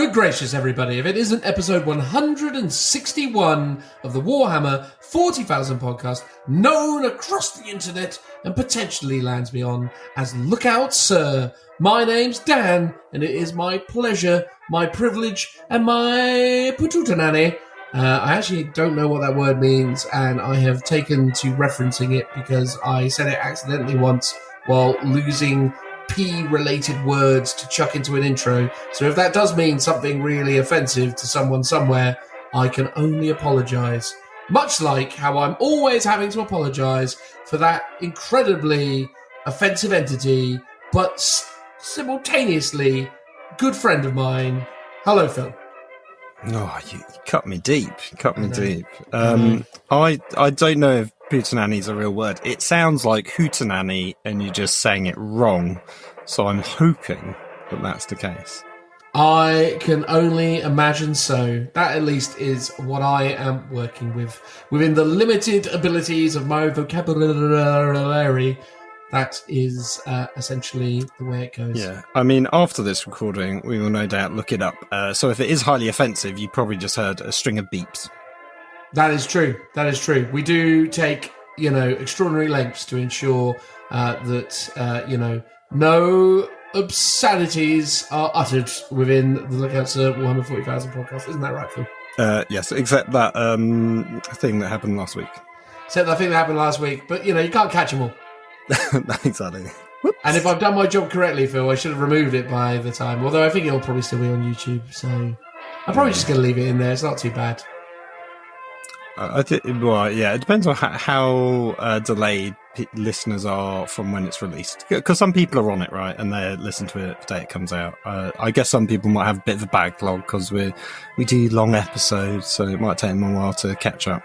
Good gracious, everybody. If it isn't episode 161 of the Warhammer 40,000 podcast, known across the internet and potentially lands me on as Look Out Sir. My name's Dan, and it is my pleasure, my privilege, and my patutanani. I actually don't know what that word means, and I have taken to referencing it because I said it accidentally once while losing P-related words to chuck into an intro. So if that does mean something really offensive to someone somewhere, I can only apologise. Much like how I'm always having to apologise for that incredibly offensive entity, but simultaneously good friend of mine. Hello, Phil. Oh, you cut me deep. I don't know if Hootenanny is a real word. It sounds like Hootenanny and you're just saying it wrong. So I'm hoping that that's the case. I can only imagine so. That at least is what I am working with. Within the limited abilities of my vocabulary, that is essentially the way it goes. Yeah, I mean, after this recording, we will no doubt look it up. So if it is highly offensive, you probably just heard a string of beeps. That is true. We do take, extraordinary lengths to ensure that, no obscenities are uttered within the Lookout Sir Warhammer 40,000 podcast. Isn't that right, Phil? Yes, except that thing that happened last week. But, you can't catch them all. Exactly. Whoops. And if I've done my job correctly, Phil, I should have removed it by the time. Although I think it'll probably still be on YouTube, so I'm probably just going to leave it in there. It's not too bad. It depends on how delayed listeners are from when it's released. Because some people are on it, right, and they listen to it the day it comes out. I guess some people might have a bit of a backlog because we do long episodes, so it might take them a while to catch up.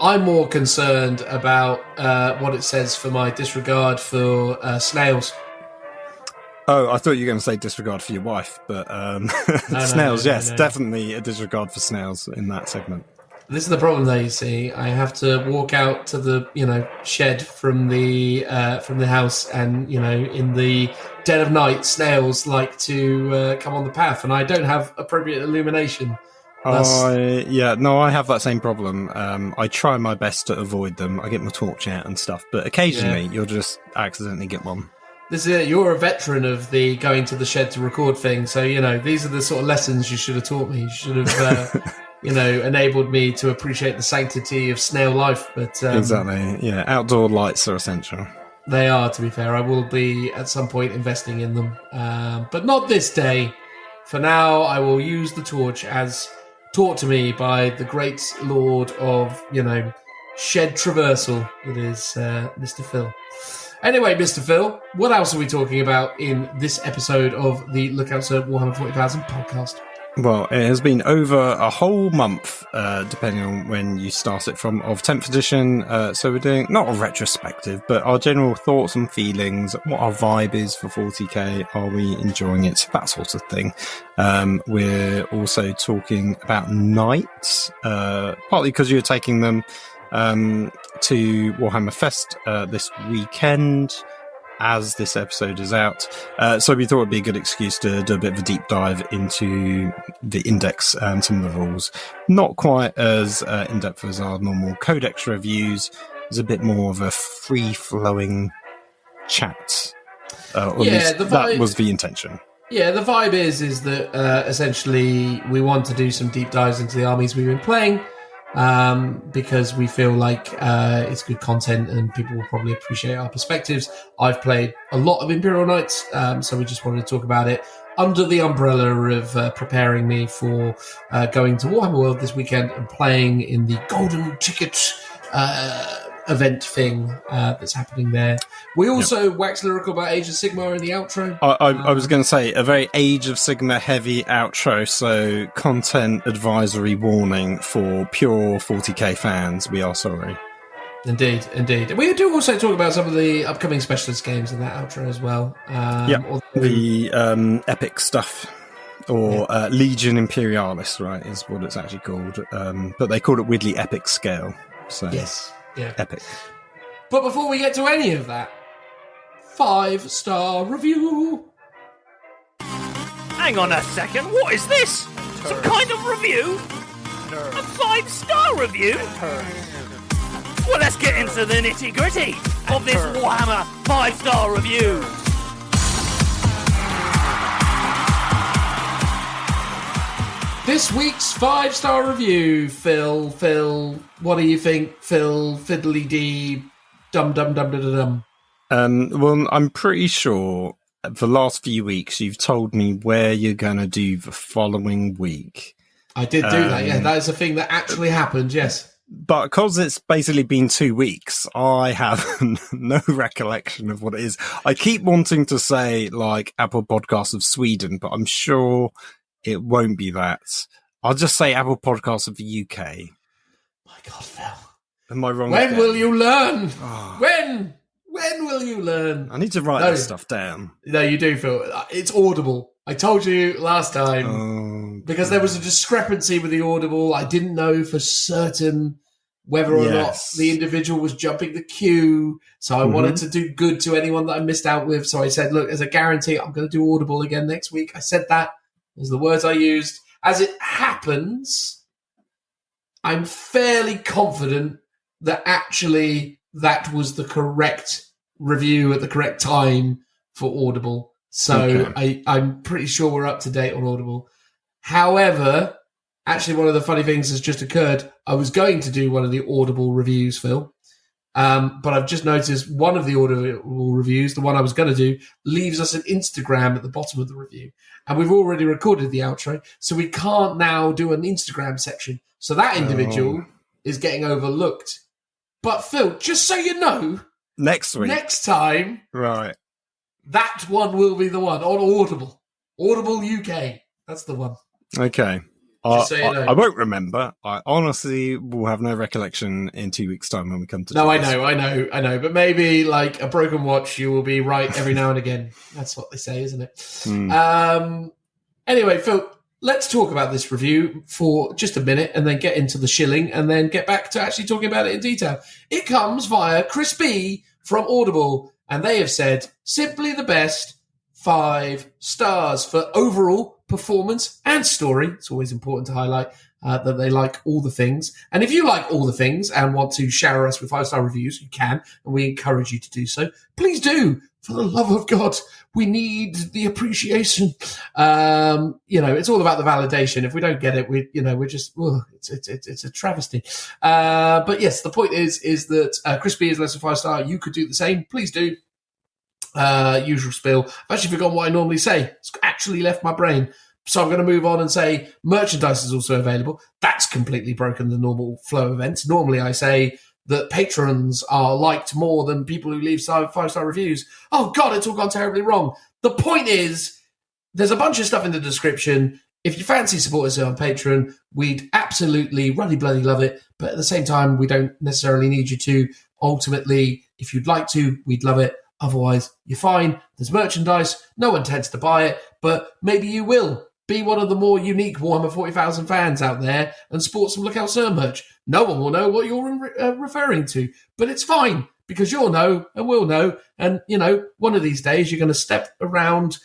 I'm more concerned about what it says for my disregard for snails. Oh, I thought you were going to say disregard for your wife, but snails, yes, definitely a disregard for snails in that segment. This is the problem, though. You see, I have to walk out to the shed from the house, and in the dead of night, snails like to come on the path, and I don't have appropriate illumination. I have that same problem. I try my best to avoid them. I get my torch out and stuff, but occasionally you'll just accidentally get one. This is it. You're a veteran of the going to the shed to record thing, so these are the sort of lessons you should have taught me. You should have. Enabled me to appreciate the sanctity of snail life. But exactly, yeah. Outdoor lights are essential. They are, to be fair. I will be at some point investing in them, but not this day. For now, I will use the torch as taught to me by the great lord of shed traversal. It is Mr. Phil. Anyway, Mr. Phil, what else are we talking about in this episode of the Lookout Sir Warhammer 40,000 podcast? Well, it has been over a whole month, depending on when you start it from, of 10th edition. So we're doing not a retrospective, but our general thoughts and feelings, what our vibe is for 40k, are we enjoying it, that sort of thing. We're also talking about knights, partly because you're taking them to Warhammer Fest this weekend, as this episode is out. So we thought it'd be a good excuse to do a bit of a deep dive into the index and some of the rules. Not quite as in-depth as our normal codex reviews. There's a bit more of a free-flowing chat. That was the intention. Yeah, the vibe is that essentially we want to do some deep dives into the armies we've been playing, because we feel like it's good content and people will probably appreciate our perspectives. I've played a lot of Imperial Knights, so we just wanted to talk about it under the umbrella of preparing me for going to Warhammer World this weekend and playing in the golden ticket event thing that's happening there. We also wax lyrical about Age of Sigmar in the outro. I was going to say, a very Age of Sigmar heavy outro, so content advisory warning for pure 40k fans. We are sorry. Indeed. We do also talk about some of the upcoming specialist games in that outro as well. The epic stuff. Or Legion Imperialis, right, is what it's actually called. But they call it weirdly epic scale. So yes. Yeah. Epic. But before we get to any of that, 5-star review. Hang on a second, what is this? Some kind of review? A 5-star review? Well, let's get into the nitty-gritty of this Warhammer 5-star review. This week's 5-star review, Phil, what do you think, Phil, fiddly-dee, dum-dum-dum-dum-dum? Well, I'm pretty sure the last few weeks you've told me where you're going to do the following week. I did do that, yeah. That is a thing that actually happened, yes. But because it's basically been 2 weeks, I have no recollection of what it is. I keep wanting to say, like, Apple Podcasts of Sweden, but I'm sure it won't be that. I'll just say Apple Podcasts of the UK. My God, Phil. Am I wrong? When will you learn? Oh. When will you learn? I need to write this stuff down. No, you do, Phil. It's Audible. I told you last time because there was a discrepancy with the Audible. I didn't know for certain whether or not the individual was jumping the queue. So I wanted to do good to anyone that I missed out with. So I said, look, as a guarantee, I'm going to do Audible again next week. I said that. Those are the words I used. As it happens, I'm fairly confident that actually that was the correct review at the correct time for Audible. So I'm pretty sure we're up to date on Audible. However, actually one of the funny things has just occurred. I was going to do one of the Audible reviews, Phil, but I've just noticed one of the Audible reviews, the one I was going to do, leaves us an Instagram at the bottom of the review. And we've already recorded the outro, so we can't now do an Instagram section. So that individual is getting overlooked. But Phil, just so you know, next time, right, that one will be the one on Audible UK. That's the one. Okay. Just so you know. I won't remember. I honestly will have no recollection in 2 weeks' time when we come to. No, I know. But maybe like a broken watch, you will be right every now and again. That's what they say, isn't it? Anyway, Phil, let's talk about this review for just a minute and then get into the shilling and then get back to actually talking about it in detail. It comes via Chris B from Audible, and they have said, simply the best, 5 stars for overall performance and story. It's always important to highlight that they like all the things. And if you like all the things and want to shower us with 5-star reviews, you can, and we encourage you to do so. Please do. For the love of God, we need the appreciation. It's all about the validation. If we don't get it, we're just, it's a travesty. But yes, the point is that Crispy is less than 5-star. You could do the same. Please do. Usual spiel. I've actually forgotten what I normally say. It's actually left my brain. So I'm going to move on and say merchandise is also available. That's completely broken the normal flow of events. Normally I say that patrons are liked more than people who leave 5-star reviews. Oh, God, it's all gone terribly wrong. The point is, there's a bunch of stuff in the description. If you fancy supporting us on Patreon, we'd absolutely bloody love it. But at the same time, we don't necessarily need you to. Ultimately, if you'd like to, we'd love it. Otherwise, you're fine. There's merchandise. No one tends to buy it, but maybe you will. Be one of the more unique Warhammer 40,000 fans out there and sport some Lookout Sir merch. No one will know what you're referring to, but it's fine because you'll know and we'll know. And, one of these days you're going to step around,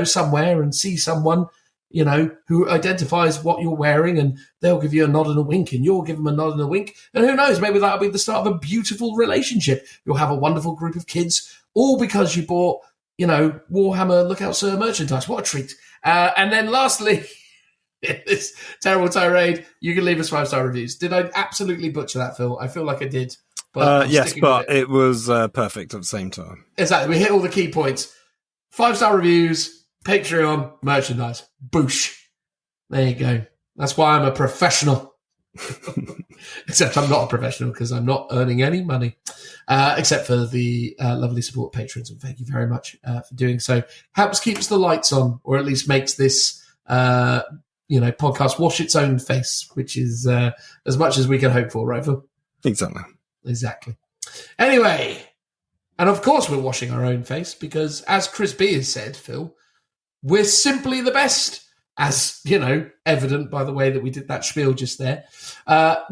somewhere and see someone, who identifies what you're wearing and they'll give you a nod and a wink and you'll give them a nod and a wink. And who knows, maybe that'll be the start of a beautiful relationship. You'll have a wonderful group of kids, all because you bought, Warhammer Lookout Sir merchandise. What a treat. And then lastly, in this terrible tirade, you can leave us 5-star reviews. Did I absolutely butcher that, Phil? I feel like I did. But yes, but it was perfect at the same time. Exactly. We hit all the key points. 5-star reviews, Patreon, merchandise. Boosh. There you go. That's why I'm a professional. Except I'm not a professional because I'm not earning any money. Except for the lovely support patrons. And thank you very much for doing so. Helps keeps the lights on, or at least makes this podcast wash its own face, which is as much as we can hope for, right, Phil? Exactly. Anyway, and of course we're washing our own face because, as Chris B has said, Phil, we're simply the best, as, evident by the way that we did that spiel just there.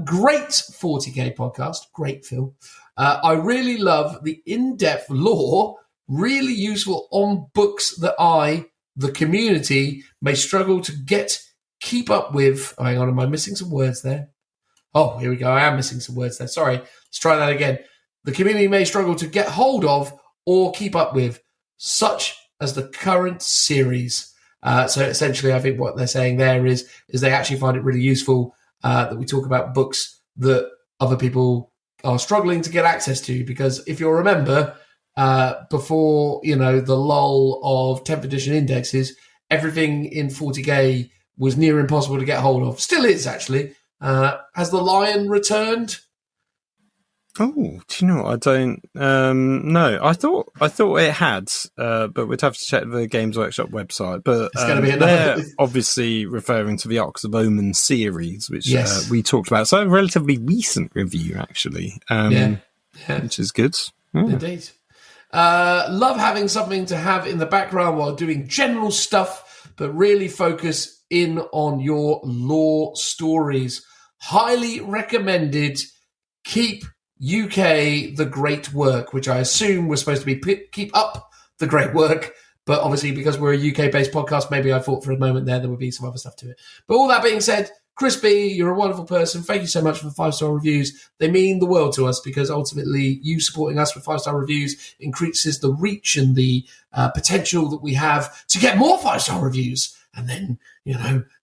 Great 40K podcast. Great, Phil. I really love the in-depth lore, really useful on books that I the community may struggle to keep up with. Oh, hang on, am I missing some words there? Oh, here we go. I am missing some words there. Sorry. Let's try that again. The community may struggle to get hold of or keep up with, such as the current series. So essentially, I think what they're saying there is they actually find it really useful that we talk about books that other people are struggling to get access to. Because if you'll remember, before the lull of 10th edition indexes, everything in 40k was near impossible to get hold of. Still is, actually. Has the Lion returned? Oh, do you know what? I don't know. I thought it had, but we'd have to check the Games Workshop website. But it's going to be they're obviously referring to the Arcs of Omen series, which we talked about. So a relatively recent review, actually, which is good. Yeah. Indeed. Love having something to have in the background while doing general stuff, but really focus in on your lore stories. Highly recommended. Keep UK the great work, which I assume was supposed to be keep up the great work, but obviously because we're a UK-based podcast, maybe I thought for a moment there would be some other stuff to it. But all that being said, Crispy, you're a wonderful person. Thank you so much for the 5-star reviews. They mean the world to us because ultimately you supporting us with 5-star reviews increases the reach and the potential that we have to get more 5-star reviews. And then,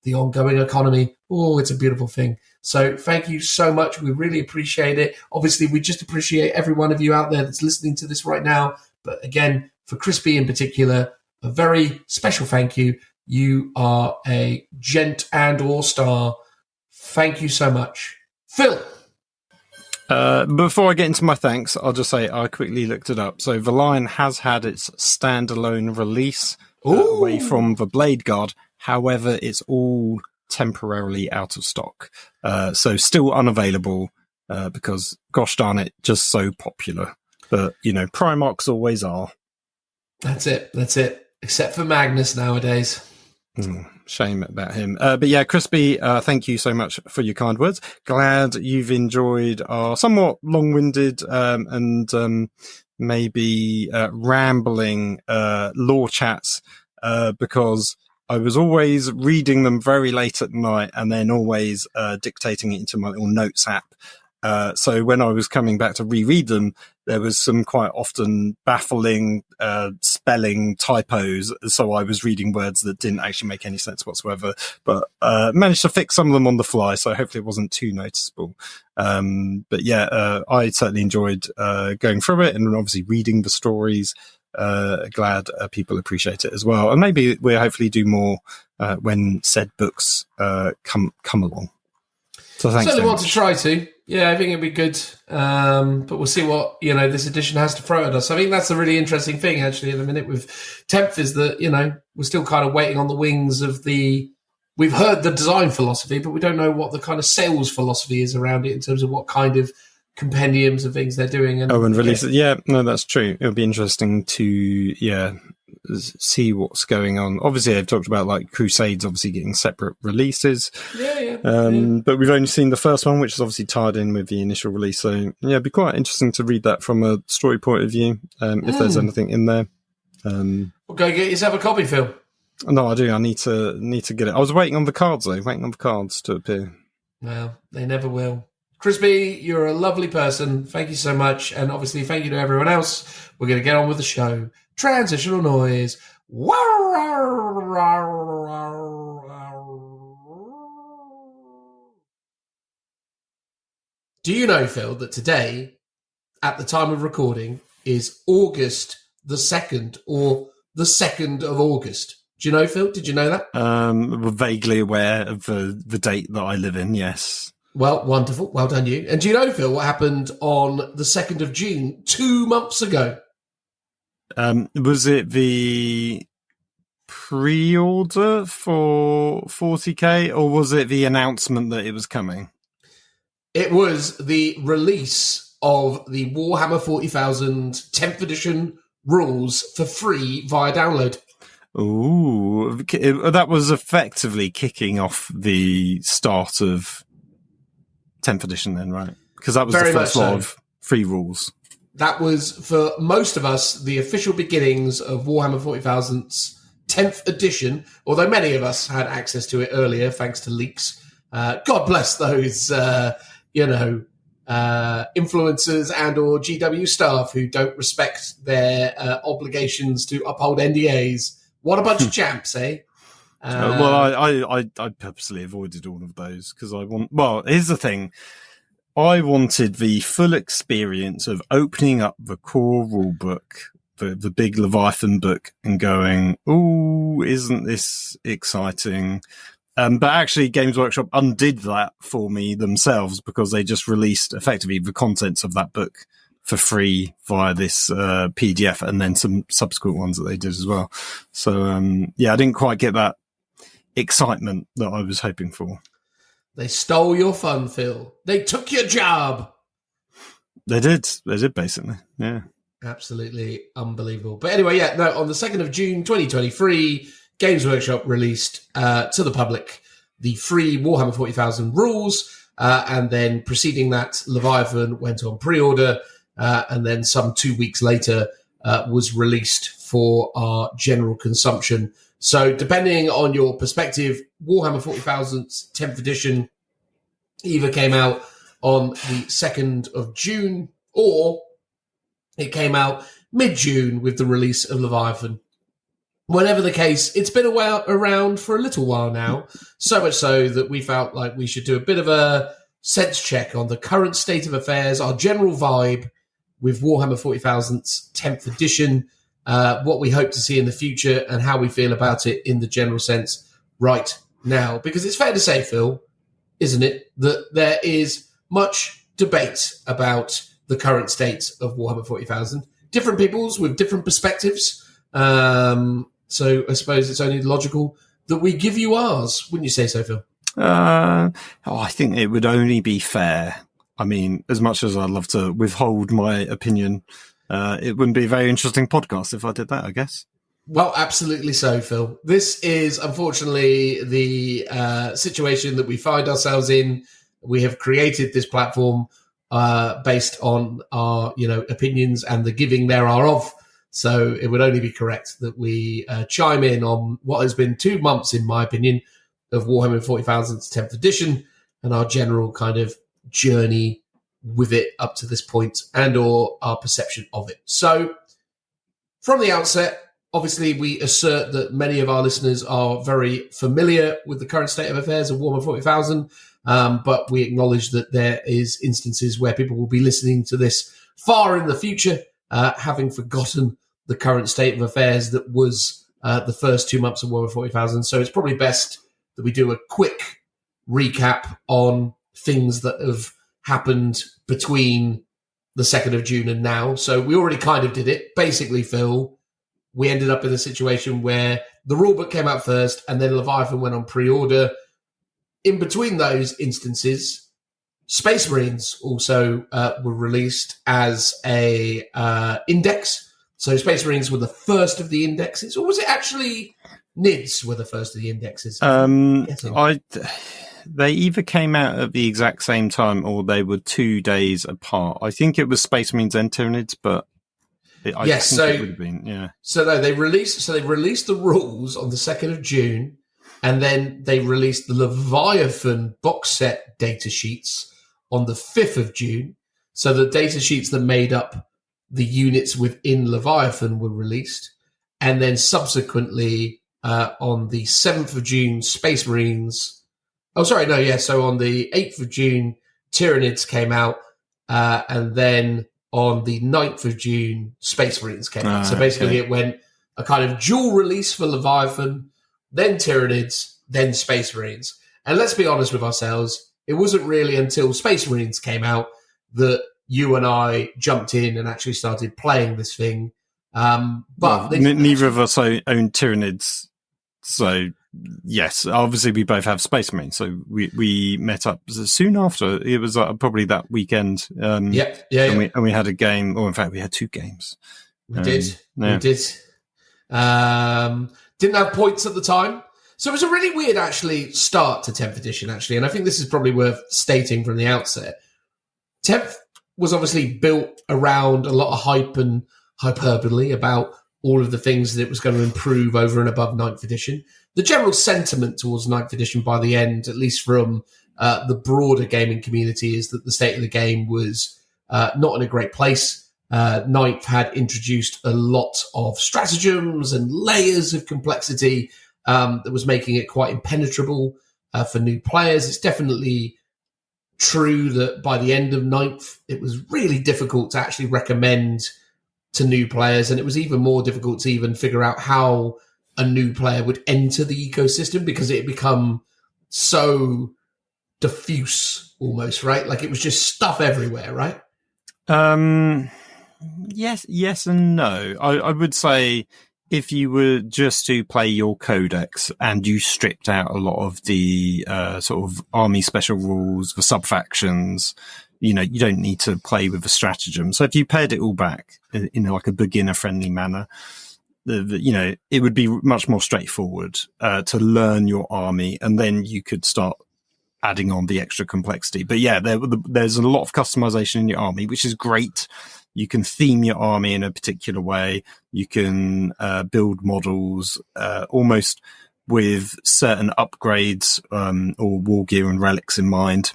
the ongoing economy. Oh, it's a beautiful thing. So thank you so much. We really appreciate it. Obviously, we just appreciate every one of you out there that's listening to this right now. But again, for Crispy in particular, a very special thank you. You are a gent and or star. Thank you so much. Phil. Before I get into my thanks, I'll just say I quickly looked it up. So the Lion has had its standalone release away from the Blade Guard. However, it's all temporarily out of stock. So still unavailable because, gosh darn it, just so popular. But, Primarchs always are. That's it. Except for Magnus nowadays. Shame about him. But yeah, Crispy, thank you so much for your kind words. Glad you've enjoyed our somewhat long-winded and maybe rambling lore chats because I was always reading them very late at night and then always dictating it into my little notes app. So when I was coming back to reread them, there was some quite often baffling spelling typos. So I was reading words that didn't actually make any sense whatsoever, but managed to fix some of them on the fly. So hopefully it wasn't too noticeable. But yeah, I certainly enjoyed going through it and obviously reading the stories. Glad people appreciate it as well. And maybe we'll hopefully do more when said books come along. So thanks. Certainly want to try to. Yeah, I think it'd be good. But we'll see what, this edition has to throw at us. I think that's a really interesting thing, actually, at the minute with 10th is that, we're still kind of waiting on the wings of we've heard the design philosophy, but we don't know what the kind of sales philosophy is around it in terms of what kind of compendiums and things they're doing. And release it. Yeah, no, that's true. It'll be interesting to, see what's going on. Obviously, they've talked about like Crusades obviously getting separate releases. But we've only seen the first one, which is obviously tied in with the initial release. So yeah, it'd be quite interesting to read that from a story point of view, if there's anything in there. Well, go get yourself a copy, Phil. No, I do. I need to get it. I was waiting on the cards though, waiting on the cards to appear. Well, they never will. Crispy, you're a lovely person. Thank you so much. And obviously, thank you to everyone else. We're going to get on with the show. Transitional noise. Do you know, Phil, that today, at the time of recording, is August the 2nd, or the 2nd of August? Do you know, Phil? Did you know that? We're vaguely aware of the date that I live in, yes. Well, wonderful. Well done, you. And do you know, Phil, what happened on the 2nd of June, 2 months ago? Was it the pre-order for 40k, or was it the announcement that it was coming? It was the release of the Warhammer 40,000 10th edition rules for free via download. Ooh, that was effectively kicking off the start of 10th edition then, right? Because that was the first lot of free rules. That was, for most of us, the official beginnings of Warhammer 40,000's 10th edition, although many of us had access to it earlier thanks to leaks. God bless those, influencers and or GW staff who don't respect their obligations to uphold NDAs. What a bunch of champs, eh? I purposely avoided all of those because here's the thing. I wanted the full experience of opening up the core rulebook, the big Leviathan book, and going, "Ooh, isn't this exciting?" But actually, Games Workshop undid that for me themselves because they just released effectively the contents of that book for free via this PDF, and then some subsequent ones that they did as well. So I didn't quite get that excitement that I was hoping for. They stole your fun, Phil. They took your job. They did basically. Yeah. Absolutely unbelievable. But anyway, on the 2nd of June 2023, Games Workshop released to the public the free Warhammer 40,000 rules, and then preceding that, Leviathan went on pre-order, and then some 2 weeks later was released for our general consumption. So depending on your perspective, Warhammer 40,000's 10th edition either came out on the 2nd of June or it came out mid-June with the release of Leviathan. Whatever the case, it's been around for a little while now, so much so that we felt like we should do a bit of a sense check on the current state of affairs, our general vibe with Warhammer 40,000's 10th edition, what we hope to see in the future, and how we feel about it in the general sense right now. Because it's fair to say, Phil, isn't it, that there is much debate about the current state of Warhammer 40,000. Different peoples with different perspectives. So I suppose it's only logical that we give you ours. Wouldn't you say so, Phil? I think it would only be fair. I mean, as much as I'd love to withhold my opinion, it wouldn't be a very interesting podcast if I did that, I guess. Well, absolutely so, Phil. This is, unfortunately, the situation that we find ourselves in. We have created this platform based on our, opinions and the giving thereof. So it would only be correct that we chime in on what has been 2 months, in my opinion, of Warhammer 40,000's 10th edition and our general kind of journey with it up to this point and or our perception of it. So from the outset, obviously we assert that many of our listeners are very familiar with the current state of affairs of Warhammer 40,000, but we acknowledge that there is instances where people will be listening to this far in the future, having forgotten the current state of affairs that was the first 2 months of Warhammer 40,000. So it's probably best that we do a quick recap on things that have happened between the 2nd of June and now. So we already kind of did it. Basically, Phil, we ended up in a situation where the rulebook came out first and then Leviathan went on pre-order. In between those instances, Space Marines also were released as a index. So Space Marines were the first of the indexes, or was it actually NIDS were the first of the indexes? They either came out at the exact same time or they were 2 days apart. I think it was Space Marines and Tyranids, but it would have been, yeah. So no, they released the rules on the 2nd of June, and then they released the Leviathan box set data sheets on the 5th of June. So the data sheets that made up the units within Leviathan were released. And then subsequently, on the 7th of June, Space Marines... So on the 8th of June, Tyranids came out. And then on the 9th of June, Space Marines came out. So basically it went a kind of dual release for Leviathan, then Tyranids, then Space Marines. And let's be honest with ourselves, it wasn't really until Space Marines came out that you and I jumped in and actually started playing this thing. Neither of us own Tyranids. So, yes, obviously we both have Space Marines. So we met up soon after. It was probably that weekend. And we had a game, or in fact, we had 2 games. We did. Didn't have points at the time. So it was a really weird, actually, start to 10th edition, actually. And I think this is probably worth stating from the outset. 10th was obviously built around a lot of hype and hyperbole about all of the things that it was going to improve over and above 9th edition. The general sentiment towards 9th edition by the end, at least from the broader gaming community, is that the state of the game was not in a great place. 9th had introduced a lot of stratagems and layers of complexity that was making it quite impenetrable for new players. It's definitely true that by the end of 9th, it was really difficult to actually recommend to new players, and it was even more difficult to even figure out how a new player would enter the ecosystem, because it had become so diffuse almost, right? Like it was just stuff everywhere, right? Yes and no. I would say if you were just to play your codex and you stripped out a lot of the sort of army special rules, the sub-factions, you don't need to play with a stratagem. So if you pared it all back in like a beginner-friendly manner, it would be much more straightforward to learn your army, and then you could start adding on the extra complexity. But yeah, there's a lot of customization in your army, which is great. You can theme your army in a particular way. You can build models almost with certain upgrades or war gear and relics in mind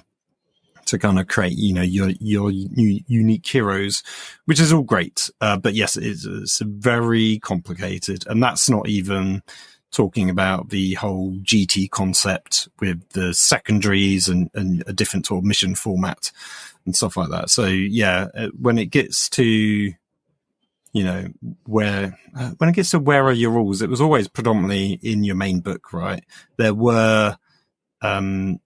to kind of create, your unique heroes, which is all great. But yes, it's very complicated, and that's not even talking about the whole GT concept with the secondaries and a different sort of mission format and stuff like that. So yeah, when it gets to, where are your rules, it was always predominantly in your main book, right? There were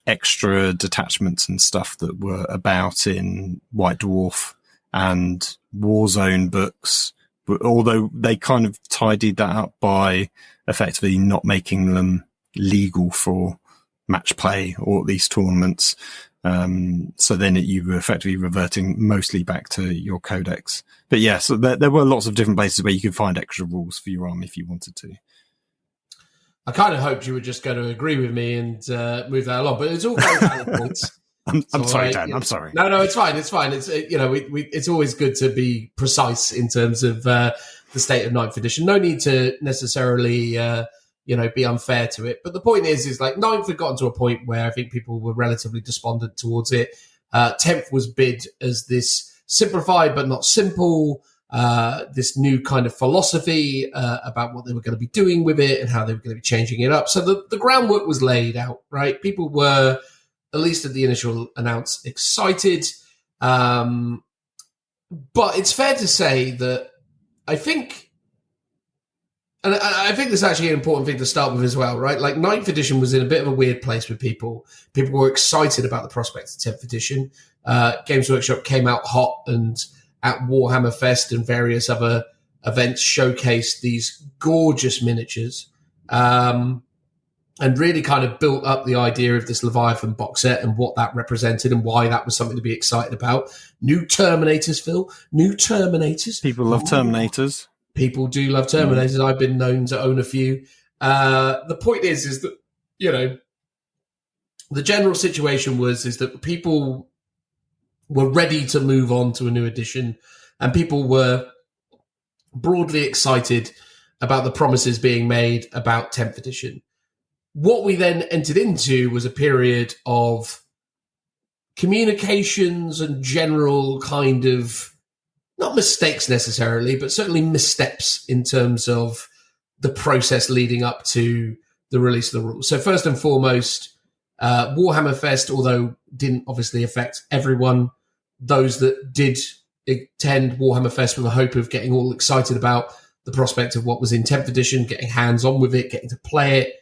extra detachments and stuff that were about in White Dwarf and Warzone books, although they kind of tidied that up by effectively not making them legal for match play or at least tournaments. So then you were effectively reverting mostly back to your codex. But yeah, so there were lots of different places where you could find extra rules for your army if you wanted to. I kind of hoped you were just going to agree with me and move that along, but it's all very valid points. I'm sorry, Dan. I'm sorry. No, it's fine. It's fine. It's it's always good to be precise in terms of the state of 9th edition. No need to necessarily be unfair to it. But the point is like 9th had gotten to a point where I think people were relatively despondent towards it. 10th was bid as this simplified but not simple, this new kind of philosophy about what they were going to be doing with it and how they were going to be changing it up. So the groundwork was laid out, right? People were, at least at the initial announce, excited. But it's fair to say that I think this is actually an important thing to start with as well, right? Like 9th edition was in a bit of a weird place with people. People were excited about the prospects of 10th edition. Games Workshop came out hot and at Warhammer Fest and various other events showcased these gorgeous miniatures and really kind of built up the idea of this Leviathan box set and what that represented and why that was something to be excited about. New Terminators, Phil. New Terminators. People love Terminators. People do love Terminators. I've been known to own a few. The point is that, the general situation is that people were ready to move on to a new edition, and people were broadly excited about the promises being made about 10th edition. What we then entered into was a period of communications and general kind of, not mistakes necessarily, but certainly missteps in terms of the process leading up to the release of the rules. So first and foremost, Warhammer Fest, although didn't obviously affect everyone, those that did attend Warhammer Fest with the hope of getting all excited about the prospect of what was in 10th edition, getting hands-on with it, getting to play it,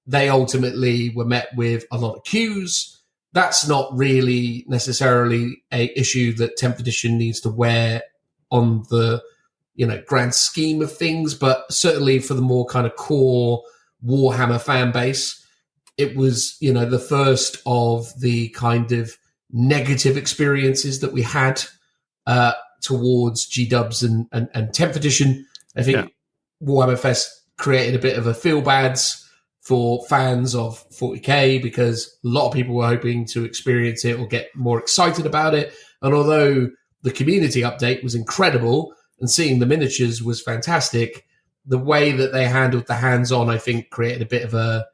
they ultimately were met with a lot of queues. That's not really necessarily a issue that 10th edition needs to wear on the, grand scheme of things, but certainly for the more kind of core Warhammer fan base, it was, the first of the kind of negative experiences that we had towards G-dubs and 10th edition. I think Warhammer Fest created a bit of a feel-bads for fans of 40K because a lot of people were hoping to experience it or get more excited about it. And although the community update was incredible, and seeing the miniatures was fantastic. The way that they handled the hands-on, I think, created a bit of a...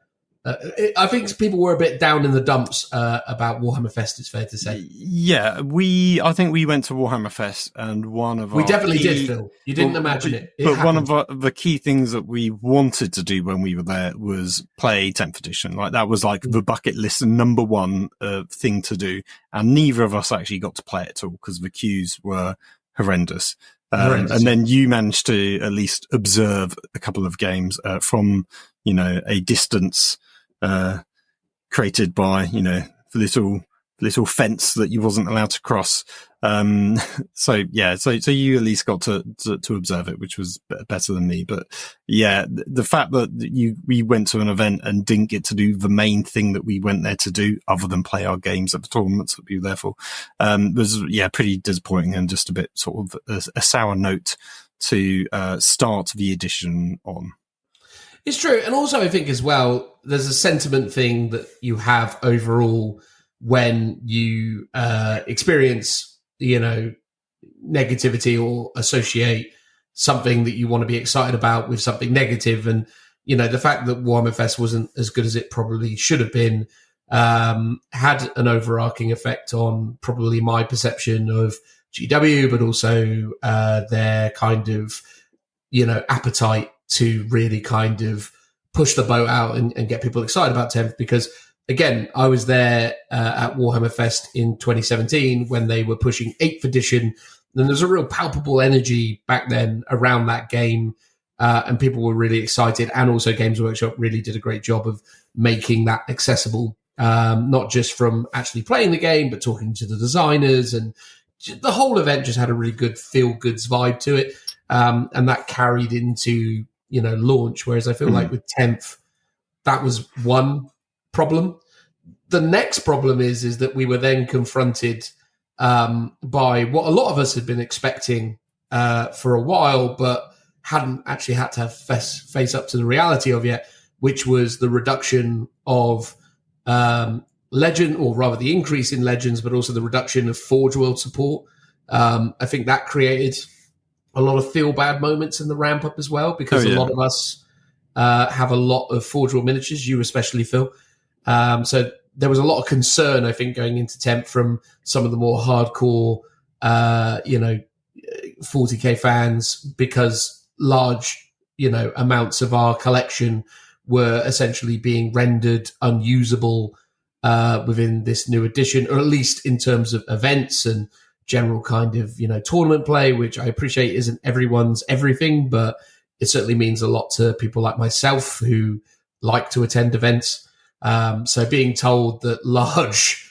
I think people were a bit down in the dumps about Warhammer Fest, it's fair to say. Yeah, I think we went to Warhammer Fest, and one of we our definitely key, did, Phil. You didn't imagine it. But happened. one of the key things that we wanted to do when we were there was play 10th edition. Like, that was like the bucket list number one thing to do, and neither of us actually got to play it at all because the queues were horrendous. And then you managed to at least observe a couple of games from, a distance created by, the little fence that you wasn't allowed to cross. So you at least got to observe it, which was better than me. But yeah, the fact that we went to an event and didn't get to do the main thing that we went there to do, other than play our games at the tournaments that we were there for, was pretty disappointing, and just a bit sort of a sour note to start the edition on. It's true. And also I think as well, there's a sentiment thing that you have overall when you experience, negativity or associate something that you want to be excited about with something negative. And, the fact that Warhammer Fest wasn't as good as it probably should have been had an overarching effect on probably my perception of GW, but also their kind of, appetite to really kind of push the boat out and get people excited about 10th. Because, again, I was there at Warhammer Fest in 2017 when they were pushing 8th edition. And there's a real palpable energy back then around that game. And people were really excited. And also Games Workshop really did a great job of making that accessible, not just from actually playing the game, but talking to the designers. And the whole event just had a really good feel-goods vibe to it. And that carried into, launch. Whereas I feel like with 10th, that was one problem. The next problem is that we were then confronted by what a lot of us had been expecting for a while, but hadn't actually had to face up to the reality of yet, which was the reduction of legend, or rather the increase in legends, but also the reduction of Forge World support. I think that created a lot of feel bad moments in the ramp up as well, because a lot of us have a lot of Forge World miniatures, you especially, Phil. So there was a lot of concern, I think, going into 10th from some of the more hardcore, 40K fans, because large, amounts of our collection were essentially being rendered unusable within this new edition, or at least in terms of events and general kind of, tournament play, which I appreciate isn't everyone's everything, but it certainly means a lot to people like myself who like to attend events. So being told that large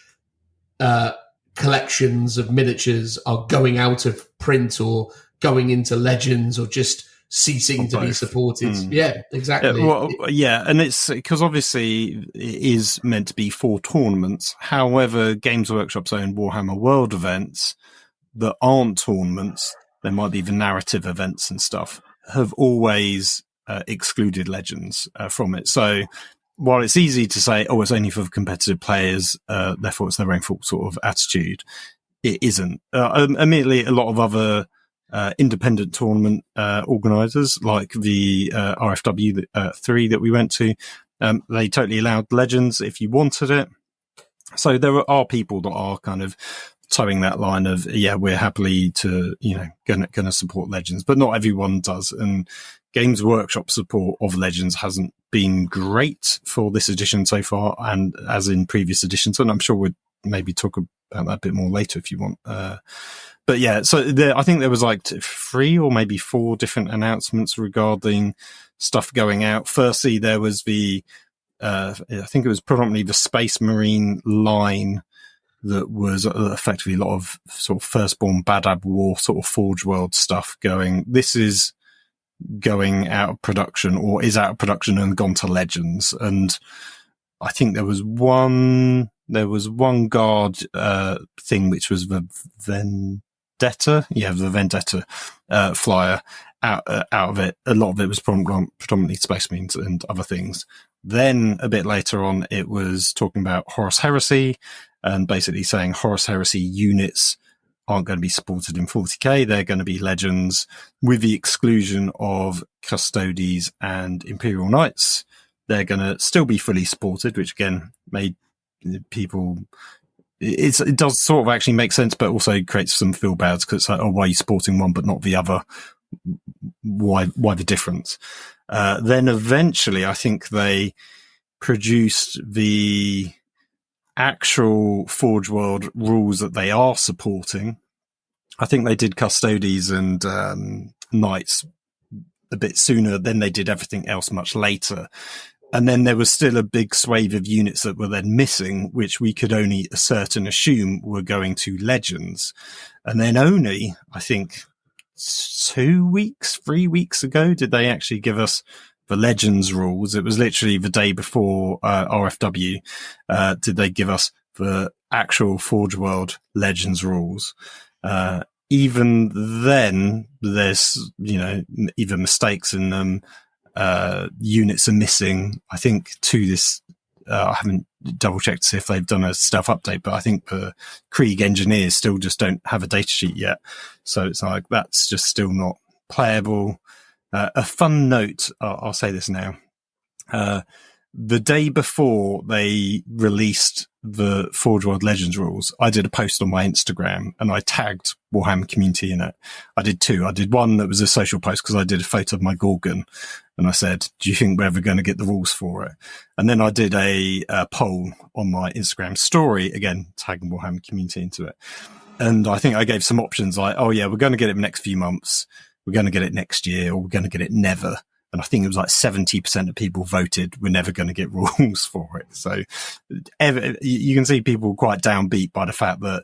collections of miniatures are going out of print or going into legends or just ceasing to be supported. Yeah, exactly. And it's because obviously it is meant to be for tournaments. However, Games Workshop's own Warhammer World events that aren't tournaments, there might be the narrative events and stuff, have always excluded legends from it. So while it's easy to say, it's only for competitive players, therefore it's their own fault sort of attitude, it isn't. Immediately, a lot of other independent tournament organisers, like the RFW 3 that we went to, they totally allowed legends if you wanted it. So there are people that are kind of towing that line of, we're happily to, gonna support legends, but not everyone does. And Games Workshop support of legends hasn't been great for this edition so far, and as in previous editions. And I'm sure we'd maybe talk about that a bit more later if you want. But yeah, so I think there was like 3 or maybe 4 different announcements regarding stuff going out. Firstly, there was the, I think it was predominantly the Space Marine line that was effectively a lot of sort of Firstborn Badab War sort of Forge World stuff going. This is going out of production, or is out of production and gone to Legends. And I think there was one guard thing, which was the Vendetta. Yeah, the Vendetta flyer out of it. A lot of it was predominantly Space Marines and other things. Then a bit later on, it was talking about Horus Heresy, and basically saying Horus Heresy units aren't going to be supported in 40k. They're going to be legends, with the exclusion of Custodes and Imperial Knights. They're going to still be fully supported, which again made people... It does sort of actually make sense, but also creates some feel bads, because it's like, oh, why are you supporting one but not the other? Why the difference? Then eventually, I think they produced the actual Forge World rules that they are supporting. I think they did Custodes and Knights a bit sooner, then they did everything else much later. And then there was still a big swathe of units that were then missing, which we could only assert and assume were going to Legends. And then only, I think, 3 weeks ago, did they actually give us the Legends rules. It was literally the day before RFW. Did they give us the actual Forge World Legends rules? Even then, there's, either mistakes in them, units are missing. I think to this, I haven't double checked to see if they've done a stealth update, but I think the Krieg engineers still just don't have a data sheet yet. So it's like, that's just still not playable. A fun note, I'll say this now. The day before they released the Forge World Legends rules, I did a post on my Instagram and I tagged Warhammer community in it. I did two. I did one that was a social post because I did a photo of my Gorgon and I said, do you think we're ever going to get the rules for it? And then I did a poll on my Instagram story, again, tagging Warhammer community into it. And I think I gave some options like, oh yeah, we're going to get it in the next few months. We're going to get it next year, or we're going to get it never. And I think it was like 70% of people voted we're never going to get rules for it. So you can see people quite downbeat by the fact that,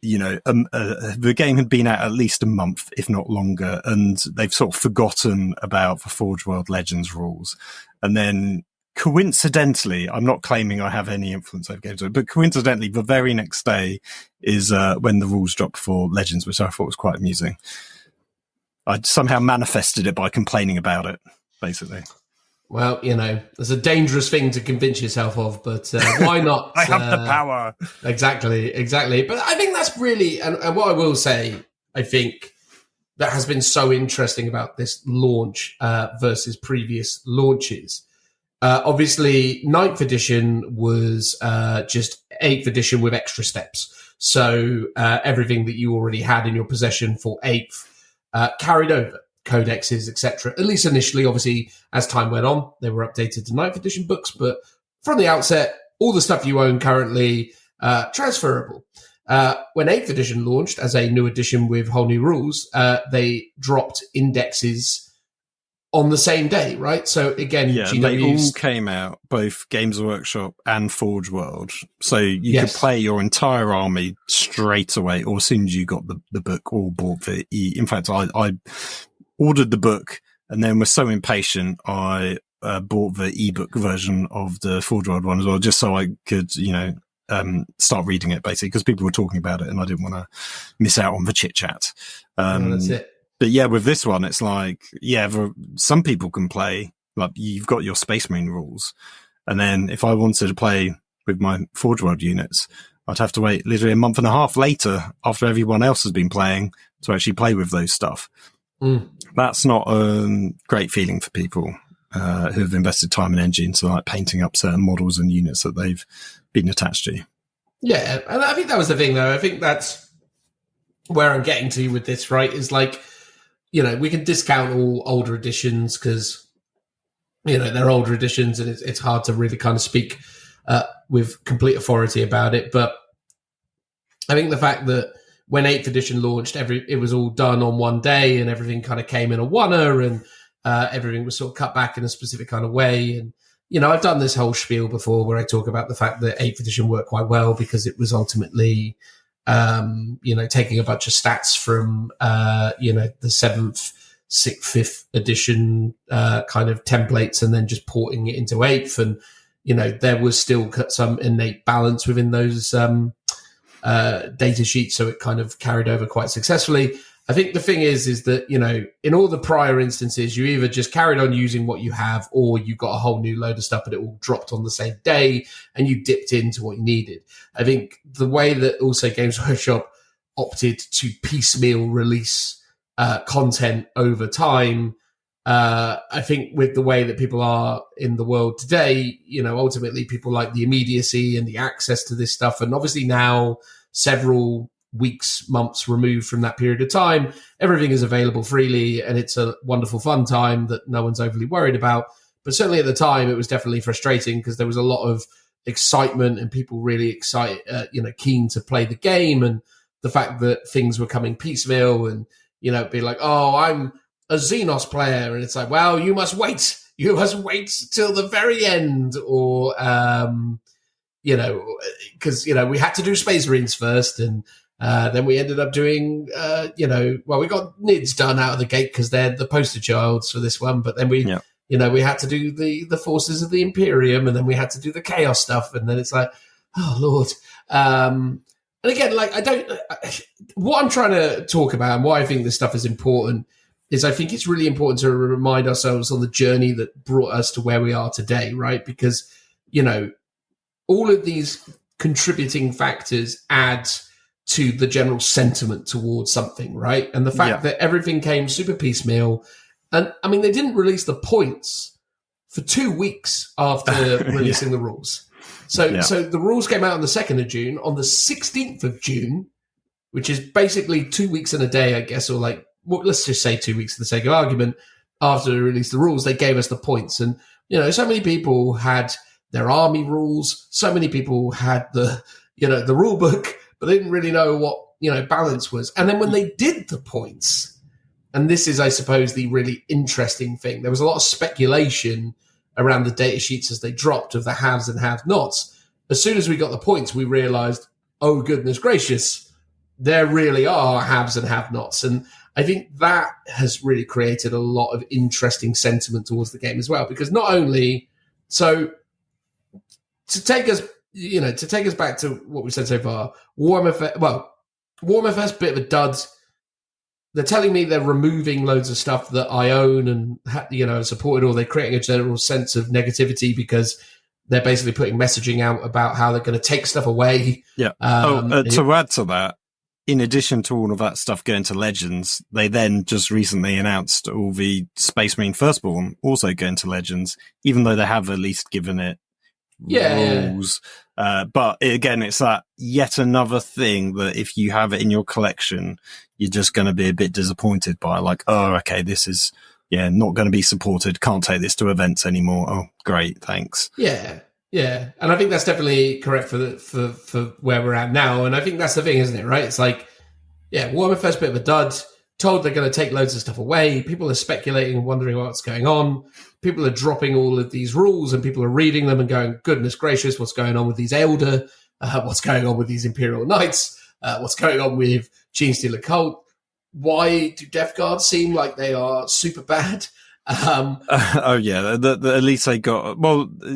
the game had been out at least a month, if not longer, and they've sort of forgotten about the Forge World Legends rules. And then coincidentally, I'm not claiming I have any influence over games, but coincidentally, the very next day is when the rules dropped for Legends, which I thought was quite amusing. I somehow manifested it by complaining about it, basically. Well, there's a dangerous thing to convince yourself of, but why not? I have the power. Exactly. But I think that's really, and what I will say, I think that has been so interesting about this launch versus previous launches. Obviously, 9th edition was just 8th edition with extra steps. So everything that you already had in your possession for 8th carried over, codexes, etc. At least initially, obviously, as time went on, they were updated to 9th edition books, but from the outset, all the stuff you own currently, transferable. When 8th edition launched as a new edition with whole new rules, they dropped indexes on the same day, right? So again, yeah, they all came out, both Games Workshop and Forge World. So you could play your entire army straight away, or as soon as you got the book or bought the In fact, I ordered the book and then was so impatient, I bought the ebook version of the Forge World one as well, just so I could, start reading it basically, because people were talking about it and I didn't want to miss out on the chit chat. That's it. But yeah, with this one, it's like, some people can play, like you've got your Space Marine rules. And then if I wanted to play with my Forge World units, I'd have to wait literally a month and a half later after everyone else has been playing to actually play with those stuff. That's not a great feeling for people who have invested time and energy into like painting up certain models and units that they've been attached to. Yeah, and I think that was the thing, though. I think that's where I'm getting to with this, right? Is like, we can discount all older editions because, they're older editions and it's hard to really kind of speak with complete authority about it. But I think the fact that when 8th edition launched, it was all done on one day and everything kind of came in a oneer and everything was sort of cut back in a specific kind of way. And, I've done this whole spiel before where I talk about the fact that 8th edition worked quite well because it was ultimately... taking a bunch of stats from, the 7th, 6th, 5th edition kind of templates and then just porting it into 8th. And, there was still some innate balance within those data sheets. So it kind of carried over quite successfully. I think the thing is that, in all the prior instances, you either just carried on using what you have or you got a whole new load of stuff, but it all dropped on the same day and you dipped into what you needed. I think the way that also Games Workshop opted to piecemeal release content over time. I think with the way that people are in the world today, ultimately people like the immediacy and the access to this stuff. And obviously now, several weeks, months removed from that period of time, everything is available freely, and it's a wonderful, fun time that no one's overly worried about. But certainly at the time, it was definitely frustrating because there was a lot of excitement and people really excited, keen to play the game, and the fact that things were coming piecemeal and, be like, oh, I'm a Xenos player. And it's like, well, you must wait till the very end. Or, because, we had to do Space Marines first, and then we ended up doing, we got NIDS done out of the gate because they're the poster childs for this one. But then we had to do the forces of the Imperium, and then we had to do the Chaos stuff. And then it's like, oh, Lord. And again, like, what I'm trying to talk about and why I think this stuff is important is I think it's really important to remind ourselves on the journey that brought us to where we are today, right? Because, all of these contributing factors add to the general sentiment towards something, right? And the fact that everything came super piecemeal. And, I mean, they didn't release the points for 2 weeks after releasing the rules. So the rules came out on the 2nd of June. On the 16th of June, which is basically 2 weeks and a day, I guess, or like, well, let's just say 2 weeks for the sake of argument, after they released the rules, they gave us the points. And, so many people had their army rules. So many people had the rule book, but they didn't really know what, balance was. And then when they did the points, and this is, I suppose, the really interesting thing, there was a lot of speculation around the data sheets as they dropped of the haves and have-nots. As soon as we got the points, we realized, oh, goodness gracious, there really are haves and have-nots. And I think that has really created a lot of interesting sentiment towards the game as well, because not only so to take us back to what we said so far, Warhammer Fest, bit of a dud. They're telling me they're removing loads of stuff that I own and supported, or they're creating a general sense of negativity because they're basically putting messaging out about how they're going to take stuff away. Yeah. To add to that, in addition to all of that stuff going to Legends, they then just recently announced all the Space Marine Firstborn also going to Legends, even though they have at least given it rules. But again, it's that yet another thing that if you have it in your collection, you're just going to be a bit disappointed by, like, oh, okay, this is not going to be supported, can't take this to events anymore. Oh, great, thanks. Yeah, and I think that's definitely correct for where we're at now. And I think that's the thing, isn't it? Right? It's like, Warhammer Fest, bit of a dud. Told they're going to take loads of stuff away. People are speculating and wondering what's going on. People are dropping all of these rules, and people are reading them and going, goodness gracious, what's going on with these Eldar? What's going on with these Imperial Knights? What's going on with Genestealer Cult? Why do Death Guard seem like they are super bad? At least they got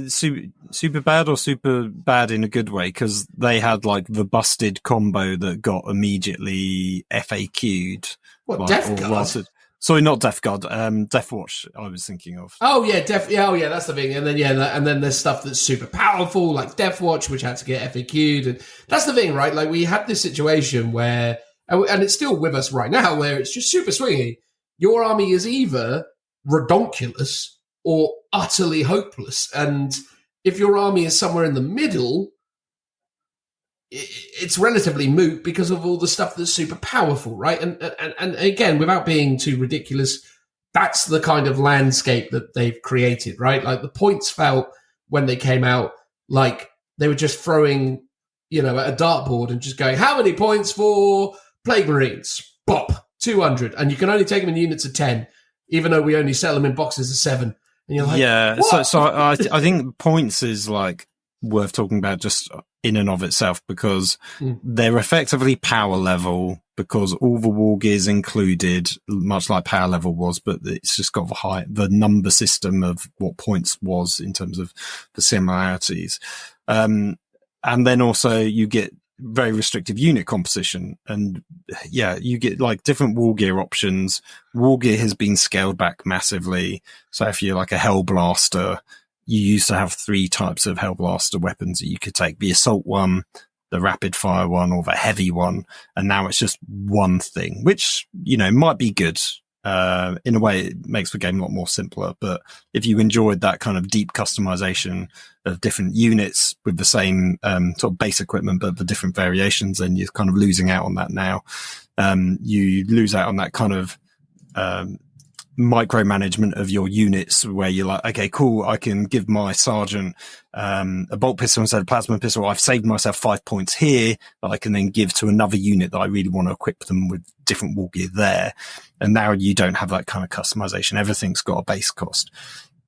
super bad, or super bad in a good way, because they had like the busted combo that got immediately FAQ'd. What, Death Guard? Sorry, not Death Guard. Death Watch. I was thinking of. Oh yeah, that's the thing. And then and then there's stuff that's super powerful, like Death Watch, which had to get FAQ'd. And that's the thing, right? Like, we had this situation where, and it's still with us right now, where it's just super swingy. Your army is either redonkulous or utterly hopeless, and if your army is somewhere in the middle, it's relatively moot because of all the stuff that's super powerful, right? And again, without being too ridiculous, that's the kind of landscape that they've created, right? Like, the points felt when they came out like they were just throwing, at a dartboard and just going, how many points for Plague Marines? Bop, 200, and you can only take them in units of 10. Even though we only sell them in boxes of 7. And you're like, what? So I think points is like worth talking about just in and of itself, because they're effectively power level, because all the war gear is included, much like power level was, but it's just got the number system of what points was in terms of the similarities. And then also you get very restrictive unit composition, and you get like different war gear options. War gear has been scaled back massively, so if you're like a Hellblaster, you used to have 3 types of Hellblaster weapons that you could take: the assault one, the rapid fire one or the heavy one. And now it's just one thing, which, might be good. In a way, it makes the game a lot more simpler. But if you enjoyed that kind of deep customization of different units with the same sort of base equipment, but the different variations, then you're kind of losing out on that now. You lose out on that kind of micromanagement of your units where you're like, okay, cool, I can give my sergeant a bolt pistol instead of plasma pistol. I've saved myself 5 points here that I can then give to another unit that I really want to equip them with different war gear there. And now you don't have that kind of customization. Everything's got a base cost.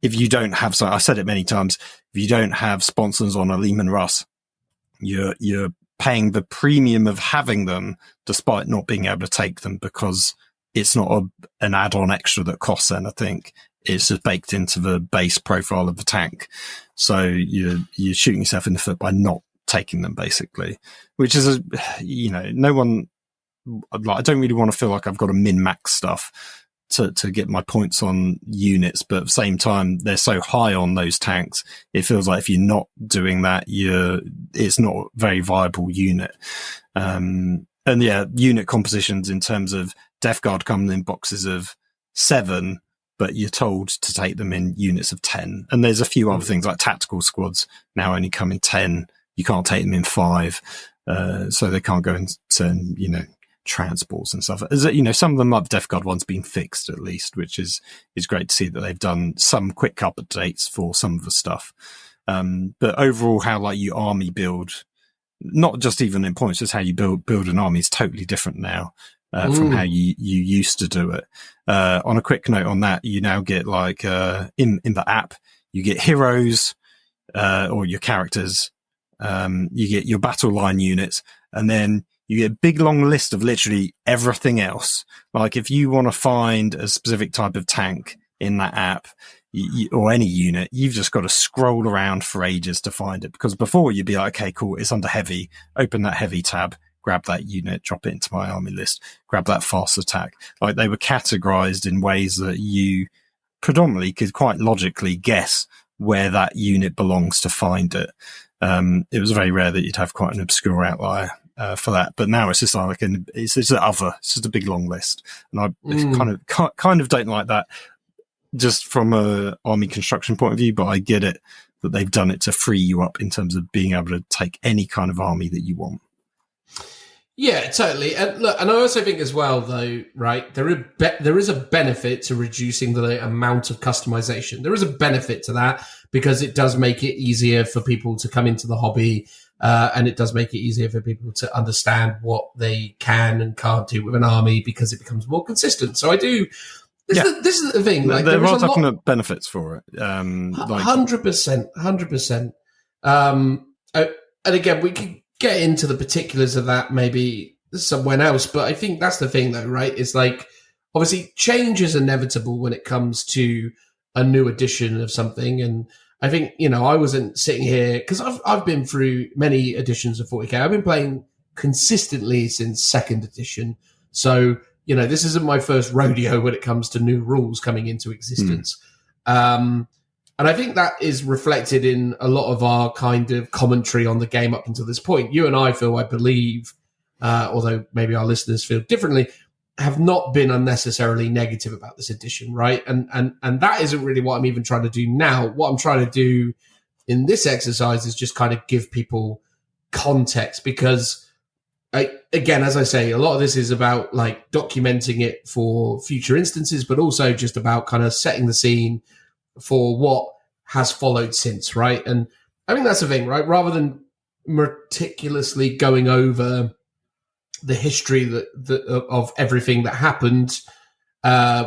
If you don't have, so I said it many times, if you don't have sponsors on a Lehman Russ, you're paying the premium of having them despite not being able to take them, because it's not an add-on extra that costs anything. It's just baked into the base profile of the tank. So you're shooting yourself in the foot by not taking them, basically, which is no one, I don't really want to feel like I've got to min-max stuff to get my points on units, but at the same time, they're so high on those tanks. It feels like if you're not doing that, it's not a very viable unit. And yeah, unit compositions in terms of Death Guard come in boxes of 7, but you're told to take them in units of 10. And there's a few other things like tactical squads now only come in 10. You can't take them in 5. So they can't go in certain, transports and stuff. Some of them, like the Death Guard ones, been fixed at least, which is great to see that they've done some quick updates for some of the stuff. But overall, how you army build, not just even in points, just how you build an army is totally different now. From how you used to do it. On a quick note on that, you now get in the app, you get heroes, or your characters, you get your battle line units, and then you get a big long list of literally everything else. Like if you want to find a specific type of tank in that app, or any unit, you've just got to scroll around for ages to find it. Because before you'd be like, okay, cool, it's under heavy, open that heavy tab, grab that unit, drop it into my army list, grab that fast attack. Like they were categorized in ways that you predominantly could quite logically guess where that unit belongs to find it. It was very rare that you'd have quite an obscure outlier for that, but now it's just like it's just a big long list, and I kind of don't like that just from a army construction point of view. But I get it that they've done it to free you up in terms of being able to take any kind of army that you want. Yeah, totally. And look, and I also think as well, though, right, there is a benefit to reducing the amount of customization. There is a benefit to that because it does make it easier for people to come into the hobby, and it does make it easier for people to understand what they can and can't do with an army because it becomes more consistent. So I do. This is the thing. Like, there are definite benefits for it. 100%. And again, we can get into the particulars of that maybe somewhere else, but I think that's the thing, though, right? It's like, obviously, change is inevitable when it comes to a new edition of something. And I think, I wasn't sitting here because I've been through many editions of 40K. I've been playing consistently since 2nd edition. So, this isn't my first rodeo when it comes to new rules coming into existence. And I think that is reflected in a lot of our kind of commentary on the game up until this point. You and I, Phil, I believe, although maybe our listeners feel differently, have not been unnecessarily negative about this edition, right? And that isn't really what I'm even trying to do now. What I'm trying to do in this exercise is just kind of give people context because, again, as I say, a lot of this is about documenting it for future instances, but also just about kind of setting the scene for what has followed since, right? And I think that's the thing, right? Rather than meticulously going over the history of everything that happened,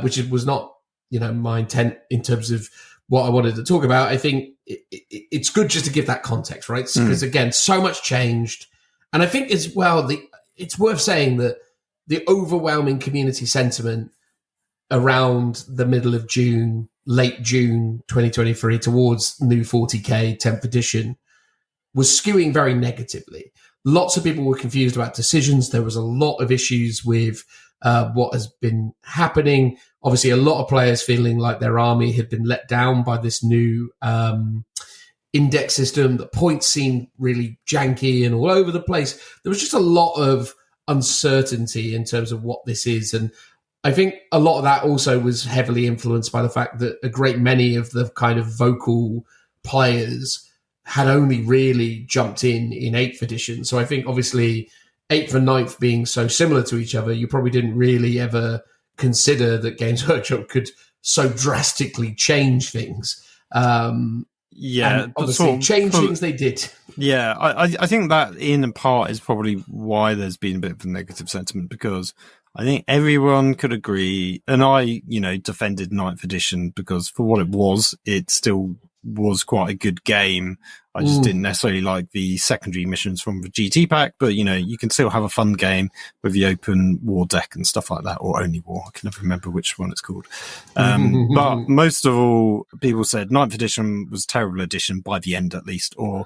which was not, my intent in terms of what I wanted to talk about, I think it's good just to give that context, right? Because again, so much changed. And I think as well, it's worth saying that the overwhelming community sentiment around the middle of June, late June 2023 towards NEW40K 10th edition was skewing very negatively. Lots of people were confused about decisions. There was a lot of issues with what has been happening. Obviously, a lot of players feeling like their army had been let down by this new index system. The points seemed really janky and all over the place. There was just a lot of uncertainty in terms of what this is. And I think a lot of that also was heavily influenced by the fact that a great many of the kind of vocal players had only really jumped in 8th edition. So I think obviously 8th and 9th being so similar to each other, you probably didn't really ever consider that Games Workshop could so drastically change things. Obviously change things they did. Yeah, I think that in part is probably why there's been a bit of a negative sentiment, because I think everyone could agree, and I, defended 9th edition because for what it still was quite a good game. I just didn't necessarily like the secondary missions from the GT pack, but you can still have a fun game with the open war deck and stuff like that, or only war. I can never remember which one it's called. But most of all, people said 9th edition was a terrible edition by the end, at least, or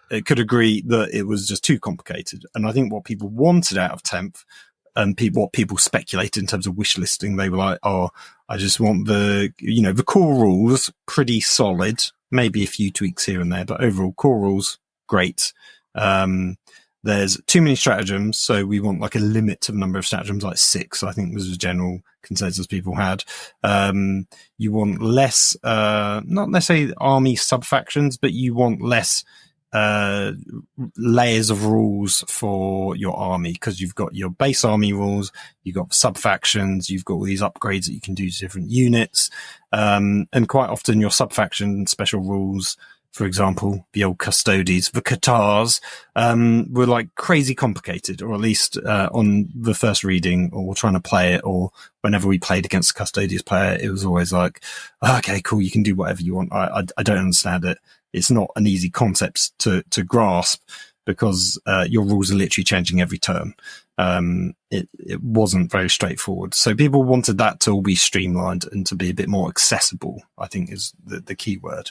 it could agree that it was just too complicated. And I think what people wanted out of 10th, and what people speculated in terms of wish listing, they were like, oh, I just want the core rules pretty solid, maybe a few tweaks here and there, but overall core rules, great. There's too many stratagems, so we want like a limit to the number of stratagems, like 6, I think was the general consensus people had. You want less, not necessarily army sub-factions, but you want less layers of rules for your army, because you've got your base army rules, you've got sub-factions, you've got all these upgrades that you can do to different units, and quite often your sub-faction special rules, for example, the old custodies, the Qatars, were like crazy complicated, or at least on the first reading or trying to play it, or whenever we played against a custodians player, it was always like, okay, cool, you can do whatever you want. I don't understand it. It's not an easy concept to grasp, because your rules are literally changing every turn. It wasn't very straightforward. So people wanted that to all be streamlined and to be a bit more accessible, I think is the key word.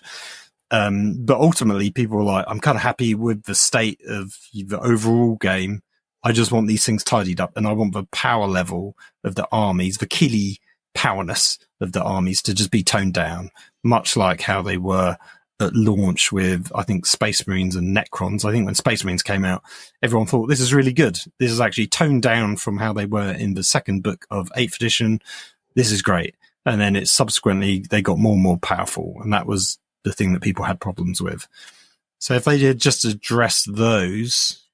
But ultimately people were like, I'm kind of happy with the state of the overall game. I just want these things tidied up, and I want the power level of the armies, the killy powerness of the armies, to just be toned down, much like how they were at launch with, I think, Space Marines and Necrons. I think when Space Marines came out, everyone thought, this is really good. This is actually toned down from how they were in the second book of 8th edition. This is great. And then it's subsequently, they got more and more powerful. And that was the thing that people had problems with. So if they did just address those,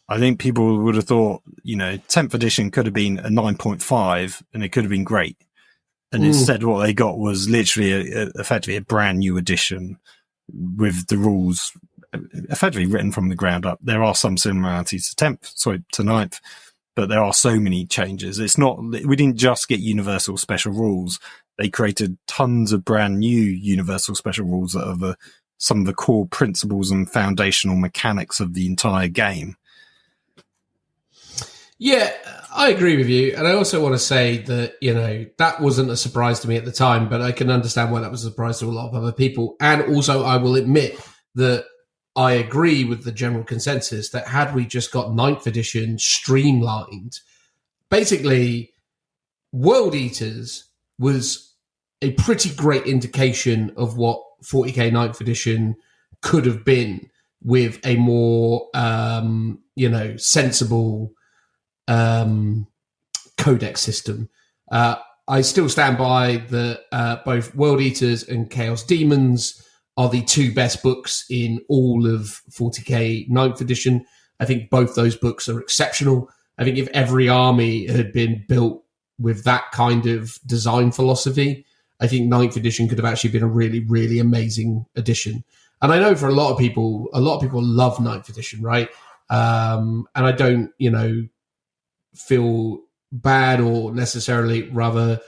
I think people would have thought, 10th edition could have been a 9.5 and it could have been great. And instead what they got was literally effectively a brand new edition with the rules effectively written from the ground up. There are some similarities to 9th, but there are so many changes. It's not, we didn't just get universal special rules. They created tons of brand new universal special rules that are some of the core principles and foundational mechanics of the entire game. Yeah, I agree with you. And I also want to say that, that wasn't a surprise to me at the time, but I can understand why that was a surprise to a lot of other people. And also I will admit that I agree with the general consensus that had we just got 9th edition streamlined, basically World Eaters was a pretty great indication of what 40k 9th edition could have been, with a more, sensible codex system. I still stand by that both World Eaters and Chaos Demons are the 2 best books in all of 40k 9th edition. I think both those books are exceptional. I think if every army had been built with that kind of design philosophy, I think 9th edition could have actually been a really, really amazing edition. And I know for a lot of people love 9th edition, right? And I don't, feel bad, or necessarily, rather,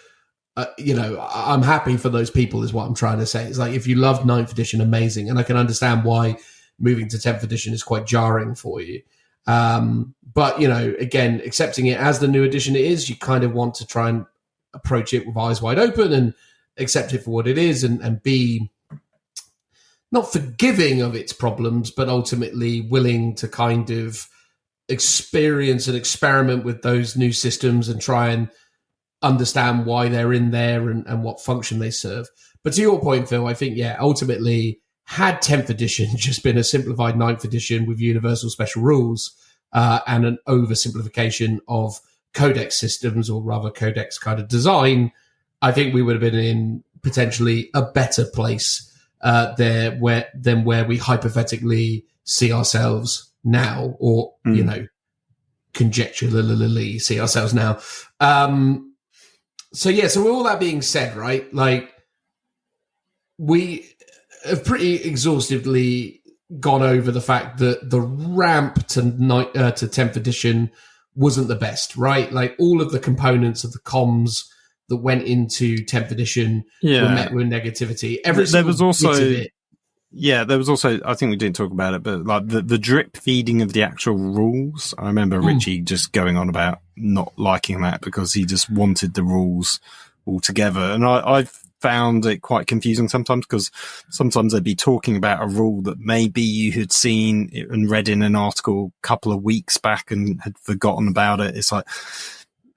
I'm happy for those people is what I'm trying to say. It's like, if you loved 9th edition, amazing. And I can understand why moving to 10th edition is quite jarring for you. But, again, accepting it as the new edition it is, you kind of want to try and approach it with eyes wide open and accept it for what it is, and be not forgiving of its problems, but ultimately willing to kind of experience and experiment with those new systems and try and understand why they're in there and what function they serve. But to your point, Phil, I think, ultimately had 10th edition just been a simplified 9th edition with universal special rules and an oversimplification of codex systems, or rather codex kind of design, I think we would have been in potentially a better place than where we hypothetically see ourselves now, or conjecturally see ourselves now. So with all that being said, right, like, we have pretty exhaustively gone over the fact that the ramp to 10th edition wasn't the best, right? Like, all of the components of the comms that went into 10th edition were met with negativity. There was also, I think we didn't talk about it, but like the drip feeding of the actual rules. I remember Richie just going on about not liking that because he just wanted the rules altogether. And I've found it quite confusing sometimes, because sometimes they'd be talking about a rule that maybe you had seen and read in an article a couple of weeks back and had forgotten about it. It's like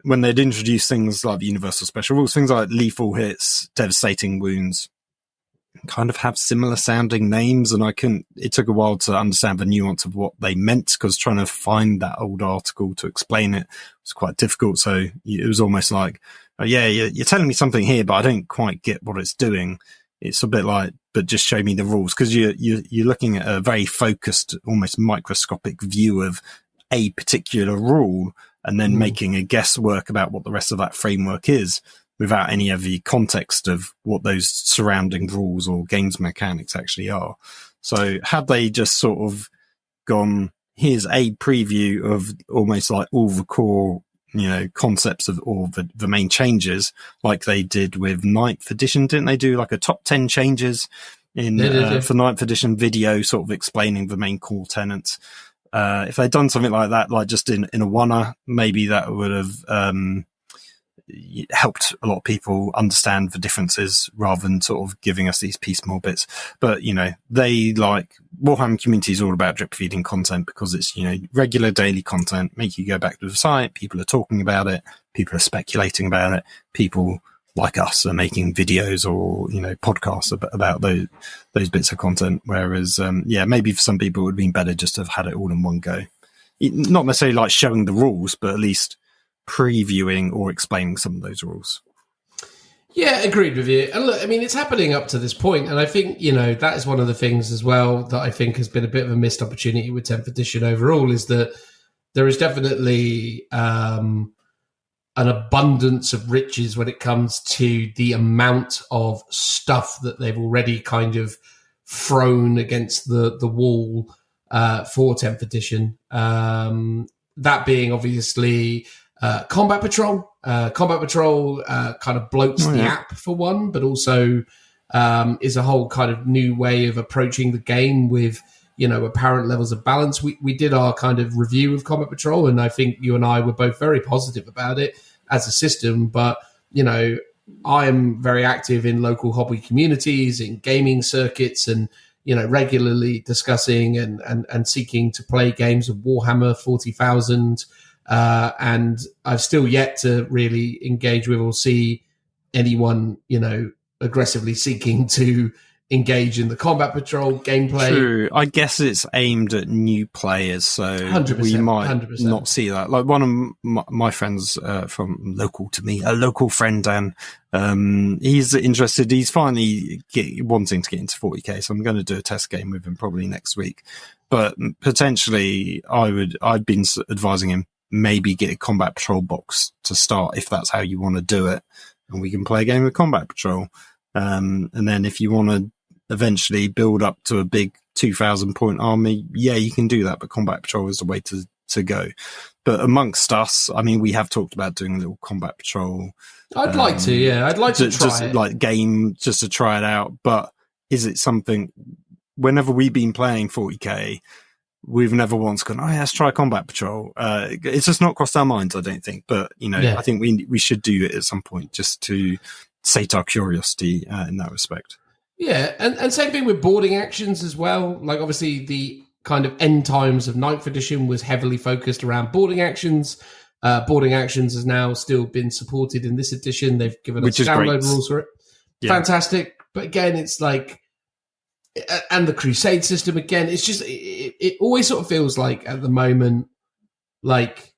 when they'd introduce things like universal special rules, things like lethal hits, devastating wounds, kind of have similar sounding names, and it took a while to understand the nuance of what they meant, because trying to find that old article to explain it was quite difficult. So it was almost like, oh, yeah, you're telling me something here, but I don't quite get what it's doing. It's a bit like, but just show me the rules, because you're looking at a very focused, almost microscopic view of a particular rule, and then making a guesswork about what the rest of that framework is, without any of the context of what those surrounding rules or games mechanics actually are. So had they just sort of gone, here's a preview of almost like all the core, concepts of all the main changes, like they did with 9th edition, didn't they do like a top 10 changes for 9th edition video, sort of explaining the main core tenets? If they'd done something like that, like just in a oneer, maybe that would have, helped a lot of people understand the differences rather than sort of giving us these piecemeal bits. But, they like Warhammer community is all about drip feeding content, because it's, regular daily content, make you go back to the site. People are talking about it. People are speculating about it. People like us are making videos or, podcasts about those bits of content. Whereas, maybe for some people it would have been better just to have had it all in one go. Not necessarily like showing the rules, but at least previewing or explaining some of those rules. Yeah, agreed with you. And look, I mean, it's happening up to this point, and I think, that is one of the things as well that I think has been a bit of a missed opportunity with 10th edition overall, is that there is definitely an abundance of riches when it comes to the amount of stuff that they've already kind of thrown against the wall for 10th edition. That being obviously Combat Patrol. Combat Patrol kind of bloats the app for one, but also is a whole kind of new way of approaching the game with, apparent levels of balance. We did our kind of review of Combat Patrol, and I think you and I were both very positive about it as a system. But, I am very active in local hobby communities, in gaming circuits, and, regularly discussing and seeking to play games of Warhammer 40,000. And I've still yet to really engage with or see anyone, aggressively seeking to engage in the Combat Patrol gameplay. True. I guess it's aimed at new players, so 100%, we might 100%. Not see that. Like one of my friends from local to me, a local friend, Dan, he's interested. He's finally wanting to get into 40k, so I'm going to do a test game with him probably next week. But potentially, I've been advising him, maybe get a Combat Patrol box to start if that's how you want to do it, and we can play a game with Combat Patrol. And then if you want to eventually build up to a big 2,000 point army, you can do that, but Combat Patrol is the way to go. But amongst us, I mean, we have talked about doing a little Combat Patrol. I'd like to try just it. Like game, just to try it out. But is it something, whenever we've been playing 40k, we've never once gone, let's try Combat Patrol. It's just not crossed our minds, I don't think. But, I think we should do it at some point just to sate our curiosity in that respect. Yeah, and same thing with boarding actions as well. Like, obviously, the kind of end times of 9th edition was heavily focused around boarding actions. Boarding actions has now still been supported in this edition. They've given us download rules for it. Yeah. Fantastic. But again, it's like, and the Crusade system again. It's just it always sort of feels like at the moment, like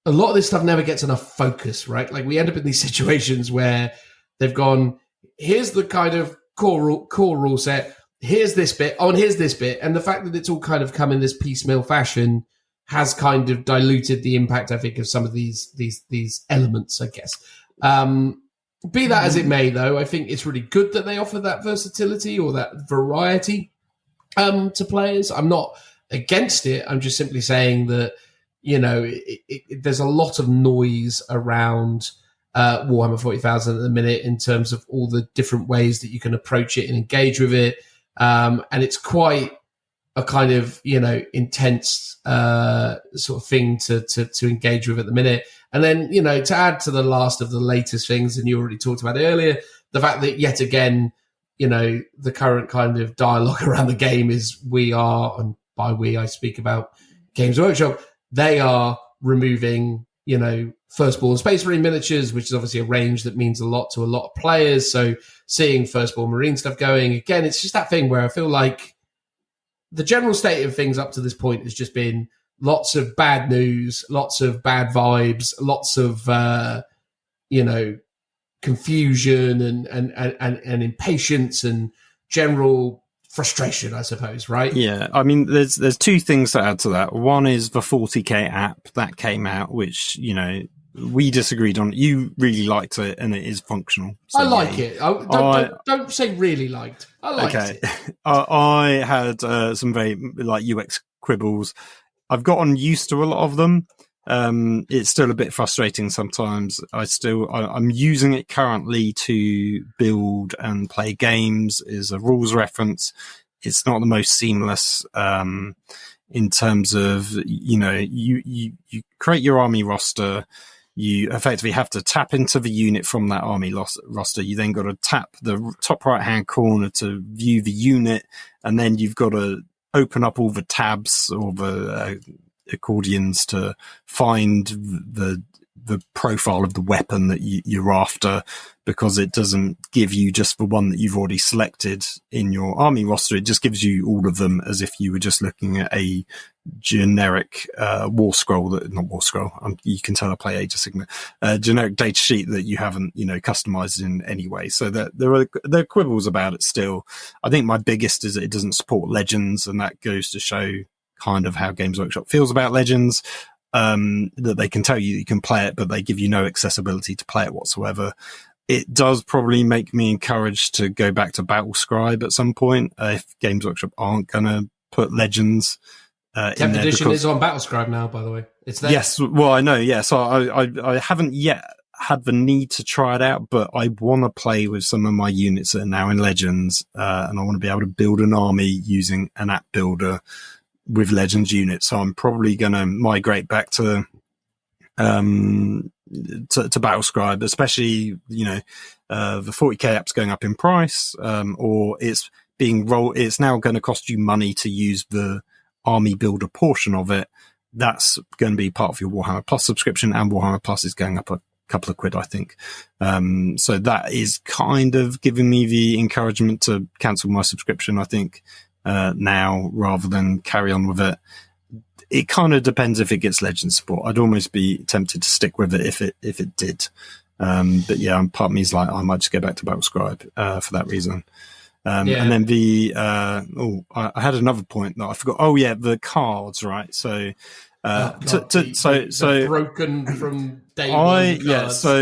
a lot of this stuff never gets enough focus, right? Like we end up in these situations where they've gone, here's the kind of core rule set, here's this bit, and here's this bit, and the fact that it's all kind of come in this piecemeal fashion has kind of diluted the impact, I think, of some of these elements, I guess. Be that as it may, though, I think it's really good that they offer that versatility or that variety to players. I'm not against it. I'm just simply saying that, you know, there's a lot of noise around Warhammer 40,000 at the minute in terms of all the different ways that you can approach it and engage with it. And it's quite a kind of, you know, intense sort of thing to engage with at the minute. And then, you know, to add to the last of the latest things, and you already talked about it earlier, the fact that yet again, you know, the current kind of dialogue around the game is we are, and by we I speak about Games Workshop, they are removing, you know, Firstborn Space Marine miniatures, which is obviously a range that means a lot to a lot of players. So seeing Firstborn Marine stuff going, again, it's just that thing where I feel like the general state of things up to this point has just been lots of bad news, lots of bad vibes, lots of, you know, confusion and impatience and general frustration, I suppose, right? Yeah, I mean, there's two things to add to that. One is the 40K app that came out, which, you know, we disagreed on. You really liked it, and it is functional. So I like it. Don't say really liked. I liked it. I had some very like UX quibbles. I've gotten used to a lot of them. It's still a bit frustrating sometimes. I'm using it currently to build and play games as a rules reference. It's not the most seamless in terms of, you know, you create your army roster. You effectively have to tap into the unit from that army roster. You then got to tap the top right-hand corner to view the unit, and then you've got to open up all the tabs or the accordions to find the profile of the weapon that you're after, because it doesn't give you just the one that you've already selected in your army roster. It just gives you all of them as if you were just looking at a generic war scroll, you can tell I play Age of Sigmar, generic data sheet that you haven't, you know, customized in any way. So there are quibbles about it still. I think my biggest is that it doesn't support Legends, and that goes to show kind of how Games Workshop feels about Legends. That they can tell you you can play it, but they give you no accessibility to play it whatsoever. It does probably make me encouraged to go back to Battlescribe at some point if Games Workshop aren't going to put Legends in 10th edition is on Battlescribe now, by the way. It's there. Yes, well, I know, yeah. So I haven't yet had the need to try it out, but I want to play with some of my units that are now in Legends, and I want to be able to build an army using an app builder with Legends units. So I'm probably going to migrate back to Battlescribe, especially, you know, the 40K app's going up in price, or it's now going to cost you money to use the army builder portion of it. That's going to be part of your Warhammer Plus subscription, and Warhammer Plus is going up a couple of quid, I think. So that is kind of giving me the encouragement to cancel my subscription, I think, now, rather than carry on with it. It kind of depends if it gets Legends support. I'd almost be tempted to stick with it if it did. But yeah, part of me is like, I might just go back to Battlescribe for that reason. And then I had another point that I forgot. Oh yeah, the cards, right? So, so broken from day one. Yeah. So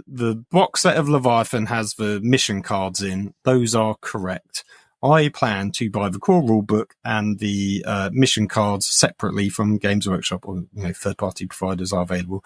the box set of Leviathan has the mission cards in. Those are correct. I plan to buy the core rulebook and the mission cards separately from Games Workshop, or, you know, third-party providers are available.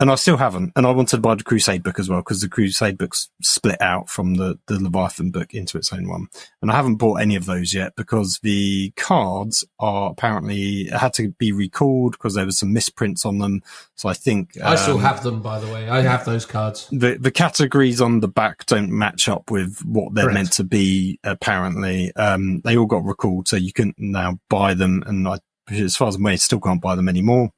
And I still haven't. And I wanted to buy the Crusade book as well, because the Crusade book's split out from the Leviathan book into its own one. And I haven't bought any of those yet, because the cards are apparently had to be recalled because there was some misprints on them. So I think I still have them, by the way. I have those cards. The categories on the back don't match up with what they're meant to be, apparently. They all got recalled, so you can now buy them. And as far as I'm aware, still can't buy them anymore.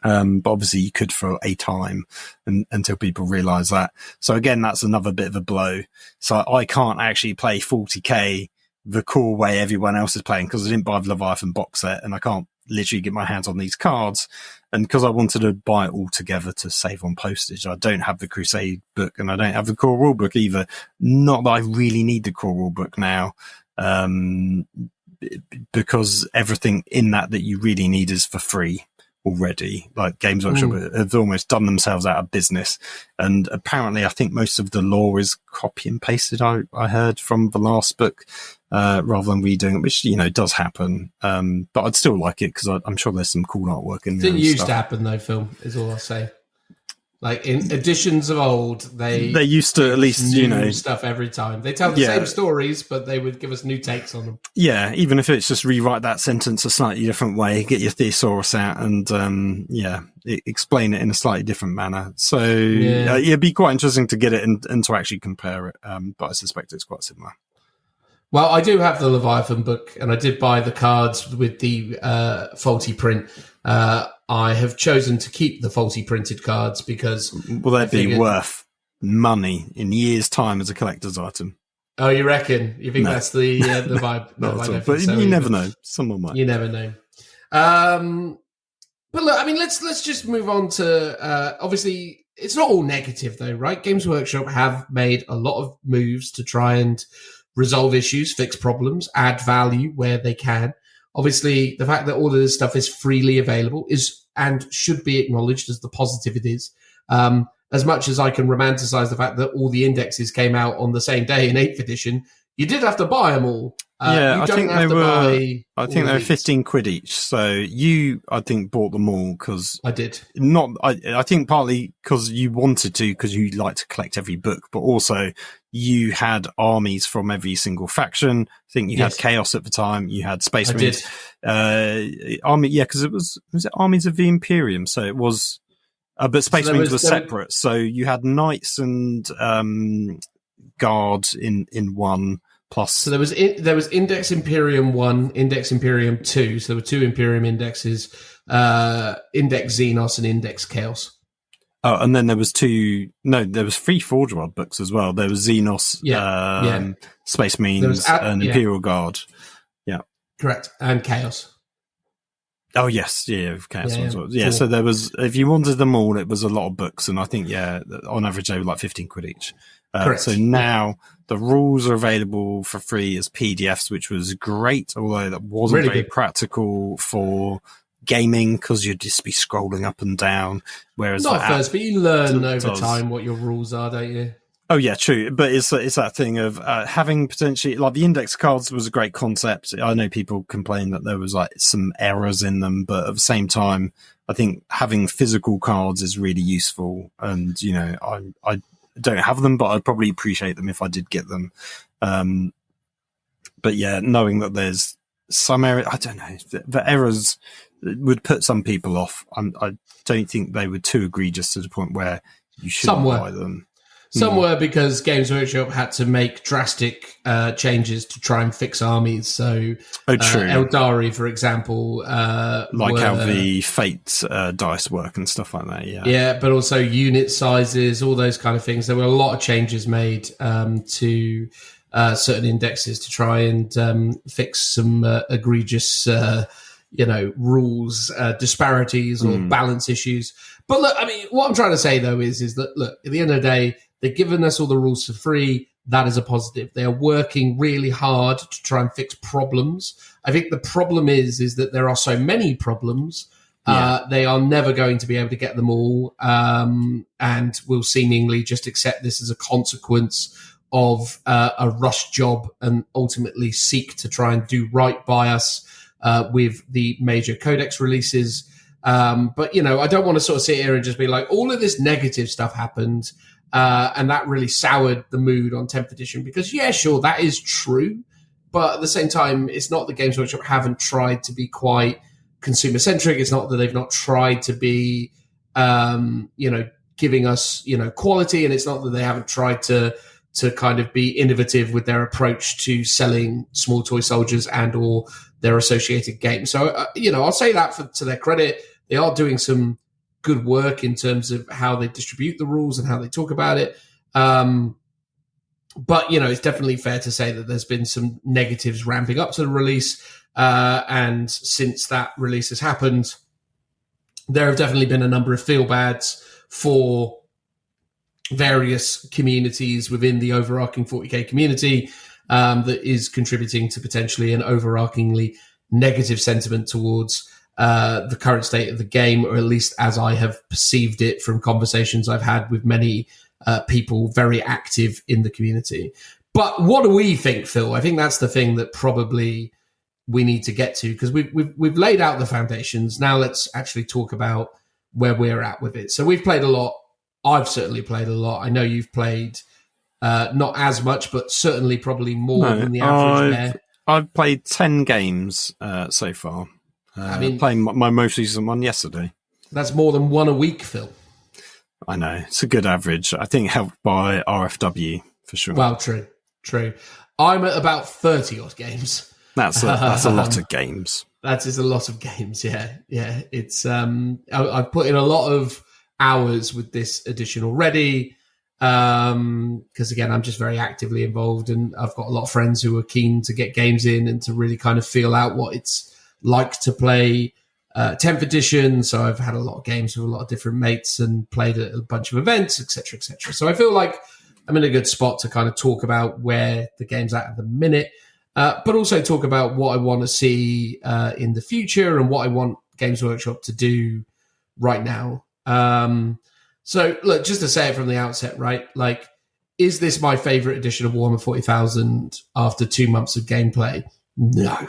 But obviously you could for a time until people realise that. So again, that's another bit of a blow. So I can't actually play 40k the cool way everyone else is playing because I didn't buy the Leviathan box set and I can't literally get my hands on these cards. And because I wanted to buy it all together to save on postage, I don't have the Crusade book and I don't have the core rule book either. Not that I really need the core rule book now. Because everything in that you really need is for free already. Like Games Workshop have almost done themselves out of business. And apparently I think most of the lore is copy and pasted, I heard from the last book, rather than redoing it, which, does happen. But I'd still like it because I'm sure there's some cool artwork in there. Didn't used to happen though, Phil, is all I'll say. Like in editions of old, they used to at least, new stuff every time. They tell the same stories, but they would give us new takes on them. Yeah, even if it's just rewrite that sentence a slightly different way, get your thesaurus out, and explain it in a slightly different manner. So it'd be quite interesting to get it and to actually compare it. But I suspect it's quite similar. Well, I do have the Leviathan book, and I did buy the cards with the faulty print. I have chosen to keep the faulty printed cards because... Will they be worth money in years' time as a collector's item? Oh, you reckon? You think that's the vibe? No, but you never know. Someone might. You never know. But look, I mean, let's just move on to... obviously, it's not all negative, though, right? Games Workshop have made a lot of moves to try and resolve issues, fix problems, add value where they can. Obviously, the fact that all of this stuff is freely available is and should be acknowledged as the positive it is. As much as I can romanticize the fact that all the indexes came out on the same day in 8th edition, you did have to buy them all. I think they were 15 quid each. So you, I think, bought them all because I did. I think partly because you wanted to, because you like to collect every book, but also you had armies from every single faction. I think you had Chaos at the time. You had Space Marines. Because it was it Armies of the Imperium? So it was, but Space Marines were separate. So you had Knights and Guard in one. Plus, so there was Index Imperium 1, Index Imperium 2. So there were 2 Imperium indexes, Index Xenos and Index Chaos. Oh, and then there was 3 Forge World books as well. There was Xenos, Space Marines, and Imperial Guard. Yeah, correct, and Chaos. Oh yes, Chaos ones. Yeah, so there was. If you wanted them all, it was a lot of books, and I think on average they were like 15 quid each. So now the rules are available for free as PDFs, which was great, although that wasn't really very practical for gaming because you'd just be scrolling up and down. Whereas not first, but you learn over time what your rules are, don't you? Oh yeah, true. But it's that thing of having potentially, like, the index cards was a great concept. I know people complain that there was like some errors in them, but at the same time, I think having physical cards is really useful. And I don't have them, but I'd probably appreciate them if I did get them. But yeah, knowing that there's some error, I don't know, the errors would put some people off. I don't think they were too egregious to the point where you shouldn't buy them. Some were because Games Workshop had to make drastic changes to try and fix armies. So, true. Aeldari, for example, like how the Fate dice work and stuff like that. Yeah, but also unit sizes, all those kind of things. There were a lot of changes made to certain indexes to try and fix some egregious, rules disparities or balance issues. But look, I mean, what I'm trying to say though is that, look, at the end of the day, they've given us all the rules for free. That is a positive. They are working really hard to try and fix problems. I think the problem is that there are so many problems. They are never going to be able to get them all, and will seemingly just accept this as a consequence of a rush job and ultimately seek to try and do right by us with the major codex releases. But, I don't want to sort of sit here and just be like, all of this negative stuff happened, and that really soured the mood on 10th edition, because, sure, that is true. But at the same time, it's not that Games Workshop haven't tried to be quite consumer-centric. It's not that they've not tried to be, giving us, quality. And it's not that they haven't tried to kind of be innovative with their approach to selling small toy soldiers and or their associated games. So, I'll say that to their credit. They are doing some good work in terms of how they distribute the rules and how they talk about it. But, it's definitely fair to say that there's been some negatives ramping up to the release. And since that release has happened, there have definitely been a number of feel-bads for various communities within the overarching 40k community that is contributing to potentially an overarchingly negative sentiment towards the current state of the game, or at least as I have perceived it from conversations I've had with many people very active in the community. But what do we think, Phil? I think that's the thing that probably we need to get to, because we've laid out the foundations. Now let's actually talk about where we're at with it. So we've played a lot. I've certainly played a lot. I know you've played not as much, but certainly probably more than the average there. I've played 10 games so far. Playing my most recent one yesterday. That's more than one a week, Phil. I know. It's a good average. I think helped by RFW, for sure. Well, true. I'm at about 30 odd games. That's a lot of games. That is a lot of games, yeah. It's I've put in a lot of hours with this edition already, because again, I'm just very actively involved, and I've got a lot of friends who are keen to get games in and to really kind of feel out what it's like to play 10th edition. So I've had a lot of games with a lot of different mates and played at a bunch of events, etc. So I feel like I'm in a good spot to kind of talk about where the game's at the minute, but also talk about what I want to see in the future and what I want Games Workshop to do right now. So look, just to say it from the outset, right? Like, is this my favorite edition of Warhammer 40,000 after 2 months of gameplay? No,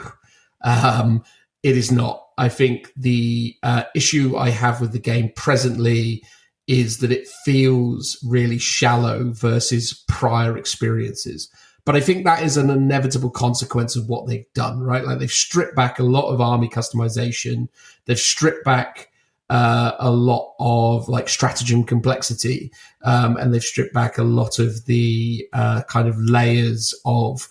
it is not. I think the issue I have with the game presently is that it feels really shallow versus prior experiences. But I think that is an inevitable consequence of what they've done, right? Like, they've stripped back a lot of army customization. They've stripped back a lot of like stratagem complexity, and they've stripped back a lot of the kind of layers of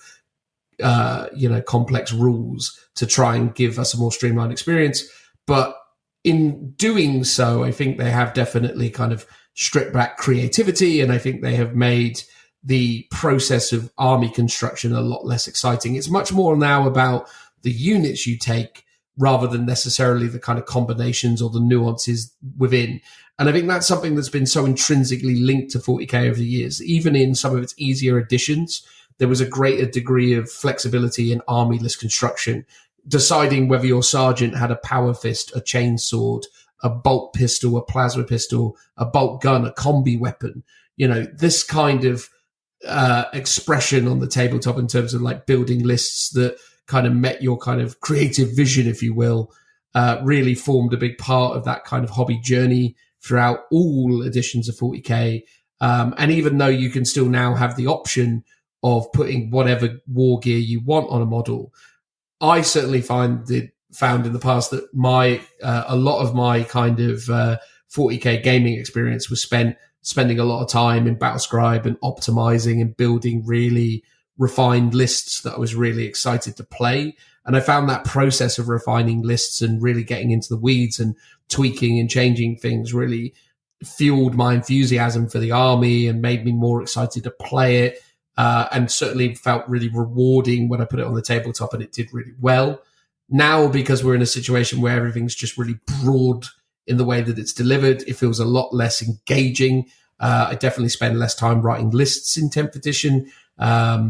complex rules to try and give us a more streamlined experience. But in doing so, I think they have definitely kind of stripped back creativity, and I think they have made the process of army construction a lot less exciting. It's much more now about the units you take rather than necessarily the kind of combinations or the nuances within. And I think that's something that's been so intrinsically linked to 40k over the years. Even in some of its easier editions, there was a greater degree of flexibility in army-less construction, deciding whether your sergeant had a power fist, a chainsword, a bolt pistol, a plasma pistol, a bolt gun, a combi weapon. This kind of expression on the tabletop in terms of like building lists that kind of met your kind of creative vision, if you will, really formed a big part of that kind of hobby journey throughout all editions of 40k. And even though you can still now have the option of putting whatever war gear you want on a model, I certainly found in the past that a lot of my kind of 40k gaming experience was spending a lot of time in Battlescribe and optimizing and building really refined lists that I was really excited to play. And I found that process of refining lists and really getting into the weeds and tweaking and changing things really fueled my enthusiasm for the army and made me more excited to play it, and certainly felt really rewarding when I put it on the tabletop and it did really well. Now, because we're in a situation where everything's just really broad in the way that it's delivered, it feels a lot less engaging. I definitely spend less time writing lists in 10th edition,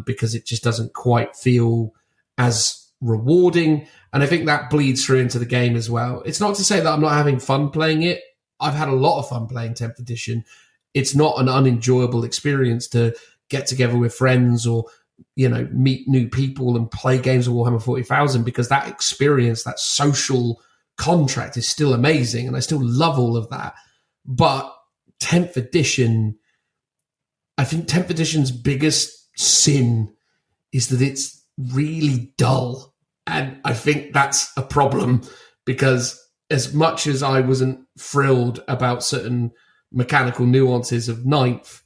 because it just doesn't quite feel as rewarding. And I think that bleeds through into the game as well. It's not to say that I'm not having fun playing it. I've had a lot of fun playing 10th edition. It's not an unenjoyable experience to get together with friends or, meet new people and play games of Warhammer 40,000, because that experience, that social contract is still amazing. And I still love all of that. But 10th edition, I think 10th edition's biggest sin is that it's really dull. And I think that's a problem, because as much as I wasn't thrilled about certain mechanical nuances of 9th,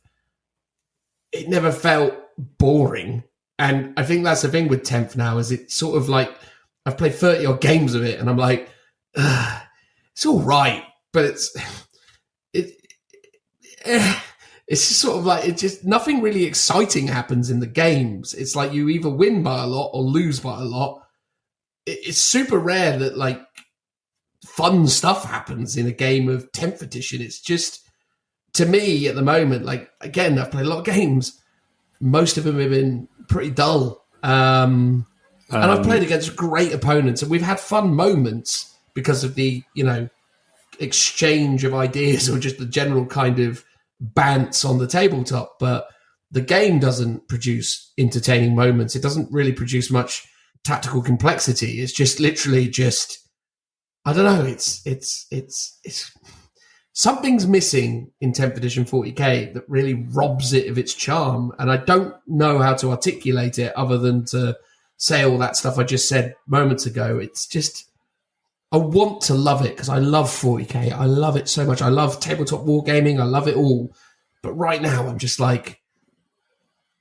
it never felt boring. And I think that's the thing with 10th now, is it's sort of like I've played 30 odd games of it and I'm like, it's all right, but it's just sort of like, nothing really exciting happens in the games. It's like you either win by a lot or lose by a lot. It's super rare that like fun stuff happens in a game of 10th edition. It's just, to me at the moment, like, again, I've played a lot of games. Most of them have been pretty dull. And I've played against great opponents, and we've had fun moments because of the, exchange of ideas or just the general kind of bants on the tabletop. But the game doesn't produce entertaining moments. It doesn't really produce much tactical complexity. It's just literally just, I don't know. It's something's missing in 10th edition 40k that really robs it of its charm. And I don't know how to articulate it other than to say all that stuff I just said moments ago. It's just, I want to love it because I love 40k. I love it so much. I love tabletop wargaming. I love it all. But right now I'm just like,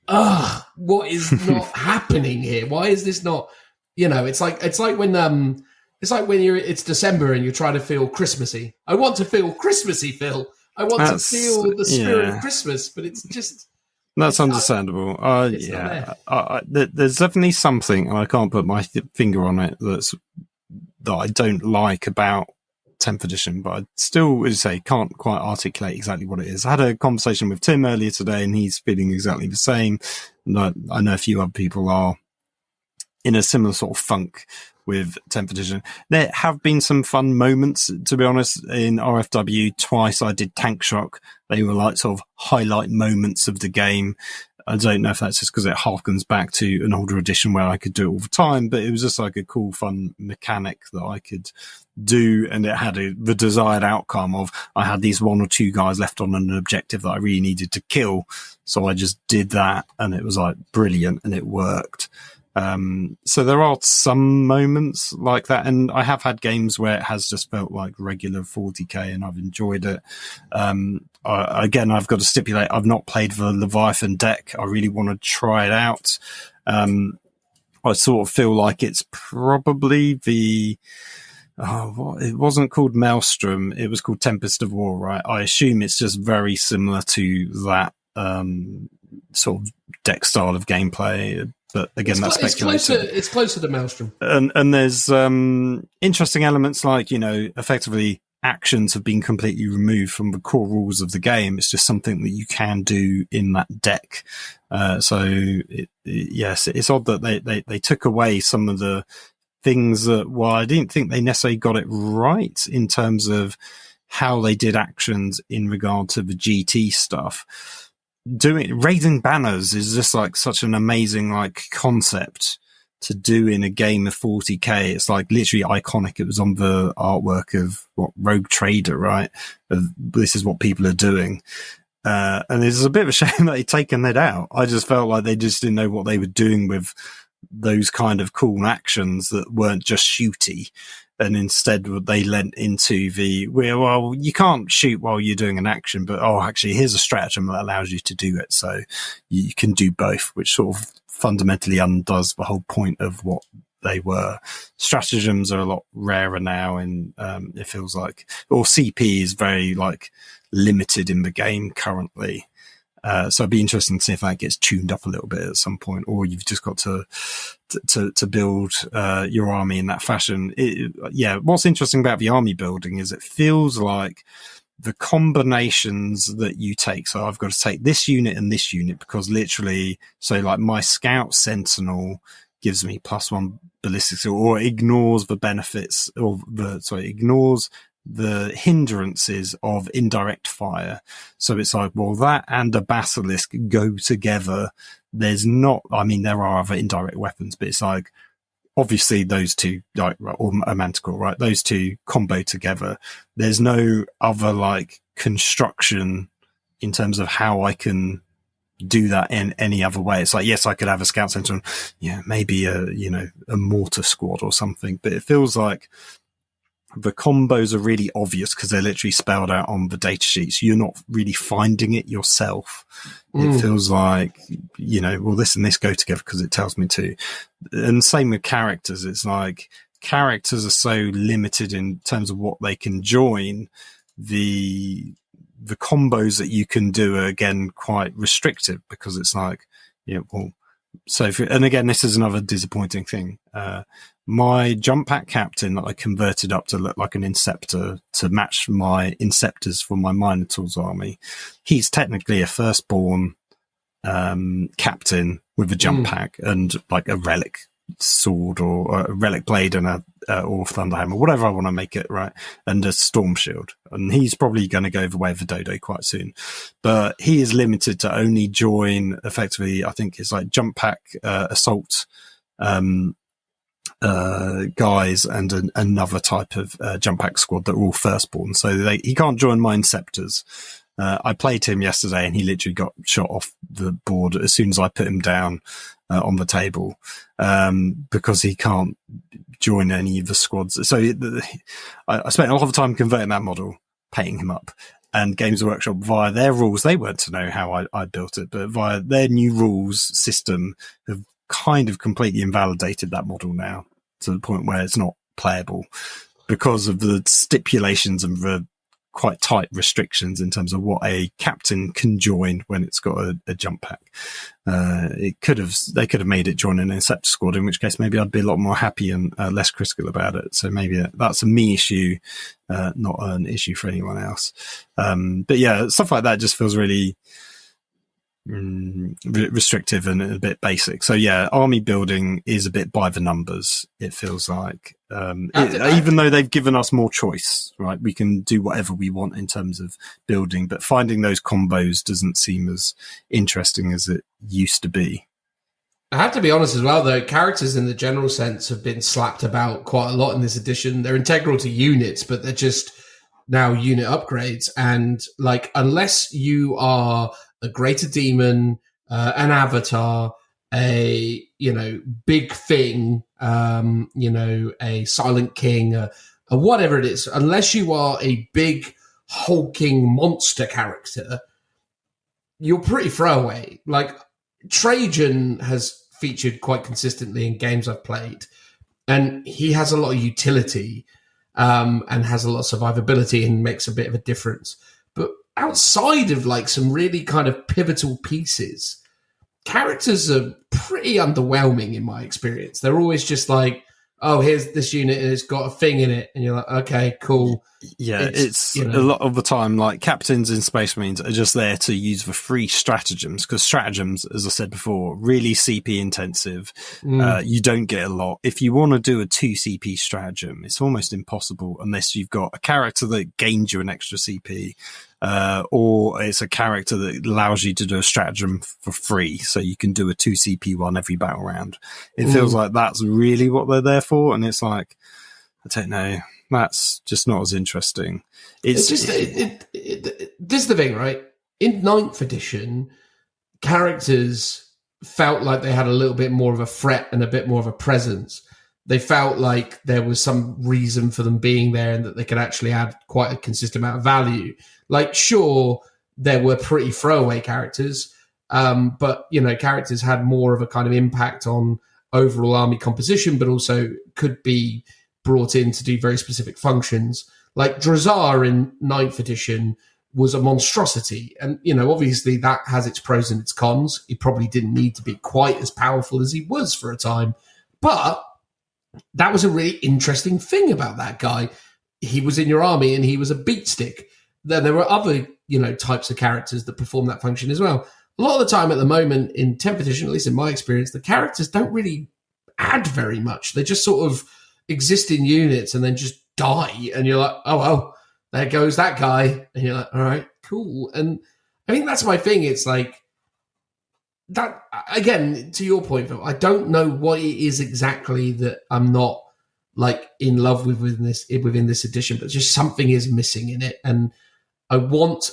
what is not happening here? Why is this not, it's like when it's December and you're trying to feel Christmassy. I want to feel Christmassy, Phil. I want to feel the spirit of Christmas, but it's just... That's understandable. There's definitely something, and I can't put my finger on it, that I don't like about 10th edition, but I still, as you say, can't quite articulate exactly what it is. I had a conversation with Tim earlier today, and he's feeling exactly the same. And I know a few other people are in a similar sort of funk with 10th edition. There have been some fun moments, to be honest. In RFW, twice I did Tank Shock. They were like sort of highlight moments of the game. I don't know if that's just because it harkens back to an older edition where I could do it all the time, but it was just like a cool, fun mechanic that I could do, and it had the desired outcome of I had these one or two guys left on an objective that I really needed to kill, so I just did that, and it was like brilliant, and it worked. So there are some moments like that, and I have had games where it has just felt like regular 40k, and I've enjoyed it. Again, I've got to stipulate, I've not played the Leviathan deck. I really want to try it out. I sort of feel like it's probably it wasn't called Maelstrom, it was called Tempest of War, right? I assume it's just very similar to that sort of deck style of gameplay. But again, that's speculation. It's closer to Maelstrom. And there's interesting elements like, effectively actions have been completely removed from the core rules of the game. It's just something that you can do in that deck. Yes, it's odd that they took away some of the things that, I didn't think they necessarily got it right in terms of how they did actions in regard to the GT stuff. Raising banners is just like such an amazing concept to do in a game of 40k. It's like literally iconic. It was on the artwork of Rogue Trader, right? This is what people are doing. And it's a bit of a shame that they'd taken that out. I just felt like they just didn't know what they were doing with those kind of cool actions that weren't just shooty. And instead they lent into you can't shoot while you're doing an action, but actually here's a stratagem that allows you to do it. So you can do both, which sort of fundamentally undoes the whole point of what they were. Stratagems are a lot rarer now, and it feels like, or CP is very limited in the game currently. So it'd be interesting to see if that gets tuned up a little bit at some point, or you've just got to build your army in that fashion. What's interesting about the army building is it feels like the combinations that you take. So I've got to take this unit and this unit because literally, my Scout Sentinel gives me +1 ballistics, or ignores the benefits, ignores the hindrances of indirect fire. So it's like, that and a basilisk go together. There are other indirect weapons, but it's like, obviously those two, or a manticore, right? Those two combo together. There's no other construction in terms of how I can do that in any other way. It's like, yes, I could have a scout center, maybe a mortar squad or something, but it feels like the combos are really obvious because they're literally spelled out on the data sheets. You're not really finding it yourself. It feels like, this and this go together because it tells me to. And same with characters. It's like characters are so limited in terms of what they can join. The the combos that you can do are again quite restrictive, because it's like, so and again, this is another disappointing thing. My jump pack captain that I converted up to look like an Inceptor to match my Inceptors for my Minotaurs army, he's technically a firstborn captain with a jump pack and like a relic sword or a relic blade and or thunderhammer, whatever I want to make it, right, and a storm shield, and he's probably going to go the way of the dodo quite soon, but he is limited to only join effectively, I think it's like jump pack assault guys and another type of jump pack squad that are all firstborn, so he can't join my Inceptors. I played him yesterday and he literally got shot off the board as soon as I put him down on the table, because he can't join any of the squads. So I spent a lot of time converting that model, painting him up, and Games Workshop, via their rules, they weren't to know how I built it, but via their new rules system, have kind of completely invalidated that model now to the point where it's not playable because of the stipulations and the quite tight restrictions in terms of what a captain can join when it's got a jump pack. They could have made it join an Inceptor squad, in which case maybe I'd be a lot more happy and less critical about it. So maybe that's a me issue, not an issue for anyone else. But yeah, stuff like that just feels really restrictive and a bit basic. So yeah, army building is a bit by the numbers, it feels like. Even though they've given us more choice, right? We can do whatever we want in terms of building, but finding those combos doesn't seem as interesting as it used to be. I have to be honest as well, though, characters in the general sense have been slapped about quite a lot in this edition. They're integral to units, but they're just now unit upgrades. And like, unless you are a greater demon, an avatar, a big thing, a silent king, a whatever it is, unless you are a big hulking monster character, you're pretty throwaway. Like, Trajan has featured quite consistently in games I've played, and he has a lot of utility, and has a lot of survivability and makes a bit of a difference. But outside of like some really kind of pivotal pieces, characters are pretty underwhelming in my experience. They're always just like, oh, here's this unit and it's got a thing in it, and you're like, okay, cool. Yeah, it's a lot of the time, like, captains in Space Marines are just there to use the free stratagems, because stratagems, as I said before, really CP intensive. You don't get a lot. If you want to do a 2 CP stratagem, it's almost impossible unless you've got a character that gains you an extra CP, or it's a character that allows you to do a stratagem for free, so you can do a 2 CP one every battle round. It feels like that's really what they're there for, and it's like, I don't know, that's just not as interesting. It's just this is the thing, right? In 9th edition, characters felt like they had a little bit more of a threat and a bit more of a presence. They felt like there was some reason for them being there and that they could actually add quite a consistent amount of value. Like, sure, there were pretty throwaway characters, but, characters had more of a kind of impact on overall army composition, but also could be brought in to do very specific functions. Like Drazar in 9th edition was a monstrosity. And, obviously that has its pros and its cons. He probably didn't need to be quite as powerful as he was for a time. But that was a really interesting thing about that guy. He was in your army and he was a beat stick. Then there were other, types of characters that perform that function as well. A lot of the time at the moment in 10th edition, at least in my experience, the characters don't really add very much. They just sort of exist in units and then just die. And you're like, oh, well, there goes that guy. And you're like, all right, cool. And I think that's my thing. It's like that, again, to your point, Phil, I don't know what it is exactly that I'm not like in love with within this edition, but just something is missing in it. And I want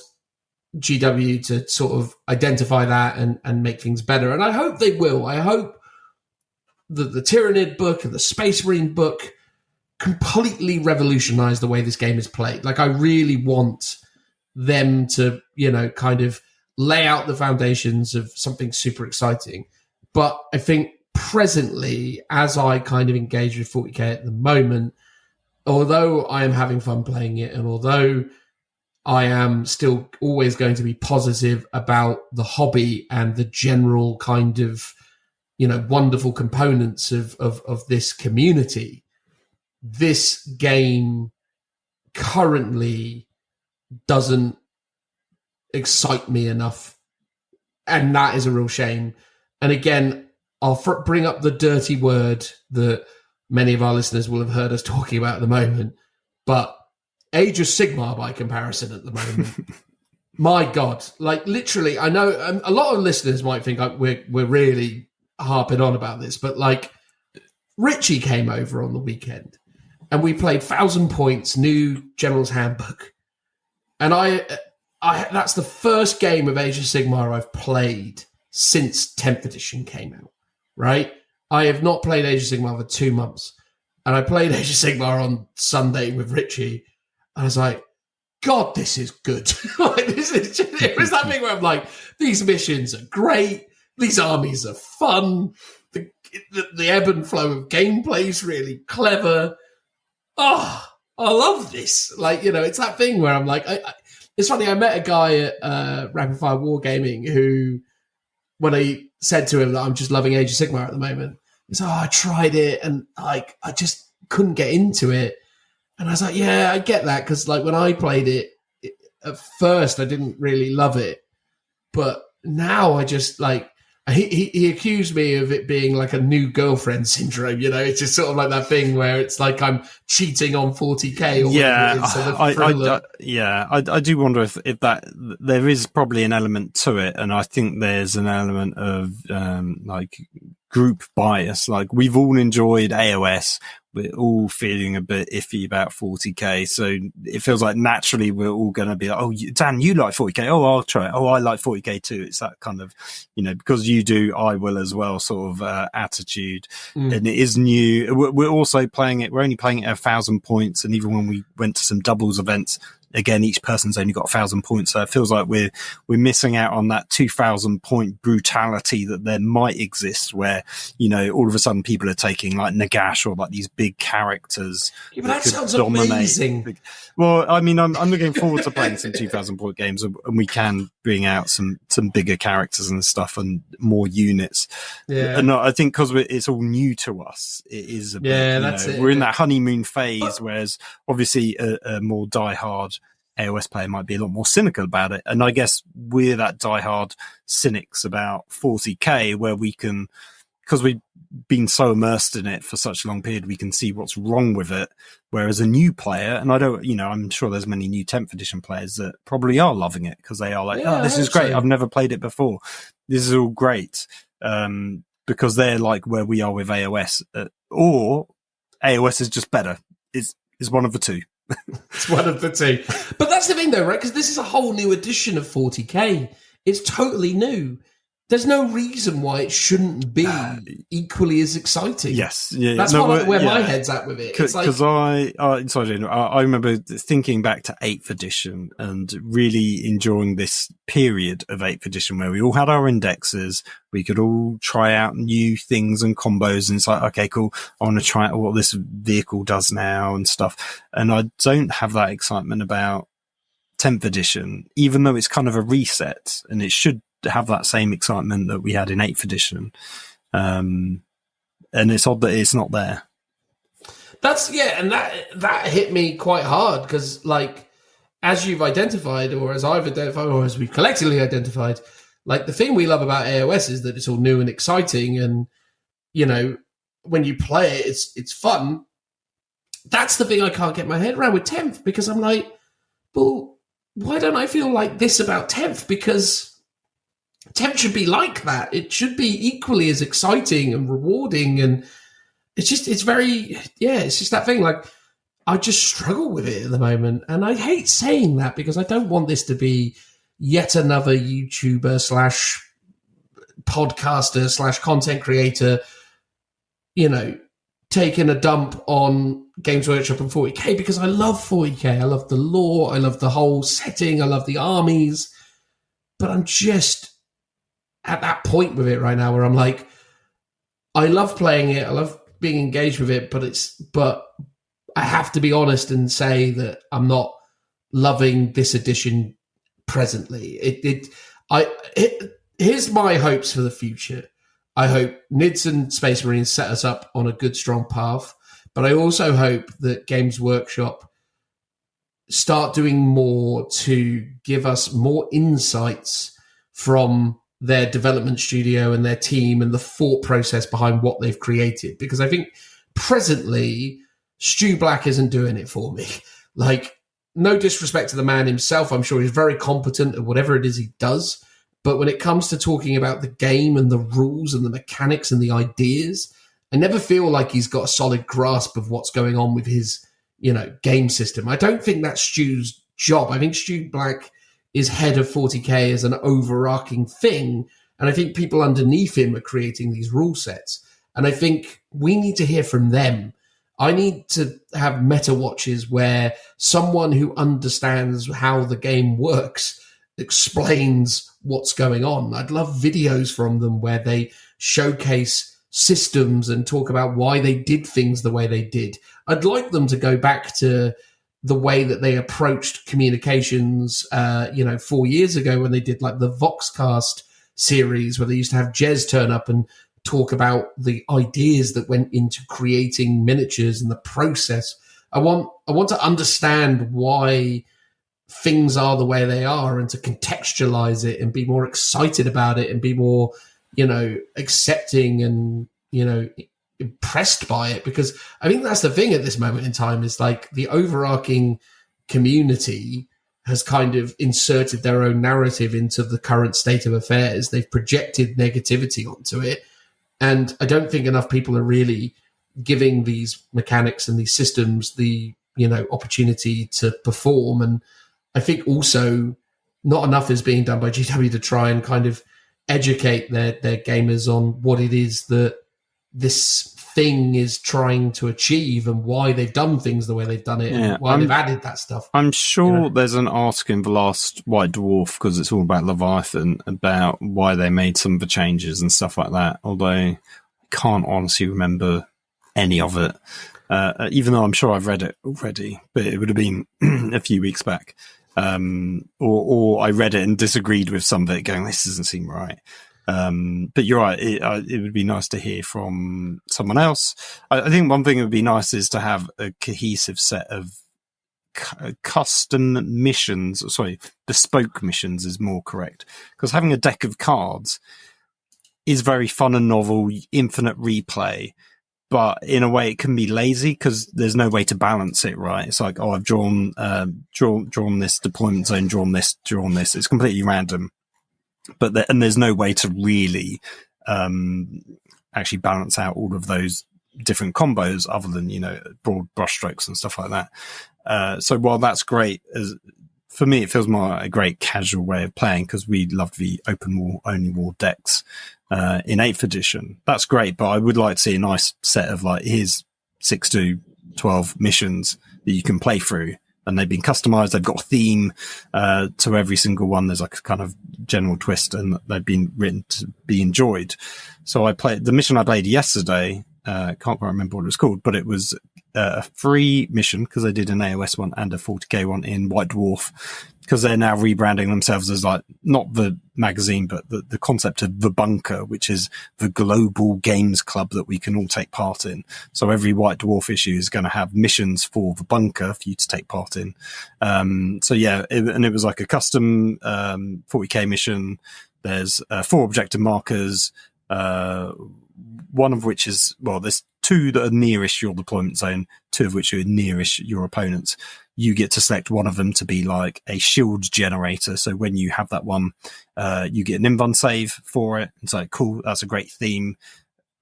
GW to sort of identify that and make things better. And I hope they will. I hope that the Tyrannid book and the Space Marine book completely revolutionize the way this game is played. Like, I really want them to, kind of lay out the foundations of something super exciting. But I think presently, as I kind of engage with 40K at the moment, although I am having fun playing it, and although I am still always going to be positive about the hobby and the general kind of, wonderful components of this community. This game currently doesn't excite me enough, and that is a real shame. And again, I'll bring up the dirty word that many of our listeners will have heard us talking about at the moment, but Age of Sigmar by comparison at the moment. My God, like literally, I know a lot of listeners might think we're really harping on about this, but like Richie came over on the weekend and we played 1,000 Points New General's Handbook, and I that's the first game of Age of Sigmar I've played since 10th edition came out. Right, I have not played Age of Sigmar for 2 months, and I played Age of Sigmar on Sunday with Richie. I was like, God, this is good. It was that thing where I'm like, these missions are great. These armies are fun. The ebb and flow of gameplay is really clever. Oh, I love this. Like, it's that thing where I'm like, it's funny. I met a guy at Rapid Fire Wargaming who, when I said to him that I'm just loving Age of Sigmar at the moment, he's like, I tried it and I just couldn't get into it. And I was like, yeah, I get that, because like when I played it, at first I didn't really love it, but now I just like. He accused me of it being like a new girlfriend syndrome. It's just sort of like that thing where it's like I'm cheating on 40K. Or I do wonder if that there is probably an element to it, and I think there's an element of like group bias. Like we've all enjoyed AOS. We're all feeling a bit iffy about 40K. So it feels like naturally we're all going to be like, oh, Dan, you like 40K. Oh, I'll try it. Oh, I like 40K too. It's that kind of, because you do, I will as well sort of attitude. And it is new. We're also playing it. We're only playing it at 1,000 points. And even when we went to some doubles events, again, each person's only got 1,000 points. So it feels like we're missing out on that 2,000 point brutality that there might exist where, all of a sudden people are taking like Nagash or like these big characters. Yeah, but that sounds amazing. Well, I mean, I'm looking forward to playing some 2,000 point games, and we can bring out some bigger characters and stuff and more units. Yeah. And I think because it's all new to us, it is a bit, that's it. We're in that honeymoon phase, whereas obviously a more diehard AOS player might be a lot more cynical about it. And I guess we're that diehard cynics about 40K where we can, because we've been so immersed in it for such a long period, we can see what's wrong with it. Whereas a new player, and I'm sure there's many new 10th edition players that probably are loving it because they are like, this is great. So. I've never played it before. This is all great. Because they're like where we are with AOS, or AOS is just better. Is one of the two. It's one of the two. But that's the thing though, right? Because this is a whole new edition of 40K. It's totally new. There's no reason why it shouldn't be equally as exciting. Yes. Yeah, that's where my head's at with it. Because I remember thinking back to 8th edition and really enjoying this period of 8th edition where we all had our indexes. We could all try out new things and combos, and it's like, okay, cool. I want to try out what this vehicle does now and stuff. And I don't have that excitement about 10th edition, even though it's kind of a reset and it should have that same excitement that we had in 8th edition. And it's odd that it's not there. And that hit me quite hard because, like, as you've identified, or as I've identified, or as we've collectively identified, like, the thing we love about AOS is that it's all new and exciting, and, when you play it, it's fun. That's the thing I can't get my head around with 10th, because I'm like, well, why don't I feel like this about 10th? Because 10th should be like that. It should be equally as exciting and rewarding, and it's just that thing. Like, I just struggle with it at the moment, and I hate saying that because I don't want this to be yet another YouTuber / podcaster / content creator, taking a dump on Games Workshop and 40K, because I love 40K. I love the lore. I love the whole setting. I love the armies, but I'm just at that point with it right now where I'm like, I love playing it. I love being engaged with it, but I have to be honest and say that I'm not loving this edition presently. Here's my hopes for the future. I hope NIDS and Space Marines set us up on a good, strong path, but I also hope that Games Workshop start doing more to give us more insights from their development studio and their team and the thought process behind what they've created. Because I think presently, Stu Black isn't doing it for me. Like, no disrespect to the man himself. I'm sure he's very competent at whatever it is he does. But when it comes to talking about the game and the rules and the mechanics and the ideas, I never feel like he's got a solid grasp of what's going on with his, game system. I don't think that's Stu's job. I think Stu Black is head of 40K as an overarching thing. And I think people underneath him are creating these rule sets. And I think we need to hear from them. I need to have meta watches where someone who understands how the game works explains what's going on. I'd love videos from them where they showcase systems and talk about why they did things the way they did. I'd like them to go back to the way that they approached communications, 4 years ago when they did like the Voxcast series where they used to have Jez turn up and talk about the ideas that went into creating miniatures and the process. I want to understand why things are the way they are and to contextualize it and be more excited about it and be more, accepting and, impressed by it. Because I think that's the thing at this moment in time is like the overarching community has kind of inserted their own narrative into the current state of affairs. They've projected negativity onto it. And I don't think enough people are really giving these mechanics and these systems the, opportunity to perform. And I think also not enough is being done by GW to try and kind of educate their gamers on what it is that this thing is trying to achieve and why they've done things the way they've done it and why they've added that stuff. I'm sure there's an article in the last White Dwarf, because it's all about Leviathan, about why they made some of the changes and stuff like that, although I can't honestly remember any of it, even though I'm sure I've read it already, but it would have been a few weeks back. Or I read it and disagreed with some of it, going, this doesn't seem right. But you're right, it would be nice to hear from someone else. I think one thing that would be nice is to have a cohesive set of custom missions, bespoke missions is more correct. Because having a deck of cards is very fun and novel, infinite replay. But in a way, it can be lazy because there's no way to balance it, right? It's like, I've drawn this deployment zone, drawn this. It's completely random. But there's no way to really actually balance out all of those different combos other than, broad brushstrokes and stuff like that. So while that's great, for me, it feels more a great casual way of playing because we love the open war, only war decks in 8th edition. That's great, but I would like to see a nice set of here's 6 to 12 missions that you can play through. And they've been customized. They've got a theme to every single one. There's like a kind of general twist, and they've been written to be enjoyed. So I played the mission I played yesterday. Can't quite remember what it was called, but it was a free mission because they did an AOS one and a 40K one in White Dwarf, because they're now rebranding themselves as not the magazine, but the concept of the bunker, which is the global games club that we can all take part in. So every White Dwarf issue is going to have missions for the bunker for you to take part in. It was like a custom 40K mission. There's 4 objective markers, one of which is, there's 2 that are nearest your deployment zone, 2 of which are nearest your opponents. You get to select one of them to be like a shield generator. So when you have that one, you get an invuln save for it. It's like, cool, that's a great theme.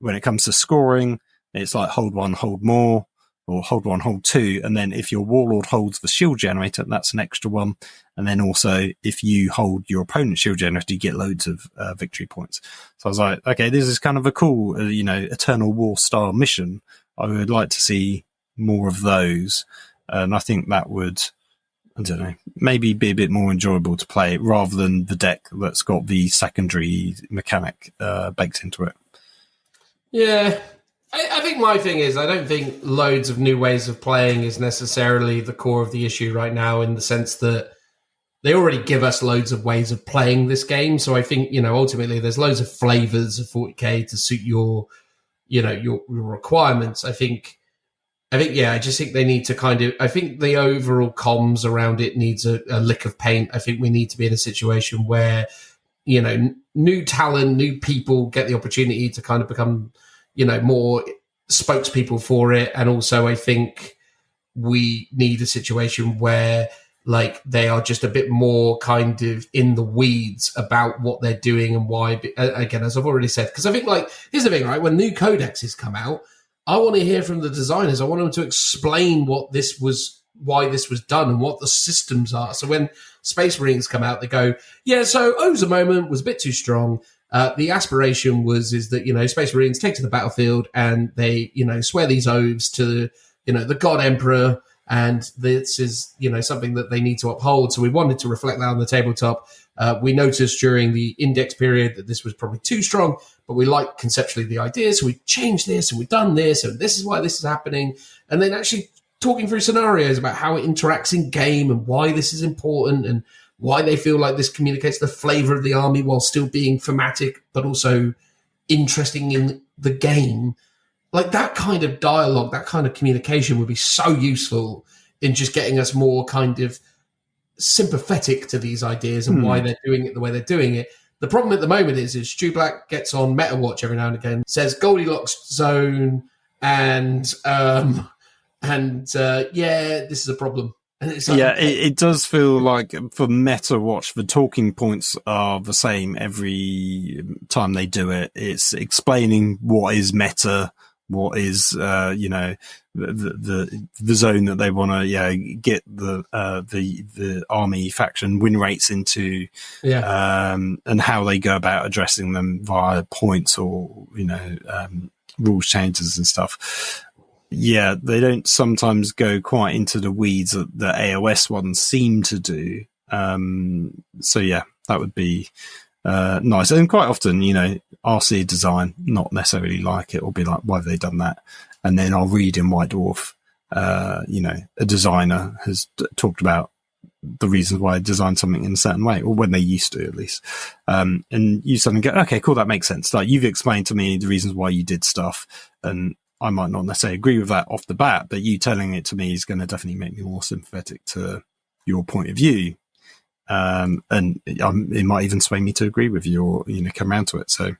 When it comes to scoring, it's like hold 1, hold more, or hold 1, hold 2. And then if your warlord holds the shield generator, that's an extra one. And then also if you hold your opponent's shield generator, you get loads of victory points. So I was like, okay, this is kind of a cool, Eternal War style mission. I would like to see more of those. And I think that would, I don't know, maybe be a bit more enjoyable to play rather than the deck that's got the secondary mechanic baked into it. Yeah, I think my thing is, I don't think loads of new ways of playing is necessarily the core of the issue right now, in the sense that they already give us loads of ways of playing this game. So I think, ultimately there's loads of flavors of 40k to suit your requirements. I just think they need to I think the overall comms around it needs a lick of paint. I think we need to be in a situation where, new talent, new people get the opportunity to kind of become, more spokespeople for it. And also I think we need a situation where they are just a bit more kind of in the weeds about what they're doing and why, again, as I've already said, because I think here's the thing, right? When new codexes come out, I want to hear from the designers. I want them to explain why this was done and what the systems are. So when Space Marines come out, they go, yeah, so O's a moment was a bit too strong. The aspiration is that, Space Marines take to the battlefield and they, swear these oaths to, the God Emperor, and this is, something that they need to uphold. So we wanted to reflect that on the tabletop. We noticed during the index period that this was probably too strong, but we liked conceptually the idea. So we changed this and we've done this, and this is why this is happening. And then actually talking through scenarios about how it interacts in game and why this is important and why they feel like this communicates the flavor of the army while still being thematic, but also interesting in the game. That kind of dialogue, that kind of communication would be so useful in just getting us more kind of sympathetic to these ideas and why they're doing it the way they're doing it. The problem at the moment is Stu Black gets on Meta Watch every now and again, says Goldilocks zone, and this is a problem. And it's it does feel like for Meta Watch, the talking points are the same every time they do it. It's explaining what is meta, what is the zone that they want to get the army faction win rates into, and how they go about addressing them via points or rules changes and stuff. Yeah, they don't sometimes go quite into the weeds that the AOS ones seem to do. So yeah, that would be nice. And quite often, I'll see a design, not necessarily like it, or be like, why have they done that? And then I'll read in White Dwarf, a designer has talked about the reasons why I designed something in a certain way, or when they used to, at least. And you suddenly go, okay, cool, that makes sense. You've explained to me the reasons why you did stuff, and I might not necessarily agree with that off the bat, but you telling it to me is going to definitely make me more sympathetic to your point of view. And it might even sway me to agree with you or, come around to it. So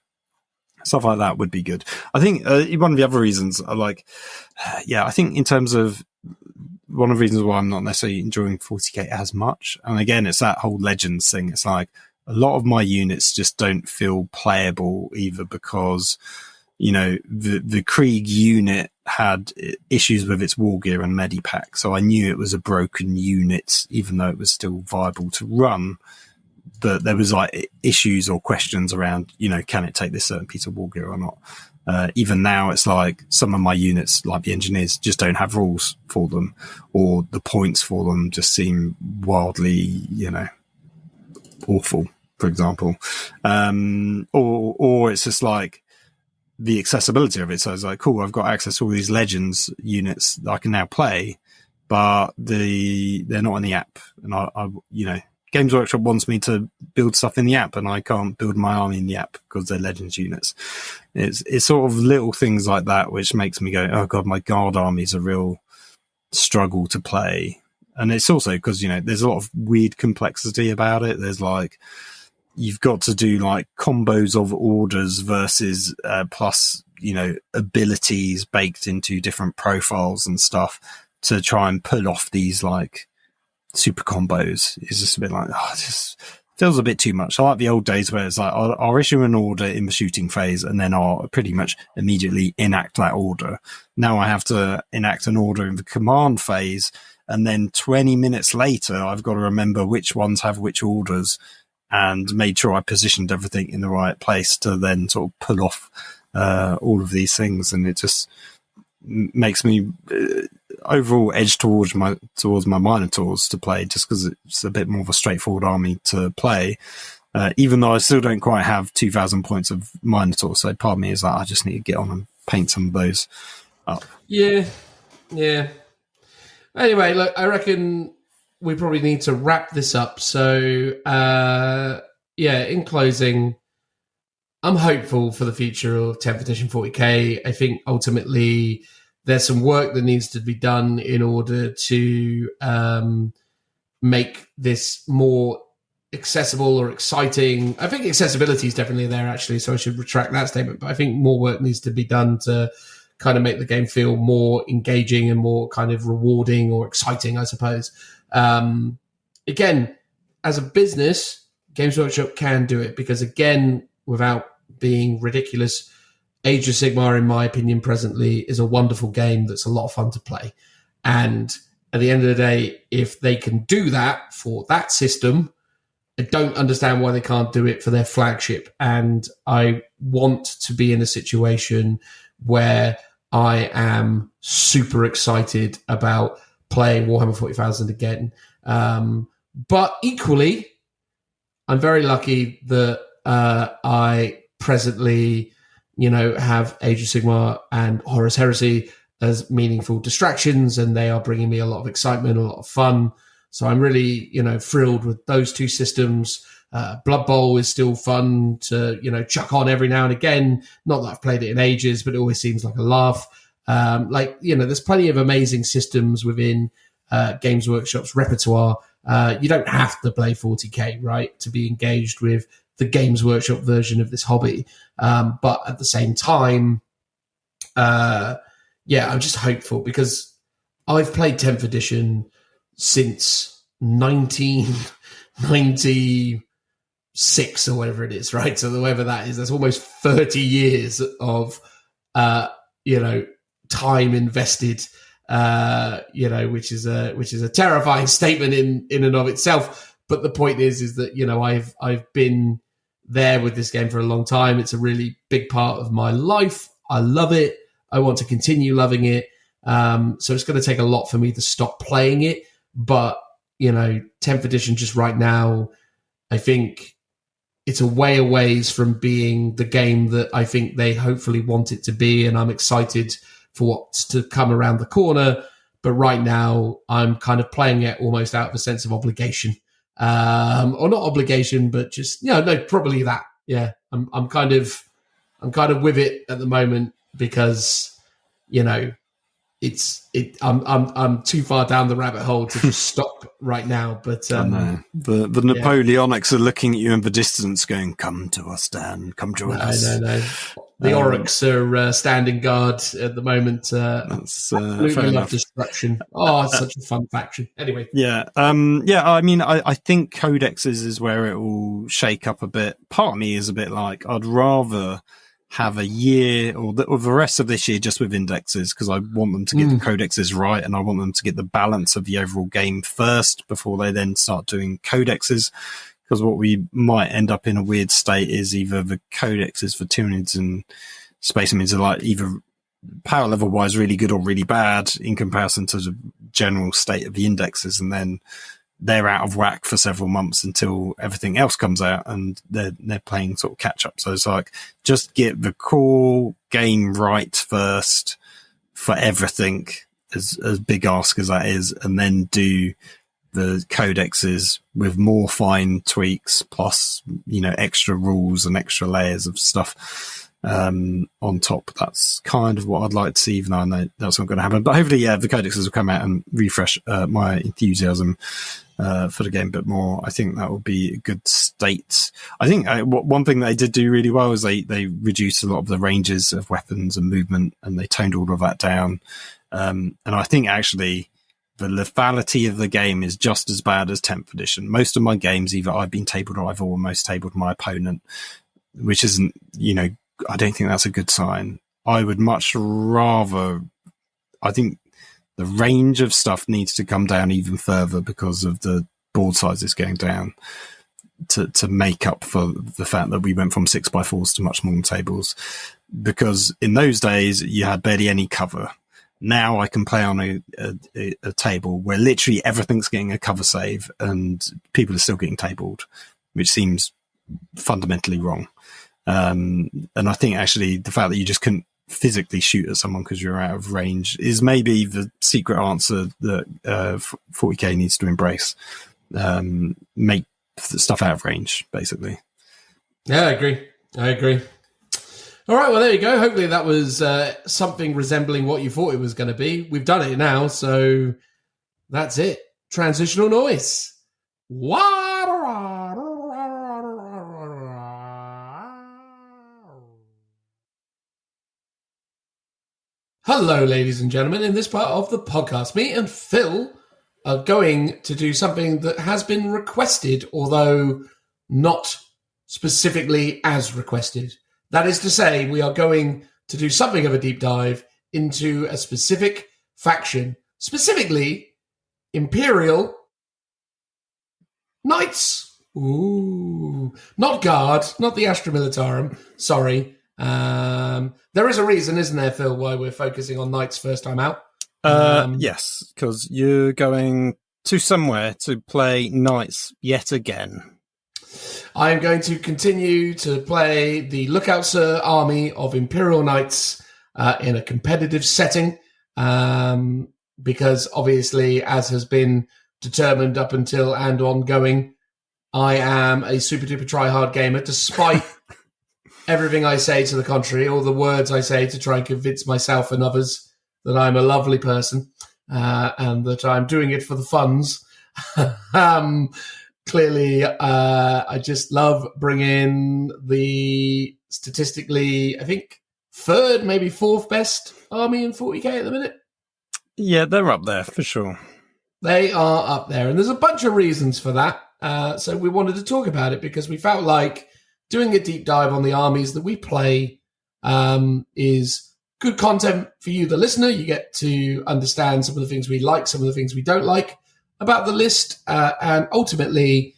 stuff like that would be good. I think one of the other reasons I think in terms of one of the reasons why I'm not necessarily enjoying 40k as much. And again, it's that whole Legends thing. It's like a lot of my units just don't feel playable, either because the Krieg unit had issues with its war gear and medipack, so I knew it was a broken unit, even though it was still viable to run. But there was issues or questions around, can it take this certain piece of war gear or not? Even now, it's like some of my units, like the engineers, just don't have rules for them, or the points for them just seem wildly, awful, for example. Or it's just like the accessibility of it. So it's like, cool, I've got access to all these Legends units that I can now play, but they're not in the app. And I Games Workshop wants me to build stuff in the app, and I can't build my army in the app because they're Legends units. It's sort of little things like that which makes me go, oh god, my guard army's a real struggle to play. And it's also because, there's a lot of weird complexity about it. There's you've got to do combos of orders versus plus abilities baked into different profiles and stuff to try and pull off these super combos. It's just a bit it just feels a bit too much. I like the old days where it's I'll issue an order in the shooting phase and then I'll pretty much immediately enact that order. Now I have to enact an order in the command phase, and then 20 minutes later I've got to remember which ones have which orders, and made sure I positioned everything in the right place to then sort of pull off all of these things. And it just makes me overall edge towards my Minotaurs to play, just because it's a bit more of a straightforward army to play. Even though I still don't quite have 2,000 points of Minotaur, so part of me is I just need to get on and paint some of those up. Yeah. Anyway, look, I reckon we probably need to wrap this up. So, in closing, I'm hopeful for the future of 10th edition 40k. I think ultimately there's some work that needs to be done in order to make this more accessible or exciting. I think accessibility is definitely there, actually, so I should retract that statement. But I think more work needs to be done to kind of make the game feel more engaging and more kind of rewarding or exciting, I suppose. Again, as a business, Games Workshop can do it because, again, without being ridiculous, Age of Sigmar, in my opinion, presently is a wonderful game that's a lot of fun to play. And at the end of the day, if they can do that for that system, I don't understand why they can't do it for their flagship. And I want to be in a situation where I am super excited about playing Warhammer 40,000 again. But equally, I'm very lucky that I presently, have Age of Sigmar and Horus Heresy as meaningful distractions, and they are bringing me a lot of excitement, a lot of fun. So I'm really, thrilled with those two systems. Blood Bowl is still fun to, chuck on every now and again. Not that I've played it in ages, but it always seems like a laugh. There's plenty of amazing systems within Games Workshop's repertoire. You don't have to play 40k, right, to be engaged with the Games Workshop version of this hobby. But at the same time, I'm just hopeful because I've played 10th edition since 1996 or whatever it is, right? So whatever that is, that's almost 30 years of, time invested, which is a terrifying statement in and of itself. But the point is that, I've been there with this game for a long time. It's a really big part of my life. I love it. I want to continue loving it. So it's going to take a lot for me to stop playing it. But, 10th edition just right now, I think it's a way away from being the game that I think they hopefully want it to be. And I'm excited for what's to come around the corner. But right now, I'm kind of playing it almost out of a sense of obligation. Or not obligation, but just, probably that. Yeah, I'm kind of with it at the moment because, I'm too far down the rabbit hole to just stop right now. But I know. The Napoleonics are looking at you in the distance going, come to us, Dan, come join us. No. The Oryx are standing guard at the moment. That's absolutely love destruction. Oh, it's such a fun faction. Anyway. Yeah. I think codexes is where it will shake up a bit. Part of me is a bit like, I'd rather have a year or the rest of this year just with indexes because I want them to get the codexes right and I want them to get the balance of the overall game first before they then start doing codexes. Because what we might end up in a weird state is either the codexes for Tyranids and Space Marines are like either power level wise really good or really bad in comparison to the general state of the indexes, and then they're out of whack for several months until everything else comes out and they're playing sort of catch up. So it's like just get the core game right first for everything, as big ask as that is, and then do the codexes with more fine tweaks plus, extra rules and extra layers of stuff on top. That's kind of what I'd like to see, even though I know that's not going to happen. But hopefully, the codexes will come out and refresh my enthusiasm for the game a bit more. I think that would be a good state. I think one thing they did do really well is they reduced a lot of the ranges of weapons and movement, and they toned all of that down. And I think actually the lethality of the game is just as bad as 10th edition. Most of my games, either I've been tabled or I've almost tabled my opponent, which isn't, I don't think that's a good sign. I would much rather, I think the range of stuff needs to come down even further because of the board sizes going down to make up for the fact that we went from 6x4s to much smaller tables. Because in those days, you had barely any cover. Now I can play on a table where literally everything's getting a cover save and people are still getting tabled, which seems fundamentally wrong. And I think actually the fact that you just couldn't physically shoot at someone because you're out of range is maybe the secret answer that 40k needs to embrace. Make stuff out of range, basically. Yeah, I agree. All right, well, there you go. Hopefully that was something resembling what you thought it was going to be. We've done it now, so that's it. Transitional noise. Hello, ladies and gentlemen. In this part of the podcast, me and Phil are going to do something that has been requested, although not specifically as requested. That is to say, we are going to do something of a deep dive into a specific faction, specifically Imperial Knights. Ooh, not Guard, not the Astra Militarum. Sorry. There is a reason, isn't there, Phil, why we're focusing on Knights first time out? Yes, because you're going to somewhere to play Knights yet again. I am going to continue to play the Lookout Sir army of Imperial Knights in a competitive setting, because obviously, as has been determined up until and ongoing, I am a super duper try-hard gamer, despite everything I say to the contrary, all the words I say to try and convince myself and others that I'm a lovely person and that I'm doing it for the funds. Clearly, I just love bringing the statistically, I think, third, maybe fourth best army in 40k at the minute. Yeah, they're up there for sure. They are up there, and there's a bunch of reasons for that. So we wanted to talk about it because we felt like doing a deep dive on the armies that we play is good content for you, the listener. You get to understand some of the things we like, some of the things we don't like about the list, and ultimately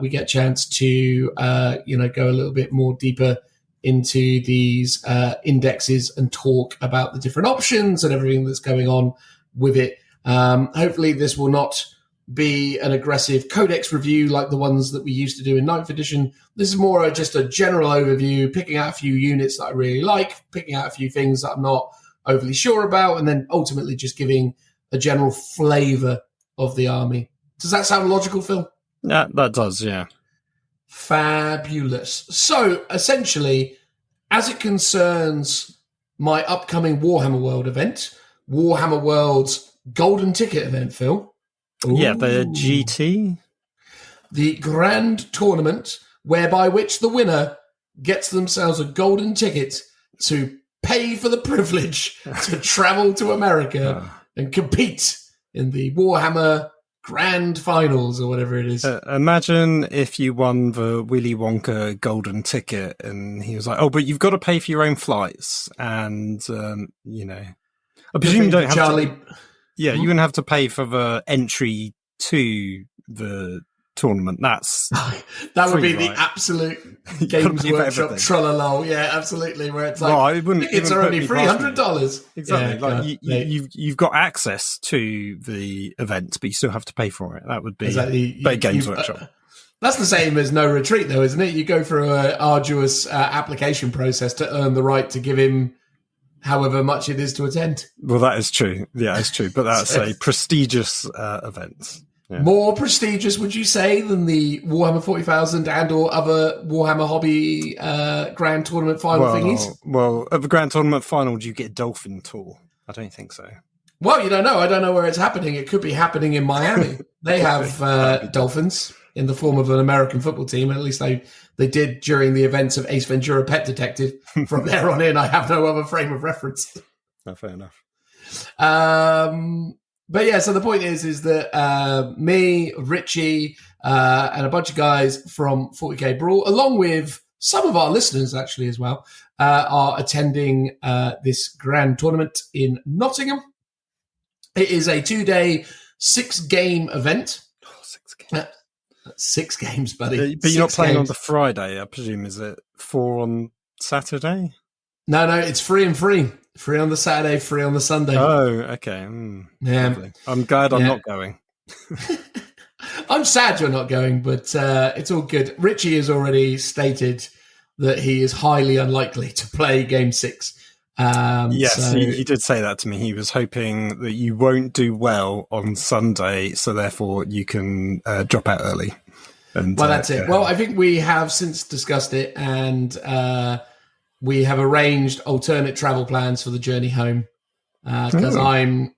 we get a chance to go a little bit more deeper into these indexes and talk about the different options and everything that's going on with it. Hopefully this will not be an aggressive codex review like the ones that we used to do in 9th edition. This is more just a general overview, picking out a few units that I really like, picking out a few things that I'm not overly sure about, and then ultimately just giving a general flavour of the army. Does that sound logical, Phil? Yeah, that does, yeah. Fabulous. So, essentially, as it concerns my upcoming Warhammer World event, Warhammer World's Golden Ticket event, Phil. Ooh. Yeah, the GT. The grand tournament whereby which the winner gets themselves a golden ticket to pay for the privilege to travel to America and compete in the Warhammer Grand Finals or whatever it is. Imagine if you won the Willy Wonka golden ticket and he was like, oh, but you've got to pay for your own flights. And, I presume you don't have to... Yeah, you wouldn't have to pay for the entry to the tournament. That's that would be right? The absolute Games Workshop trollolol. Yeah, absolutely. Where it's like tickets are only $300. Exactly. Yeah, you've got access to the event, but you still have to pay for it. That would be Games Workshop. That's the same as No Retreat, though, isn't it? You go through an arduous application process to earn the right to give him however much it is to attend. Well, that is true. Yeah, it's true. But that's a prestigious event. Yeah. More prestigious, would you say, than the Warhammer 40,000 and or other Warhammer Hobby Grand Tournament final thingies? Well, at the Grand Tournament final, do you get a dolphin tour? I don't think so. Well, you don't know. I don't know where it's happening. It could be happening in Miami. They have dolphins in the form of an American football team. At least they did during the events of Ace Ventura Pet Detective. From there on in, I have no other frame of reference. Oh, fair enough. But yeah, so the point is that me, Richie, and a bunch of guys from 40k Brawl, along with some of our listeners actually as well, are attending this grand tournament in Nottingham. It is a 2-day, 6-game event. Oh, 6 games. 6 games, buddy. But you're not playing on the Friday, I presume. Is it 4 on Saturday? No, it's free and free. Free on the Saturday, free on the Sunday. Oh, okay. Yeah. Lovely. I'm glad I'm not going. I'm sad you're not going, but it's all good. Richie has already stated that he is highly unlikely to play Game 6. Yes, so, he did say that to me. He was hoping that you won't do well on Sunday, so therefore you can drop out early. And, well, that's it. Well, I think we have since discussed it, and we have arranged alternate travel plans for the journey home because I'm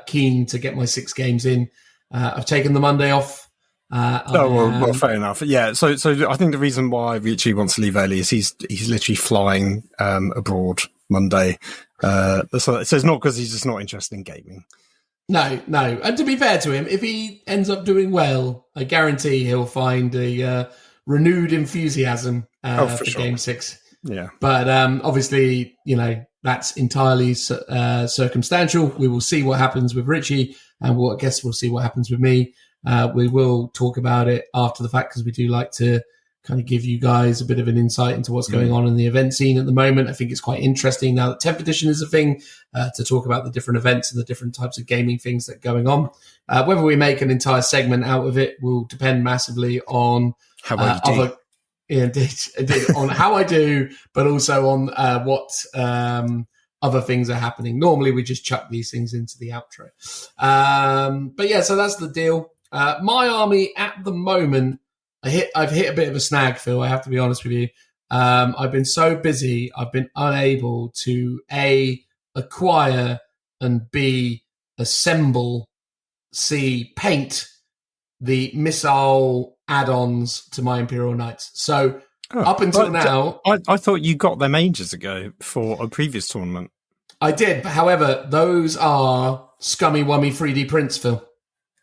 keen to get my 6 games in. I've taken the Monday off. Well, fair enough. Yeah, so I think the reason why Richie wants to leave early is he's literally flying abroad Monday. So it's not because he's just not interested in gaming. No. And to be fair to him, if he ends up doing well, I guarantee he'll find a renewed enthusiasm for sure. Game 6. Yeah. But obviously, that's entirely circumstantial. We will see what happens with Richie, and I guess we'll see what happens with me. We will talk about it after the fact because we do like to kind of give you guys a bit of an insight into what's going on in the event scene at the moment. I think it's quite interesting now that 10th edition is a thing to talk about the different events and the different types of gaming things that are going on. Whether we make an entire segment out of it will depend massively on how I do. Indeed, on how I do, but also on what other things are happening. Normally, we just chuck these things into the outro. But yeah, so that's the deal. My army at the moment, I've hit a bit of a snag, Phil. I have to be honest with you. I've been so busy, I've been unable to A, acquire, and B, assemble, C, paint the missile add-ons to my Imperial Knights. So up until now... I thought you got them ages ago for a previous tournament. I did, but however, those are scummy wummy 3D prints, Phil.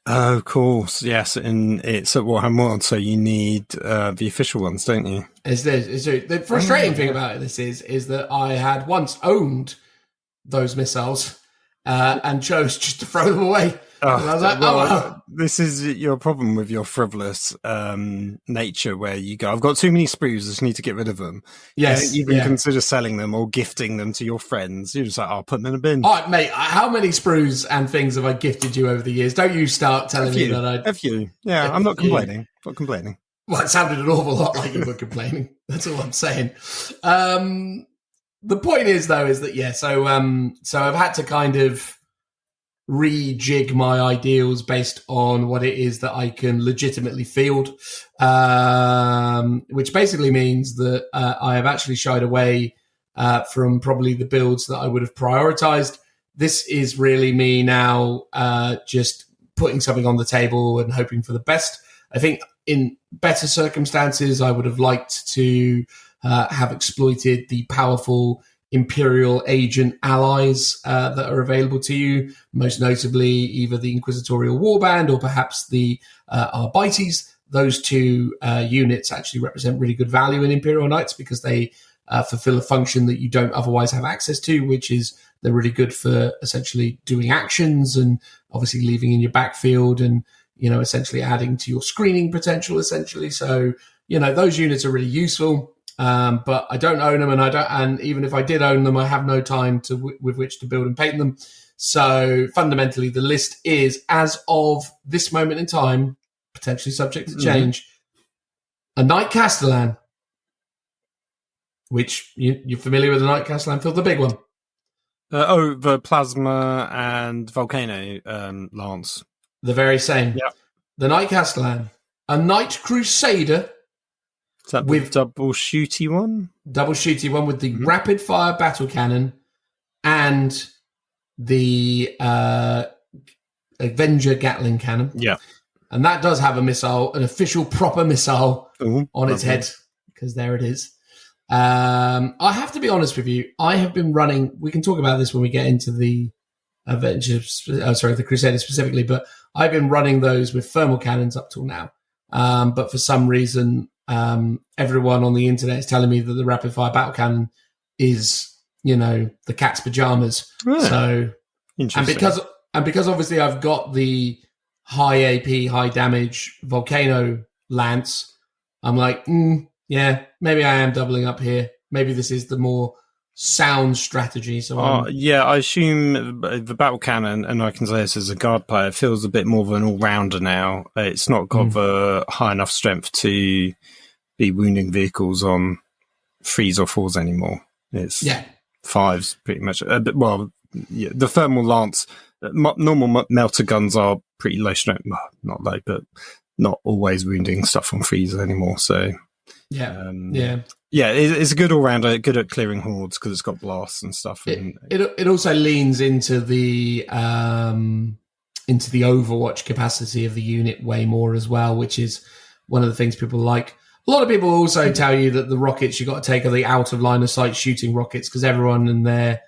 Oh, of course, yes, and it's at Warhammer World, so you need the official ones, don't you? The frustrating thing about this is that I had once owned those missiles and chose just to throw them away. I was like, this is your problem with your frivolous nature, where you go, I've got too many sprues, I just need to get rid of them. Yes, you even consider selling them or gifting them to your friends. You're just like, I'll put them in a bin. Oh, mate, how many sprues and things have I gifted you over the years? Don't you start telling me that I... A few. Yeah, I'm not complaining. Not complaining. Well, it sounded an awful lot like you were complaining. That's all I'm saying. The point is, though, is that, yeah, so I've had to kind of rejig my ideals based on what it is that I can legitimately field, which basically means that I have actually shied away from probably the builds that I would have prioritized. This is really me now just putting something on the table and hoping for the best. I think in better circumstances, I would have liked to have exploited the powerful Imperial agent allies that are available to you, most notably either the Inquisitorial Warband or perhaps the Arbites. Those two units actually represent really good value in Imperial Knights because they fulfill a function that you don't otherwise have access to, which is they're really good for essentially doing actions and obviously leaving in your backfield and, essentially adding to your screening potential, essentially. So, those units are really useful. But I don't own them, and even if I did own them, I have no time with which to build and paint them. So fundamentally, the list is, as of this moment in time, potentially subject to change, a Knight Castellan, which you're familiar with the Knight Castellan, Phil, the big one. The Plasma and Volcano Lance. The very same. Yeah. The Knight Castellan, a Knight Crusader. Is that with double shooty one? Double shooty one with the rapid fire battle cannon and the Avenger Gatling cannon. Yeah. And that does have a missile, an official proper missile on its head, because there it is. I have to be honest with you. I have been running, we can talk about this when we get into the the Crusader specifically, but I've been running those with thermal cannons up till now. But for some reason, everyone on the internet is telling me that the rapid fire battle cannon is, the cat's pajamas. Right. So, interesting. and because obviously I've got the high AP, high damage Volcano Lance, I'm like, yeah, maybe I am doubling up here. Maybe this is the more sound strategy. So I assume the battle cannon, and I can say this as a guard player, feels a bit more of an all-rounder now. It's not got the high enough strength to be wounding vehicles on 3s or 4s anymore. It's 5s pretty much. The thermal lance, normal melter guns are pretty low strength. Well, not low, but not always wounding stuff from freezers anymore. So it's a good all-rounder, good at clearing hordes because it's got blasts and stuff. It also leans into the Overwatch capacity of the unit way more as well, which is one of the things people like. A lot of people also tell you that the rockets you got to take are the out of line of sight shooting rockets because everyone and their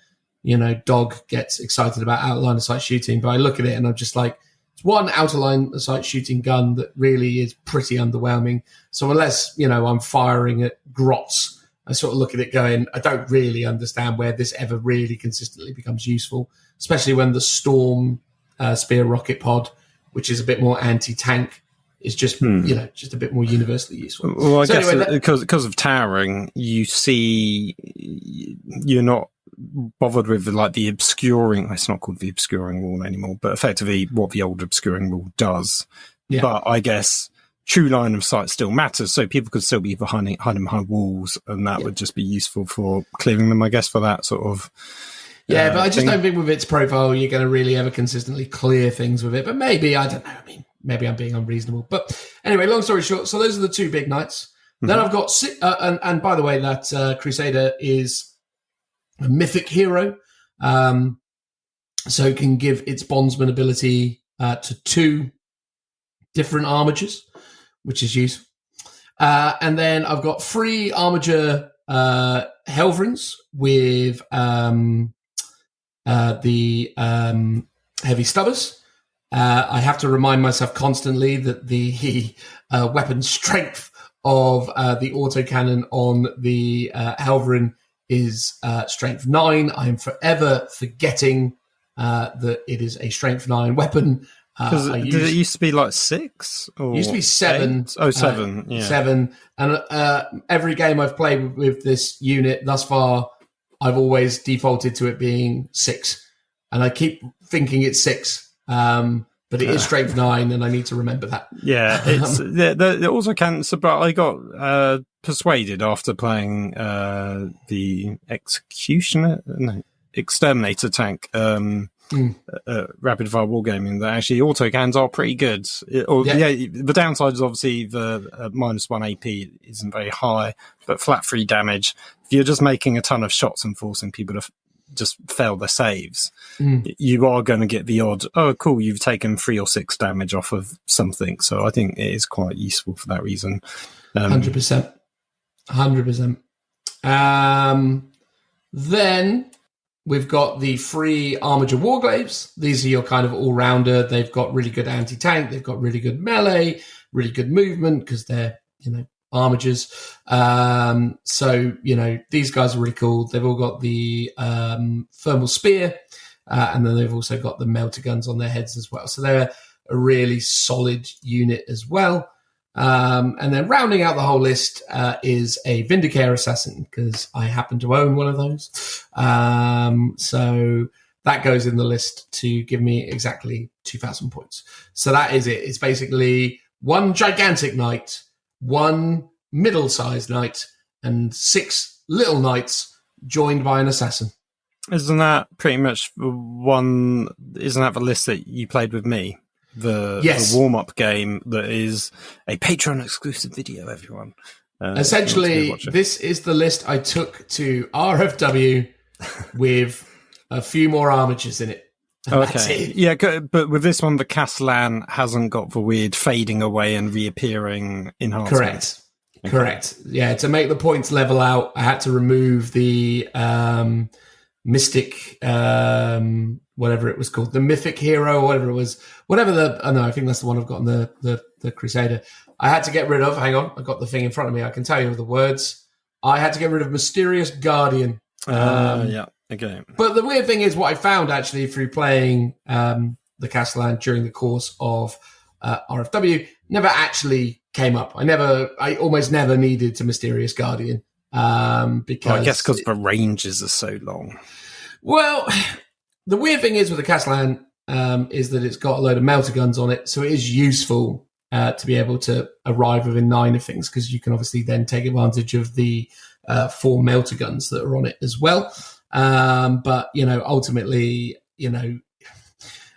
dog gets excited about out of line of sight shooting. But I look at it and I'm just like, it's one out of line of sight shooting gun that really is pretty underwhelming. So unless I'm firing at grots, I sort of look at it going, I don't really understand where this ever really consistently becomes useful, especially when the Storm Spear rocket pod, which is a bit more anti-tank, is just just a bit more universally useful. Well, I guess because of towering, you see you're not bothered with the obscuring. It's not called the obscuring wall anymore, but effectively what the old obscuring wall does. Yeah. But I guess true line of sight still matters, so people could still be hiding behind walls, and that would just be useful for clearing them, I guess, for that sort of. Yeah, but I just don't think with its profile you're going to really ever consistently clear things with it. But maybe, I don't know. I mean, maybe I'm being unreasonable. But anyway, long story short, so those are the 2 big knights. Mm-hmm. Then I've got, and by the way, that Crusader is a mythic hero. So it can give its bondsman ability to 2 different armigers, which is useful. And then I've got 3 armiger Helverins with the heavy stubbers. I have to remind myself constantly that the weapon strength of the autocannon on the Helverin is strength 9. I am forever forgetting that it is a strength 9 weapon. Did it used to be 6? Or it used to be 7. 8? Oh, 7. Yeah. 7. And every game I've played with this unit thus far, I've always defaulted to it being 6. And I keep thinking it's 6. But it is strength 9, and I need to remember that. Yeah, it's the also can. But I got persuaded after playing the Exterminator tank, rapid fire wargaming, that actually autocans are pretty good. The downside is obviously the -1 AP isn't very high, but flat 3 damage. If you're just making a ton of shots and forcing people to just fail their saves, you are going to get the odd, oh cool, you've taken 3 or 6 damage off of something. So I think it is quite useful for that reason. 100%. Then we've got the 3 armiger warglaves. These are your kind of all-rounder. They've got really good anti-tank, they've got really good melee, really good movement because they're armigers. So these guys are really cool. They've all got the thermal spear, and then they've also got the melter guns on their heads as well. So they're a really solid unit as well. And then rounding out the whole list is a Vindicare Assassin, because I happen to own one of those. So that goes in the list to give me exactly 2,000 points. So that is it. It's basically 1 gigantic knight, 1 middle-sized knight, and 6 little knights joined by an assassin. Isn't that pretty much isn't that the list that you played with me? The warm-up game that is a Patreon exclusive video, everyone. Essentially, this is the list I took to RFW with a few more armatures in it. Okay. Yeah, but with this one, the Castellan hasn't got the weird fading away and reappearing enhancements. Correct. Yeah, to make the points level out, I had to remove the Mystic, whatever it was called, the Mythic Hero, whatever it was, I think that's the one I've got on the Crusader. I had to get rid of, hang on, I've got the thing in front of me, I can tell you the words. I had to get rid of Mysterious Guardian. Yeah, okay. But the weird thing is what I found actually through playing the Castellan during the course of RFW never actually came up. I almost never needed to Mysterious Guardian. Because I guess because the ranges are so long. Well, the weird thing is with the Castellan is that it's got a load of melter guns on it, so it is useful to be able to arrive within 9 of things, because you can obviously then take advantage of the 4 melter guns that are on it as well. But, ultimately,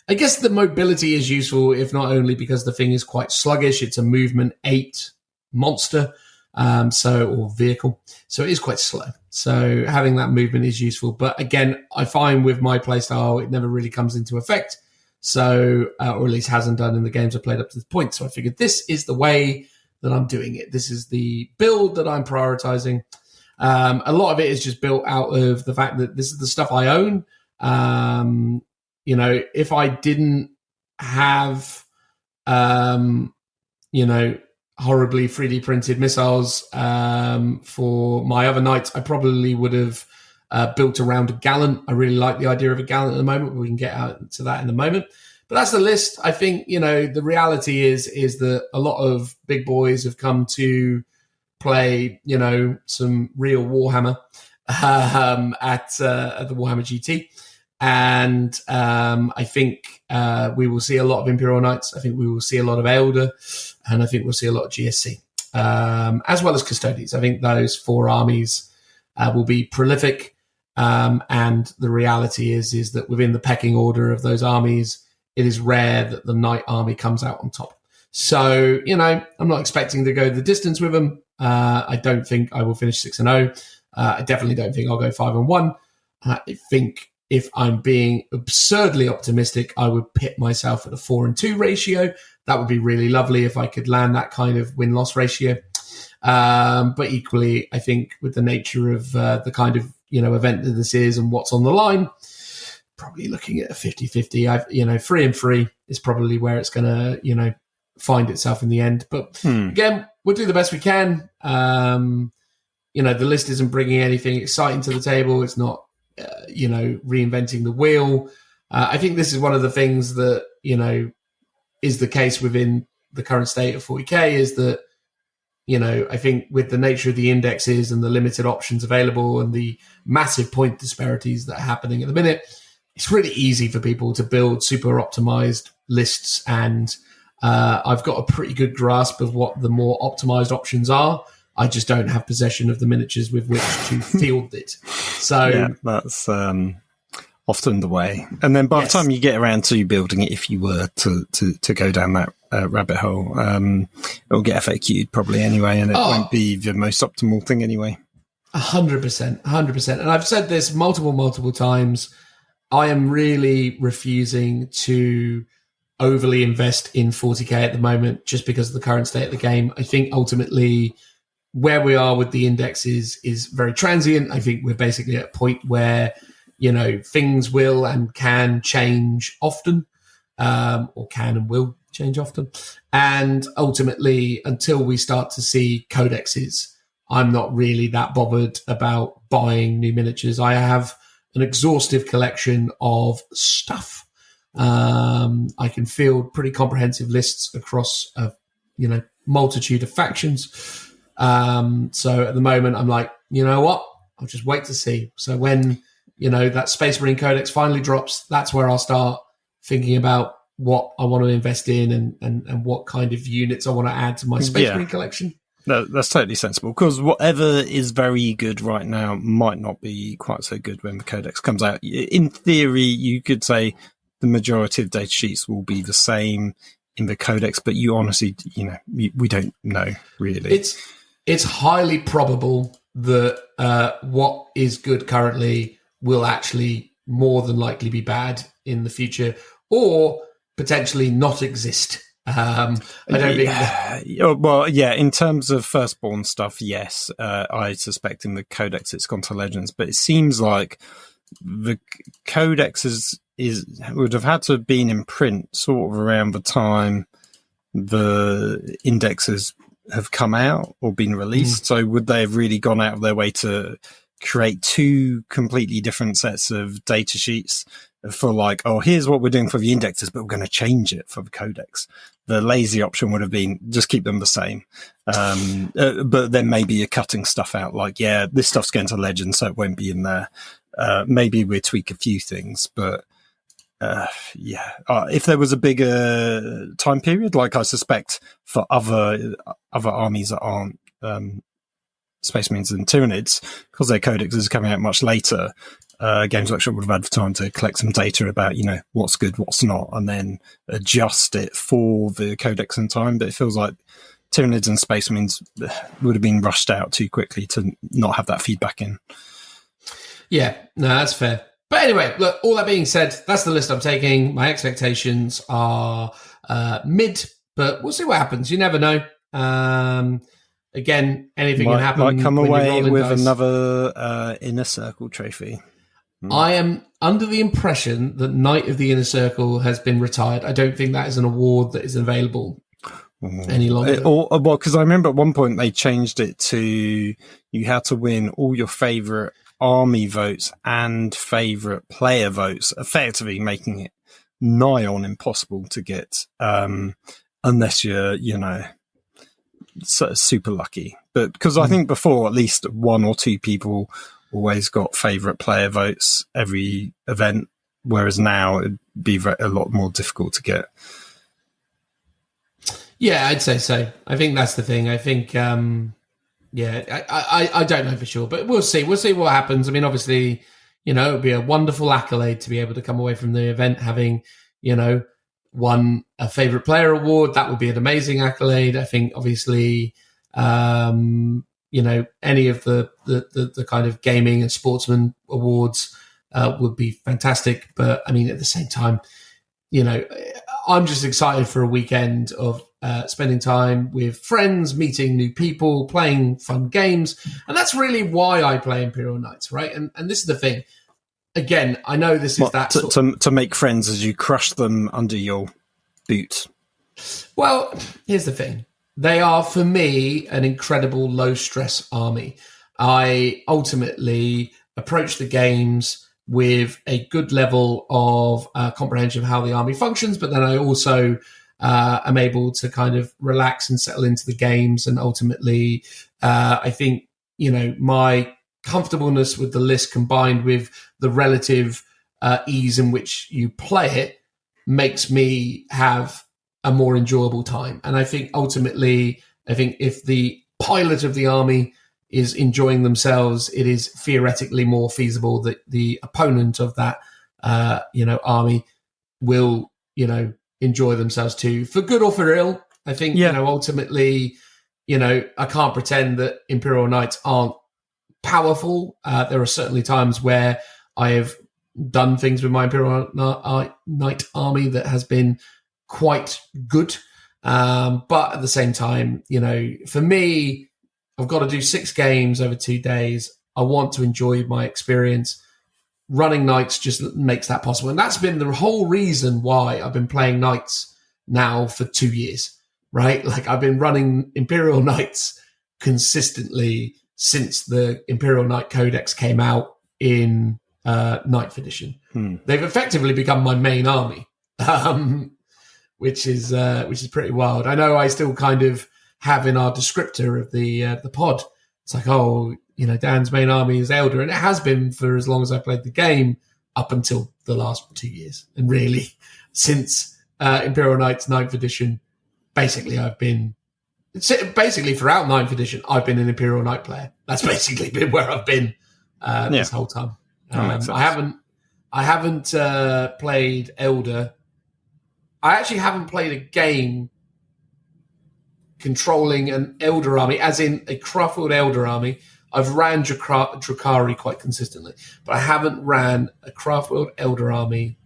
I guess the mobility is useful, if not only because the thing is quite sluggish. It's a movement 8 monster, or vehicle. So it is quite slow. So having that movement is useful. But again, I find with my playstyle, it never really comes into effect. So, or at least hasn't done in the games I've played up to this point. So I figured this is the way that I'm doing it. This is the build that I'm prioritizing. A lot of it is just built out of the fact that this is the stuff I own. If I didn't have, horribly 3D printed missiles for my other knights, I probably would have built around a gallant. I really like the idea of a gallant at the moment, but we can get out to that in a moment. But that's the list. I think, the reality is that a lot of big boys have come to play, some real Warhammer at the Warhammer GT. And I think we will see a lot of Imperial Knights. I think we will see a lot of Eldar, and I think we'll see a lot of GSC, as well as Custodians. I think those 4 armies will be prolific. And the reality is that within the pecking order of those armies, it is rare that the Knight army comes out on top. So, I'm not expecting to go the distance with them. I don't think I will finish 6-0. I definitely don't think I'll go 5-1. I think if I'm being absurdly optimistic, I would pit myself at a 4-2 ratio. That would be really lovely if I could land that kind of win-loss ratio. But equally, I think with the nature of the kind of event that this is and what's on the line, probably looking at a 50-50. 3-3 is probably where it's going to find itself in the end. But again, we'll do the best we can. The list isn't bringing anything exciting to the table. It's not reinventing the wheel. I think this is one of the things that, is the case within the current state of 40K is that, I think with the nature of the indexes and the limited options available and the massive point disparities that are happening at the minute, it's really easy for people to build super optimized lists. And I've got a pretty good grasp of what the more optimized options are. I just don't have possession of the miniatures with which to field it. So yeah, that's often the way. And then by the time you get around to building it, if you were to go down that rabbit hole, it'll get FAQ'd probably anyway, and it won't be the most optimal thing anyway. 100%. And I've said this multiple times. I am really refusing to overly invest in 40K at the moment just because of the current state of the game. I think ultimately where we are with the indexes is very transient. I think we're basically at a point where, things will and can change often, or can and will change often. And ultimately, until we start to see codexes, I'm not really that bothered about buying new miniatures. I have an exhaustive collection of stuff. I can field pretty comprehensive lists across a multitude of factions. So at the moment, I'm like, you know what? I'll just wait to see. So when that Space Marine Codex finally drops, that's where I'll start thinking about what I want to invest in and what kind of units I want to add to my Space Marine collection. No, that's totally sensible, because whatever is very good right now might not be quite so good when the Codex comes out. In theory, you could say the majority of data sheets will be the same in the Codex, but you honestly, we don't know really. It's highly probable that what is good currently will actually more than likely be bad in the future, or potentially not exist. I don't think. Well, yeah. In terms of firstborn stuff, yes. I suspect in the Codex it's gone to Legends, but it seems like the Codex would have had to have been in print sort of around the time the indexes have come out or been released. So would they have really gone out of their way to create 2 completely different sets of data sheets for here's what we're doing for the indexes, but we're going to change it for the Codex? The lazy option would have been just keep them the same. But then maybe you're cutting stuff out this stuff's going to Legend, so it won't be in there. Maybe we'll tweak a few things, but if there was a bigger time period, like I suspect for other armies that aren't Space Marines and Tyranids, because their Codex is coming out much later, Games Workshop would have had time to collect some data about, what's good, what's not, and then adjust it for the codex in time. But it feels like Tyranids and Space Marines would have been rushed out too quickly to not have that feedback in. Yeah, no, that's fair. But anyway, look, all that being said, that's the list I'm taking. My expectations are mid, but we'll see what happens. You never know. Again, anything can happen. Might come when away you're with dice. another Inner Circle trophy. I am under the impression that Knight of the Inner Circle has been retired. I don't think that is an award that is available any longer. Because I remember at one point they changed it to you had to win all your favourite army votes and favourite player votes, effectively making it nigh on impossible to get unless you're, super lucky. But because I think before, at least one or two people always got favourite player votes every event, whereas now it'd be a lot more difficult to get. Yeah, I'd say so. I think that's the thing. I think, I don't know for sure, but we'll see. We'll see what happens. I mean, obviously, it would be a wonderful accolade to be able to come away from the event having, won a favourite player award. That would be an amazing accolade. I think, obviously, any of the kind of gaming and sportsman awards would be fantastic. But I mean, at the same time, I'm just excited for a weekend of spending time with friends, meeting new people, playing fun games. And that's really why I play Imperial Knights, right? And this is the thing. Again, I know this is to make friends as you crush them under your boot. Well, here's the thing. They are, for me, an incredible low-stress army. I ultimately approach the games with a good level of comprehension of how the army functions, but then I also am able to kind of relax and settle into the games. And ultimately, I think, my comfortableness with the list combined with the relative ease in which you play it makes me have a more enjoyable time. And I think ultimately, if the pilot of the army is enjoying themselves, it is theoretically more feasible that the opponent of that, army will, enjoy themselves too, for good or for ill. I think, ultimately, I can't pretend that Imperial Knights aren't powerful. There are certainly times where I have done things with my Imperial Knight army that has been quite good. But at the same time, for me, I've got to do 6 games over 2 days. I want to enjoy my experience. Running Knights just makes that possible. And that's been the whole reason why I've been playing Knights now for 2 years, right? Like, I've been running Imperial Knights consistently since the Imperial Knight Codex came out in 9th edition. They've effectively become my main army, which is pretty wild. I know I still kind of have in our descriptor of the pod, it's like, Dan's main army is Eldar, and it has been for as long as I played the game, up until the last 2 years. And really, since Imperial Knights 9th edition, basically throughout 9th edition, I've been an Imperial Knight player. That's basically been where I've been this whole time. I haven't played Eldar. I actually haven't played a game controlling an Eldar army, as in a Craftworld Aeldari army. I've ran Drukhari quite consistently, but I haven't ran a Craftworld Aeldari army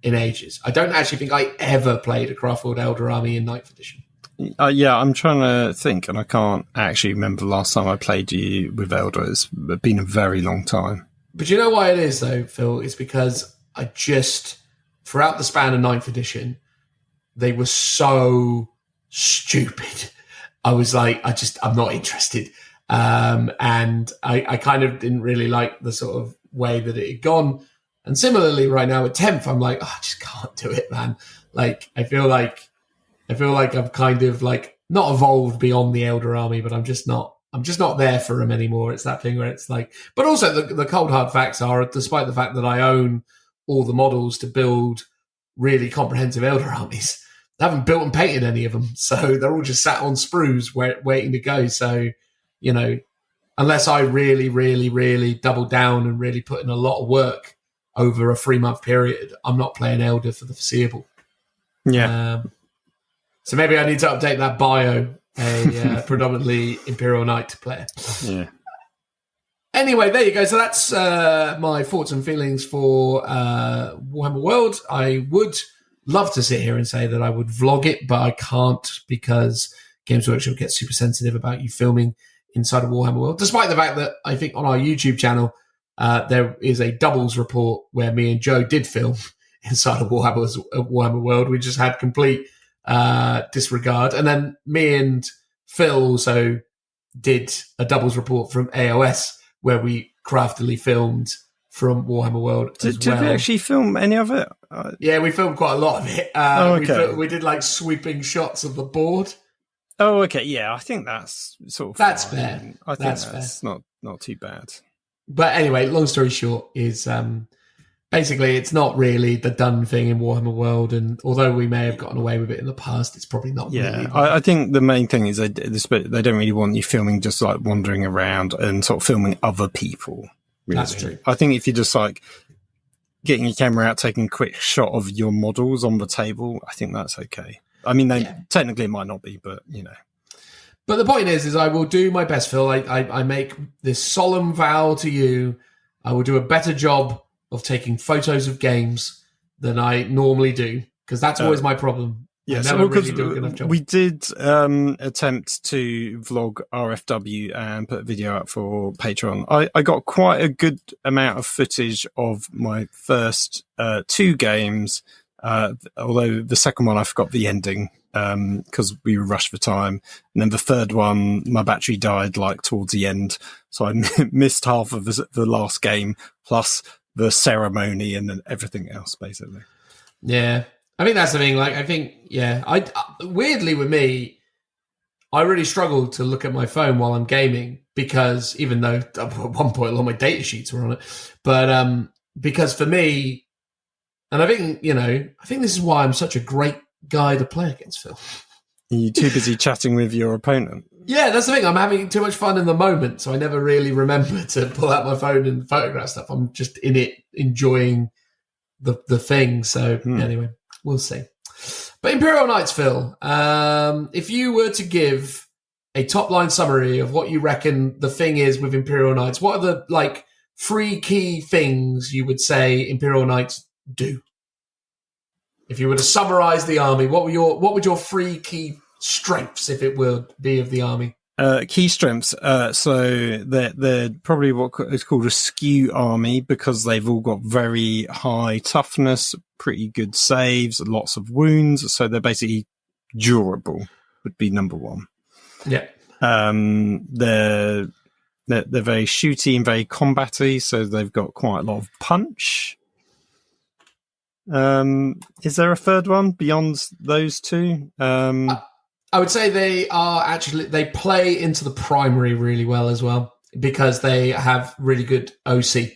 in ages. I don't actually think I ever played a Craftworld Aeldari army in 9th edition. I'm trying to think, and I can't actually remember the last time I played you with Eldar. It's been a very long time. But you know why it is, though, Phil? It's because throughout the span of 9th edition, they were so stupid. I was like, I'm not interested. And I kind of didn't really like the sort of way that it had gone. And similarly, right now at 10th, I'm like, I just can't do it, man. Like, I feel like I've kind of like not evolved beyond the Eldar army, but I'm just not there for them anymore. It's that thing where it's like, but also the cold hard facts are, despite the fact that I own all the models to build really comprehensive Eldar armies, I haven't built and painted any of them. So they're all just sat on sprues waiting to go. So, unless I really, really, really double down and really put in a lot of work over a 3-month period, I'm not playing Elder for the foreseeable. Yeah. So maybe I need to update that bio, a predominantly Imperial Knight player. Yeah. Anyway, there you go. So that's my thoughts and feelings for Warhammer World. I would love to sit here and say that I would vlog it, but I can't because Games Workshop gets super sensitive about you filming inside of Warhammer World, despite the fact that I think on our YouTube channel, there is a doubles report where me and Joe did film inside of Warhammer World. We just had complete disregard. And then me and Phil also did a doubles report from AOS where we craftily filmed from Warhammer World as well. Did we actually film any of it? Yeah, we filmed quite a lot of it. Okay. We did like sweeping shots of the board. Oh, okay. Yeah, I think that's sort of That's fine. fair. I think That's that's not too bad. But anyway, long story short is basically it's not really the done thing in Warhammer World, and although we may have gotten away with it in the past, it's probably not really. I think the main thing is they don't really want you filming just like wandering around and sort of filming other people. Really. That's true. I think if you're just like getting your camera out, taking a quick shot of your models on the table, I think that's okay. I mean, technically it might not be, but you know. But the point is I will do my best, Phil. I make this solemn vow to you. I will do a better job of taking photos of games than I normally do, because that's always my problem. Yeah, I never really do a good enough job. We did attempt to vlog RFW and put a video up for Patreon. I got quite a good amount of footage of my first 2 games, although the second one I forgot the ending because we were rushed for time. And then the third one, my battery died like towards the end, so I missed half of the last game, plus the ceremony and then everything else, basically. Yeah. I think that's the thing. Like, I think, I weirdly with me, I really struggle to look at my phone while I'm gaming, because even though at one point a lot of my data sheets were on it, but because for me, and I think this is why I'm such a great guy to play against, Phil. Are you too busy chatting with your opponent? Yeah, that's the thing. I'm having too much fun in the moment, so I never really remember to pull out my phone and photograph stuff. I'm just in it, enjoying the thing. So anyway. We'll see. But Imperial Knights, Phil, if you were to give a top-line summary of what you reckon the thing is with Imperial Knights, what are the 3 key things you would say Imperial Knights do? If you were to summarize the army, what would your 3 key strengths, if it would be, of the army? Key strengths. So they're probably what is called a skew army, because they've all got very high toughness, pretty good saves, lots of wounds. So they're basically durable, would be number 1. Yeah. They're very shooty and very combatty, so they've got quite a lot of punch. Is there a third one beyond those 2? I would say they play into the primary really well as well, because they have really good OC.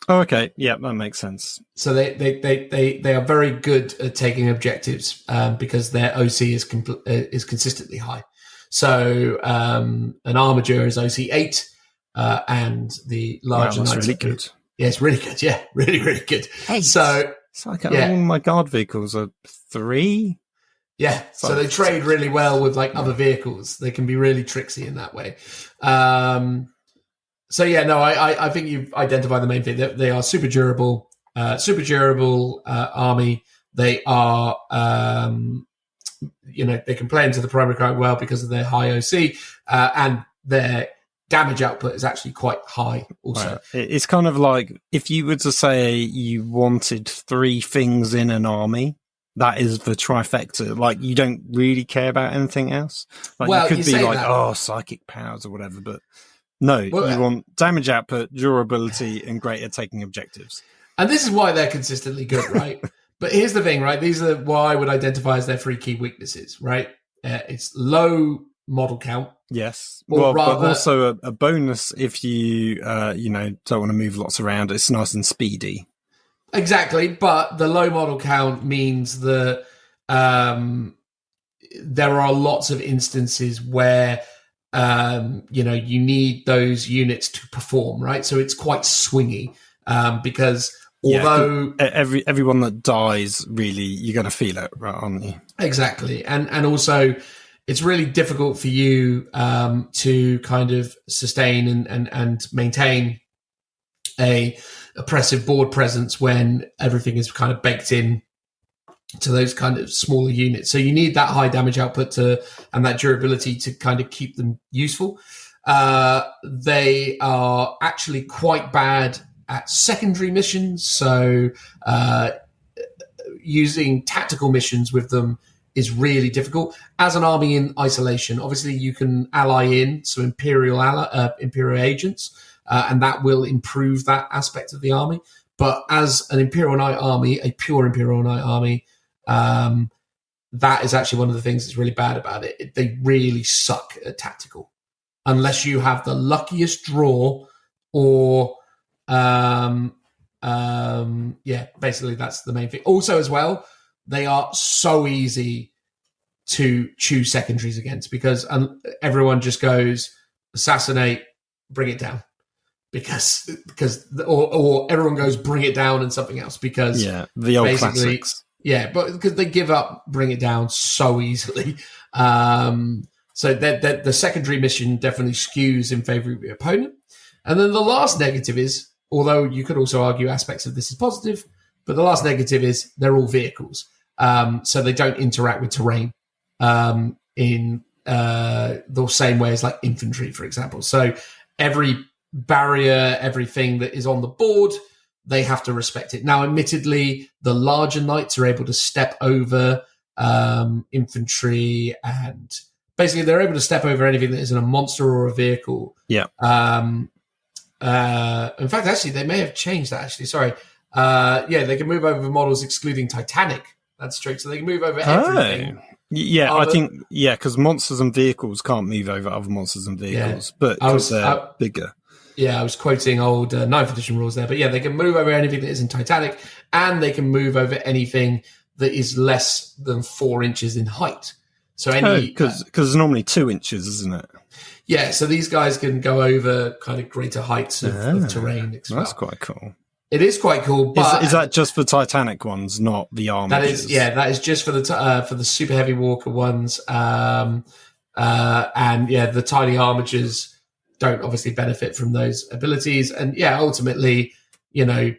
Oh, okay. Yeah, that makes sense. So they are very good at taking objectives because their OC is consistently high. So an armature is OC 8, and the larger that's knights really good. Yeah, it's really good. Yeah, really, really good. 8. So it's like all my guard vehicles are 3. Yeah, so they trade really well with other vehicles. They can be really tricksy in that way. I think you've identified the main thing. They are super durable army. They are, they can play into the primary quite well because of their high OC, and their damage output is actually quite high also. Right. It's kind of like if you were to say you wanted 3 things in an army, that is the trifecta. Like, you don't really care about anything else. You could be like, psychic powers or whatever, but no, you want damage output, durability, and greater taking objectives. And this is why they're consistently good, right? But here's the thing, right? These are what I would identify as their 3 key weaknesses, right? It's low model count. Yes. But also a bonus if you, don't want to move lots around. It's nice and speedy. Exactly, but the low model count means that there are lots of instances where you need those units to perform, right? So it's quite swingy because although everyone that dies, really, you're going to feel it, right, aren't you? Exactly, and also it's really difficult for you to kind of sustain and maintain a oppressive board presence when everything is kind of baked in to those kind of smaller units. So you need that high damage output and that durability to kind of keep them useful. They are actually quite bad at secondary missions. So using tactical missions with them is really difficult. As an army in isolation, obviously you can ally in some Imperial agents, and that will improve that aspect of the army. But as an Imperial Knight army, a pure Imperial Knight army, that is actually one of the things that's really bad about it. They really suck at tactical, unless you have the luckiest draw, or basically that's the main thing. Also, as well, they are so easy to choose secondaries against because everyone just goes assassinate, bring it down, because or everyone goes bring it down and something else because the old classics. Yeah, but because they give up, bring it down so easily. So that the secondary mission definitely skews in favor of your opponent. And then the last negative is, although you could also argue aspects of this is positive, but the last negative is they're all vehicles. So they don't interact with terrain in the same way as like infantry, for example. So every barrier, everything that is on the board, they have to respect it. Now, admittedly, the larger knights are able to step over infantry, and basically they're able to step over anything that isn't a monster or a vehicle. Yeah. In fact, actually, they may have changed that, actually. Sorry. They can move over models excluding Titanic. That's true. So they can move over everything. Yeah, I think, because monsters and vehicles can't move over other monsters and vehicles, but because they're bigger. Yeah, I was quoting old 9th edition rules there. But yeah, they can move over anything that isn't Titanic, and they can move over anything that is less than 4 inches in height. So because it's normally 2 inches, isn't it? Yeah, so these guys can go over kind of greater heights of terrain. That's quite cool. It is quite cool, but is that just for Titanic ones, not the armies? That is just for the super heavy walker ones, and the tiny armatures don't obviously benefit from those abilities, and ultimately, a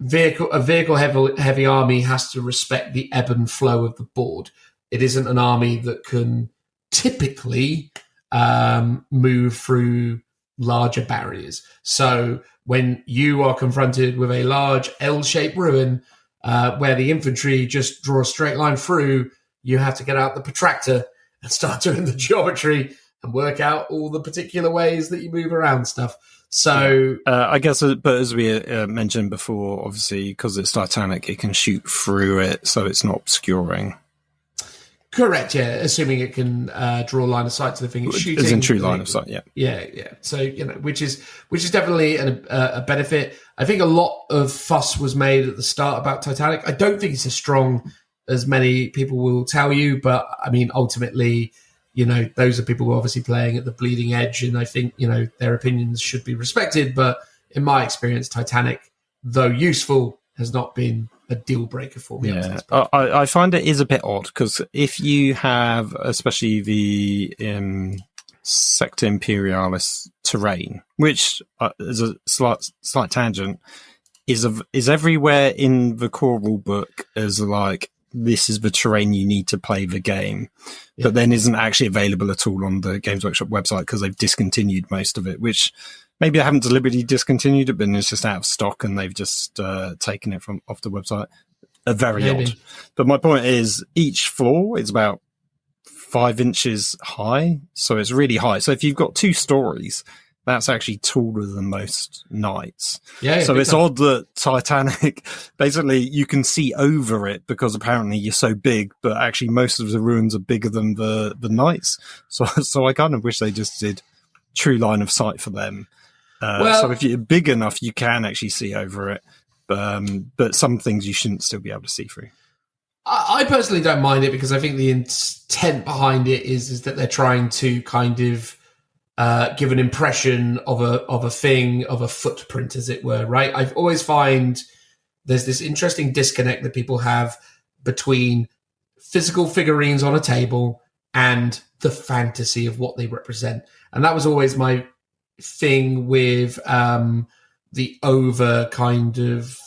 vehicle heavy army has to respect the ebb and flow of the board. It isn't an army that can typically move through larger barriers. So when you are confronted with a large L-shaped ruin where the infantry just draw a straight line through, you have to get out the protractor and start doing the geometry and work out all the particular ways that you move around stuff. So I guess, but as we mentioned before, obviously, because it's Titanic, it can shoot through it, so it's not obscuring. Correct, yeah. Assuming it can draw a line of sight to the thing it's shooting. It's in true line of sight, yeah. Yeah. So which is definitely a benefit. I think a lot of fuss was made at the start about Titanic. I don't think it's as strong as many people will tell you, but I mean, ultimately, those are people who are obviously playing at the bleeding edge, and I think their opinions should be respected. But in my experience, Titanic, though useful, has not been a deal breaker for me. Yeah, I find it is a bit odd because if you have, especially the Sector Imperialis terrain, which is a slight tangent, is everywhere in the core rule book as like this is the terrain you need to play the game, but then isn't actually available at all on the Games Workshop website because they've discontinued most of it, which maybe they haven't deliberately discontinued it, but it's just out of stock and they've just taken it off the website. Very odd. But my point is each floor is about 5 inches high, so it's really high. So if you've got 2 stories, that's actually taller than most knights. So it's odd that Titanic, basically you can see over it because apparently you're so big, but actually most of the ruins are bigger than the knights. So I kind of wish they just did true line of sight for them. So if you're big enough, you can actually see over it. But some things you shouldn't still be able to see through. I personally don't mind it because I think the intent behind it is that they're trying to kind of give an impression of a thing, of a footprint, as it were, right? I've always find there's this interesting disconnect that people have between physical figurines on a table and the fantasy of what they represent. And that was always my thing with the over kind of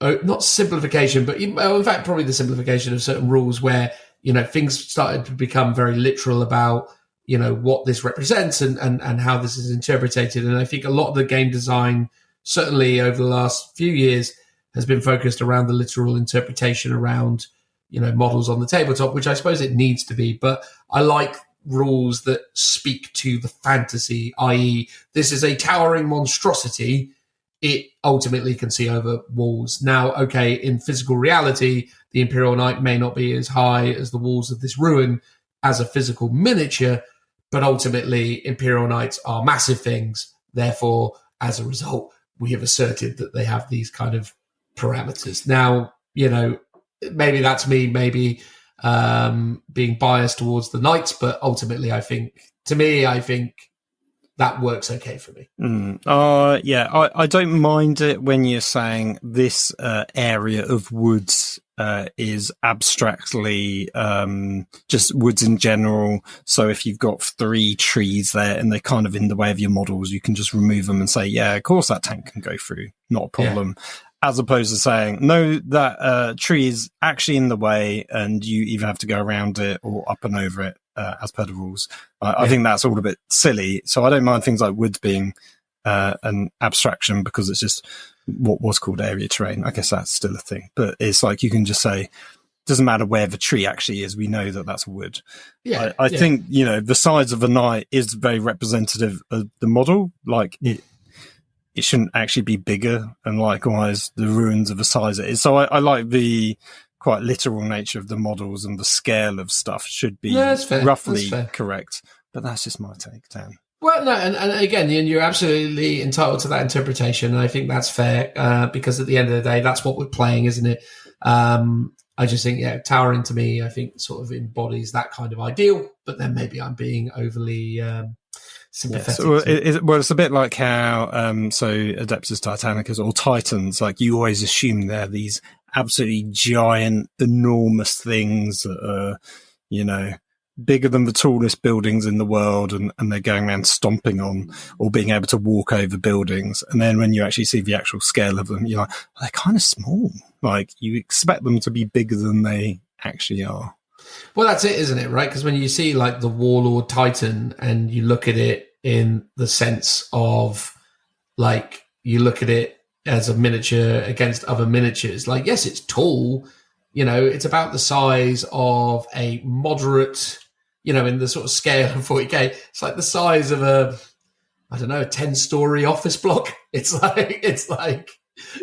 not simplification, but in fact probably the simplification of certain rules where, you know, things started to become very literal about, you know, what this represents and how this is interpreted. And I think a lot of the game design, certainly over the last few years, has been focused around the literal interpretation around, you know, models on the tabletop, which I suppose it needs to be. But I like rules that speak to the fantasy, i.e. this is a towering monstrosity. It ultimately can see over walls. Now, okay, in physical reality, the Imperial Knight may not be as high as the walls of this ruin as a physical miniature, but ultimately Imperial Knights are massive things. Therefore, as a result, we have asserted that they have these kind of parameters. Now, you know, maybe that's me, maybe being biased towards the Knights, but ultimately I think that works okay for me. Yeah, I don't mind it when you're saying this area of woods is abstractly just woods in general. So if you've got 3 trees there and they're kind of in the way of your models, you can just remove them and say, yeah, of course that tank can go through, not a problem. Yeah. As opposed to saying, no, that tree is actually in the way and you either have to go around it or up and over it as per the rules. I think that's all a bit silly. So I don't mind things like woods being an abstraction because it's just what was called area terrain. I guess that's still a thing. But it's like you can just say, doesn't matter where the tree actually is. We know that that's wood. Yeah, I think, you know, the size of a knight is very representative of the model. Like it shouldn't actually be bigger, and likewise the ruins of the size it is. So I like the quite literal nature of the models, and the scale of stuff should be roughly correct. But that's just my take, Dan. Well, no, and again, you're absolutely entitled to that interpretation, and I think that's fair because at the end of the day, that's what we're playing, isn't it? I just think, towering to me, I think sort of embodies that kind of ideal, but then maybe I'm being overly sympathetic. Yeah, so it's a bit like how Adeptus Titanicus or Titans, like you always assume they're these absolutely giant, enormous things that are, you know, bigger than the tallest buildings in the world, and they're going around stomping on or being able to walk over buildings. And then when you actually see the actual scale of them, you're like, they're kind of small. Like you expect them to be bigger than they actually are. Well, that's it, isn't it? Right? Because when you see like the Warlord Titan and you look at it in the sense of like, you look at it as a miniature against other miniatures, like, yes, it's tall, you know, it's about the size of a moderate, you know, in the sort of scale of 40K, it's like the size of a 10-story office block. It's like,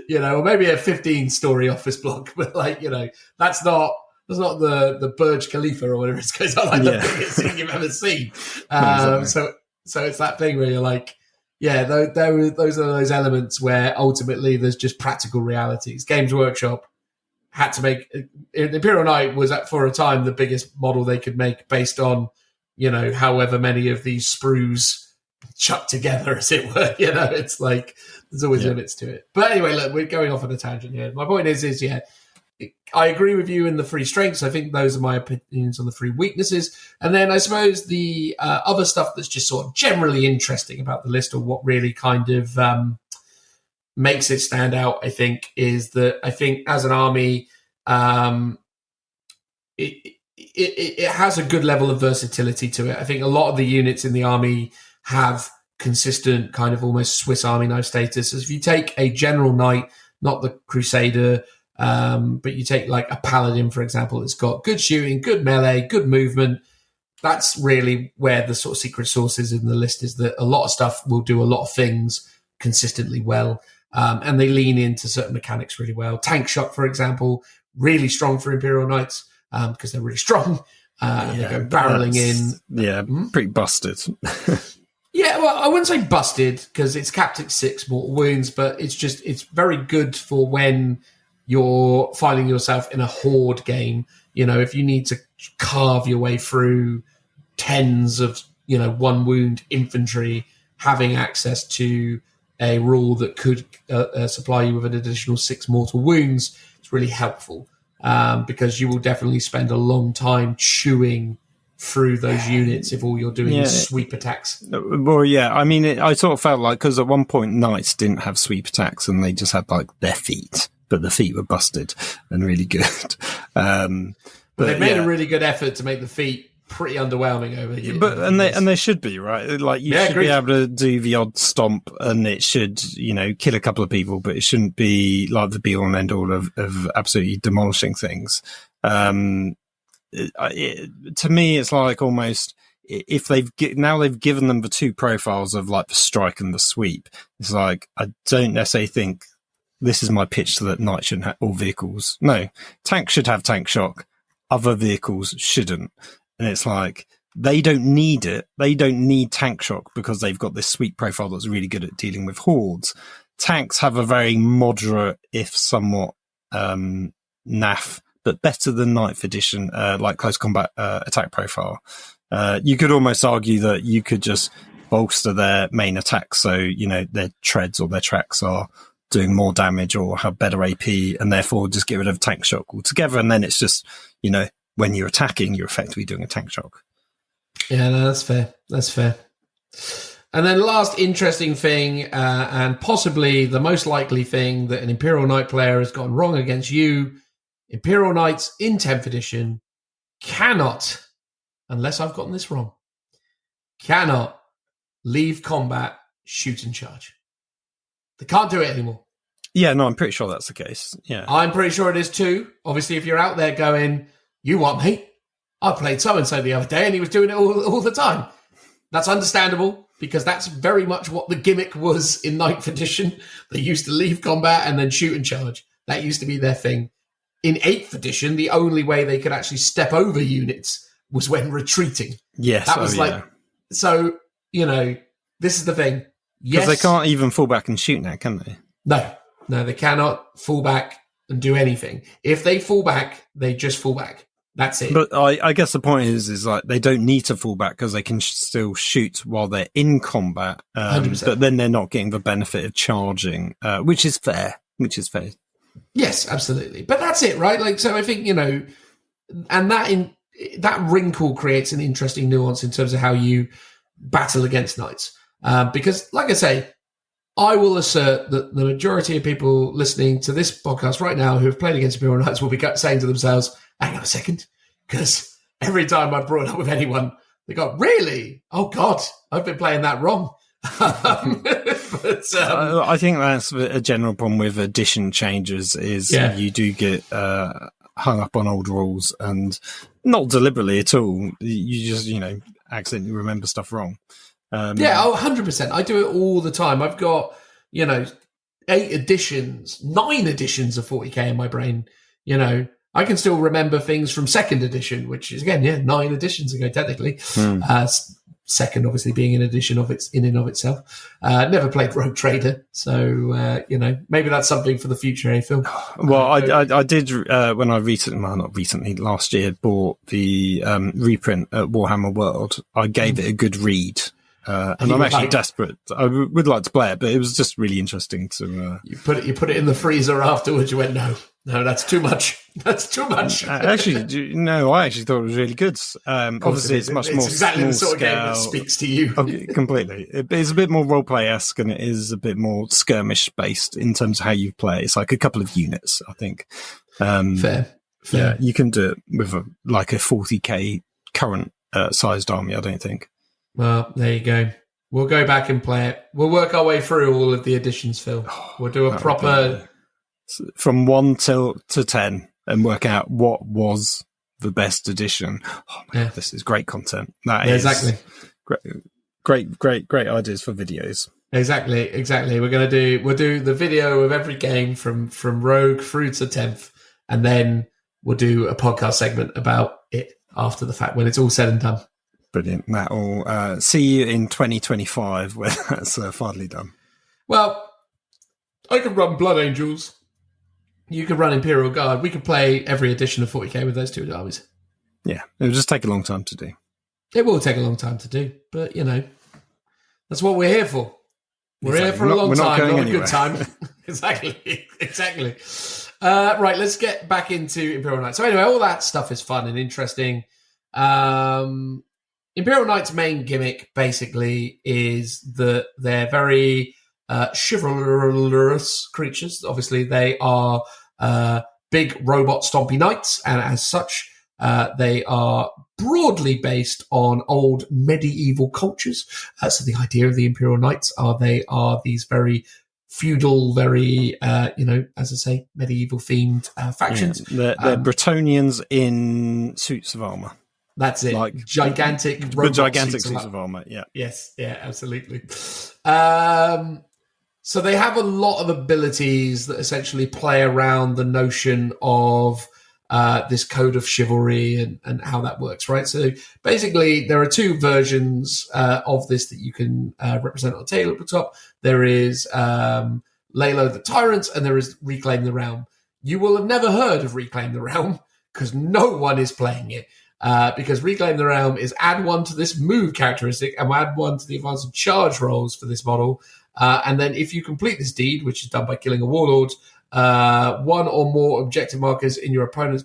you know, or maybe a 15-story office block, but like, you know, that's not the Burj Khalifa or whatever it's called, like the biggest thing you've ever seen. So it's that thing where you're like, those are those elements where ultimately there's just practical realities. Games Workshop had to make the Imperial Knight was for a time the biggest model they could make based on, you know, however many of these sprues chucked together, as it were. You know, it's like there's always limits to it. But anyway, look, we're going off on a tangent here. My point is I agree with you in the 3 strengths. I think those are my opinions on the 3 weaknesses. And then I suppose the other stuff that's just sort of generally interesting about the list, or what really kind of makes it stand out, I think, is that I think as an army, it has a good level of versatility to it. I think a lot of the units in the army have consistent kind of almost Swiss Army knife status. As if you take a general knight, not the Crusader, but you take like a paladin, for example, it's got good shooting, good melee, good movement. That's really where the sort of secret sauce is in the list, is that a lot of stuff will do a lot of things consistently well. And they lean into certain mechanics really well. Tank shot, for example, really strong for Imperial Knights because they're really strong. And they go barreling in. Yeah, pretty busted. Yeah, well, I wouldn't say busted because it's capped at 6 mortal wounds, but it's very good for when you're finding yourself in a horde game. You know, if you need to carve your way through tens of one wound infantry having access to a rule that could supply you with an additional 6 mortal wounds is really helpful, because you will definitely spend a long time chewing through those units if all you're doing is sweep attacks. Well, yeah, I mean, I sort of felt like, because at one point knights didn't have sweep attacks and they just had like their feet, but the feet were busted and really good. But they made a really good effort to make the feet pretty underwhelming over here. But and they should be, right? Like, you should be able to do the odd stomp, and it should, kill a couple of people, but it shouldn't be like the be all and end all of absolutely demolishing things. To me, it's like almost, if they've given them the 2 profiles of like the strike and the sweep, it's like, I don't necessarily think this is my pitch to that knight shouldn't have all vehicles. No, tanks should have tank shock, other vehicles shouldn't. And it's like, they don't need it. They don't need tank shock because they've got this sweep profile that's really good at dealing with hordes. Tanks have a very moderate, if somewhat naff, but better than 9th edition, like close combat attack profile. You could almost argue that you could just bolster their main attack, so their treads or their tracks are doing more damage or have better AP, and therefore just get rid of tank shock altogether. And then it's just, when you're attacking, you're effectively doing a tank shock. Yeah, no, that's fair. That's fair. And then last interesting thing, and possibly the most likely thing that an Imperial Knight player has gone wrong against you, Imperial Knights in 10th edition cannot, unless I've gotten this wrong, cannot leave combat, shoot and charge. They can't do it anymore. Yeah, no, I'm pretty sure that's the case. Yeah, I'm pretty sure it is too. Obviously, if you're out there going, you what, mate? I played so-and-so the other day and he was doing it all the time. That's understandable, because that's very much what the gimmick was in 9th edition. They used to leave combat and then shoot and charge. That used to be their thing. In 8th edition, the only way they could actually step over units was when retreating. Yes. That was so, this is the thing. Yes. Because they can't even fall back and shoot now, can they? No, they cannot fall back and do anything. If they fall back, they just fall back. That's it. But I guess the point is like, they don't need to fall back because they can still shoot while they're in combat. 100%. But then they're not getting the benefit of charging, which is fair. Yes, absolutely. But that's it, right? Like, so I think, and that wrinkle creates an interesting nuance in terms of how you battle against knights. Because, like I say, I will assert that the majority of people listening to this podcast right now who have played against Imperial Knights will be saying to themselves, hang on a second, because every time I brought it up with anyone, they go, really? Oh, God, I've been playing that wrong. But, I think that's a general problem with edition changes is you do get hung up on old rules, and not deliberately at all. You just, accidentally remember stuff wrong. 100%. I do it all the time. I've got, 9 editions of 40k in my brain. I can still remember things from 2nd edition, which is, again, 9 editions ago, technically. Second, obviously, being an edition of in and of itself. Never played Rogue Trader, so, maybe that's something for the future, Phil? Well, I did, when I last year, bought the reprint at Warhammer World. I gave it a good read. And I'm actually desperate. I would like to play it, but it was just really interesting to. You put it in the freezer afterwards. You went, no, that's too much. That's too much. I actually thought it was really good. Obviously, it's much more exactly the sort scale. Of game that speaks to you. Completely. It's a bit more roleplay-esque, and it is a bit more skirmish based in terms of how you play. It's like a couple of units, I think. Fair. Yeah, you can do it with a 40k current sized army. I don't think. Well, there you go. We'll go back and play it. We'll work our way through all of the editions, Phil. We'll do a proper... From 1 to 10 and work out what was the best edition. Oh, my God, this is great content. That is exactly. Great ideas for videos. Exactly. We'll do the video of every game from Rogue through to 10th, and then we'll do a podcast segment about it after the fact when it's all said and done. Brilliant. That'll see you in 2025 when that's finally done. Well, I could run Blood Angels. You could run Imperial Guard. We could play every edition of 40k with those 2 armies. Yeah, it'll just take a long time to do. It will take a long time to do, but, that's what we're here for. We're here for a long time, not a good time. Exactly. Right, let's get back into Imperial Knight. So anyway, all that stuff is fun and interesting. Imperial Knight's main gimmick, basically, is that they're very chivalrous creatures. Obviously, they are big robot stompy knights, and as such, they are broadly based on old medieval cultures. So the idea of the Imperial Knights they are these very feudal, very, as I say, medieval themed factions. Yeah, they're Bretonians in suits of armor. That's it. Like gigantic suits of armor. Yeah. Yes. Yeah, absolutely. So they have a lot of abilities that essentially play around the notion of this code of chivalry and how that works, right? So basically, there are two versions of this that you can represent on the tabletop. There is Lalo the Tyrant, and there is Reclaim the Realm. You will have never heard of Reclaim the Realm because no one is playing it. Because Reclaim the Realm is add one to this move characteristic and add one to the advanced charge rolls for this model. And then if you complete this deed, which is done by killing a warlord, one or more objective markers in your opponent's...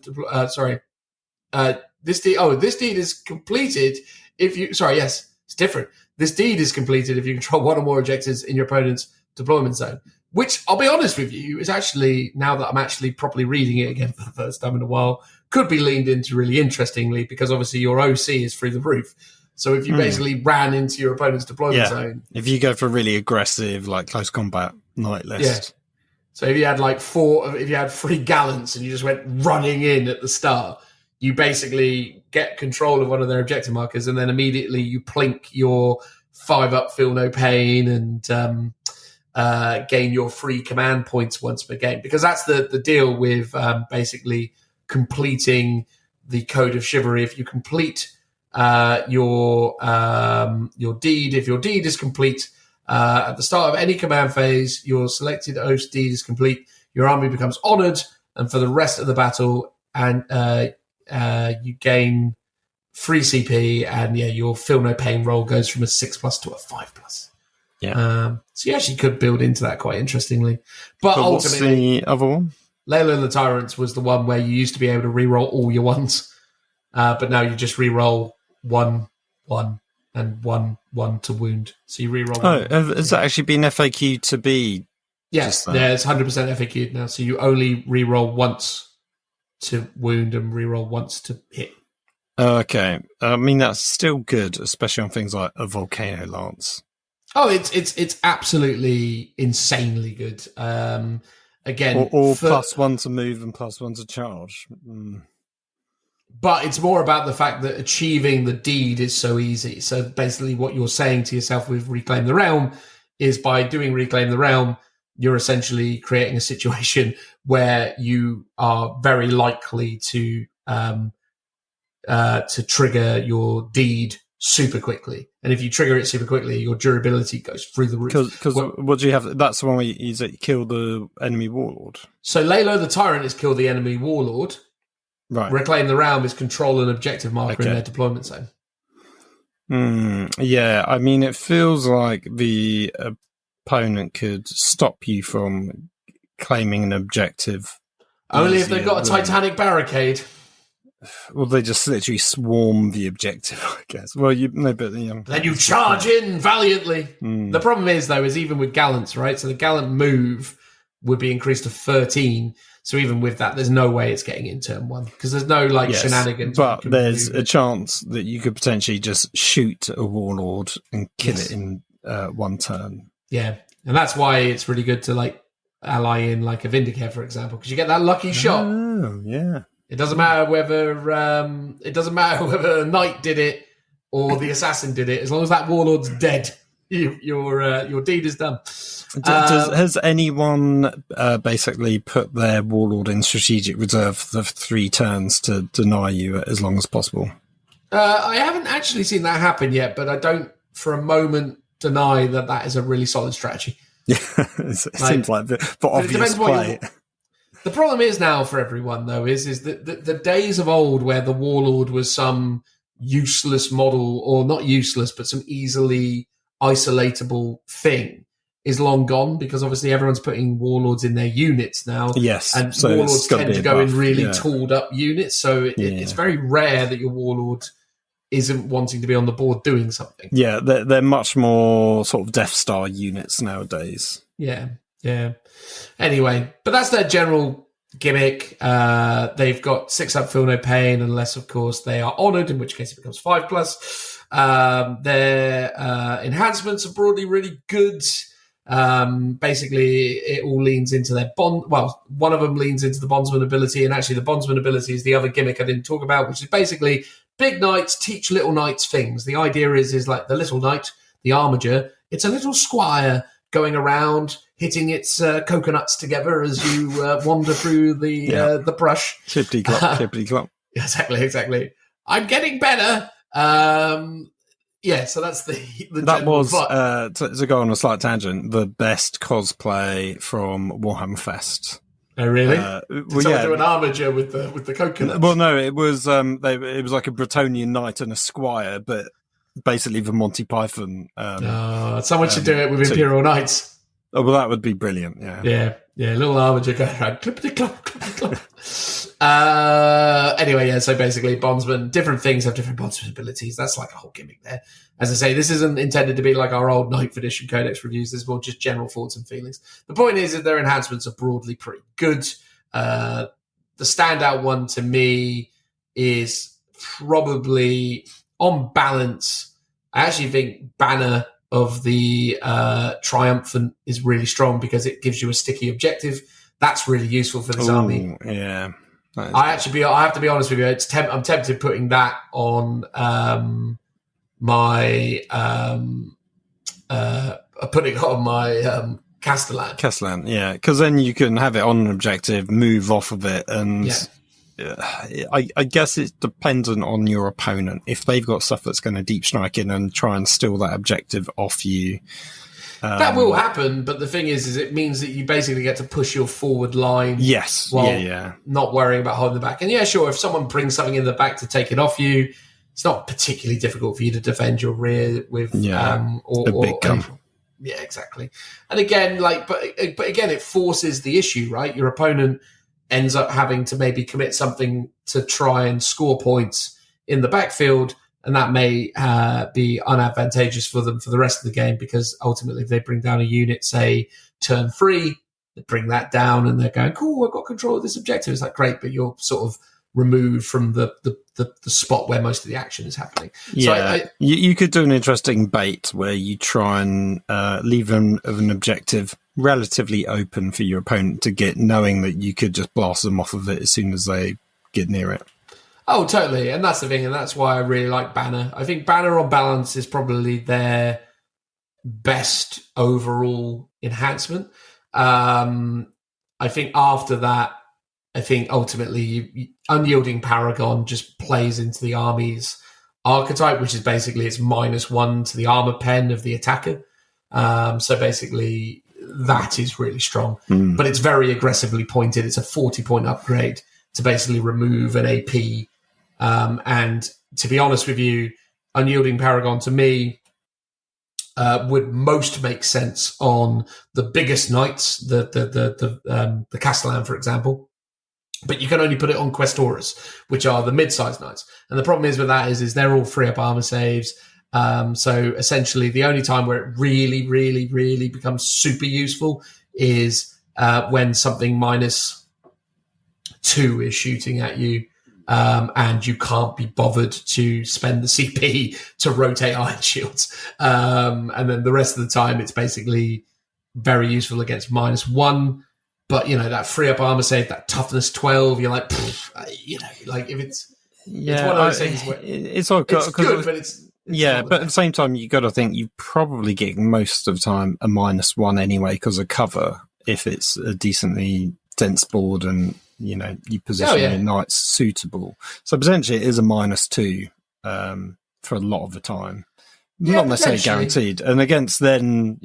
this deed is completed if you... it's different. This deed is completed if you control one or more objectives in your opponent's deployment zone. Which, I'll be honest with you, is actually, now that I'm actually properly reading it again for the first time in a while, could be leaned into really interestingly, because obviously your OC is through the roof. So if you basically ran into your opponent's deployment zone... If you go for a really aggressive, close combat knight list... Yeah. So if you had 3 gallants and you just went running in at the start, you basically get control of one of their objective markers, and then immediately you plink your 5-up feel no pain and gain your free command points once per game. Because that's the deal with basically completing the Code of Chivalry. If you complete your deed, if your deed is complete, at the start of any command phase, your selected oath deed is complete. Your army becomes honoured, and for the rest of the battle, and you gain free CP, and your feel no pain roll goes from a 6+ to a 5+. Yeah. So you actually could build into that quite interestingly. But ultimately, what's the other one? Layla the Tyrants was the one where you used to be able to re-roll all your ones, but now you just re-roll 1, 1, and 1, 1 to wound. So you re-roll. Has that actually been FAQ to be? Yes, it's 100% FAQ now. So you only re-roll once to wound and re-roll once to hit. Okay. I mean, that's still good, especially on things like a Volcano Lance. Oh, it's absolutely insanely good. Again, or +1 to move and +1 to charge. But it's more about the fact that achieving the deed is so easy. So basically what you're saying to yourself with Reclaim the Realm is by doing Reclaim the Realm, you're essentially creating a situation where you are very likely to trigger your deed super quickly. And if you trigger it super quickly, your durability goes through the roof. Because what do you have? That's the one where you kill the enemy warlord. So Lalo the Tyrant is kill the enemy warlord. Right. Reclaim the Realm is control an objective marker in their deployment zone. Yeah, I mean, it feels like the opponent could stop you from claiming an objective. Only if they've got a Titanic barricade. Well, they just literally swarm the objective, I guess. Well, then you charge in valiantly. The problem is, though, is even with gallants, right? So the gallant move would be increased to 13. So even with that, there's no way it's getting in turn 1 because there's no shenanigans. But there's a chance that you could potentially just shoot a warlord and kill it in 1 turn. Yeah, and that's why it's really good to ally in a Vindicare, for example, because you get that lucky shot. Oh, yeah. It doesn't matter whether a knight did it or the assassin did it. As long as that warlord's dead, your deed is done. Has anyone basically put their warlord in strategic reserve for 3 turns to deny you as long as possible? I haven't actually seen that happen yet, but I don't for a moment deny that is a really solid strategy. Yeah, it seems like for obvious play. The problem is now for everyone, though, is that the days of old where the warlord was some useless model, or not useless, but some easily isolatable thing is long gone, because obviously everyone's putting warlords in their units now. Yes, and so warlords tend to go in really yeah. tooled up units, so it's very rare that your warlord isn't wanting to be on the board doing something. Yeah, they're much more sort of Death Star units nowadays. Yeah. Anyway, but that's their general gimmick. They've got 6 up, feel no pain, unless, of course, they are honoured, in which case it becomes 5+. Their enhancements are broadly really good. Basically, it all leans into their bond. Well, one of them leans into the bondsman ability, and actually the bondsman ability is the other gimmick I didn't talk about, which is basically big knights teach little knights things. The idea is like the little knight, the armiger, it's a little squire going around hitting its coconuts together as you wander through the brush. Clippity clop, clippity clop. Exactly. I'm getting better. So that's the that was to go on a slight tangent, the best cosplay from Warhammer Fest. Oh really? Did someone do an armiger with the coconut? Well, no, it was it was like a Bretonian knight and a squire, but basically the Monty Python. Someone should do it with Imperial Knights. Oh well, that would be brilliant. Yeah. Little armiger going around, clippity clop, clippity clop. Anyway, so basically, bondsmen, different things have different bondsman abilities. That's like a whole gimmick there. As I say, this isn't intended to be like our old 9th edition Codex reviews. This is more just general thoughts and feelings. The point is that their enhancements are broadly pretty good. The standout one to me is probably, on balance, I actually think Banner of the Triumphant is really strong because it gives you a sticky objective. That's really useful for this army. Yeah. I have to be honest with you. I'm tempted putting that on my putting on my Castellan. Castellan, yeah, because then you can have it on an objective, move off of it, and I guess it's dependent on your opponent. If they've got stuff that's going to deep strike in and try and steal that objective off you. That will happen, but the thing is it means that you basically get to push your forward line. Yes, while not worrying about holding the back. And sure, if someone brings something in the back to take it off you, it's not particularly difficult for you to defend your rear with a big gun. Yeah, exactly. And again, but again, it forces the issue, right? Your opponent ends up having to maybe commit something to try and score points in the backfield. And that may be unadvantageous for them for the rest of the game, because ultimately if they bring down a unit, say, turn 3, they bring that down and they're going, cool, I've got control of this objective. It's like, great, but you're sort of removed from the spot where most of the action is happening. Yeah, so you could do an interesting bait where you try and leave an objective relatively open for your opponent to get, knowing that you could just blast them off of it as soon as they get near it. Oh, totally. And that's the thing. And that's why I really like Banner. I think Banner on balance is probably their best overall enhancement. I think after that, ultimately Unyielding Paragon just plays into the army's archetype, which is basically it's -1 to the armor pen of the attacker. So basically that is really strong, but it's very aggressively pointed. It's a 40-point upgrade to basically remove an AP. And to be honest with you, Unyielding Paragon to me would most make sense on the biggest knights, the Castellan, for example. But you can only put it on Questoras, which are the mid-sized knights. And the problem is with that is they're all free up armor saves. So essentially the only time where it really, really, really becomes super useful is when something -2 is shooting at you. And you can't be bothered to spend the CP to rotate iron shields. And then the rest of the time, it's basically very useful against -1. But, that free up armor save, that toughness 12, you're like, if it's one of those things where it's good, but it's but at the same time, you got to think you're probably getting most of the time a -1 anyway because of cover, if it's a decently dense board and you position your knights suitable. So potentially it is a -2 for a lot of the time. Not necessarily guaranteed. And against then,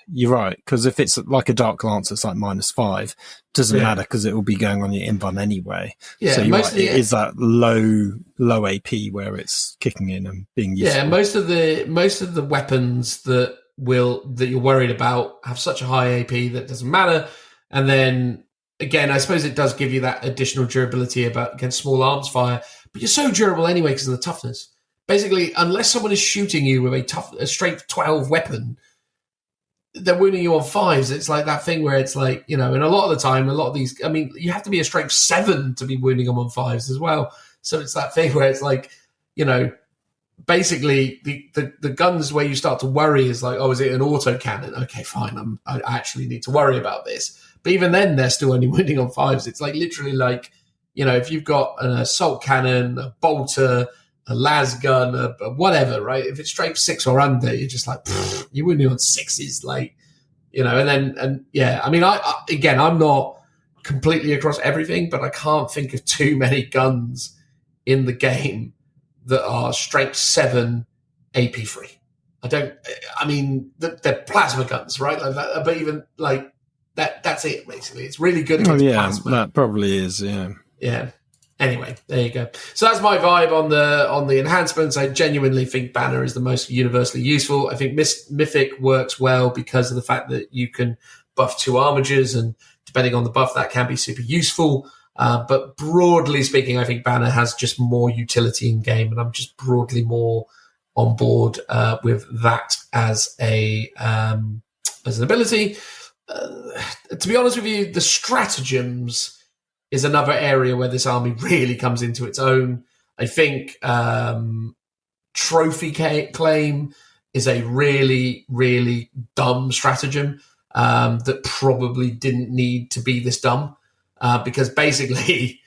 You're right, because if it's like a Dark Lance, it's like -5. Doesn't matter because it will be going on your invuln anyway. Yeah, so you're right, it is that low AP where it's kicking in and being useful. Yeah, most of the weapons that you're worried about have such a high AP that it doesn't matter. And then again, I suppose it does give you that additional durability against small arms fire, but you're so durable anyway because of the toughness. Basically, unless someone is shooting you with a straight 12 weapon, they're wounding you on 5s. It's like that thing where it's like, and a lot of the time, a lot of these, I mean, you have to be a strength 7 to be wounding them on 5s as well. So it's that thing where it's like, basically the guns where you start to worry is like, oh, is it an autocannon? Okay, fine, I actually need to worry about this. But even then, they're still only wounding on 5s. It's like literally like, if you've got an assault cannon, a bolter, a las gun, a whatever, right? If it's strength 6 or under, you're just like, you're wounding on 6s, like, I mean, I'm not completely across everything, but I can't think of too many guns in the game that are strength 7 AP free. They're plasma guns, right? Like that, but even like that's it basically. It's really good against plasma. That probably is, yeah. Yeah. Anyway, there you go. So that's my vibe on the enhancements. I genuinely think Banner is the most universally useful. I think Mythic works well because of the fact that you can buff 2 armigers, and depending on the buff, that can be super useful. But broadly speaking, I think Banner has just more utility in game, and I'm just broadly more on board with that as an ability. To be honest with you, the stratagems is another area where this army really comes into its own. I think Trophy Claim is a really, really dumb stratagem that probably didn't need to be this dumb. Because basically,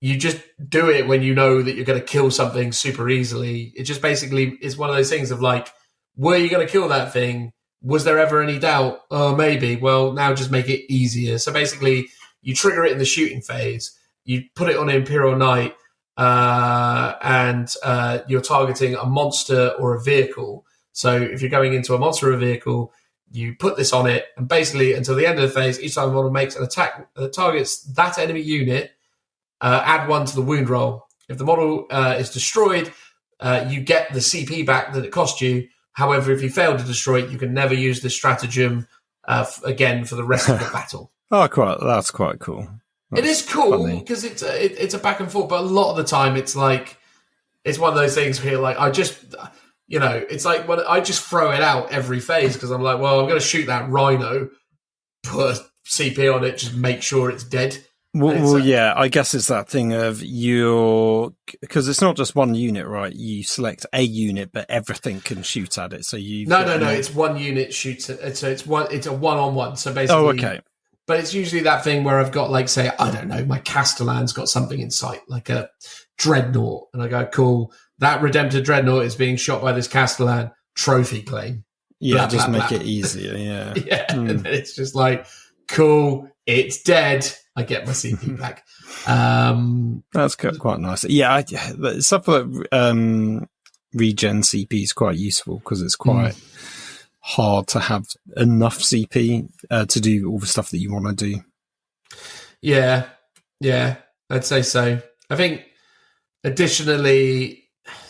you just do it when you know that you're going to kill something super easily. It just basically is one of those things of like, were you going to kill that thing? Was there ever any doubt? Oh, maybe. Well, now just make it easier. So basically, you trigger it in the shooting phase. You put it on Imperial Knight, and you're targeting a monster or a vehicle. So if you're going into a monster or a vehicle, you put this on it, and basically until the end of the phase, each time the model makes an attack that targets that enemy unit, add 1 to the wound roll. If the model is destroyed, you get the CP back that it cost you. However, if you fail to destroy it, you can never use this stratagem again for the rest of the battle. Oh, that's quite cool. It is cool because it's a back and forth, but a lot of the time it's like it's one of those things where like it's like when I just throw it out every phase because I'm like, well, I'm going to shoot that rhino, put a CP on it, just make sure it's dead. Well, yeah, I guess it's that thing of because it's not just one unit, right? You select a unit, but everything can shoot at it. So no. It's one unit shoots it. So it's a 1-on-1. So basically, okay. But it's usually that thing where I've got like, say, I don't know, my Castellan's got something in sight, like a Dreadnought, and I go, cool. That Redemptor Dreadnought is being shot by this Castellan. Trophy claim. Yeah, just make it easier. Yeah, yeah. And then it's just like, cool. It's dead. I get my CP back. That's quite nice. Yeah, stuff like regen CP is quite useful because it's quite hard to have enough CP to do all the stuff that you want to do. Yeah, I'd say so. I think additionally,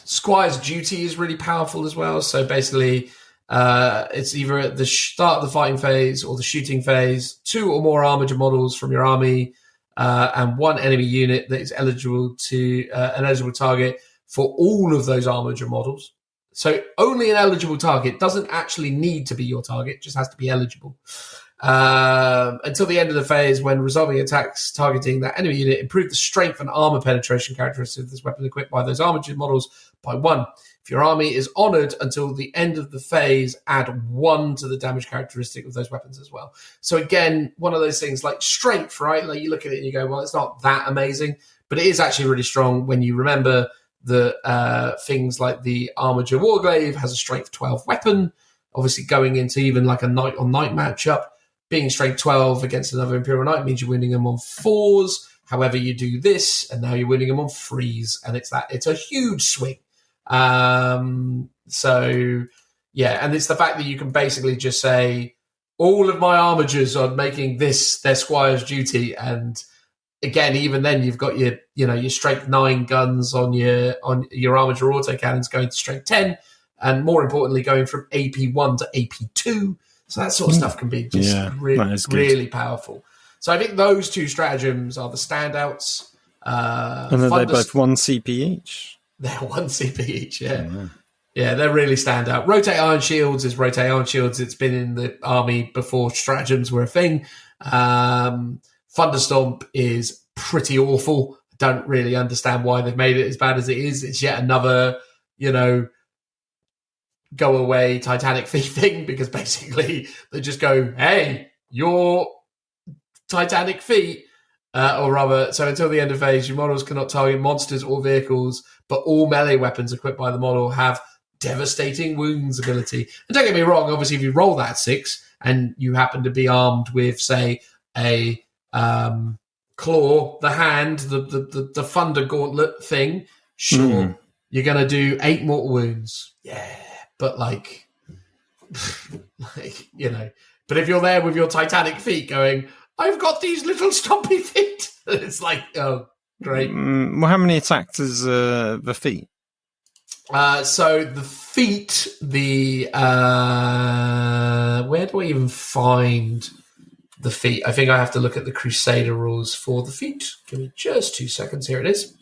Squire's Duty is really powerful as well. So basically, it's either at the start of the fighting phase or the shooting phase, 2 or more armature models from your army, and 1 enemy unit that is eligible to an eligible target for all of those armature models. So only an eligible target, doesn't actually need to be your target, just has to be eligible. Until the end of the phase, when resolving attacks targeting that enemy unit, improve the strength and armor penetration characteristics of this weapon equipped by those armature models by 1. If your army is honored until the end of the phase, add 1 to the damage characteristic of those weapons as well. So again, one of those things like strength, right? Like you look at it and you go, well, it's not that amazing, but it is actually really strong when you remember that things like the Armature Warglaive has a strength 12 weapon, obviously going into even like a knight on knight matchup. Being strength 12 against another Imperial Knight means you're winning them on 4s. However, you do this, and now you're winning them on 3s, and it's a huge swing. So Yeah, and it's the fact that you can basically just say, all of my armigers are making this their squire's duty, and again, even then, you've got your strength 9 guns on your armature autocannons going to strength 10, and more importantly, going from AP 1 to AP 2. So that sort of stuff can be just really powerful. So I think those two stratagems are the standouts. And are they both 1 CP each? They're 1 CP each, yeah. Yeah, they really stand out. Rotate Iron Shields is Rotate Iron Shields. It's been in the army before stratagems were a thing. Thunderstomp is pretty awful. I don't really understand why they've made it as bad as it is. It's yet another, go away Titanic Thief thing, because basically they just go, hey, you're Titanic feet. Or rather, so until the end of phase, your models cannot target monsters or vehicles, but all melee weapons equipped by the model have devastating wounds ability. And don't get me wrong, obviously, if you roll that 6 and you happen to be armed with, say, a claw, the hand, the thunder gauntlet thing, sure, you're going to do 8 mortal wounds. Yeah, but but if you're there with your Titanic feet going, I've got these little stumpy feet, it's like, oh, great. Well, how many attacks is the feet? So the feet, where do I even find the feet? I think I have to look at the Crusader rules for the feet. Give me just 2 seconds. Here it is.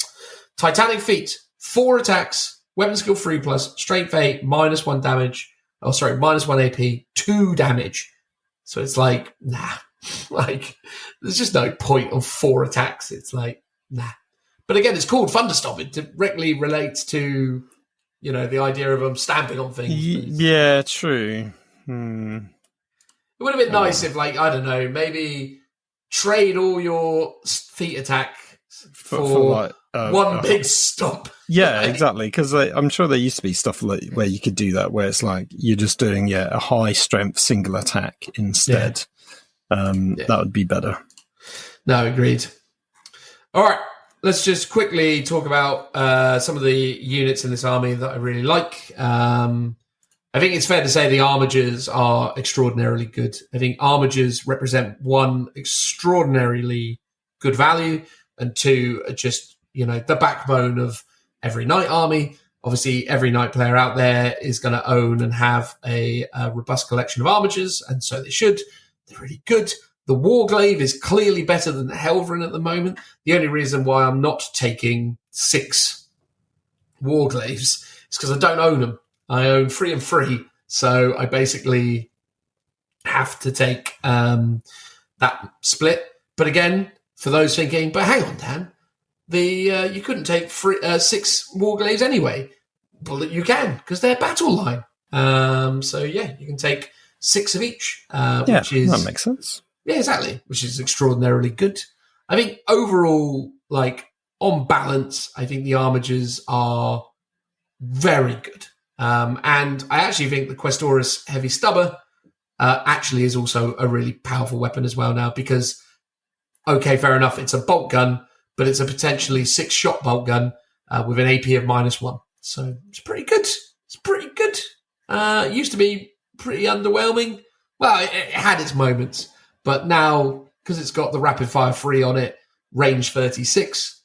Titanic feet, 4 attacks, weapon skill 3+, strength 8, -1 damage. Oh, sorry, -1 AP, 2 damage. So it's like, nah. There's just no point on 4 attacks. It's like, nah. But again, it's called Thunderstomp. It directly relates to, the idea of them stamping on things. Yeah, true. It would have been nice if, I don't know, maybe trade all your feet attack for one big stomp. Yeah, exactly. Because I'm sure there used to be stuff where you could do that, where it's like you're just doing a high strength single attack instead. That would be better. No, agreed. All right. Let's just quickly talk about some of the units in this army that I really like. I think it's fair to say the armigers are extraordinarily good. I think armigers represent 1, extraordinarily good value, and 2, are just, the backbone of every knight army. Obviously, every knight player out there is going to own and have a robust collection of armigers, and so they should. They're really good. The Warglaive is clearly better than the Helverin at the moment. The only reason why I'm not taking 6 Warglaives is because I don't own them. I own 3 and 3, so I basically have to take that split. But again, for those thinking, but hang on, Dan, you couldn't take 6 Warglaives anyway. Well, you can, because they're battle line. So yeah, you can take 6 of each. Which is, that makes sense. Yeah, exactly, which is extraordinarily good. I think overall, on balance, I think the armigers are very good. And I actually think the Questoris Heavy Stubber actually is also a really powerful weapon as well now, because, okay, fair enough, it's a bolt gun, but it's a potentially 6-shot bolt gun with an AP of -1. So it's pretty good. It's pretty good. It used to be pretty underwhelming. Well, it had its moments. But now, because it's got the rapid fire 3 on it, range 36,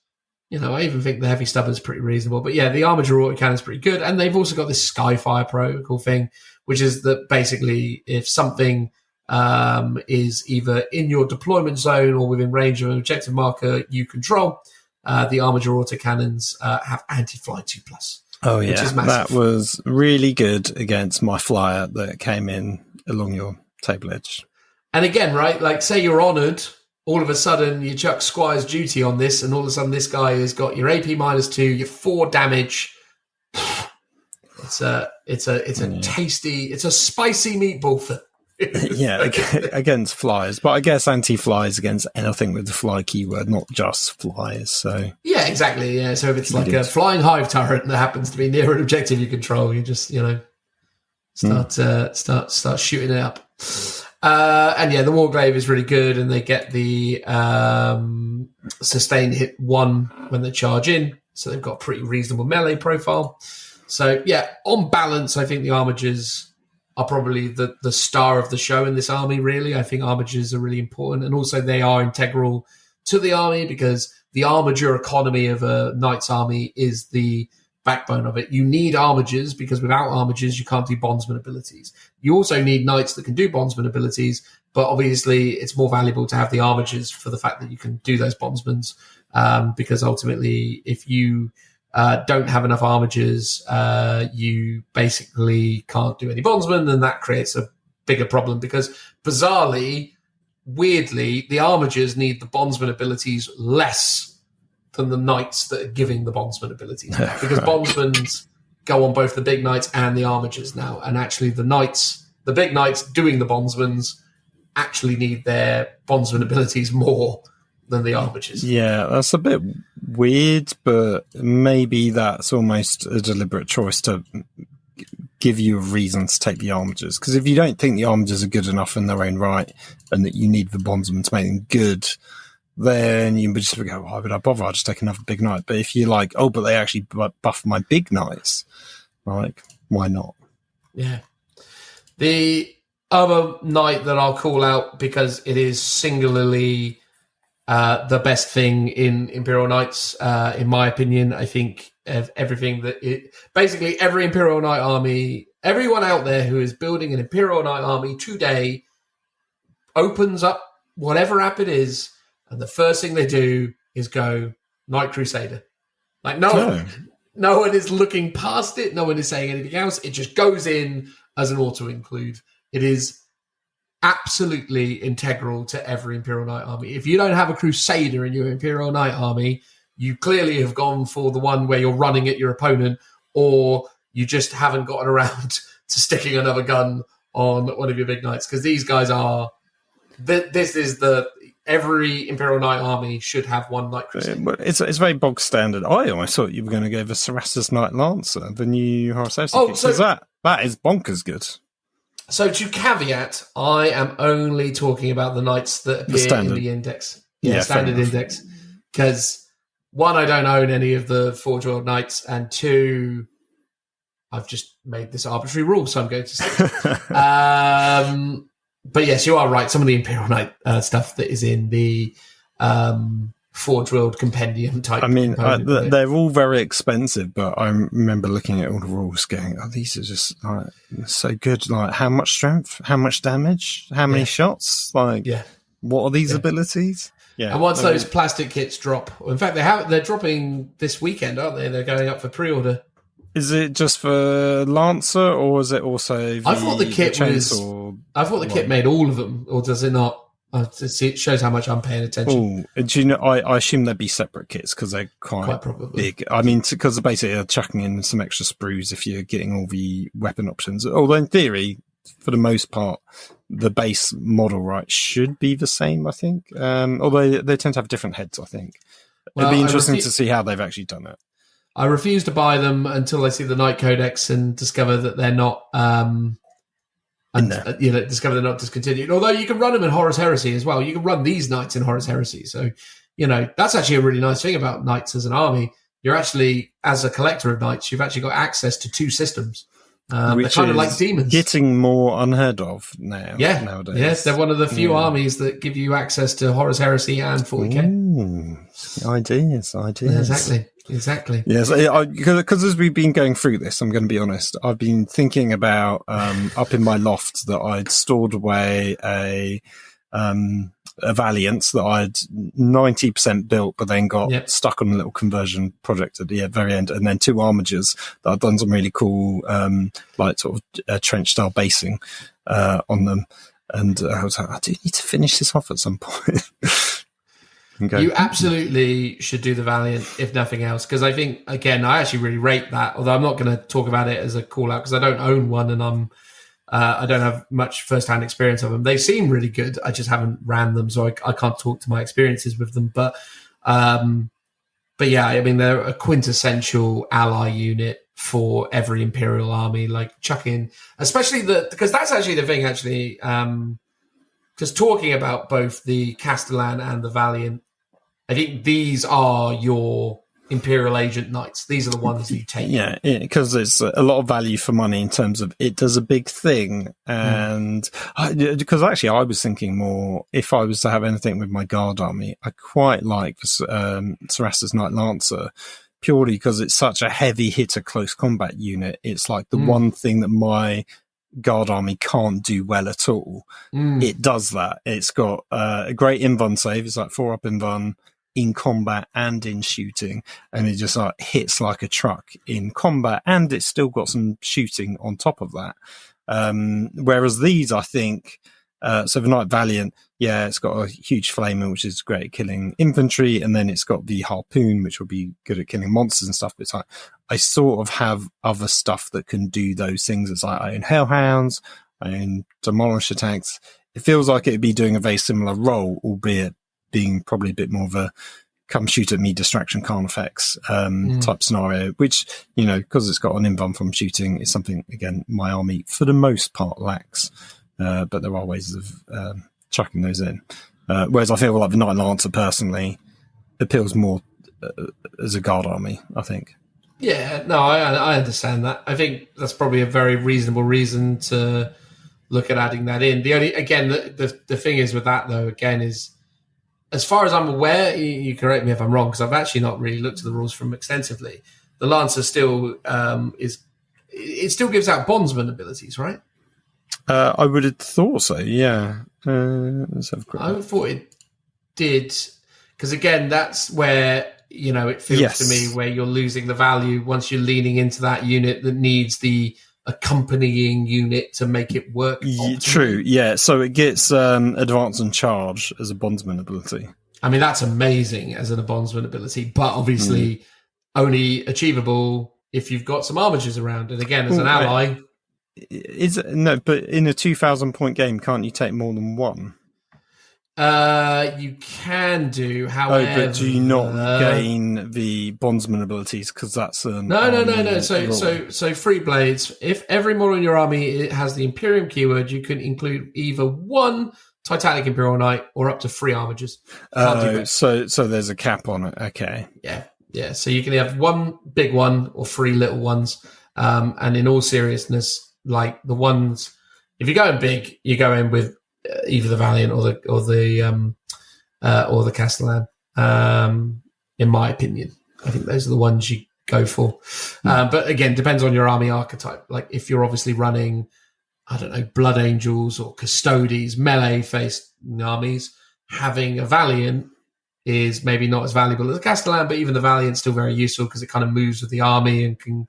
I even think the heavy stubber is pretty reasonable. But yeah, the armature autocannon is pretty good. And they've also got this Skyfire protocol thing, which is that basically if something is either in your deployment zone or within range of an objective marker you control, the armature autocannons have anti-fly 2+. Oh yeah, that was really good against my flyer that came in along your table edge. And again, right, say you're honoured, all of a sudden you chuck Squire's Duty on this, and all of a sudden this guy has got your AP -2, your 4 damage. It's a tasty, it's a spicy meatball thing. Yeah, against flies, but I guess anti-flies against anything with the fly keyword, not just flies. So yeah, exactly. Yeah, so if it's like a flying hive turret that happens to be near an objective you control, you just start shooting it up. And yeah, the Warglaive is really good, and they get the sustained hit 1 when they charge in, so they've got a pretty reasonable melee profile. So yeah, on balance, I think the armigers are probably the star of the show in this army, really. I think armigers are really important, and also they are integral to the army because the armature economy of a knight's army is the backbone of it. You need armigers because without armigers, you can't do bondsman abilities. You also need knights that can do bondsman abilities, but obviously it's more valuable to have the armigers for the fact that you can do those bondsmans, because ultimately if you don't have enough armigers, you basically can't do any bondsmen, and that creates a bigger problem because bizarrely, weirdly, the armigers need the bondsman abilities less than the knights that are giving the bondsman abilities, because bondsmen go on both the big knights and the armigers now, and actually the big knights doing the bondsmans actually need their bondsman abilities more than the armigers. Yeah, that's a bit weird, but maybe that's almost a deliberate choice to give you a reason to take the armigers. Because if you don't think the armigers are good enough in their own right and that you need the bondsman to make them good, then you would just go, why would I bother? I'll just take another big knight. But if you're like, oh, but they actually buff my big knights, like, why not? Yeah. The other knight that I'll call out because it is singularly the best thing in Imperial Knights, in my opinion. I think of everything basically every Imperial Knight army, everyone out there who is building an Imperial Knight army today opens up whatever app it is, and the first thing they do is go Knight Crusader. Like no one is looking past it. No one is saying anything else. It just goes in as an auto include. It is absolutely integral to every Imperial Knight army. If you don't have a Crusader in your Imperial Knight army, you clearly have gone for the one where you're running at your opponent, or you just haven't gotten around to sticking another gun on one of your big knights, because these guys are. This is every Imperial Knight army should have one Knight Crusader. It's very bog standard. I almost thought you were going to go for Saras's Knight Lancer, the new Horus Heresy. Oh, so that is bonkers good. So to caveat, I am only talking about the knights that appear in the index. Yeah, standard index. Because one, I don't own any of the Forge World Knights, and two, I've just made this arbitrary rule, so I'm going to say. But yes, you are right. Some of the Imperial Knight stuff that is in the Forge World Compendium type. I mean, they're all very expensive, but I remember looking at all the rules going, oh, these are just so good. Like, how much strength? How much damage? How many shots? Like, what are these abilities? Yeah. And once those plastic kits drop, in fact, they're dropping this weekend, aren't they? They're going up for pre-order. Is it just for Lancer, or is it also I thought the kit made all of them, or does it not? It shows how much I'm paying attention. Oh, do you know? I assume they'd be separate kits because they're quite big. I mean, because basically they're chucking in some extra sprues if you're getting all the weapon options. Although in theory, for the most part, the base model should be the same. I think, although they tend to have different heads. I think it'd be interesting to see how they've actually done it. I refuse to buy them until I see the Knight Codex and discover that they're not, discover they're not discontinued. Although you can run them in Horus Heresy as well. You can run these knights in Horus Heresy. So, that's actually a really nice thing about knights as an army. You're actually, as a collector of knights, you've actually got access to two systems. They're kind of like demons. Getting more unheard of nowadays. Yes, they're one of the few armies that give you access to Horus Heresy and 40K. Ooh, ideas. Exactly. Yes, because as we've been going through this, I'm going to be honest, I've been thinking about up in my loft that I'd stored away a Valiant that I'd 90% built, but then got stuck on a little conversion project at the very end, and then two armigers that I've done some really cool, trench style basing on them. And I was like, I do need to finish this off at some point. You absolutely should do the Valiant, if nothing else, because I think, again, I actually really rate that, although I'm not going to talk about it as a call-out because I don't own one and I don't have much first-hand experience of them. They seem really good. I just haven't ran them, so I can't talk to my experiences with them. But yeah, I mean, they're a quintessential ally unit for every Imperial army. Like, chuck in, especially because that's actually the thing, actually, because talking about both the Castellan and the Valiant, I think these are your Imperial Agent Knights. These are the ones that you take. Yeah, because it's a lot of value for money in terms of it does a big thing. And because actually I was thinking more, if I was to have anything with my guard army, I quite like Saras's Knight Lancer, purely because it's such a heavy hitter close combat unit. It's like the one thing that my guard army can't do well at all. It does that. It's got a great invuln save. It's like 4 up invuln in combat and in shooting, and it just like hits like a truck in combat, and it's still got some shooting on top of that. Whereas these, I think, so the Knight Valiant, yeah, it's got a huge flamer, which is great at killing infantry, and then it's got the harpoon, which will be good at killing monsters and stuff. But it's like, I sort of have other stuff that can do those things. It's like I own Hellhounds, I own Demolish attacks. It feels like it'd be doing a very similar role, albeit being probably a bit more of a come shoot at me distraction can't effects type scenario, which, you know, because it's got an invuln from shooting, is something, again, my army for the most part lacks. But there are ways of chucking those in. Whereas I feel like the Knight Lancer personally appeals more as a guard army, I think. Yeah, no, I understand that. I think that's probably a very reasonable reason to look at adding that in. The only, again, the thing is with that, though, again, is as far as I'm aware, you correct me if I'm wrong, because I've actually not really looked at the rules from extensively. The Lancer still it still gives out bondsman abilities, right? I would have thought so, yeah. Let's have a quick look. I thought it did, because again, that's where, you know, it feels to me where you're losing the value once you're leaning into that unit that needs the accompanying unit to make it work. True, yeah. So it gets advance and charge as a bondsman ability. I mean, that's amazing as a bondsman ability, but obviously only achievable if you've got some armatures around. And again, as an ally... No, but in a 2,000 point game, can't you take more than one? You can do, however... but do you not gain the bondsman abilities because that's an... No. So free blades, if every model in your army has the Imperium keyword, you can include either one Titanic Imperial Knight or up to 3 armatures. So there's a cap on it. Okay. Yeah. So you can have one big one or 3 little ones. And in all seriousness, like the ones, if you're going big, you go in with either the Valiant or the Castellan. In my opinion, I think those are the ones you go for. But again, depends on your army archetype. Like if you're obviously running, I don't know, Blood Angels or Custodes, melee-faced armies, having a Valiant is maybe not as valuable as a Castellan, but even the Valiant's still very useful because it kind of moves with the army and can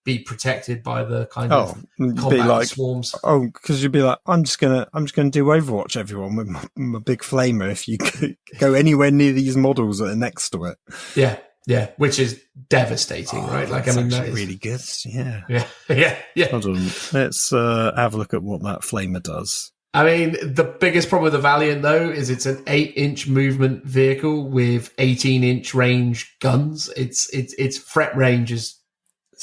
be protected by the kind of combat swarms. Oh, because you'd be like, I'm just gonna do Overwatch everyone with my big flamer if you go anywhere near these models that are next to it. Yeah, which is devastating, right? Like, I mean, that is really good. Yeah. Hold on, let's have a look at what that flamer does. I mean, the biggest problem with the Valiant, though, is it's an 8-inch movement vehicle with 18-inch range guns. Its threat range is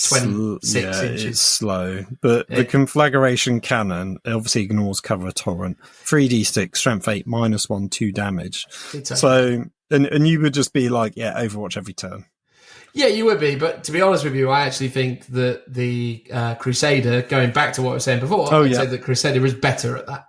26 inches. It's slow, but the conflagration cannon obviously ignores cover a torrent. 3d6, strength 8, -1, 2 damage. So, and you would just be like, Overwatch every turn. Yeah, you would be, but to be honest with you, I actually think that the Crusader, going back to what I was saying before, I'd say that Crusader is better at that.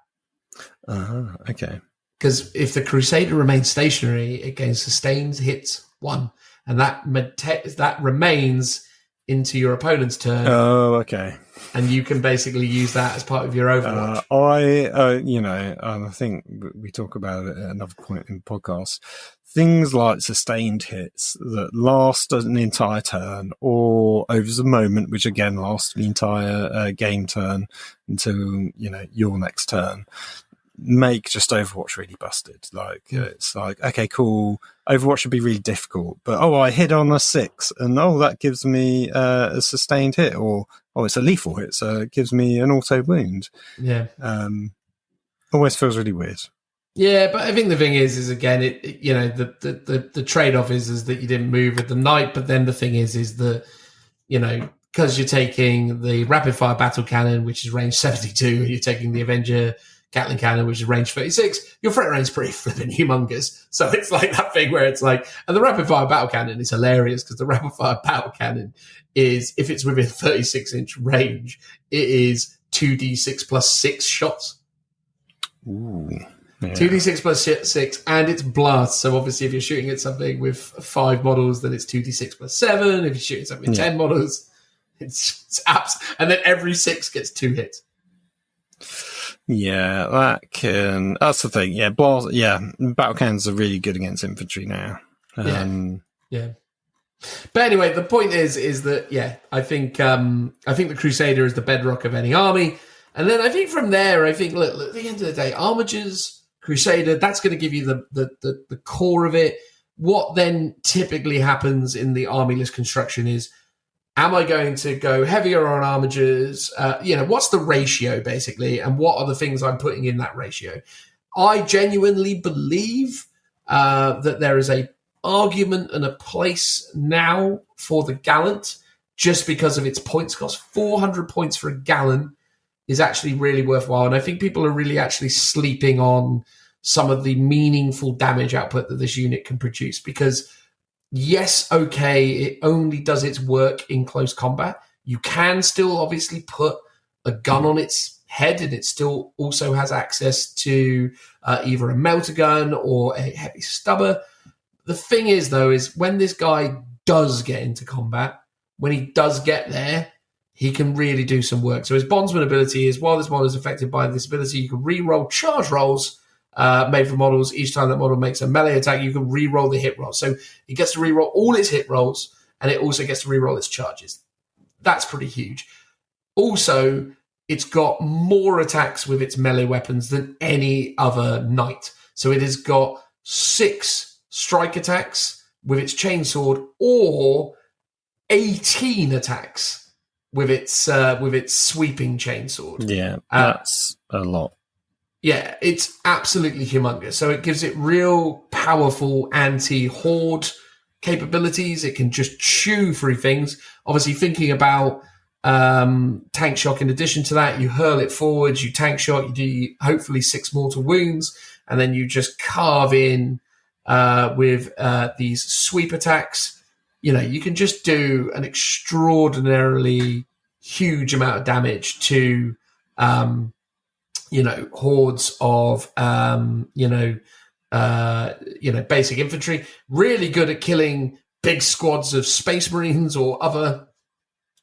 Okay. Because if the Crusader remains stationary, it gains sustained hits 1, and that remains into your opponent's turn. Oh, okay. And you can basically use that as part of your Overwatch. I think we talk about it at another point in the podcast. Things like sustained hits that last an entire turn or over the moment, which again lasts the entire game turn until, your next turn, make just Overwatch really busted. Like, it's like, okay, cool. Overwatch should be really difficult, but I hit on a 6 and that gives me a sustained hit, or it's a lethal hit, so it gives me an auto wound. Yeah. Always feels really weird. Yeah, but I think the thing is again, the trade-off is that you didn't move with the Knight, but then the thing is that, because you're taking the rapid fire battle cannon, which is range 72, you're taking the Avenger Gatling cannon, which is range 36, your threat range is pretty flipping humongous. So it's like that thing where it's like, and the rapid fire battle cannon is hilarious because the rapid fire battle cannon is, if it's within 36-inch range, it is 2d6 plus 6 shots. Ooh. Yeah. 2d6 plus 6, and it's blast. So obviously, if you're shooting at something with 5 models, then it's 2d6 plus 7. If you're shooting something with 10 models, it's abs. And then every 6 gets 2 hits. Yeah, that's the thing. Yeah, blast. Yeah, battle cannons are really good against infantry now. Yeah. But anyway, the point is that I think the Crusader is the bedrock of any army, and then I think from there, look, at the end of the day, Armigers, Crusader, that's going to give you the core of it. What then typically happens in the army list construction is, am I going to go heavier on Armigers? What's the ratio basically, and what are the things I'm putting in that ratio? I genuinely believe that there is a argument and a place now for the Gallant, just because of its points cost. 400 points for a Gallant is actually really worthwhile, and I think people are really actually sleeping on some of the meaningful damage output that this unit can produce, because yes, okay, it only does its work in close combat. You can still obviously put a gun on its head, and it still also has access to either a melter gun or a heavy stubber. The thing is, though, is when this guy does get into combat, when he does get there, he can really do some work. So his bondsman ability is, while this model is affected by this ability, you can re-roll charge rolls made for models. Each time that model makes a melee attack, you can re-roll the hit roll. So it gets to re-roll all its hit rolls, and it also gets to re-roll its charges. That's pretty huge. Also, it's got more attacks with its melee weapons than any other knight. So it has got 6 strike attacks with its chainsword, or 18 attacks with its sweeping chainsword. Yeah, that's a lot. Yeah, it's absolutely humongous. So it gives it real powerful anti-horde capabilities. It can just chew through things. Obviously, thinking about tank shock in addition to that, you hurl it forwards, you tank shock, you do hopefully 6 mortal wounds, and then you just carve in with these sweep attacks. You can just do an extraordinarily huge amount of damage to hordes of basic infantry. Really good at killing big squads of Space Marines or other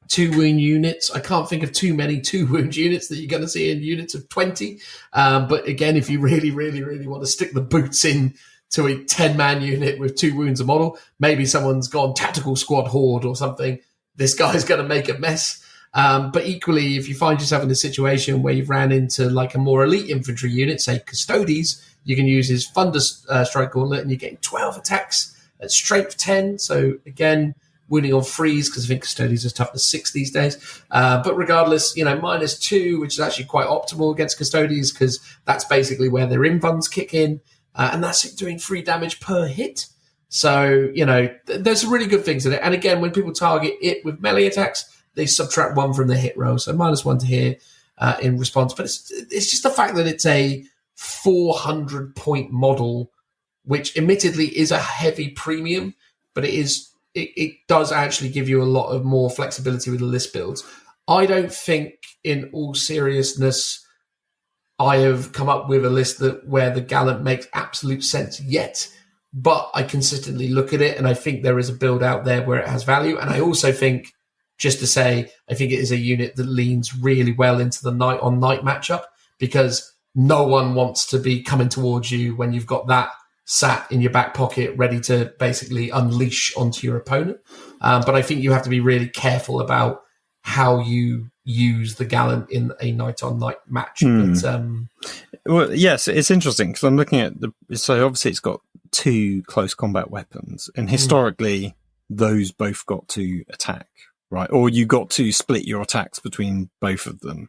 2-wound units. I can't think of too many 2-wound units that you're going to see in units of 20. But again, if you really, really, really want to stick the boots in to a 10-man unit with 2 wounds a model, maybe someone's gone tactical squad horde or something, this guy's going to make a mess. But equally, if you find yourself in a situation where you've ran into like a more elite infantry unit, say Custodes, you can use his Thunder Strike Gauntlet, and you're getting 12 attacks at strength 10. So again, wounding on freeze, because I think Custodes is tough as 6 these days. But regardless, -2, which is actually quite optimal against Custodes, because that's basically where their invuns kick in. And that's doing 3 damage per hit. So, there's some really good things in it. And again, when people target it with melee attacks, they subtract 1 from the hit roll. So -1 to here in response. But it's just the fact that it's a 400-point model, which admittedly is a heavy premium, but it does actually give you a lot of more flexibility with the list builds. I don't think, in all seriousness, I have come up with a list where the Gallant makes absolute sense yet, but I consistently look at it, and I think there is a build out there where it has value. And I also think, just to say, I think it is a unit that leans really well into the knight on knight matchup, because no one wants to be coming towards you when you've got that sat in your back pocket ready to basically unleash onto your opponent. But I think you have to be really careful about how you use the Gallant in a knight-on-knight match. But, well, yes, it's interesting, because I'm looking at so obviously it's got 2 close combat weapons, and historically those both got to attack, right? Or you got to split your attacks between both of them.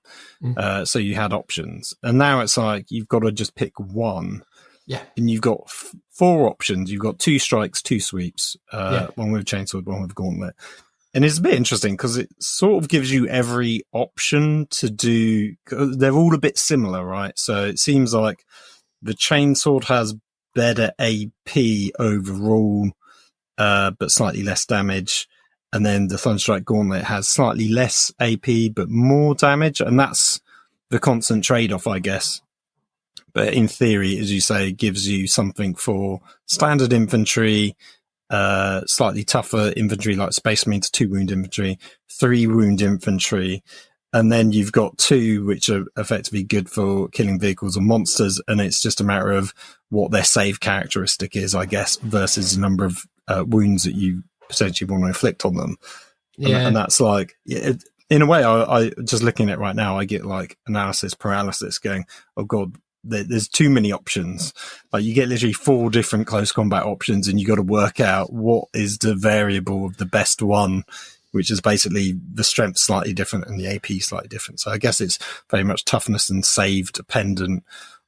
So you had options, and now it's like you've got to just pick one. Yeah. And you've got 4 options. You've got 2 strikes, 2 sweeps, one with chainsword, one with gauntlet. And it's a bit interesting because it sort of gives you every option to do. They're all a bit similar, right? So it seems like the chainsword has better AP overall, but slightly less damage. And then the Thunderstrike Gauntlet has slightly less AP, but more damage. And that's the constant trade-off, I guess. But in theory, as you say, it gives you something for standard infantry, slightly tougher infantry like Space Marine to 2 wound infantry, 3 wound infantry. And then you've got 2, which are effectively good for killing vehicles or monsters. And it's just a matter of what their save characteristic is, I guess, versus the number of wounds that you potentially want to inflict on them. Yeah. And that's like, in a way, I just looking at it right now, I get like analysis paralysis going, oh God, there's too many options. Like you get literally 4 different close combat options and you got to work out what is the variable of the best one, which is basically the strength slightly different and the AP slightly different. So I guess it's very much toughness and save dependent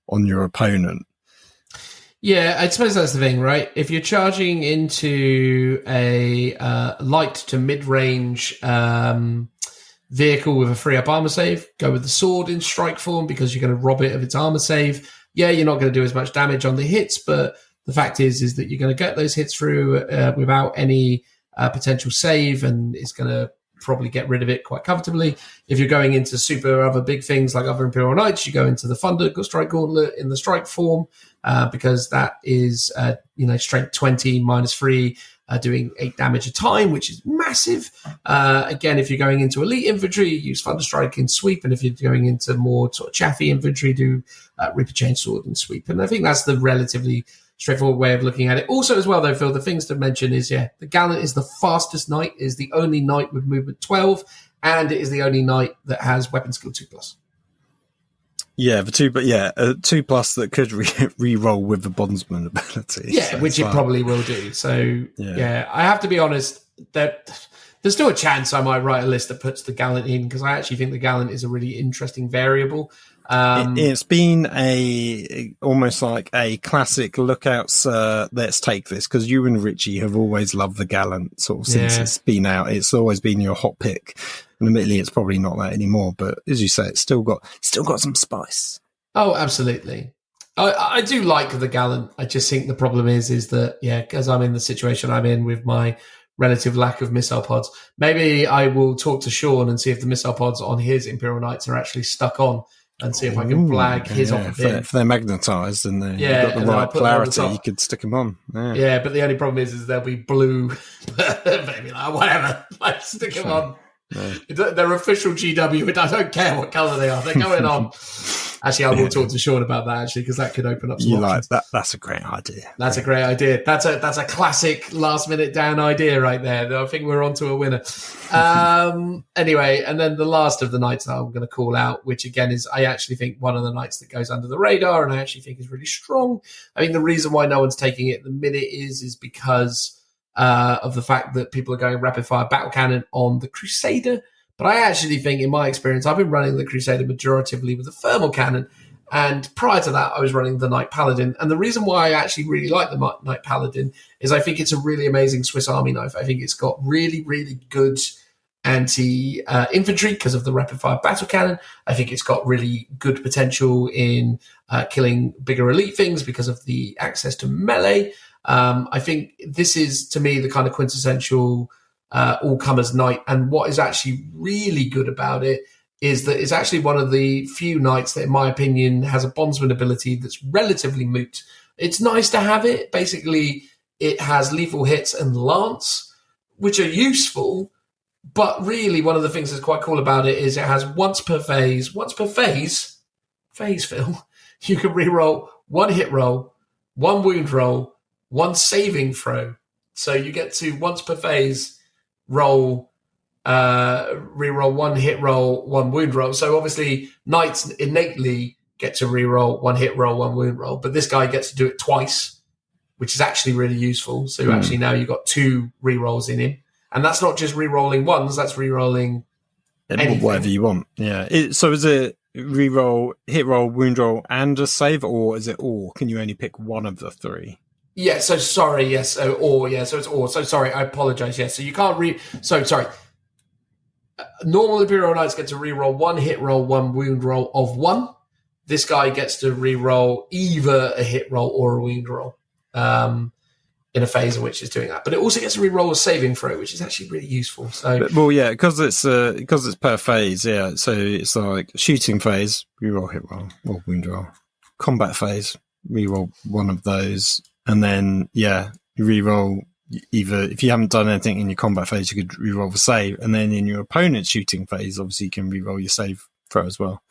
on your opponent. Yeah, I suppose that's the thing, right? If you're charging into a light to mid-range vehicle with a free-up armor save, go with the sword in strike form because you're going to rob it of its armor save. Yeah, you're not going to do as much damage on the hits, but the fact is that you're going to get those hits through without any potential save, and it's going to probably get rid of it quite comfortably. If you're going into super other big things like other Imperial Knights, you go into the Thunder Strike Gauntlet in the strike form because that is strength 20 -3, doing 8 damage a time, which is massive. Again, if you're going into elite infantry, use Thunderstrike in sweep, and if you're going into more sort of chaffy infantry, do Reaper Chainsword and sweep. And I think that's the relatively straightforward way of looking at it. Also, as well, though, Phil, the things to mention is, the Gallant is the fastest knight, is the only knight with movement 12, and it is the only knight that has weapon skill 2+. Yeah, the 2+ that could re-roll with the bondsman ability. Yeah, so which it probably will do. So, I have to be honest, that there's still a chance I might write a list that puts the Gallant in, because I actually think the Gallant is a really interesting variable. It's been almost like a classic lookout, sir, let's take this, because you and Richie have always loved the Gallant sort of since it's been out. It's always been your hot pick. And admittedly, it's probably not that anymore, but as you say, it's still got some spice. Oh, absolutely. I do like the Gallant. I just think the problem is that, because I'm in the situation I'm in with my relative lack of missile pods, maybe I will talk to Sean and see if the missile pods on his Imperial Knights are actually stuck on, and see if I can flag his off of him. If they're magnetised and you've got the right polarity, you could stick them on. Yeah, but the only problem is they'll be blue. Maybe whatever. Stick them on. No. They're official GW, but I don't care what colour they are. They're going on. Actually, I will talk to Sean about that, actually, because that could open up some options. That's a great idea. That's a great idea. That's a classic last-minute down idea right there. I think we're onto a winner. Anyway, and then the last of the knights that I'm going to call out, which again is, I actually think, one of the knights that goes under the radar, and I actually think is really strong. I mean, the reason why no one's taking it at the minute is because of the fact that people are going rapid-fire battle cannon on the Crusader. But I actually think, in my experience, I've been running the Crusader majoritively with a thermal cannon, and prior to that, I was running the Knight Paladin. And the reason why I actually really like the Knight Paladin is I think it's a really amazing Swiss Army knife. I think it's got really, really good anti-infantry because of the rapid-fire battle cannon. I think it's got really good potential in killing bigger elite things because of the access to melee. I think this is, to me, the kind of quintessential all-comers knight. And what is actually really good about it is that it's actually one of the few knights that, in my opinion, has a bondsman ability that's relatively moot. It's nice to have it. Basically, it has lethal hits and lance, which are useful. But really, one of the things that's quite cool about it is it has once per phase, Phil, you can reroll 1 hit roll, 1 wound roll, 1 saving throw. So you get to once per phase roll, reroll 1 hit roll, 1 wound roll. So obviously knights innately get to reroll 1 hit roll, 1 wound roll, but this guy gets to do it twice, which is actually really useful. So actually now you've got 2 rerolls in him, and that's not just rerolling ones; that's rerolling whatever you want. Yeah. So is it reroll, hit roll, wound roll, and a save, or is it all? Can you only pick one of the 3? Yeah, so sorry, yes. So it's or. So sorry, I apologize. Yes, so you can't So sorry. Normal Imperial Knights get to reroll one hit roll, one wound roll of 1. This guy gets to reroll either a hit roll or a wound roll in a phase in which it's doing that. But it also gets to reroll a saving throw, which is actually really useful. So, well, yeah, because it's per phase. Yeah, so it's like shooting phase, reroll hit roll or wound roll. Combat phase, reroll one of those, and then you reroll either if you haven't done anything in your combat phase, you could reroll the save, and then in your opponent's shooting phase, obviously you can reroll your save throw as well.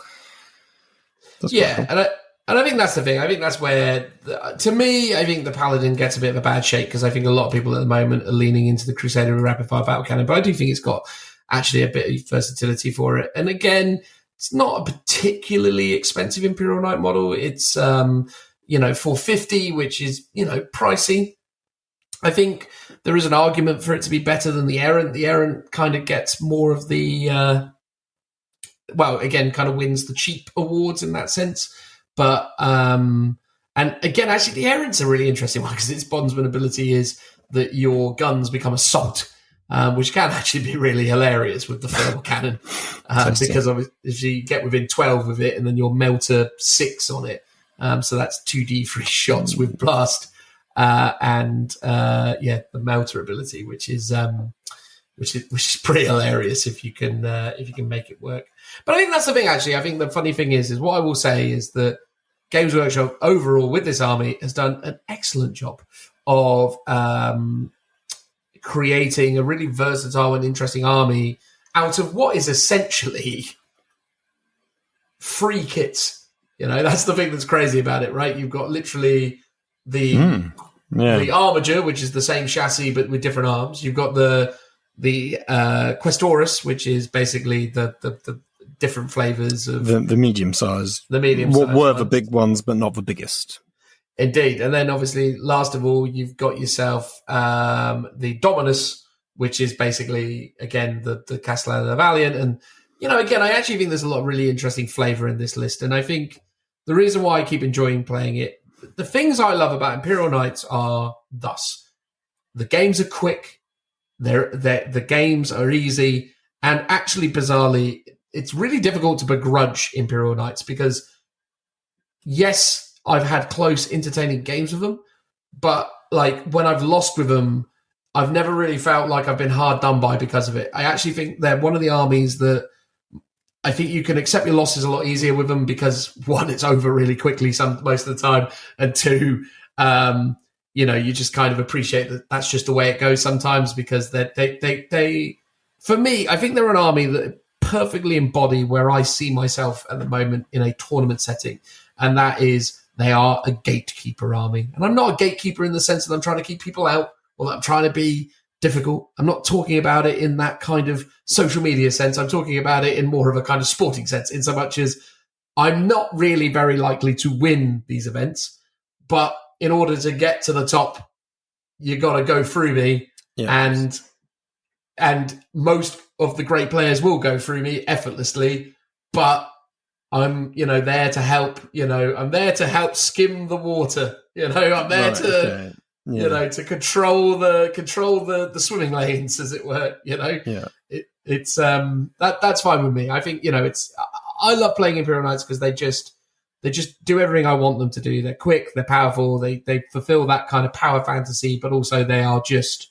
That's cool. And I think that's the thing. I think that's where, to me, I think the Paladin gets a bit of a bad shape because I think a lot of people at the moment are leaning into the Crusader with Rapid Fire Battle Cannon, but I do think it's got actually a bit of versatility for it. And again, it's not a particularly expensive Imperial Knight model. It's, $450, which is, pricey. I think there is an argument for it to be better than the Errant. The Errant kind of gets more of the, kind of wins the cheap awards in that sense. But, and again, actually, the Errant's a really interesting one because its bondsman ability is that your guns become assault, which can actually be really hilarious with the thermal cannon. Because if you get within 12 of it and then you'll melter 6 on it. So that's 2d3 shots with blast. The melter ability, which is pretty hilarious if you can make it work. But I think that's the thing. Actually, I think the funny thing is what I will say is that Games Workshop overall with this army has done an excellent job of creating a really versatile and interesting army out of what is essentially free kits. That's the thing that's crazy about it, right? You've got literally the armature, which is the same chassis but with different arms. You've got the Questoris, which is basically the different flavors of the medium size. The medium what size were ones. The big ones, but not the biggest. Indeed, and then obviously, last of all, you've got yourself the Dominus, which is basically again the Castellan the Valiant, and again, I actually think there's a lot of really interesting flavor in this list, and I think the reason why I keep enjoying playing it, the things I love about Imperial Knights are thus: the games are quick, the games are easy, and actually, bizarrely, it's really difficult to begrudge Imperial Knights because, yes, I've had close, entertaining games with them, but like when I've lost with them, I've never really felt like I've been hard done by because of it. I actually think they're one of the armies that I think you can accept your losses a lot easier with them because, one, it's over really quickly most of the time, and two, you just kind of appreciate that that's just the way it goes sometimes because they for me, I think they're an army that perfectly embody where I see myself at the moment in a tournament setting, and that is they are a gatekeeper army. And I'm not a gatekeeper in the sense that I'm trying to keep people out or that I'm trying to be difficult. I'm not talking about it in that kind of social media sense. I'm talking about it in more of a kind of sporting sense, in so much as I'm not really very likely to win these events, but in order to get to the top, you got to go through me. Yeah. And most of the great players will go through me effortlessly, but I'm, there to help, I'm there to help skim the water, I'm there to control the swimming lanes, as it were, It's that's fine with me. I think, I love playing Imperial Knights because they just do everything I want them to do. They're quick, they're powerful, they fulfill that kind of power fantasy, but also they're just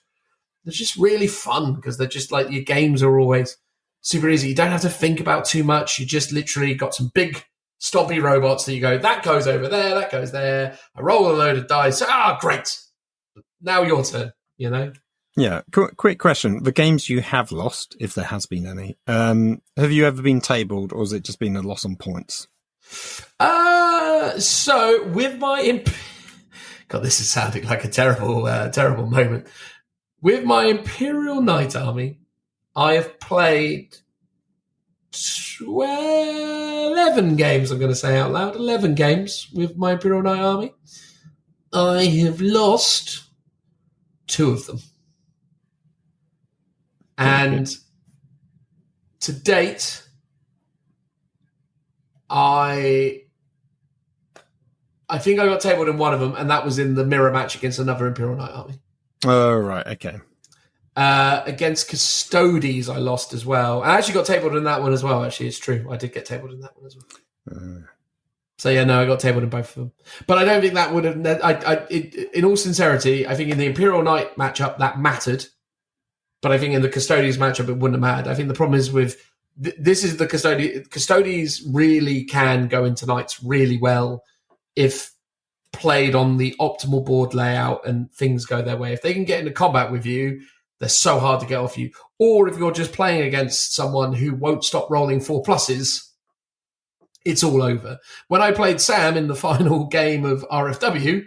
really fun because they're just like your games are always super easy. You don't have to think about too much. You just literally got some big stompy robots that you go, that goes over there, that goes there. I roll a load of dice. Great. Now your turn, Yeah. Quick question. The games you have lost, if there has been any, have you ever been tabled or has it just been a loss on points? So with my... God, this is sounding like a terrible moment. With my Imperial Knight army, I have played 11 games, I'm going to say out loud. 11 games with my Imperial Knight army. I have lost 2 of them. And to date, I I think I got tabled in one of them, and that was in the mirror match against another Imperial Knight army. Oh, right, okay. Against Custodes, I lost as well. I actually got tabled in that one as well, actually. It's true. I did get tabled in that one as well. So, yeah, no, I got tabled in both of them. But I don't think that would have... in all sincerity, I think in the Imperial Knight matchup, that mattered. But I think in the Custodes matchup, it wouldn't have mattered. I think the problem is with... This is the Custodes really can go into Knights really well if played on the optimal board layout and things go their way. If they can get into combat with you, they're so hard to get off you. Or if you're just playing against someone who won't stop rolling 4+, it's all over. When I played Sam in the final game of RFW,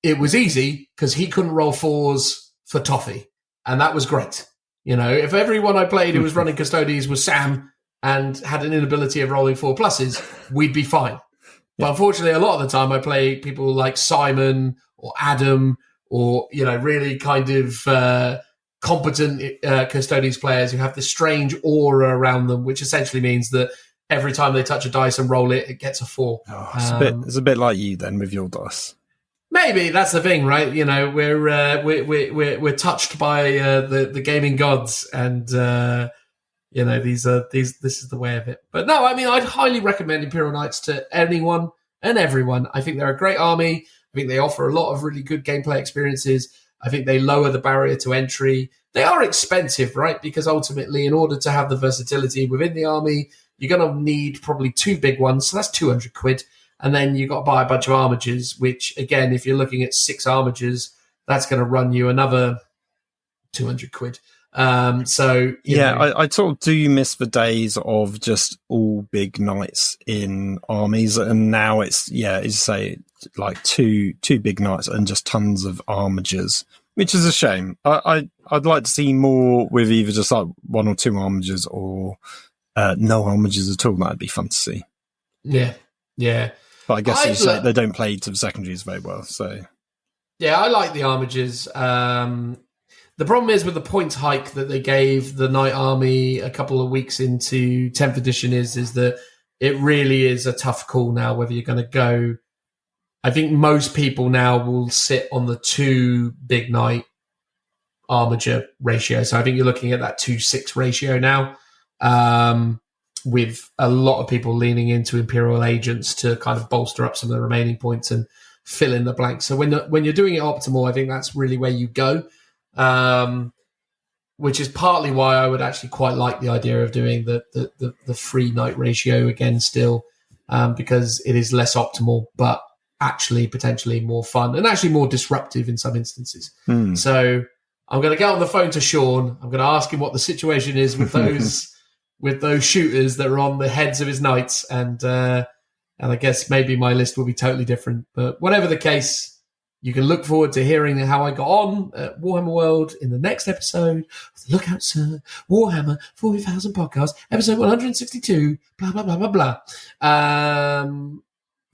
it was easy because he couldn't roll 4s for toffee. And that was great. You know, if everyone I played who was running Custodes was Sam and had an inability of rolling 4+, we'd be fine. But unfortunately, a lot of the time I play people like Simon or Adam or, you know, really kind of competent Custodes players who have this strange aura around them, which essentially means that every time they touch a dice and roll it, it gets a 4. It's a bit like you then with your dice. Maybe that's the thing, right? You know, we're touched by the gaming gods, and you know, this is the way of it. But no, I mean, I'd highly recommend Imperial Knights to anyone and everyone. I think they're a great army. I think they offer a lot of really good gameplay experiences. I think they lower the barrier to entry. They are expensive, right? Because ultimately, in order to have the versatility within the army, you're going to need probably 2 big ones. So that's 200 quid. And then you've got to buy a bunch of armigers, which, again, if you're looking at 6 armigers, that's going to run you another 200 quid. I sort of do miss the days of just all big knights in armies. And now it's, as you say, like two big knights and just tons of armigers, which is a shame. I'd like to see more with either just like 1 or 2 armigers or no armigers at all. That'd be fun to see. Yeah. But I guess you say they don't play to the secondaries very well. So yeah, I like the armigers. The problem is with the points hike that they gave the Knight Army a couple of weeks into 10th edition is that it really is a tough call now whether you're going to go. I think most people now will sit on the 2 big Knight armiger ratio. So I think you're looking at that 2-6 ratio now. With a lot of people leaning into Imperial Agents to kind of bolster up some of the remaining points and fill in the blanks. So when you're doing it optimal, I think that's really where you go, which is partly why I would actually quite like the idea of doing the free Knight ratio again still, because it is less optimal, but actually potentially more fun and actually more disruptive in some instances. So I'm going to get on the phone to Sean. I'm going to ask him what the situation is with those with those shooters that are on the heads of his knights, and I guess maybe my list will be totally different. But whatever the case, you can look forward to hearing how I got on at Warhammer World in the next episode of the Look Out Sir Warhammer 40,000 podcast, episode 162, blah, blah, blah, blah, blah.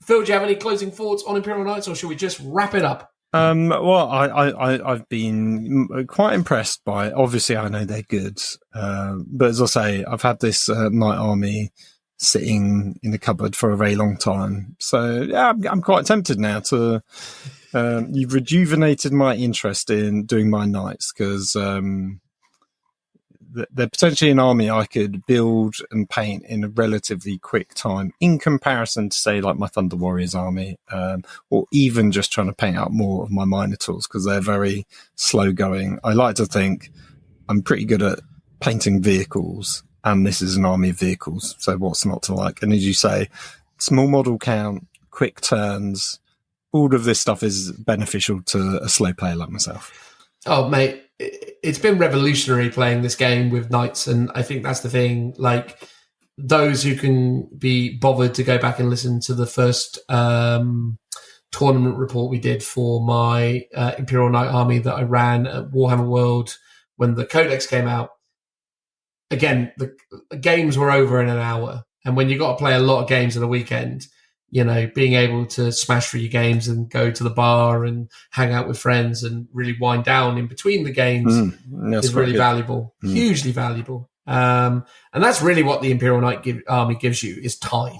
Phil, do you have any closing thoughts on Imperial Knights, or should we just wrap it up? Well, I've been quite impressed by. Obviously, I know they're good, but as I say, I've had this Knight Army sitting in the cupboard for a very long time. So yeah, I'm quite tempted now to. You've rejuvenated my interest in doing my Knights because they're potentially an army I could build and paint in a relatively quick time in comparison to, say, like my Thunder Warriors army, or even just trying to paint out more of my Minotaurs because they're very slow going. I like to think I'm pretty good at painting vehicles, and this is an army of vehicles, so what's not to like? And as you say, small model count, quick turns, all of this stuff is beneficial to a slow player like myself. Oh, mate. It's been revolutionary playing this game with Knights, and I think that's the thing. Like, those who can be bothered to go back and listen to the first tournament report we did for my Imperial Knight army that I ran at Warhammer World when the Codex came out. Again, the games were over in an hour, and when you got to play a lot of games in a weekend, you know, being able to smash through your games and go to the bar and hang out with friends and really wind down in between the games is really valuable, hugely valuable. And that's really what the Imperial Knight army gives you is time.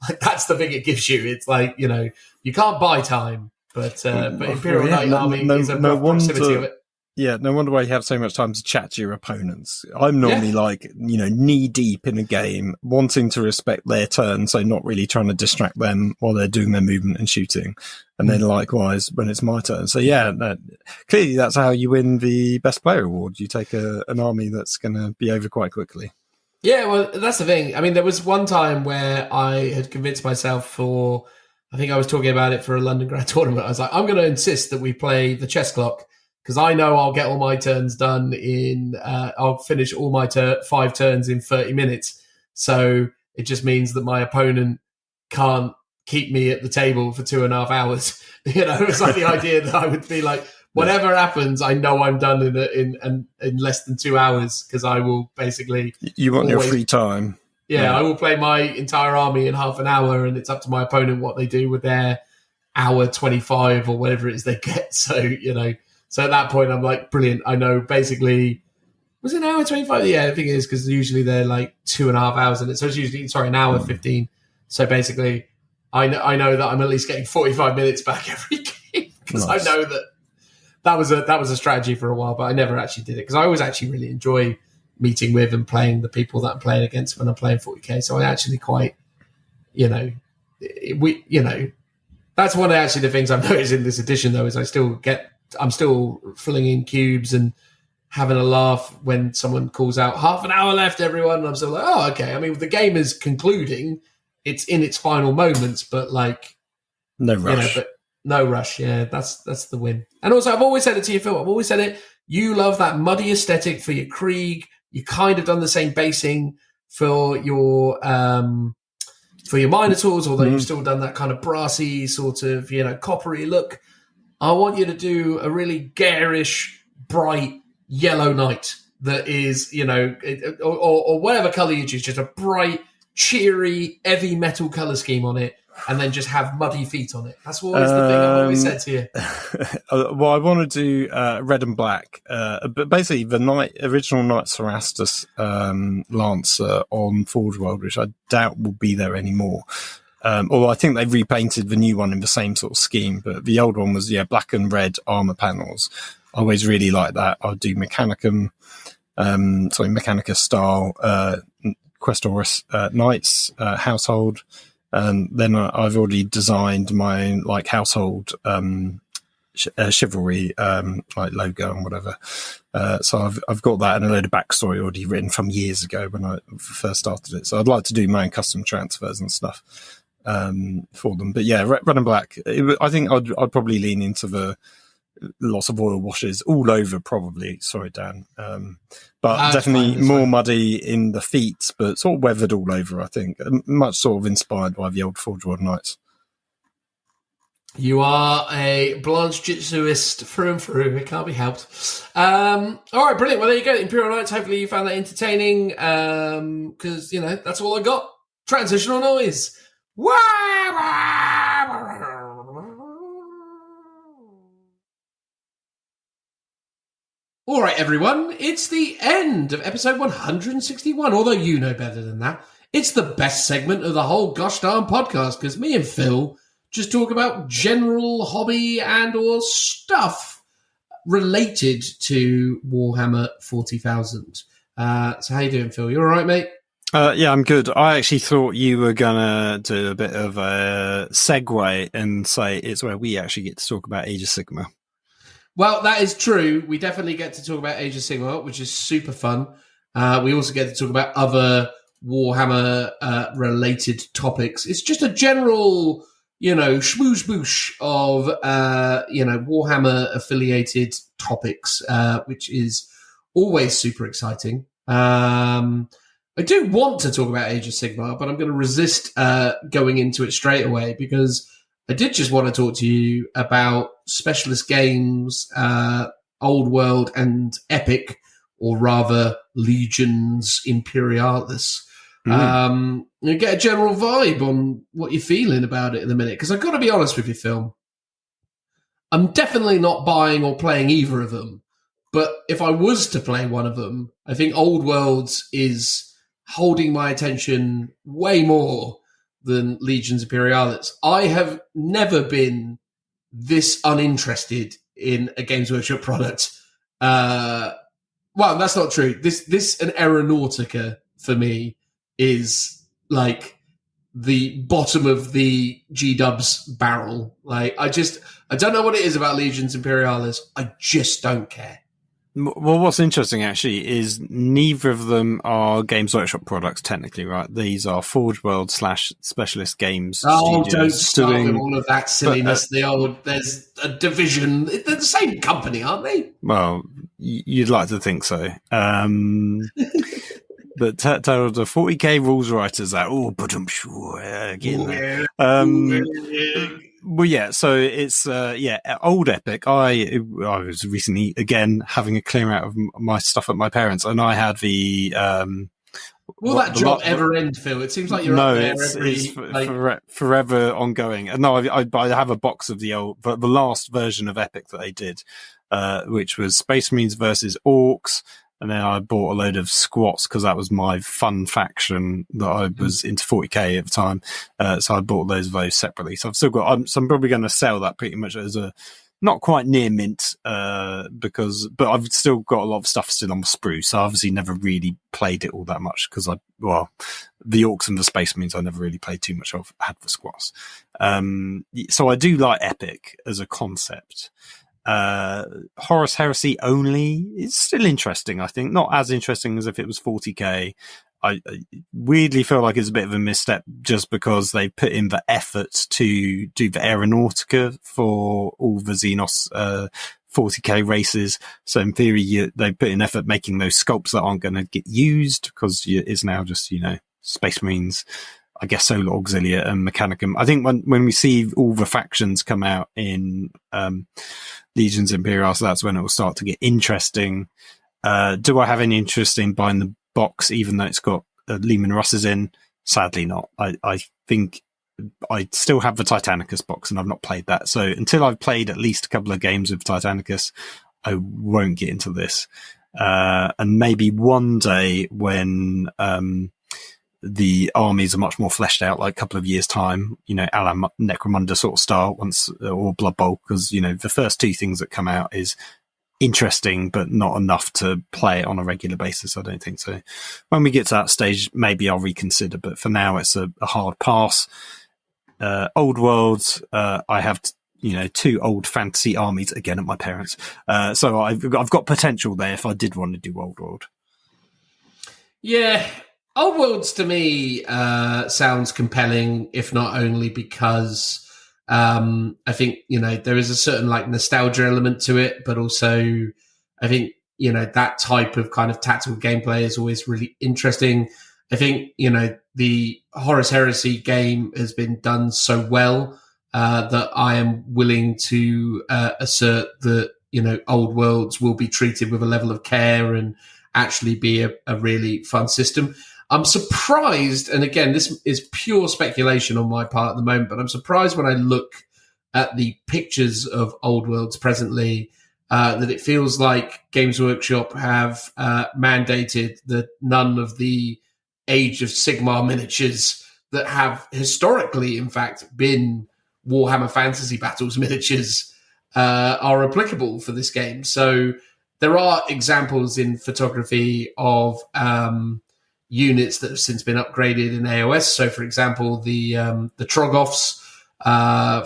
Like, that's the thing it gives you. It's like, you know, You can't buy time, but Imperial Knight Army is a rough proximity of it. Yeah, no wonder why you have so much time to chat to your opponents. I'm normally knee deep in a game, wanting to respect their turn, so not really trying to distract them while they're doing their movement and shooting. And then likewise when it's my turn. So clearly that's how you win the best player award. You take an army that's going to be over quite quickly. Yeah, well, that's the thing. I mean, there was one time where I had convinced myself I think I was talking about it for a London Grand Tournament. I was like, I'm going to insist that we play the chess clock, because I know I'll get all my turns done I'll finish all my 5 turns in 30 minutes. So it just means that my opponent can't keep me at the table for 2.5 hours. It's like the idea that I would be like, whatever happens, I know I'm done in less than 2 hours, because I will basically... You want your free time. Yeah, I will play my entire army in half an hour, and it's up to my opponent what they do with their hour 25 or whatever it is they get. So, so at that point, I'm like, brilliant. I know basically, was it an hour 25? Yeah, I think it is, because usually they're like 2.5 hours in it. So it's usually, an hour 15. So basically, I know that I'm at least getting 45 minutes back every game, because nice. I know that was a strategy for a while, but I never actually did it, because I always actually really enjoy meeting with and playing the people that I'm playing against when I'm playing 40k. So I actually quite, that's one of actually the things I've noticed in this edition, though, is I'm still filling in cubes and having a laugh when someone calls out half an hour left, everyone. And I'm still like, oh, okay. I mean, the game is concluding, it's in its final moments, but like, no rush. No rush. Yeah, that's the win. And also, I've always said it to you, Phil. I've always said it. You love that muddy aesthetic for your Krieg. You kind of done the same basing for your Minotaurs, although you've still done that kind of brassy sort of, coppery look. I want you to do a really garish, bright yellow knight that is, or whatever color you choose, just a bright, cheery, heavy metal color scheme on it, and then just have muddy feet on it. That's always the thing I've always said to you. Well, I want to do red and black, but basically the original Knight Cerastus Lancer on Forge World, which I doubt will be there anymore. Although I think they've repainted the new one in the same sort of scheme, but the old one was black and red armor panels. I always really like that. I'll do Mechanica style Questoris Knights household. Then I've already designed my own household chivalry logo and whatever. So I've got that and a load of backstory already written from years ago when I first started it. So I'd like to do my own custom transfers and stuff for them. But yeah, red and black. I think I'd probably lean into the lots of oil washes all over, probably. Sorry, Dan. But definitely more muddy in the feet, but sort of weathered all over, I think. Much sort of inspired by the old Forge World Knights. You are a Blanche Jitsuist through and through. It can't be helped. All right, brilliant. Well, there you go. Imperial Knights. Hopefully you found that entertaining, because, that's all I got. Transitional noise. All right, everyone. It's the end of episode 161, although you know better than that. It's the best segment of the whole gosh darn podcast, because me and Phil just talk about general hobby and or stuff related to Warhammer 40,000. So how you doing, Phil? You all right, mate? Yeah, I'm good. I actually thought you were going to do a bit of a segue and say it's where we actually get to talk about Age of Sigmar. Well, that is true. We definitely get to talk about Age of Sigmar, which is super fun. We also get to talk about other Warhammer related topics. It's just a general, schmoosh boosh of, Warhammer affiliated topics, which is always super exciting. I do want to talk about Age of Sigmar, but I'm going to resist going into it straight away, because I did just want to talk to you about specialist games, Old World and Epic, or rather Legions Imperialis. Get a general vibe on what you're feeling about it in a minute. Because I've got to be honest with you, Phil. I'm definitely not buying or playing either of them. But if I was to play one of them, I think Old Worlds is holding my attention way more than Legions Imperialis. I have never been this uninterested in a Games Workshop product. Well, that's not true. This an Aeronautica for me is like the bottom of the G-Dubs barrel. Like, I don't know what it is about Legions Imperialis. I just don't care. Well, what's interesting actually is neither of them are Games Workshop products technically, right? These are Forge World / Specialist Games. Oh, studios don't start doing, with all of that silliness. There's a division. They're the same company, aren't they? Well, you'd like to think so. But tell the 40k rules writers that, get in there. Well, yeah, so it's, old Epic. I was recently, again, having a clear out of my stuff at my parents', and I had the, will that job ever end, Phil? It seems like you're up there it's forever ongoing. No, I have a box of the last version of Epic that they did, which was Space Marines versus Orcs. And then I bought a load of squats because that was my fun faction that I was into 40k at the time. So I bought those of those separately. So I've still got, so I'm probably going to sell that pretty much as a, not quite near mint, but I've still got a lot of stuff still on sprue. So I obviously never really played it all that much because the Orcs and the Space Marines I never really played too much of. I had the squats. So I do like Epic as a concept. Horus Heresy only is still interesting, I think. Not as interesting as if it was 40k. I weirdly feel like it's a bit of a misstep just because they put in the effort to do the Aeronautica for all the Xenos 40k races. So in theory, they put in effort making those sculpts that aren't going to get used because it's now just, Space Marines, I guess Solar Auxilia and Mechanicum. I think when we see all the factions come out in Legions Imperialis, that's when it will start to get interesting. Do I have any interest in buying the box, even though it's got Lehman Russes in? Sadly not. I think I still have the Titanicus box and I've not played that. So until I've played at least a couple of games with Titanicus, I won't get into this. And maybe one day when the armies are much more fleshed out, like a couple of years' time, a la Necromunda sort of style, or Blood Bowl, because, the first two things that come out is interesting, but not enough to play it on a regular basis, I don't think so. When we get to that stage, maybe I'll reconsider, but for now, it's a hard pass. Old Worlds, I have, two old fantasy armies, again, at my parents'. So I've got potential there if I did want to do Old World. Yeah. Old Worlds to me sounds compelling, if not only because I think, there is a certain nostalgia element to it, but also I think, that type of kind of tactical gameplay is always really interesting. I think, the Horus Heresy game has been done so well that I am willing to assert that, Old Worlds will be treated with a level of care and actually be a really fun system. I'm surprised, and again, this is pure speculation on my part at the moment, but I'm surprised when I look at the pictures of Old Worlds presently that it feels like Games Workshop have mandated that none of the Age of Sigmar miniatures that have historically, in fact, been Warhammer Fantasy Battles miniatures are applicable for this game. So there are examples in photography of units that have since been upgraded in AOS. So, for example, the Troggoths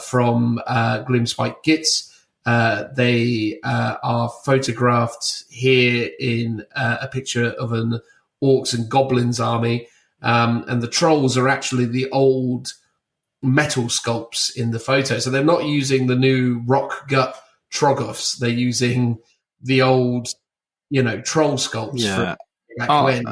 from Gloomspike Gits, they are photographed here in a picture of an Orcs and Goblins army, and the Trolls are actually the old metal sculpts in the photo. So they're not using the new rock gut Troggoths. They're using the old, troll sculpts from back when.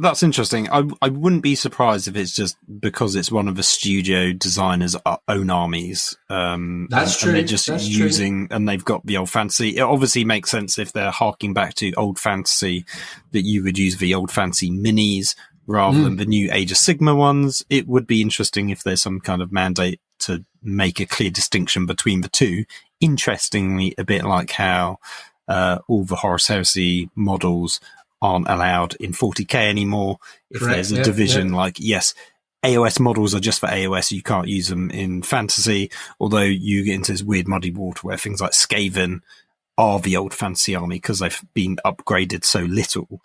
That's interesting. I wouldn't be surprised if it's just because it's one of the studio designers' own armies. That's true. And they're just using, and they've got the old fantasy. It obviously makes sense if they're harking back to old fantasy that you would use the old fantasy minis rather than the new Age of Sigma ones. It would be interesting if there's some kind of mandate to make a clear distinction between the two. Interestingly, a bit like how all the Horus Heresy models aren't allowed in 40k anymore. If there's a division like, yes, AOS models are just for AOS. You can't use them in fantasy, although you get into this weird muddy water where things like Skaven are the old fantasy army because they've been upgraded so little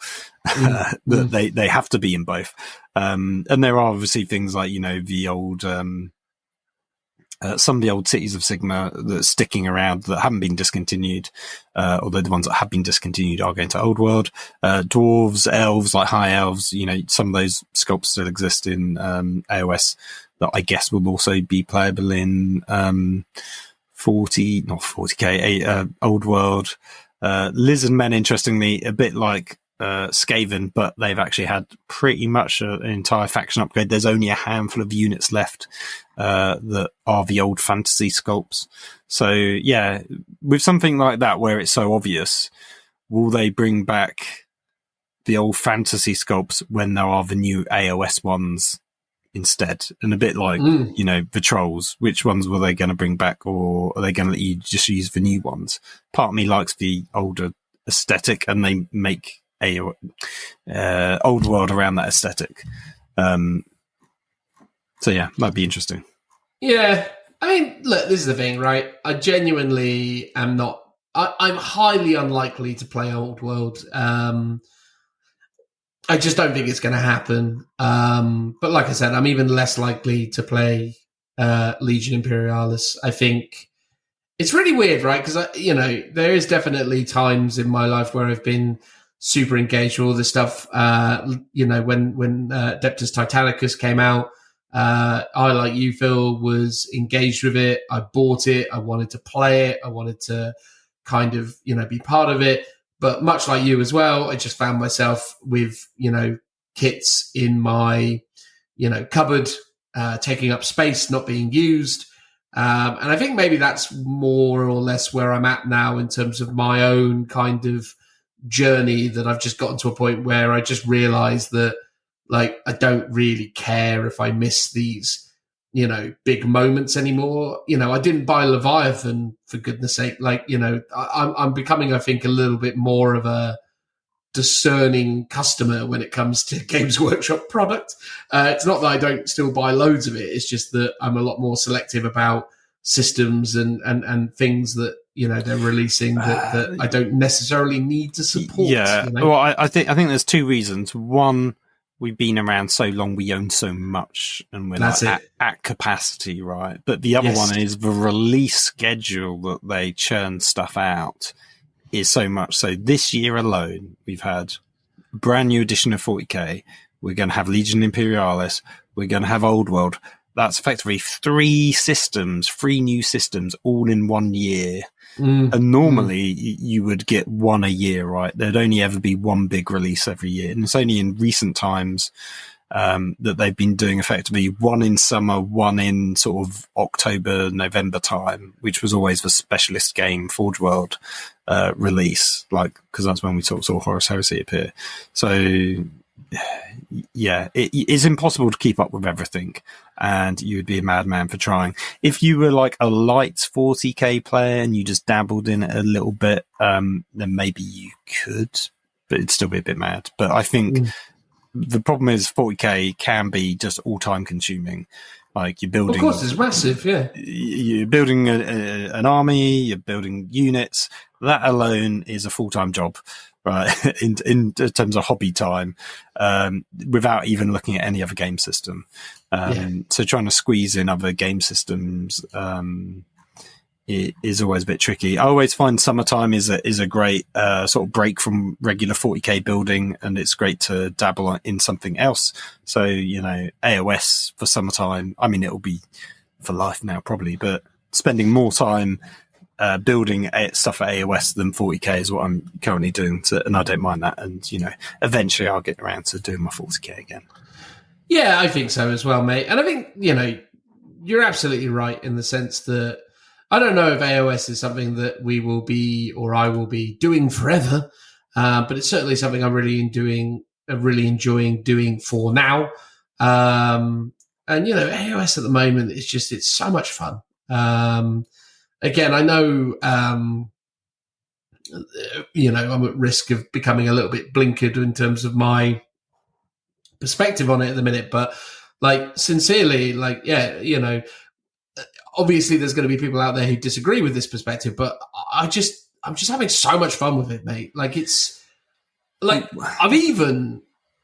that they have to be in both. And there are obviously things like, the old, some of the old cities of Sigma that's sticking around that haven't been discontinued, although the ones that have been discontinued are going to Old World. Dwarves, elves, like high elves, some of those sculpts still exist in AOS that I guess will also be playable in not 40k, Old World. Lizard Men, interestingly, a bit like Skaven, but they've actually had pretty much an entire faction upgrade. There's only a handful of units left that are the old fantasy sculpts. So yeah, with something like that where it's so obvious, will they bring back the old fantasy sculpts when there are the new AOS ones instead? And a bit like the trolls, which ones were they going to bring back, or are they going to let you just use the new ones? Part of me likes the older aesthetic, and they make a Old World around that aesthetic. So yeah, that'd be interesting. Yeah, I mean, look, this is the thing, right? I genuinely am not. I'm highly unlikely to play Old World. I just don't think it's going to happen. But like I said, I'm even less likely to play Legion Imperialis. I think it's really weird, right? Because there is definitely times in my life where I've been super engaged with all this stuff. When Adeptus Titanicus came out, I, like you, Phil, was engaged with it. I bought it. I wanted to play it. I wanted to kind of, be part of it. But much like you as well, I just found myself with, kits in my, cupboard, taking up space, not being used. And I think maybe that's more or less where I'm at now in terms of my own kind of journey, that I've just gotten to a point where I just realized that, like, I don't really care if I miss these, big moments anymore. I didn't buy Leviathan, for goodness sake. Like, I'm becoming, I think, a little bit more of a discerning customer when it comes to Games Workshop product. It's not that I don't still buy loads of it. It's just that I'm a lot more selective about systems and things that, they're releasing that I don't necessarily need to support. Yeah. Well, I think there's two reasons. One, we've been around so long, we own so much, and we're at capacity, right? But the other one is the release schedule that they churn stuff out is so much. So this year alone, we've had a brand new edition of 40k. We're going to have Legion Imperialis. We're going to have Old World. That's effectively three new systems, all in 1 year. And normally you would get one a year, right? There'd only ever be one big release every year. And it's only in recent times that they've been doing effectively one in summer, one in sort of October, November time, which was always the specialist game Forge World release, like, because that's when we saw Horus Heresy appear. So yeah, it is impossible to keep up with everything, and you would be a madman for trying. If you were like a light 40k player and you just dabbled in it a little bit, then maybe you could, but it'd still be a bit mad. But I think the problem is 40k can be just all time consuming. Like, you're building, of course, it's massive. Yeah, you're building an army, you're building units. That alone is a full-time job, right? in terms of hobby time, without even looking at any other game system. So trying to squeeze in other game systems it is always a bit tricky. I always find summertime is a great sort of break from regular 40k building, and it's great to dabble in something else. So, AOS for summertime, I mean, it'll be for life now probably, but spending more time building stuff at AOS than 40k is what I'm currently doing, and I don't mind that. And, eventually I'll get around to doing my 40k again. Yeah, I think so as well, mate. And I think, you're absolutely right in the sense that I don't know if AOS is something that we will be, or I will be doing forever, but it's certainly something I'm really enjoying doing for now. And, AOS at the moment it's so much fun. Again, I know, I'm at risk of becoming a little bit blinkered in terms of my perspective on it at the minute, but Like, sincerely, like, yeah, you know, obviously there's going to be people out there who disagree with this perspective, but I'm just having so much fun with it, mate. Like, it's like I've even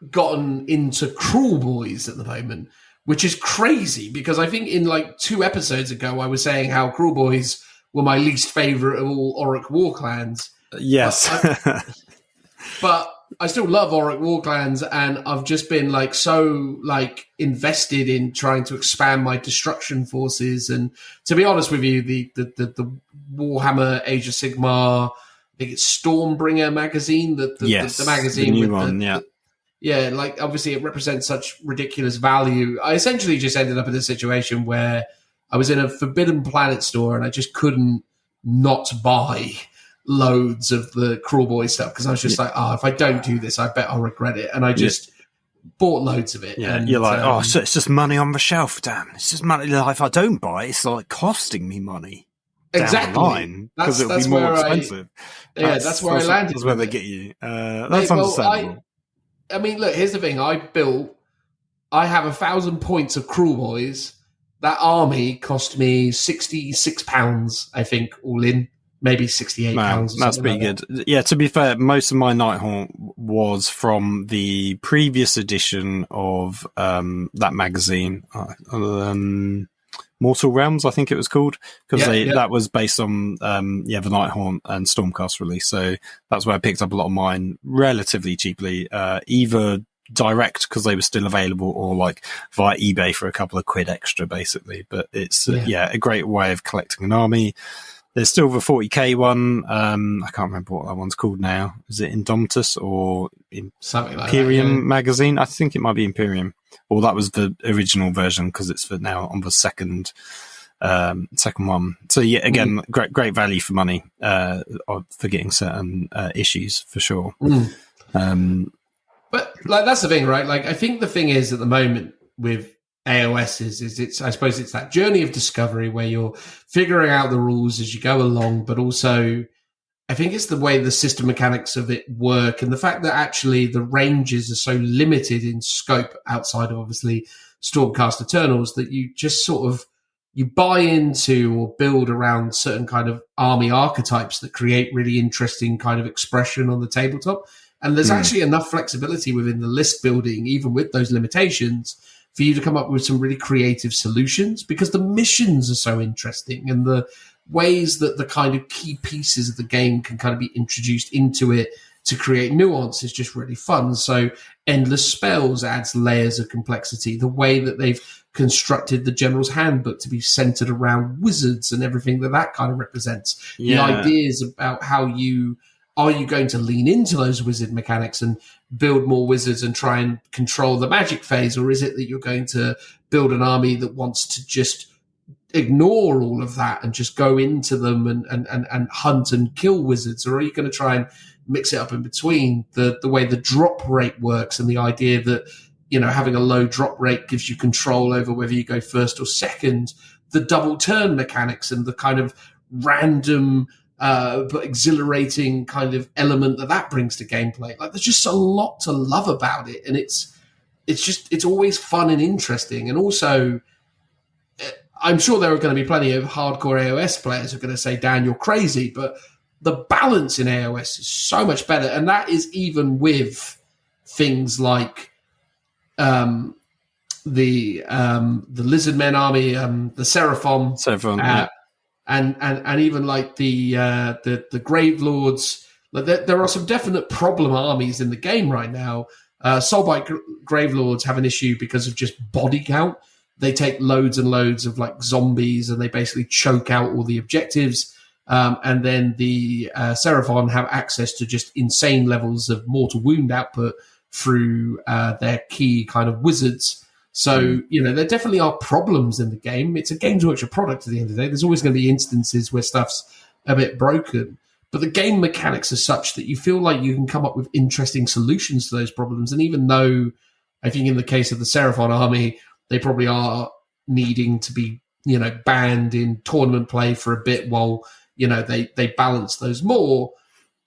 gotten into Cruel Boys at the moment, which is crazy because I think in like 2 episodes ago I was saying how Cruel Boys were my least favorite of all Auric war clans. Yes. But I still love Auric war clans, and I've just been like so like invested in trying to expand my destruction forces. And to be honest with you, the Warhammer Age of Sigmar, I think it's Stormbringer magazine, the magazine the new with one, yeah, like obviously it represents such ridiculous value. I essentially just ended up in a situation where I was in a Forbidden Planet store and I just couldn't not buy loads of the Cruel Boy stuff because I was just like, if I don't do this, I bet I'll regret it. And I just bought loads of it. Yeah, and, you're like, so it's just money on the shelf, damn. It's just money. Like, if I don't buy it, it's like costing me money. Exactly. Because it'll be more expensive. That's where I landed. That's where they get you. That's understandable. I mean, look, here's the thing. I have 1,000 points of Cruel Boys. That army cost me £66, I think, all in. Maybe £68. That's pretty good. Yeah, to be fair, most of my Nighthaunt was from the previous edition of that magazine, Mortal Realms, I think it was called, because that was based on the Nighthaunt and Stormcast release. So that's where I picked up a lot of mine relatively cheaply, either direct because they were still available, or like via eBay for a couple of quid extra, basically. But it's a great way of collecting an army. There's still the 40k one. I can't remember what that one's called now. Is it Indomitus or something like Imperium magazine? I think it might be Imperium. Or that was the original version because it's for now on the second one. So yeah, again, great value for money for getting certain issues for sure. But like that's the thing, right? Like I think the thing is at the moment with AOS is it's I suppose it's that journey of discovery where you're figuring out the rules as you go along, but also I think it's the way the system mechanics of it work and the fact that actually the ranges are so limited in scope outside of obviously Stormcast Eternals that you just sort of you buy into or build around certain kind of army archetypes that create really interesting kind of expression on the tabletop. And there's actually enough flexibility within the list building, even with those limitations, for you to come up with some really creative solutions because the missions are so interesting and the ways that the kind of key pieces of the game can kind of be introduced into it to create nuance is just really fun. So Endless Spells adds layers of complexity. The way that they've constructed the General's Handbook to be centered around wizards and everything that kind of represents. The ideas about how are you going to lean into those wizard mechanics and build more wizards and try and control the magic phase? Or is it that you're going to build an army that wants to just ignore all of that and just go into them and hunt and kill wizards? Or are you going to try and mix it up in between? The way the drop rate works and the idea that, you know, having a low drop rate gives you control over whether you go first or second, the double turn mechanics and the kind of random but exhilarating kind of element that brings to gameplay. Like there's just a lot to love about it, and it's always fun and interesting. And also, I'm sure there are going to be plenty of hardcore AOS players who are going to say, "Dan, you're crazy," but the balance in AOS is so much better, and that is even with things like the Lizardmen army, the Seraphon, and even like the Grave Lords. Like there are some definite problem armies in the game right now. Soulbite Grave Lords have an issue because of just body count. They take loads and loads of like zombies and they basically choke out all the objectives. And then the Seraphon have access to just insane levels of mortal wound output through their key kind of wizards. So, you know, there definitely are problems in the game. It's a Games Workshop product at the end of the day. There's always going to be instances where stuff's a bit broken. But the game mechanics are such that you feel like you can come up with interesting solutions to those problems. And even though I think in the case of the Seraphon army, they probably are needing to be, you know, banned in tournament play for a bit while, you know, they balance those more.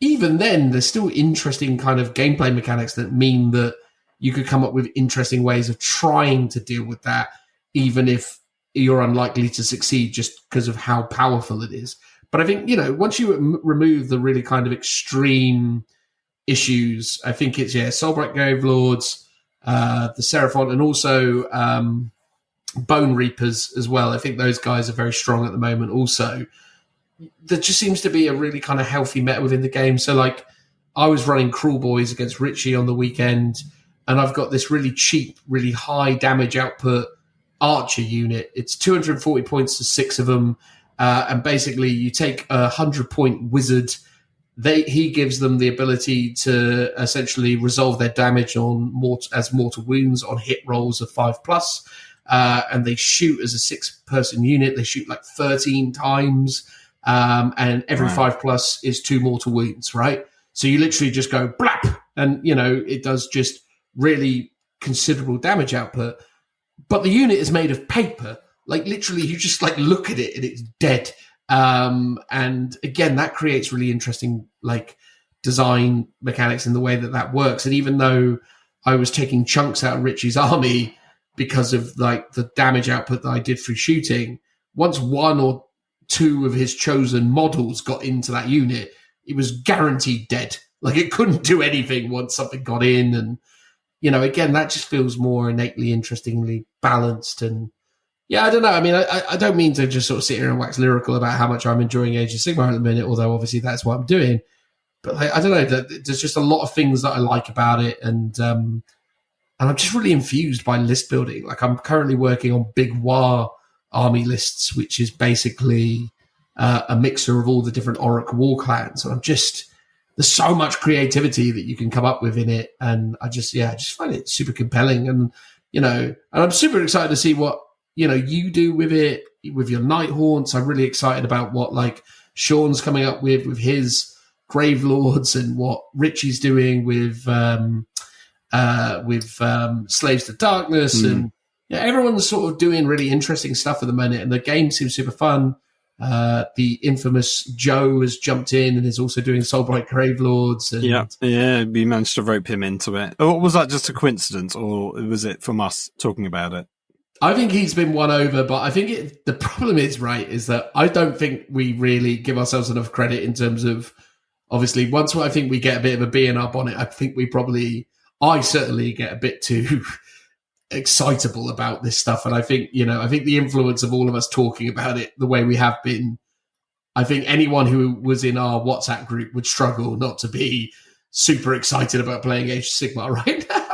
Even then, there's still interesting kind of gameplay mechanics that mean that you could come up with interesting ways of trying to deal with that, even if you're unlikely to succeed just because of how powerful it is. But I think, once you remove the really kind of extreme issues, I think it's, Soulblight Gravelords, the Seraphon, and also Bone Reapers as well. I think those guys are very strong at the moment also. There just seems to be a really kind of healthy meta within the game. So, like, I was running Cruel Boys against Richie on the weekend, and I've got this really cheap, really high damage output archer unit. It's 240 points to 6 of them, and basically you take a 100-point wizard. He gives them the ability to essentially resolve their damage on mortal wounds on hit rolls of 5+, and they shoot as a 6-person unit. They shoot like 13 times, and every 5+ is 2 mortal wounds, right? So you literally just go blap, and it does just really considerable damage output. But the unit is made of paper. Like, literally, you just like look at it and it's dead. And again, that creates really interesting like design mechanics in the way that works. And even though I was taking chunks out of Richie's army because of like the damage output that I did through shooting, once 1 or 2 of his chosen models got into that unit, it was guaranteed dead. Like, it couldn't do anything once something got in. And again, that just feels more innately interestingly balanced. And yeah, I don't know. I mean, I don't mean to just sort of sit here and wax lyrical about how much I'm enjoying Age of Sigmar at the minute, although obviously that's what I'm doing. But like, I don't know. There's just a lot of things that I like about it, and I'm just really infused by list building. Like, I'm currently working on Big War army lists, which is basically a mixture of all the different Auric war clans. And there's so much creativity that you can come up with in it, and I just find it super compelling. And and I'm super excited to see what you do with it, with your Night Haunts. I'm really excited about what like Sean's coming up with his Gravelords, and what Richie's doing with Slaves to Darkness, and everyone's sort of doing really interesting stuff at the moment, and the game seems super fun. The infamous Joe has jumped in and is also doing Soulblight Gravelords. And we managed to rope him into it. Or was that just a coincidence, or was it from us talking about it? I think he's been won over, but I think the problem is that I don't think we really give ourselves enough credit in terms of, obviously, once I think we get a bit of a B and up on it, I think I certainly get a bit too excitable about this stuff. And I think, I think the influence of all of us talking about it the way we have been, I think anyone who was in our WhatsApp group would struggle not to be super excited about playing Age of Sigmar right now.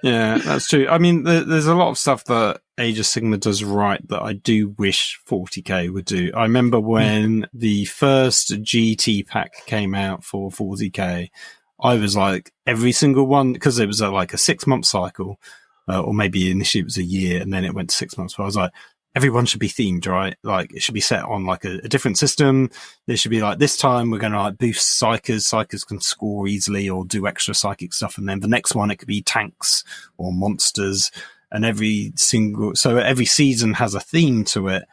Yeah, that's true. I mean, there's a lot of stuff that Age of Sigmar does right that I do wish 40k would do. I remember when the first GT pack came out for 40k, I was like, every single one, because it was like a 6-month cycle, or maybe initially it was a year and then it went to 6 months. But I was like, everyone should be themed, right? Like, it should be set on like a different system. There should be like, this time we're going to like boost psychers. Psychers can score easily or do extra psychic stuff. And then the next one, it could be tanks or monsters. And every season has a theme to it.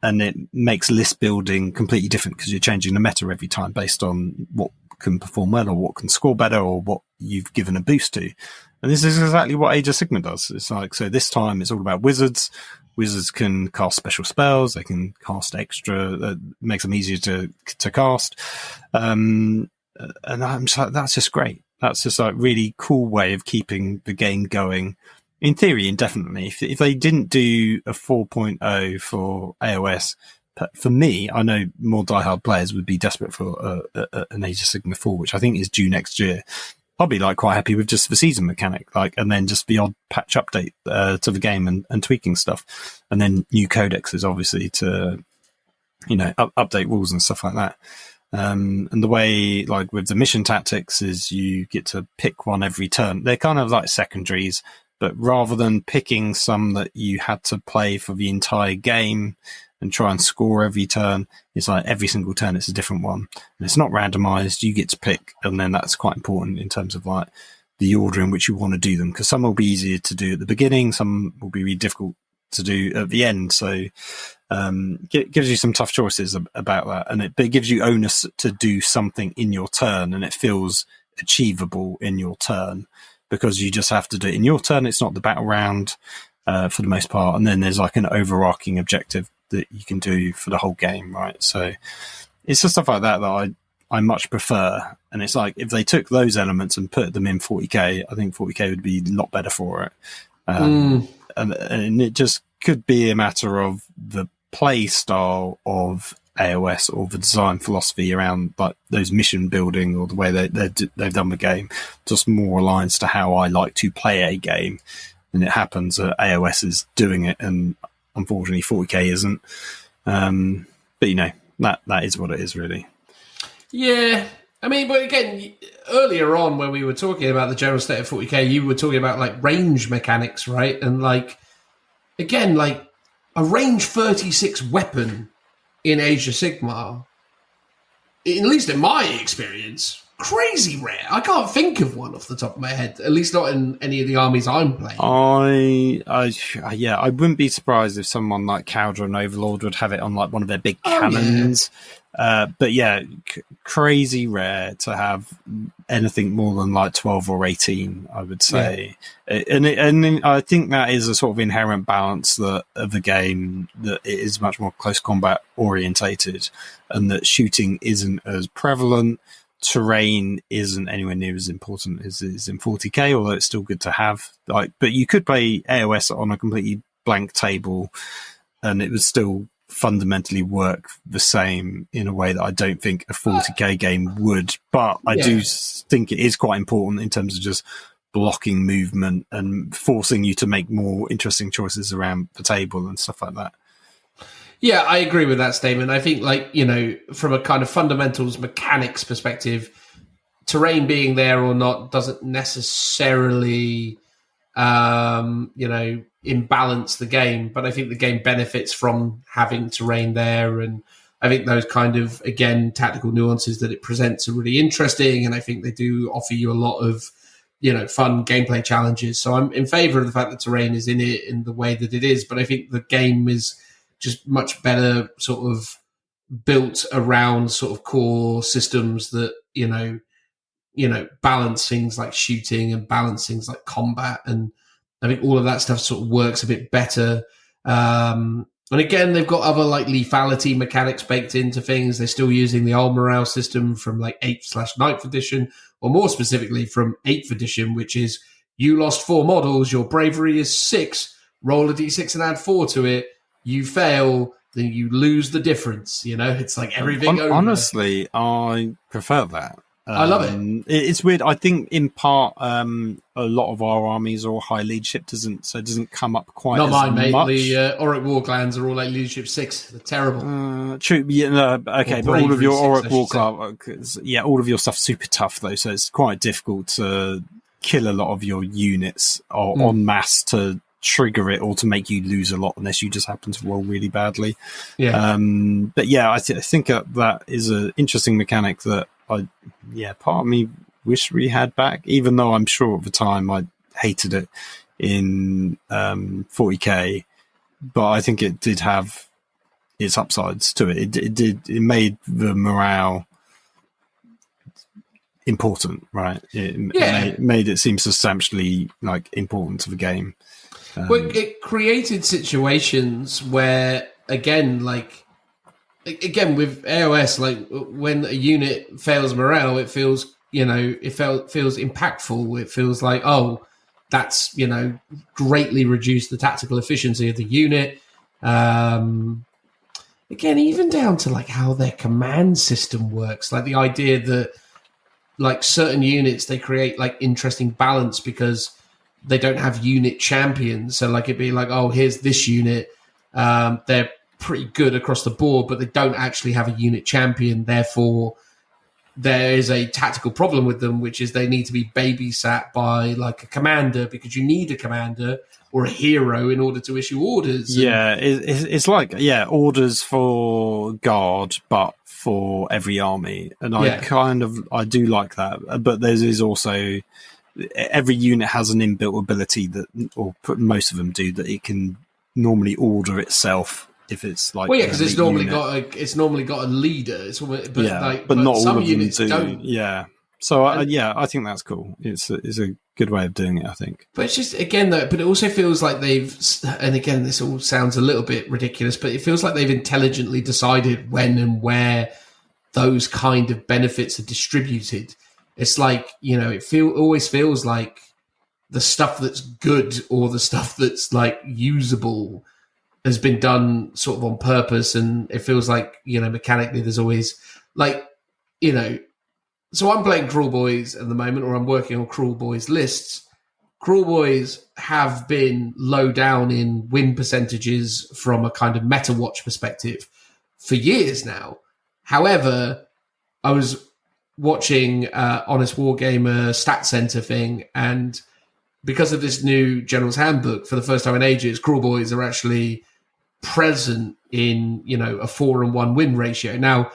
And it makes list building completely different because you're changing the meta every time based on what can perform well or what can score better or what you've given a boost to. And this is exactly what Age of Sigmar does. It's like, so this time it's all about wizards. Wizards can cast special spells. They can cast extra. That makes them easier to cast. And I'm just like, that's just great. That's just like really cool way of keeping the game going. In theory, indefinitely. If they didn't do a 4.0 for AOS, for me, I know more diehard players would be desperate for an Age of Sigmar 4, which I think is due next year. I'll be like quite happy with just the season mechanic, like, and then just the odd patch update to the game and tweaking stuff, and then new codexes, obviously, to update rules and stuff like that. And the way, like with the mission tactics, is you get to pick one every turn. They're kind of like secondaries, but rather than picking some that you had to play for the entire game and try and score every turn, it's like every single turn it's a different one. And it's not randomized, you get to pick, and then that's quite important in terms of like the order in which you want to do them, because some will be easier to do at the beginning, some will be really difficult to do at the end. So it gives you some tough choices about that, and it gives you onus to do something in your turn, and it feels achievable in your turn. because you just have to do it in your turn. It's not the battle round for the most part. And then there's like an overarching objective that you can do for the whole game, right? So it's just stuff like that I much prefer. And it's like, if they took those elements and put them in 40k, I think 40k would be a lot better for it. And it just could be a matter of the play style of AOS or the design philosophy around like those mission building or the way they've done the game just more aligns to how I like to play a game. And it happens that AOS is doing it, and unfortunately 40k isn't. But you know, that is what it is, really. Yeah. I mean, but again, earlier on when we were talking about the general state of 40k, you were talking about like range mechanics, right? And like, again, like a range 36 weapon in Age of Sigmar, at least in my experience, crazy rare. I can't think of one off the top of my head, at least not in any of the armies I'm playing. I wouldn't be surprised if someone like Caldron Overlord would have it on like one of their big cannons. Yeah. But yeah, crazy rare to have anything more than like 12 or 18, I would say. Yeah. And I think that is a sort of inherent balance of the game, that it is much more close combat orientated, and that shooting isn't as prevalent. Terrain isn't anywhere near as important as it is in 40k, although it's still good to have. Like, but you could play AOS on a completely blank table, and it would still fundamentally work the same in a way that I don't think a 40k game would. But I do think it is quite important in terms of just blocking movement and forcing you to make more interesting choices around the table and stuff like that. Yeah, I agree with that statement. I think, like, you know, from a kind of fundamentals mechanics perspective, terrain being there or not doesn't necessarily, imbalance the game. But I think the game benefits from having terrain there. And I think those kind of, again, tactical nuances that it presents are really interesting. And I think they do offer you a lot of, you know, fun gameplay challenges. So I'm in favor of the fact that terrain is in it in the way that it is. But I think the game is just much better sort of built around sort of core systems that, you know, balance things like shooting and balance things like combat. And I think all of that stuff sort of works a bit better. And again, they've got other like lethality mechanics baked into things. They're still using the old morale system from like 8th/9th edition, or more specifically from 8th edition, which is you lost 4 models, your bravery is 6, roll a d6 and add 4 to it. You fail, then you lose the difference. You know, it's like everything over. Honestly, I prefer that. I love it. It's weird. I think in part, a lot of our armies are all high leadership, doesn't come up quite Not as mine, mate. much. The Auric War clans are all like leadership 6. They're terrible. True. Yeah, no, okay, but all of your Auric War clans, all of your stuff's super tough though, so it's quite difficult to kill a lot of your units or en masse to trigger it or to make you lose a lot unless you just happen to roll really badly. Yeah. But yeah, I think that is an interesting mechanic that part of me wish we had back, even though I'm sure at the time I hated it in 40k, but I think it did have its upsides to it. It made the morale important, right? It made it seem substantially like important to the game. Well, it created situations where, again, with AOS, like when a unit fails morale, it feels, feels impactful. It feels like, oh, that's, greatly reduced the tactical efficiency of the unit. Again, even down to like how their command system works, like the idea that like certain units, they create like interesting balance because they don't have unit champions. So like it'd be like, oh, here's this unit. They're pretty good across the board, but they don't actually have a unit champion. Therefore, there is a tactical problem with them, which is they need to be babysat by like a commander, because you need a commander or a hero in order to issue orders. Yeah, it's like, orders for guard, but for every army. And I do like that. But there is also, every unit has an inbuilt ability that, or most of them do, that it can normally order itself. If it's like, because it's normally got a leader. But not some all of units them do. don't. Yeah, So I think that's cool. It's a good way of doing it, I think. But it's just, again, though, but it also feels like they've, and again, this all sounds a little bit ridiculous, but it feels like they've intelligently decided when and where those kind of benefits are distributed. It's like, it always feels like the stuff that's good or the stuff that's like usable has been done sort of on purpose. And it feels like, mechanically there's always like, so I'm playing Cruel Boys at the moment, or I'm working on Cruel Boys lists. Cruel Boys have been low down in win percentages from a kind of meta watch perspective for years now. However, I was watching Honest Wargamer Stat Center thing, and because of this new General's Handbook, for the first time in ages, Cruel Boys are actually present in, a 4-1 win ratio. Now,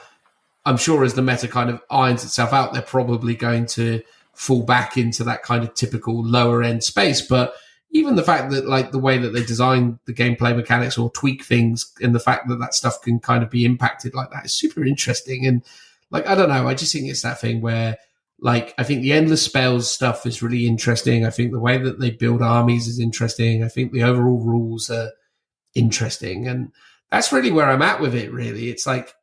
I'm sure as the meta kind of irons itself out, they're probably going to fall back into that kind of typical lower end space. But even the fact that like the way that they design the gameplay mechanics or tweak things, and the fact that stuff can kind of be impacted like that is super interesting. And like, I don't know, I just think it's that thing where like, I think the endless spells stuff is really interesting. I think the way that they build armies is interesting. I think the overall rules are interesting. And that's really where I'm at with it, really. It's like,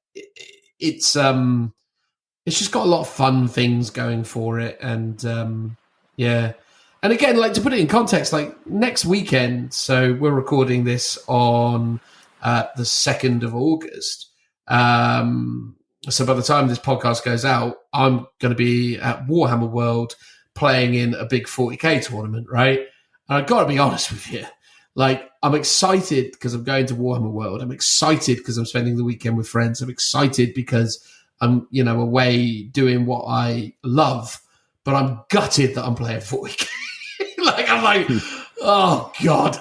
it's just got a lot of fun things going for it. And and again, like, to put it in context, like next weekend, so we're recording this on the 2nd of August. So by the time this podcast goes out, I'm going to be at Warhammer World playing in a big 40K tournament, right? And I've got to be honest with you. Like, I'm excited because I'm going to Warhammer World. I'm excited because I'm spending the weekend with friends. I'm excited because I'm, away doing what I love. But I'm gutted that I'm playing 40K. Like, I'm like, oh, God,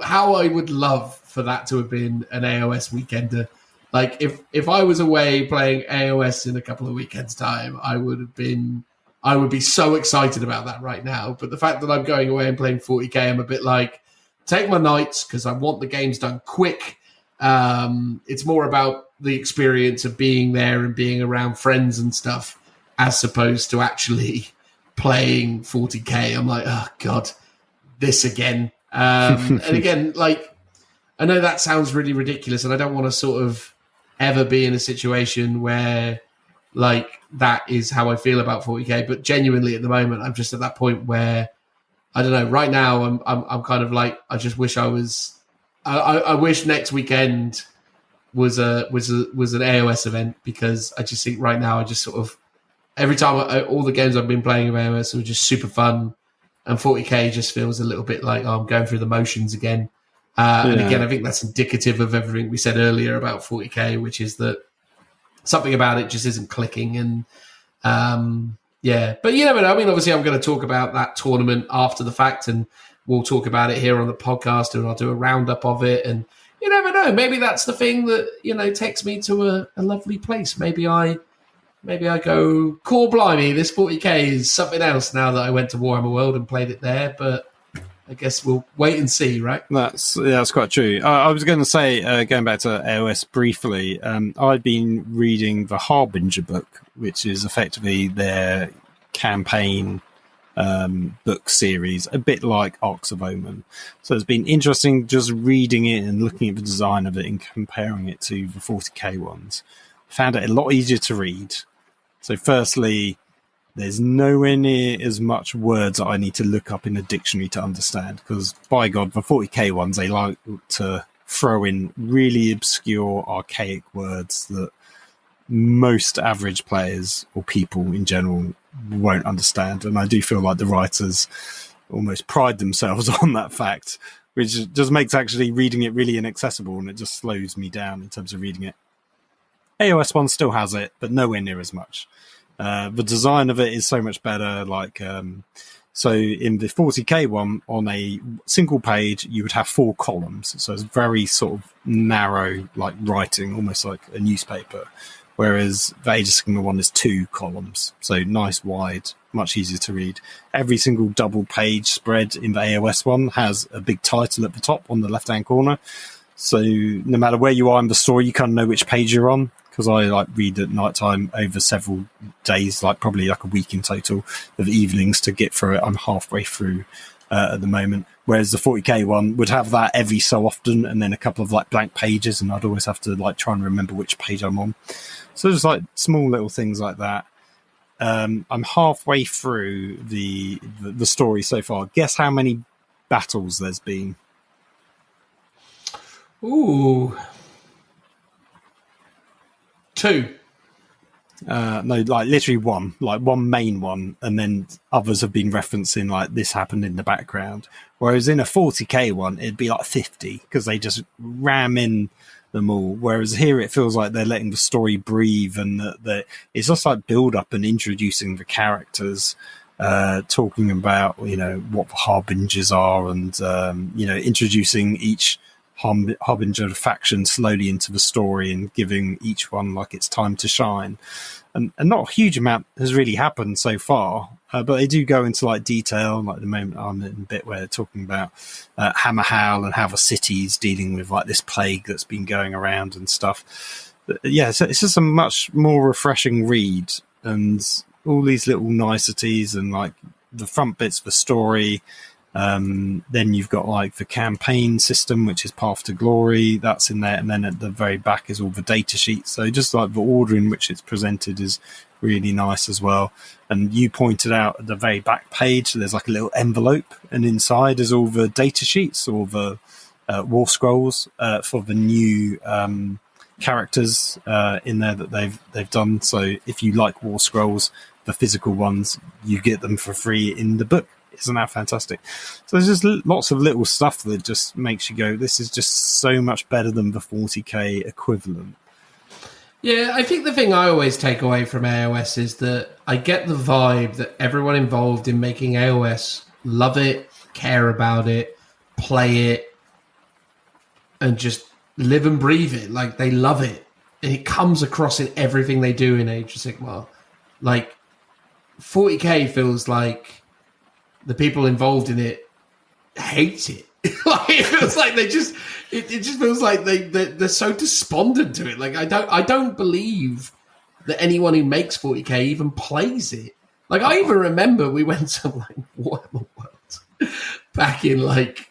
how I would love for that to have been an AOS weekender. Like, if I was away playing AOS in a couple of weekends' time, I would be so excited about that right now. But the fact that I'm going away and playing 40K, I'm a bit like, take my nights because I want the games done quick. It's more about the experience of being there and being around friends and stuff as opposed to actually playing 40K. I'm like, oh, God, this again. And again, like, I know that sounds really ridiculous, and I don't want to sort of ever be in a situation where like that is how I feel about 40K, but genuinely at the moment I'm just at that point where I don't know, right now I'm kind of like, I just wish I wish next weekend was an AOS event, because I just think right now I just sort of every time all the games I've been playing of AOS are just super fun, and 40K just feels a little bit like, oh, I'm going through the motions again. And again, I think that's indicative of everything we said earlier about 40K, which is that something about it just isn't clicking. And but you never know. I mean, obviously, I'm going to talk about that tournament after the fact, and we'll talk about it here on the podcast, and I'll do a roundup of it. And you never know. Maybe that's the thing that takes me to a lovely place. Maybe I go, core blimey, this 40K is something else now that I went to Warhammer World and played it there, but I guess we'll wait and see, right? That's quite true. I was going to say, going back to AOS briefly, I've been reading the Harbinger book, which is effectively their campaign book series, a bit like Arcs of Omen. So it's been interesting just reading it and looking at the design of it and comparing it to the 40K ones. I found it a lot easier to read. So firstly, there's nowhere near as much words that I need to look up in a dictionary to understand, because, by God, the 40K ones, they like to throw in really obscure, archaic words that most average players or people in general won't understand. And I do feel like the writers almost pride themselves on that fact, which just makes actually reading it really inaccessible, and it just slows me down in terms of reading it. AOS 1 still has it, but nowhere near as much. The design of it is so much better. Like, so in the 40K one, on a single page, you would have 4 columns. So it's very sort of narrow, like writing, almost like a newspaper. Whereas the Age of Sigmar one is 2 columns. So nice, wide, much easier to read. Every single double page spread in the AOS one has a big title at the top on the left-hand corner. So no matter where you are in the story, you kind of know which page you're on, because I like read at night time over several days, like probably like a week in total of evenings to get through it. I'm halfway through at the moment, whereas the 40k one would have that every so often and then a couple of like blank pages, and I'd always have to like try and remember which page I'm on. So just like small little things like that. I'm halfway through the story so far. Guess how many battles there's been? Ooh. 2. No, like literally one main one, and then others have been referencing like this happened in the background. Whereas in a 40k one, it'd be like 50 because they just ram in them all. Whereas here, it feels like they're letting the story breathe, and that it's just like build up and introducing the characters, talking about what the harbingers are, and introducing each harbinger faction slowly into the story and giving each one like it's time to shine. And not a huge amount has really happened so far, but they do go into like detail. Like the moment I'm in a bit where they're talking about Hammerhal and how the city's dealing with like this plague that's been going around and stuff. But, yeah, so it's just a much more refreshing read, and all these little niceties and like the front bits of the story. Then you've got like the campaign system, which is Path to Glory, that's in there, and then at the very back is all the data sheets. So just like the order in which it's presented is really nice as well. And you pointed out at the very back page there's like a little envelope, and inside is all the data sheets, all the war scrolls for the new characters in there that they've done. So if you like war scrolls, the physical ones, you get them for free in the book. Isn't that fantastic? So there's just lots of little stuff that just makes you go, this is just so much better than the 40k equivalent. Yeah, I think the thing I always take away from AOS is that I get the vibe that everyone involved in making AOS love it, care about it, play it, and just live and breathe it. Like, they love it. And it comes across in everything they do in Age of Sigmar. Like, 40k feels like the people involved in it hate it. Like, it feels like they just, it just feels like they're so despondent to it. Like, I don't believe that anyone who makes 40k even plays it. Like, I even remember we went to like Warhammer World back in like,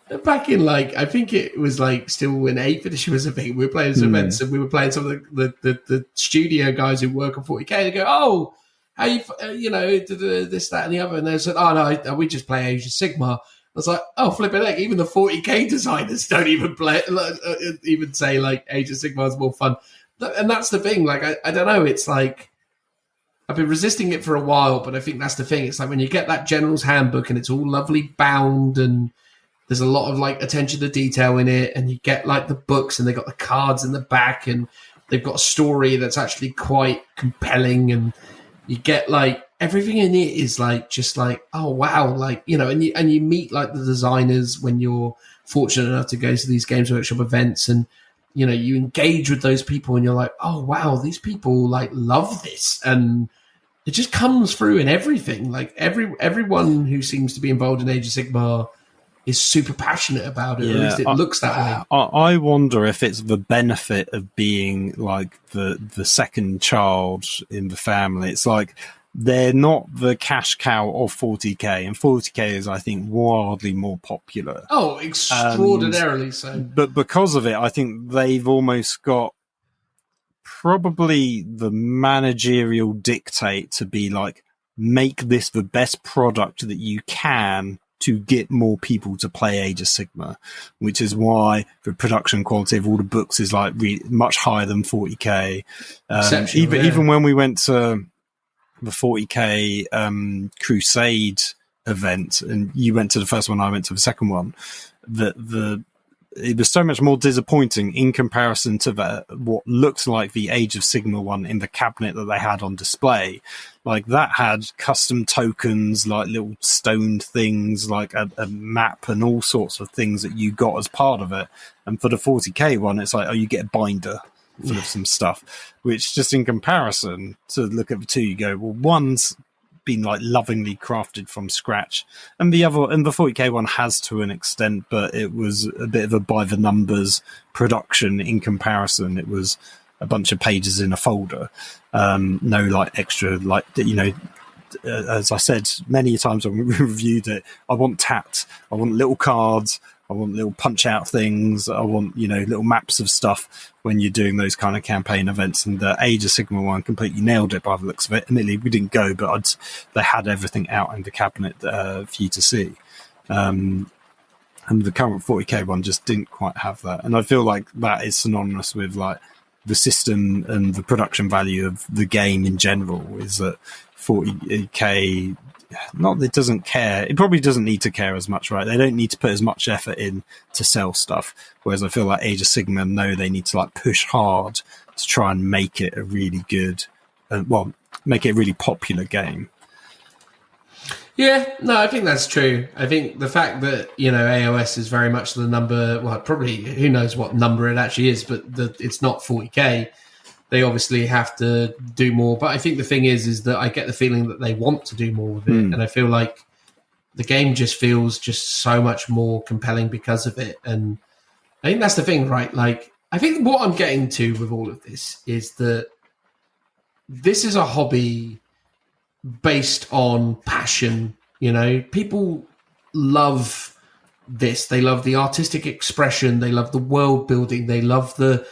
I think it was like still when 8th edition was a thing. We were playing some events, and we were playing some of the studio guys who work on 40k. They go, oh, how you this, that, and the other, and they said, "Oh no, we just play Age of Sigmar." I was like, "Oh, flipping heck! Even the 40k designers don't even play, even say like Age of Sigmar is more fun." And that's the thing. Like, I don't know. It's like I've been resisting it for a while, but I think that's the thing. It's like when you get that General's Handbook and it's all lovely bound, and there's a lot of like attention to detail in it, and you get like the books, and they got the cards in the back, and they've got a story that's actually quite compelling, and you get like everything in it is like just like, oh wow, like, and you meet like the designers when you're fortunate enough to go to these Games Workshop events, and you engage with those people, and you're like, oh wow, these people like love this, and it just comes through in everything. Like everyone who seems to be involved in Age of Sigmar is super passionate about it. Yeah, or at least it looks that way. I wonder if it's the benefit of being like the second child in the family. It's like they're not the cash cow of 40k, and 40k is, I think, wildly more popular. Oh, extraordinarily so. But because of it, I think they've almost got probably the managerial dictate to be like, make this the best product that you can to get more people to play Age of Sigmar, which is why the production quality of all the books is like much higher than 40k. Even when we went to the 40k Crusade event, and you went to the first one, I went to the second one, it was so much more disappointing in comparison to what looked like the Age of Sigmar one in the cabinet that they had on display. Like, that had custom tokens, like little stoned things, like a map and all sorts of things that you got as part of it. And for the 40k one, it's like, oh, you get a binder full of some stuff, which just in comparison to look at the two, you go, well, one's been like lovingly crafted from scratch, and the 40k one has to an extent, but it was a bit of a by the numbers production in comparison. It was a bunch of pages in a folder. No like extra, like, you know, as I said many times when we reviewed it, I want tat, I want little cards, I want little punch out things, I want, you know, little maps of stuff when you're doing those kind of campaign events. And the Age of Sigmar one completely nailed it by the looks of it. Admittedly, we didn't go, but they had everything out in the cabinet for you to see. And the current 40k one just didn't quite have that. And I feel like that is synonymous with like the system and the production value of the game in general, is that 40k, not that it doesn't care, it probably doesn't need to care as much, right? They don't need to put as much effort in to sell stuff, whereas I feel like Age of Sigmar know they need to like push hard to try and make it a really good, make it a really popular game. Yeah, no, I think that's true. I think the fact that, you know, AOS is very much the number, well, probably who knows what number it actually is, but it's not 40k. They obviously have to do more. But I think the thing is that I get the feeling that they want to do more with it. And I feel like the game just feels just so much more compelling because of it. And I think that's the thing, right? Like, I think what I'm getting to with all of this is that this is a hobby based on passion. You know, people love this. They love the artistic expression. They love the world building. They love the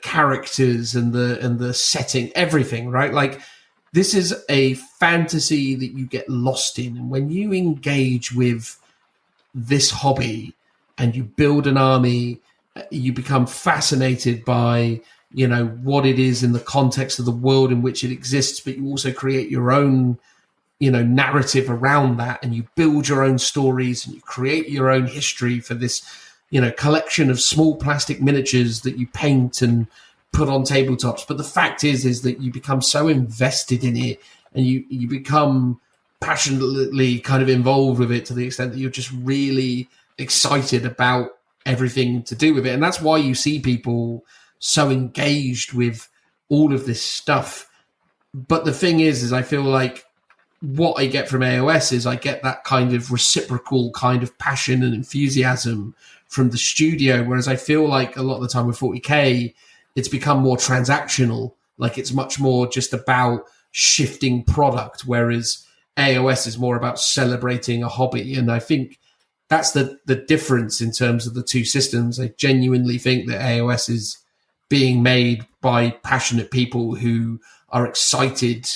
characters and the setting, everything, right? Like, this is a fantasy that you get lost in. And when you engage with this hobby and you build an army, you become fascinated by, you know, what it is in the context of the world in which it exists, but you also create your own, you know, narrative around that, and you build your own stories and you create your own history for this, you know, collection of small plastic miniatures that you paint and put on tabletops. But the fact is that you become so invested in it, and you become passionately kind of involved with it to the extent that you're just really excited about everything to do with it. And that's why you see people so engaged with all of this stuff. But the thing is I feel like what I get from AOS is I get that kind of reciprocal kind of passion and enthusiasm from the studio, whereas I feel like a lot of the time with 40k, it's become more transactional. Like, it's much more just about shifting product, whereas AOS is more about celebrating a hobby. And I think that's the difference in terms of the two systems. I genuinely think that AOS is being made by passionate people who are excited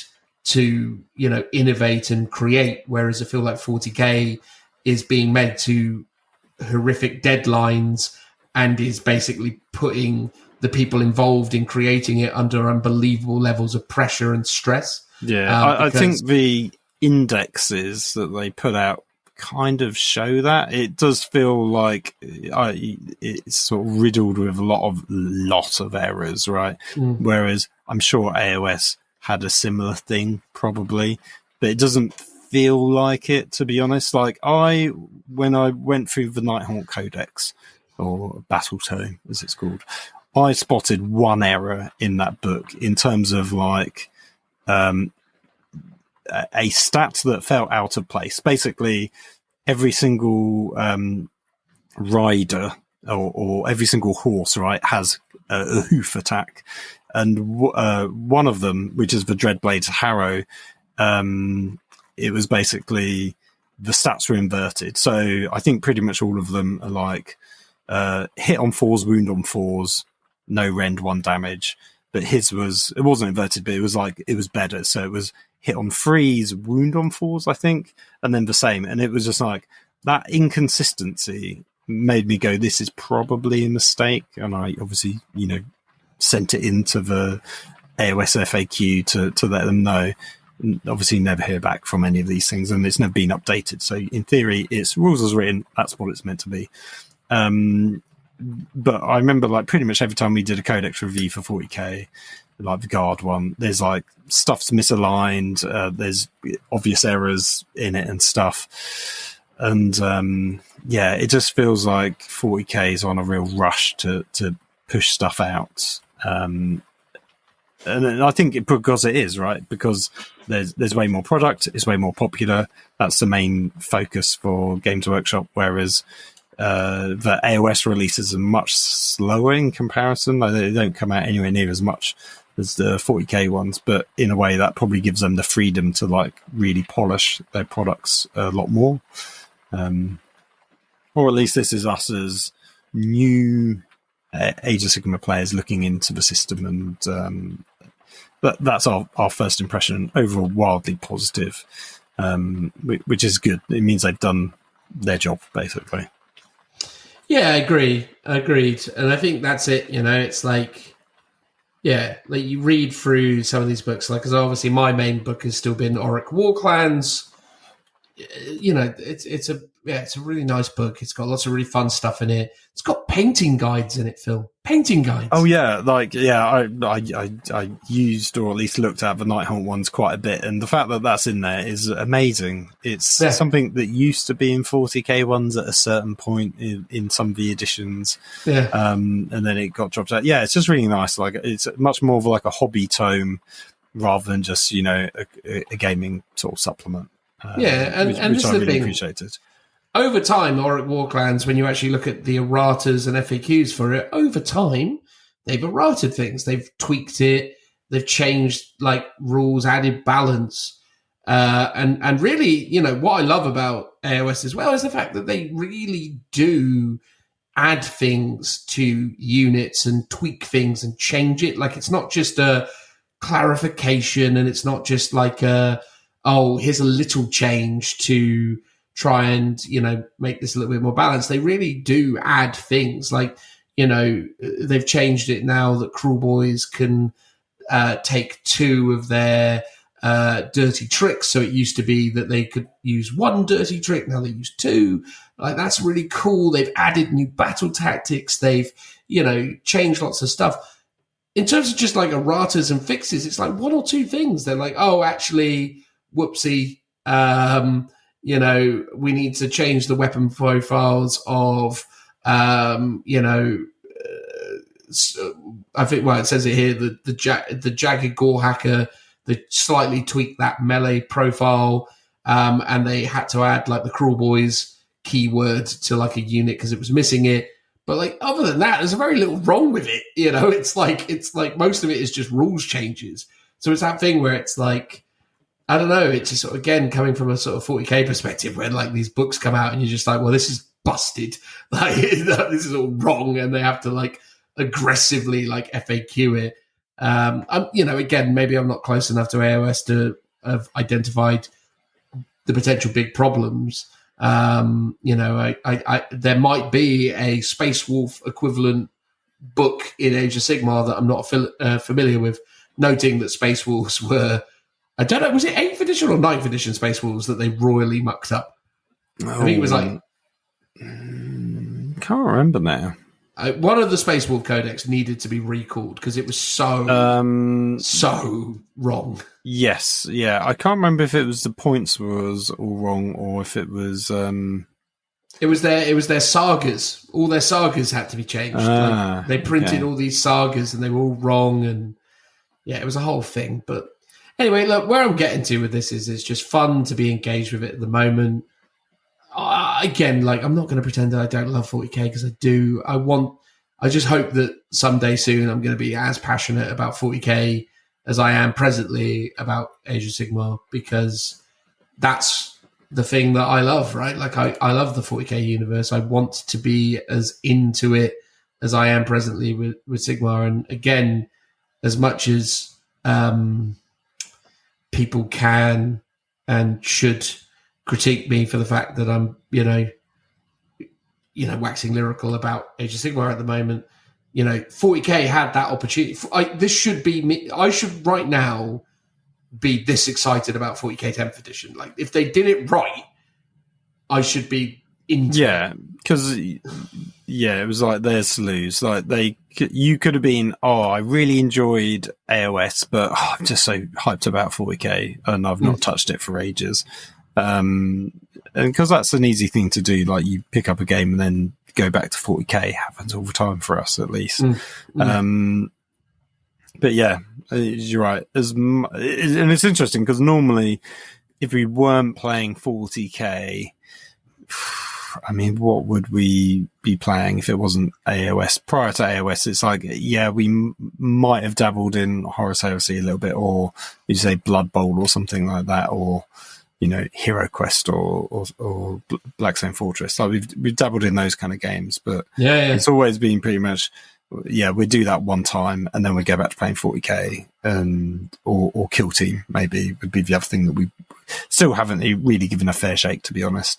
to, you know, innovate and create, whereas I feel like 40k is being made to horrific deadlines and is basically putting the people involved in creating it under unbelievable levels of pressure and stress. Yeah, I think the indexes that they put out kind of show that. It does feel like it's sort of riddled with a lot of errors, right? Whereas I'm sure AOS had a similar thing probably, but it doesn't feel like it, to be honest. Like, when I went through the Nighthawk Codex, or Battle Tome as it's called, I spotted one error in that book in terms of like a stat that felt out of place. Basically, every single rider or every single horse, right, has a hoof attack. And one of them, which is the Dreadblade's Harrow, it was basically the stats were inverted. So I think pretty much all of them are like hit on 4s, wound on 4s, no rend, 1 damage. But his it wasn't inverted, but it was better. So it was hit on 3s, wound on 4s, I think, and then the same. And it was just like that inconsistency made me go, this is probably a mistake. And I obviously, you know, sent it into the AOS FAQ to let them know. Obviously never hear back from any of these things, and it's never been updated. So in theory, it's rules as written. That's what it's meant to be. But I remember like pretty much every time we did a codex review for 40k, like the Guard one, there's like stuff's misaligned. There's obvious errors in it and stuff. And yeah, it just feels like 40k is on a real rush to push stuff out. And I think because it is, right? Because there's way more product, it's way more popular. That's the main focus for Games Workshop. Whereas the AOS releases are much slower in comparison. Like, they don't come out anywhere near as much as the 40k ones, but in a way that probably gives them the freedom to like really polish their products a lot more. Or at least this is us as new Age of Sigmar players looking into the system, and that's our first impression. Overall, wildly positive, which is good. It means they've done their job, basically. Yeah, I agree. Agreed. And I think that's it. You know, it's like, yeah, like you read through some of these books, like, because obviously my main book has still been Auric War Clans. You know, it's a really nice book. It's got lots of really fun stuff in it. It's got painting guides in it, Phil. Painting guides. Oh yeah, I used, or at least looked at, the Nighthaunt ones quite a bit, and the fact that that's in there is amazing. It's something that used to be in 40k ones at a certain point in some of the editions, and then it got dropped out. Yeah, it's just really nice. Like, it's much more of like a hobby tome rather than just, you know, a gaming sort of supplement. And which I really appreciated. Over time, Auric War Clans, when you actually look at the erratas and FAQs for it, over time, they've errated things. They've tweaked it. They've changed like rules, added balance. And really, you know, what I love about AOS as well is the fact that they really do add things to units and tweak things and change it. Like, it's not just a clarification, and it's not just like here's a little change to try and, you know, make this a little bit more balanced. They really do add things. Like, you know, they've changed it now that Cruel Boys can take 2 of their dirty tricks. So it used to be that they could use 1 dirty trick. Now they use 2. Like, that's really cool. They've added new battle tactics. They've, you know, changed lots of stuff. In terms of just like erratas and fixes, it's like 1 or 2 things. They're like, oh, actually, whoopsie, you know, we need to change the weapon profiles of, you know, I think, well, it says it here, the Jagged Gore Hacker, they slightly tweaked that melee profile, and they had to add like the Cruel Boys keyword to like a unit because it was missing it. But like, other than that, there's very little wrong with it. You know, it's like most of it is just rules changes. So it's that thing where it's like, I don't know, it's just sort of, again, coming from a sort of 40k perspective, where like these books come out and you're just like, well, this is busted. Like, this is all wrong, and they have to like aggressively like FAQ it. You know, again, maybe I'm not close enough to AOS to have identified the potential big problems. You know, I there might be a Space Wolf equivalent book in Age of Sigmar that I'm not familiar with, noting that Space Wolves were, I don't know, was it 8th edition or 9th edition Space Wolves that they royally mucked up? I think it was like... can't remember now. One of the Space Wolf codex needed to be recalled because it was so wrong. Yes, yeah. I can't remember if it was the points was all wrong or if it was... It was their sagas. All their sagas had to be changed. Like, they printed all these sagas and they were all wrong, and yeah, it was a whole thing. But anyway, look, where I'm getting to with this is it's just fun to be engaged with it at the moment. Again, like, I'm not going to pretend that I don't love 40k, because I do. I just hope that someday soon I'm going to be as passionate about 40k as I am presently about Age of Sigmar, because that's the thing that I love, right? Like, I love the 40k universe. I want to be as into it as I am presently with Sigmar. And again, as much as people can and should critique me for the fact that I'm, you know, waxing lyrical about Age of Sigmar at the moment, you know, 40k had that opportunity. This should be me. I should right now be this excited about 40k 10th edition. Like, if they did it right, I should be into it. Because it was like theirs to lose. Like, you could have been, I really enjoyed AOS, but I'm just so hyped about 40k and I've not touched it for ages. And because that's an easy thing to do, like, you pick up a game and then go back to 40k. Happens all the time for us, at least. But yeah, you're right. And it's interesting because normally, if we weren't playing 40k, I mean, what would we be playing if it wasn't AOS? Prior to AOS, it's like, yeah, we might have dabbled in Horus Heresy a little bit, or you say Blood Bowl or something like that, or Hero Quest or Blackstone Fortress. Like we've dabbled in those kind of games, but it's always been pretty much, we do that one time and then we go back to playing 40k or Kill Team maybe would be the other thing that we still haven't really given a fair shake, to be honest,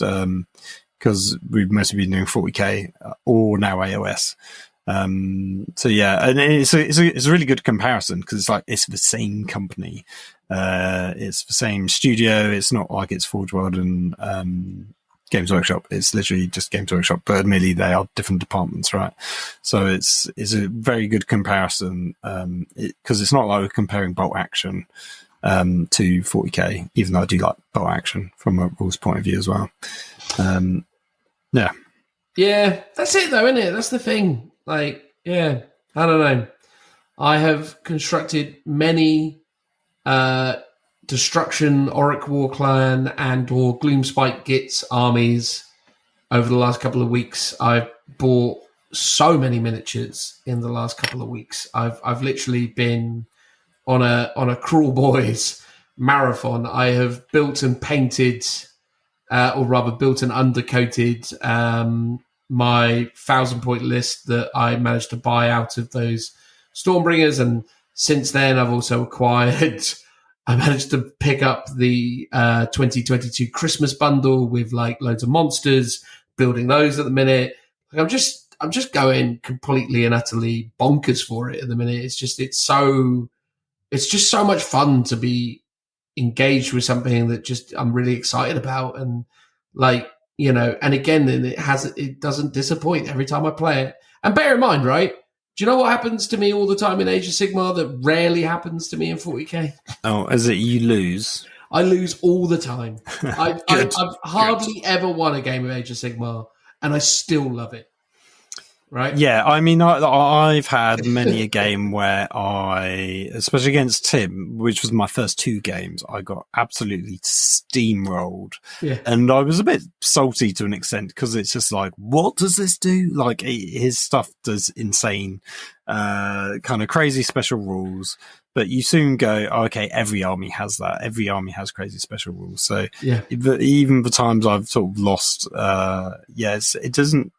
because we've mostly been doing 40k or now AOS. So yeah, and it's a really good comparison because it's like it's the same company, it's the same studio. It's not like it's Forge World and Games Workshop. It's literally just Games Workshop, but admittedly they are different departments, right? So it's a very good comparison because it's not like we're comparing Bolt Action to 40k, even though I do like Bolt Action from a rules point of view as well. Yeah, that's it though, isn't it? That's the thing. Like, yeah, I don't know. I have constructed many Destruction, Auric War Clan, and or Gloomspike Gitz armies over the last couple of weeks. I've bought so many miniatures in the last couple of weeks. I've literally been on a Cruel Boys marathon. I have built and painted, or rather built and undercoated my 1,000-point list that I managed to buy out of those Stormbringers, and since then I've also acquired. I managed to pick up the 2022 Christmas bundle with like loads of monsters, building those at the minute. Like, I'm just going completely and utterly bonkers for it at the minute. It's just so much fun to be engaged with something that just I'm really excited about, and like, and again, it doesn't disappoint every time I play it. And bear in mind, right? Do you know what happens to me all the time in Age of Sigmar that rarely happens to me in 40k? Oh, is it you lose? I lose all the time. I've hardly ever won a game of Age of Sigmar, and I still love it. Right? Yeah, I mean, I've had many a game where especially against Tim, which was my first 2 games, I got absolutely steamrolled. Yeah. And I was a bit salty to an extent because it's just like, what does this do? Like, his stuff does insane, kind of crazy special rules. But you soon go, okay, every army has that. Every army has crazy special rules. So even the times I've sort of lost, it doesn't.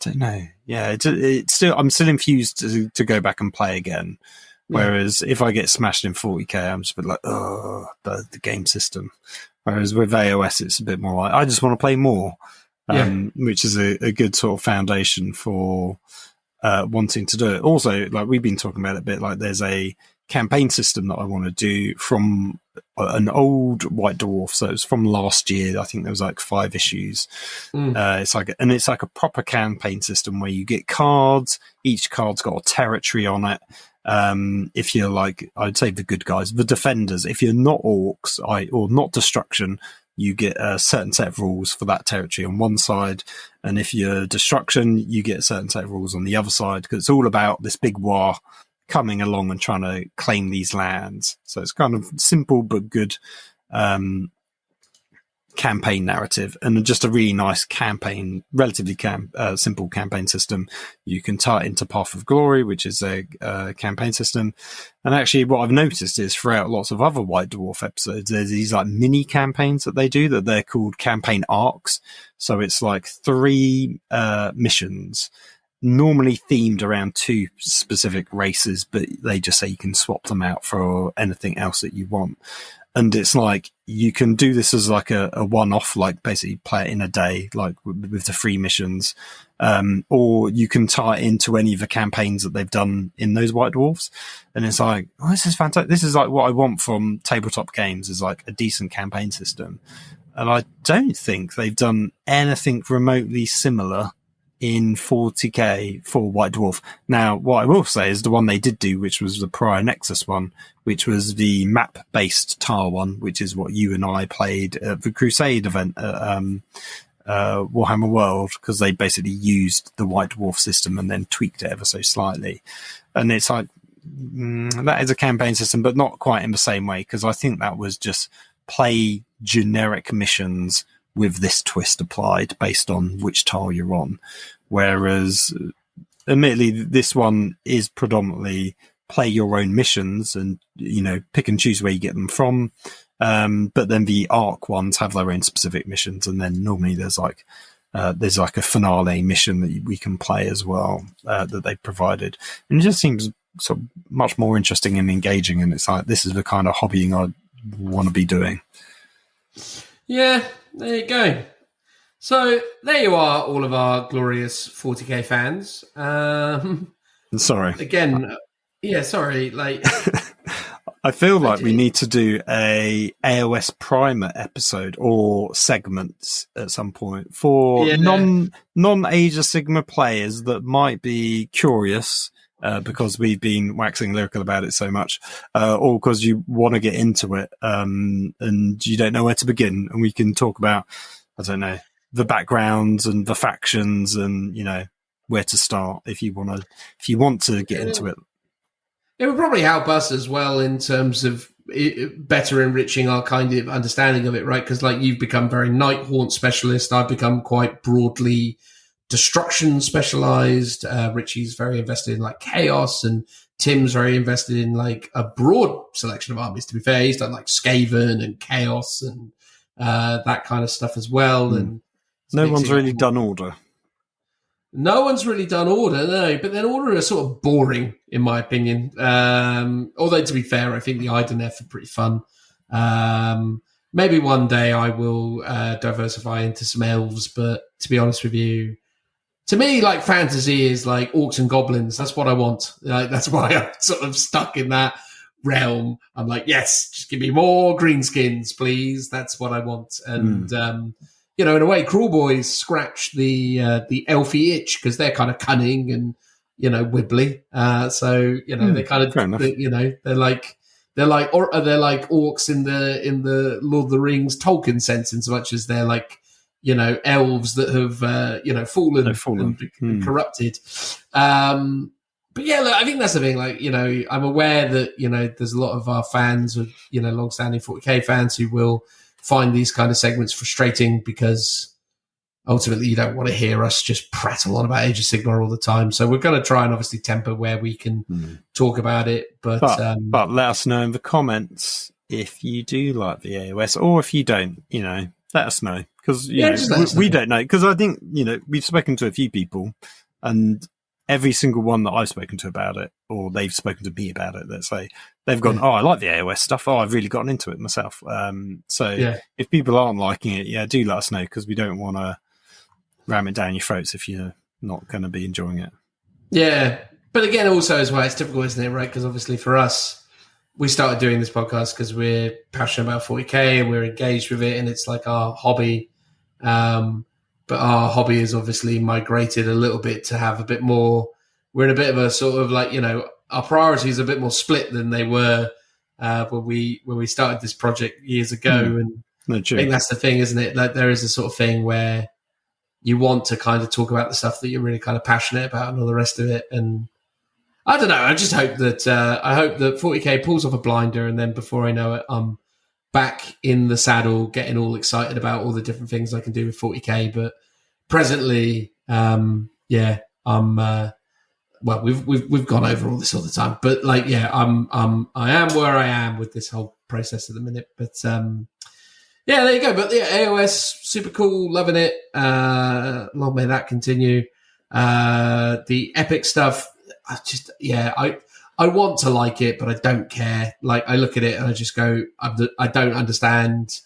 I don't know. Yeah, it's still. I'm still infused to go back and play again. Whereas if I get smashed in 40k, I'm just a bit like, oh, the game system. Whereas with AOS, it's a bit more like I just want to play more, which is a good sort of foundation for wanting to do it. Also, like we've been talking about it a bit, like there's a campaign system that I want to do from an old White Dwarf. So it's from last year. I think there was like 5 issues. It's like a proper campaign system where you get cards. Each card's got a territory on it. If you're like, I'd say the good guys, the defenders, if you're not orcs or not destruction, you get a certain set of rules for that territory on one side. And if you're destruction, you get a certain set of rules on the other side, because it's all about this big war coming along and trying to claim these lands. So it's kind of simple but good campaign narrative, and just a really nice campaign, relatively simple campaign system. You can tie it into Path of Glory, which is a campaign system. And actually what I've noticed is throughout lots of other White Dwarf episodes, there's these like mini campaigns that they do that they're called campaign arcs. So it's like 3 missions, normally themed around 2 specific races, but they just say you can swap them out for anything else that you want. And it's like you can do this as like a one-off, like basically play it in a day, like with the 3 missions, or you can tie it into any of the campaigns that they've done in those White Dwarfs. And it's like, oh, this is fantastic. This is like what I want from tabletop games, is like a decent campaign system. And I don't think they've done anything remotely similar in 40k for White Dwarf. Now, what I will say is the one they did do, which was the prior Nexus one, which was the map-based Tar one, which is what you and I played at the Crusade event at Warhammer World, because they basically used the White Dwarf system and then tweaked it ever so slightly. And it's like, that is a campaign system, but not quite in the same way, because I think that was just play generic missions with this twist applied based on which tile you're on. Whereas, admittedly, this one is predominantly play your own missions and, pick and choose where you get them from. But then the Arc ones have their own specific missions, and then normally there's like a finale mission that we can play as well, that they provided. And it just seems sort of much more interesting and engaging, and it's like, this is the kind of hobbying I want to be doing. Yeah, there you go. So there you are, all of our glorious 40k fans. Sorry. Again, sorry. Like, I feel like we need to do a AOS primer episode or segments at some point for non-Age of Sigmar players that might be curious, because we've been waxing lyrical about it so much, or because you want to get into it, and you don't know where to begin. And we can talk about, I don't know, the backgrounds and the factions, and where to start if you want to get into it. It would probably help us as well in terms of better enriching our kind of understanding of it, right? Because like, you've become very night haunt specialist. I've become quite broadly destruction specialized. Richie's very invested in like chaos, and Tim's very invested in like a broad selection of armies. To be fair, he's done like Skaven and chaos and that kind of stuff as well. And no one's really done order. No one's really done order, no. But then order are sort of boring, in my opinion. Although, to be fair, I think the Idenef are pretty fun. Maybe one day I will diversify into some elves, but to be honest with you, to me, like, fantasy is like orcs and goblins. That's what I want. Like, that's why I'm sort of stuck in that realm. I'm like, yes, just give me more greenskins, please. That's what I want. And in a way, Crawl Boys scratch the elfy itch because they're kind of cunning and wibbly. They kind of they're like orcs in the Lord of the Rings Tolkien sense, in so much as they're like elves that have fallen and corrupted. But yeah, look, I think that's the thing. Like, I'm aware that there's a lot of our fans, or long-standing 40k fans, who will find these kind of segments frustrating because ultimately you don't want to hear us just prattle on about Age of Sigmar all the time. So we're going to try and obviously temper where we can talk about it. But let us know in the comments if you do like the AOS, or if you don't, let us know. Because we don't know. Because I think, we've spoken to a few people, and every single one that I've spoken to about it, or they've spoken to me about it, let's say, they've gone, oh, I like the AOS stuff. Oh, I've really gotten into it myself. If people aren't liking it, do let us know, because we don't want to ram it down your throats if you're not going to be enjoying it. Yeah. But again, also as well, it's typical, isn't it? Right? Because obviously for us, we started doing this podcast because we're passionate about 40k and we're engaged with it, and it's like our hobby. But our hobby is obviously migrated a little bit to have a bit more. We're in a bit of a sort of like, our priorities are a bit more split than they were when we started this project years ago. And I think that's the thing, isn't it? Like, there is a sort of thing where you want to kind of talk about the stuff that you're really kind of passionate about and all the rest of it. And I don't know. I just hope that 40k pulls off a blinder, and then before I know it, I'm back in the saddle, getting all excited about all the different things I can do with 40k. But presently, we've gone over all this all the time. But like, I am where I am with this whole process at the minute. But there you go. But AOS, super cool, loving it. Long may that continue. The epic stuff, I want to like it, but I don't care. Like, I look at it and I just go, I don't understand.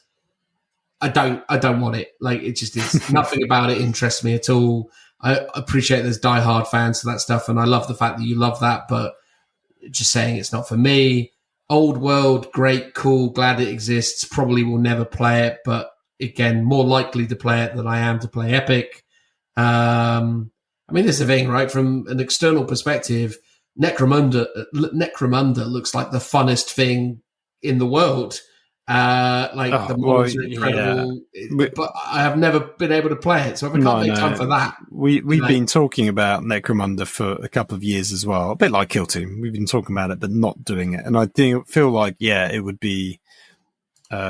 I don't want it. Like, it just is. Nothing about it interests me at all. I appreciate there's diehard fans to that stuff, and I love the fact that you love that, but just saying it's not for me. Old World, great, cool, glad it exists. Probably will never play it, but again, more likely to play it than I am to play Epic. I mean, this is the thing, right? From an external perspective, Necromunda looks like the funnest thing in the world. The models are incredible, but I have never been able to play it, so I can't make time for that. We've been talking about Necromunda for a couple of years as well, a bit like Kill Team. We've been talking about it, but not doing it. And I feel like, it would be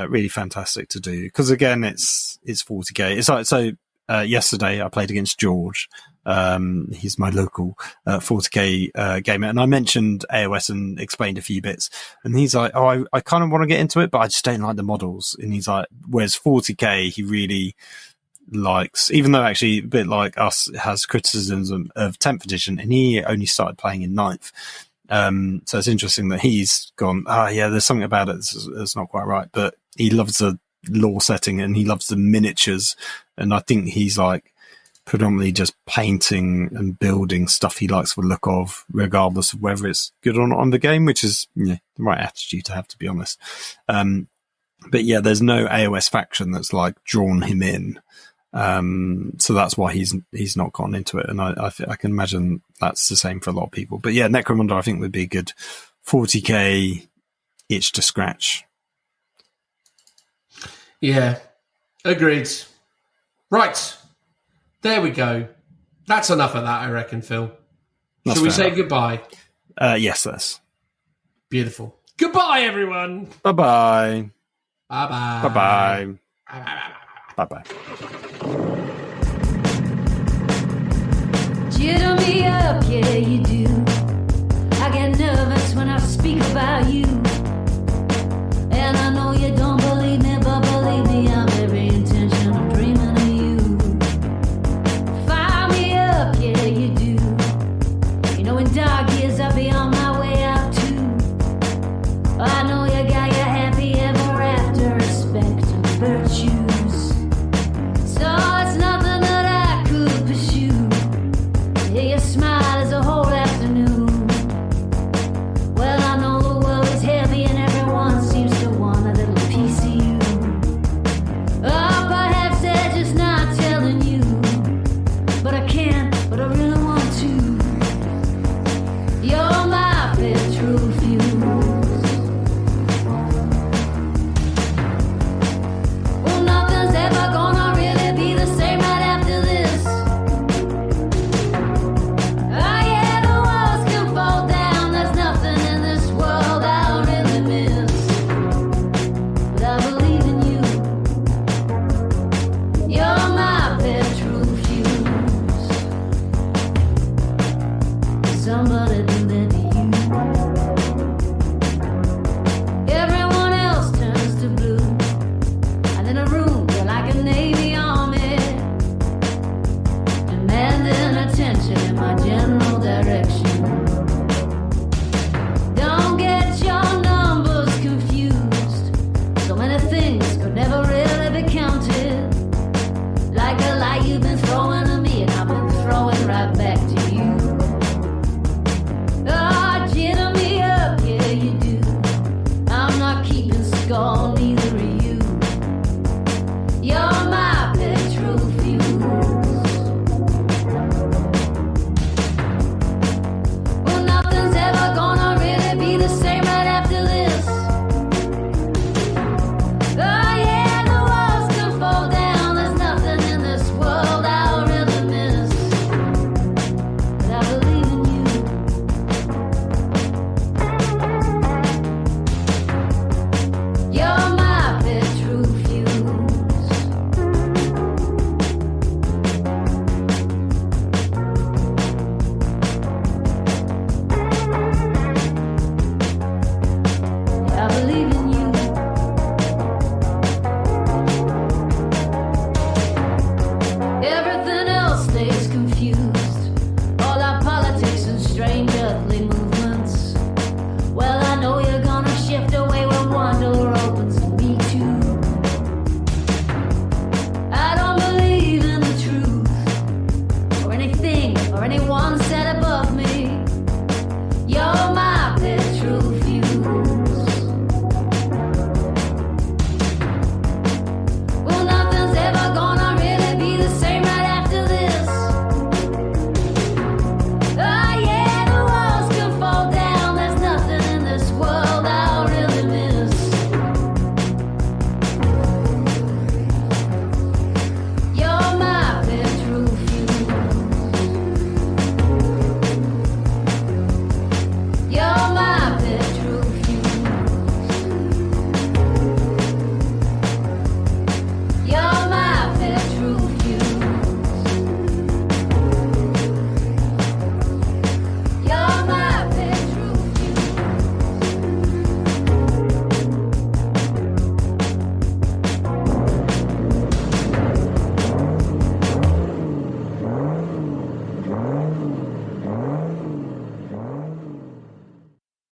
really fantastic to do. Because again, it's 40k. It's like, so yesterday I played against George. He's my local 40k gamer, and I mentioned AOS and explained a few bits, and he's like, oh, I kind of want to get into it, but I just don't like the models. And he's like, whereas 40k he really likes, even though actually a bit like us, has criticisms of 10th edition, and he only started playing in 9th. So it's interesting that he's gone, yeah, there's something about it that's not quite right, but he loves the lore setting and he loves the miniatures, and I think he's like predominantly just painting and building stuff he likes the look of, regardless of whether it's good or not on the game, which is the right attitude to have, to be honest. But yeah, there's no AOS faction that's like drawn him in. So that's why he's not gotten into it, and I can imagine that's the same for a lot of people. But yeah, Necromunda I think would be a good 40k itch to scratch. Yeah, agreed. Right, there we go. That's enough of that, I reckon, Phil. That's Shall we say enough. goodbye? Yes, that's Beautiful. Goodbye, everyone. bye-bye. Bye-bye. Bye-bye. Bye-bye. Bye-bye. Cheer me up, yeah, you do. I get nervous when I speak about you. And I know you don't believe me, but believe me, I'm very intentional dreaming of you. Fire me up, yeah, you do. You know, in dark years I'll be on my way out too. I know you got your happy ever after, respect and virtues. So it's nothing that I could pursue. Yeah, your smile is a whole afternoon. Well, I know the world is heavy and everyone seems to want a little piece of you. Oh, perhaps they're just not telling you. But I can't, but I really want to. You're my petrol fuse. Well, nothing's ever gonna really be the same right after this. Oh yeah, the walls can fall down. There's nothing in this world I'll really miss. But I believe in you. You're my petrol fuse. Somebody do that to you. Everyone else turns to blue. And in a room, you're like a Navy army, demanding attention in my general direction. Don't get your numbers confused. So many things could never really be counted. Like a light you've been throwing at me, and I've been throwing right back to you. Oh, jitter me up, yeah, you do. I'm not keeping score.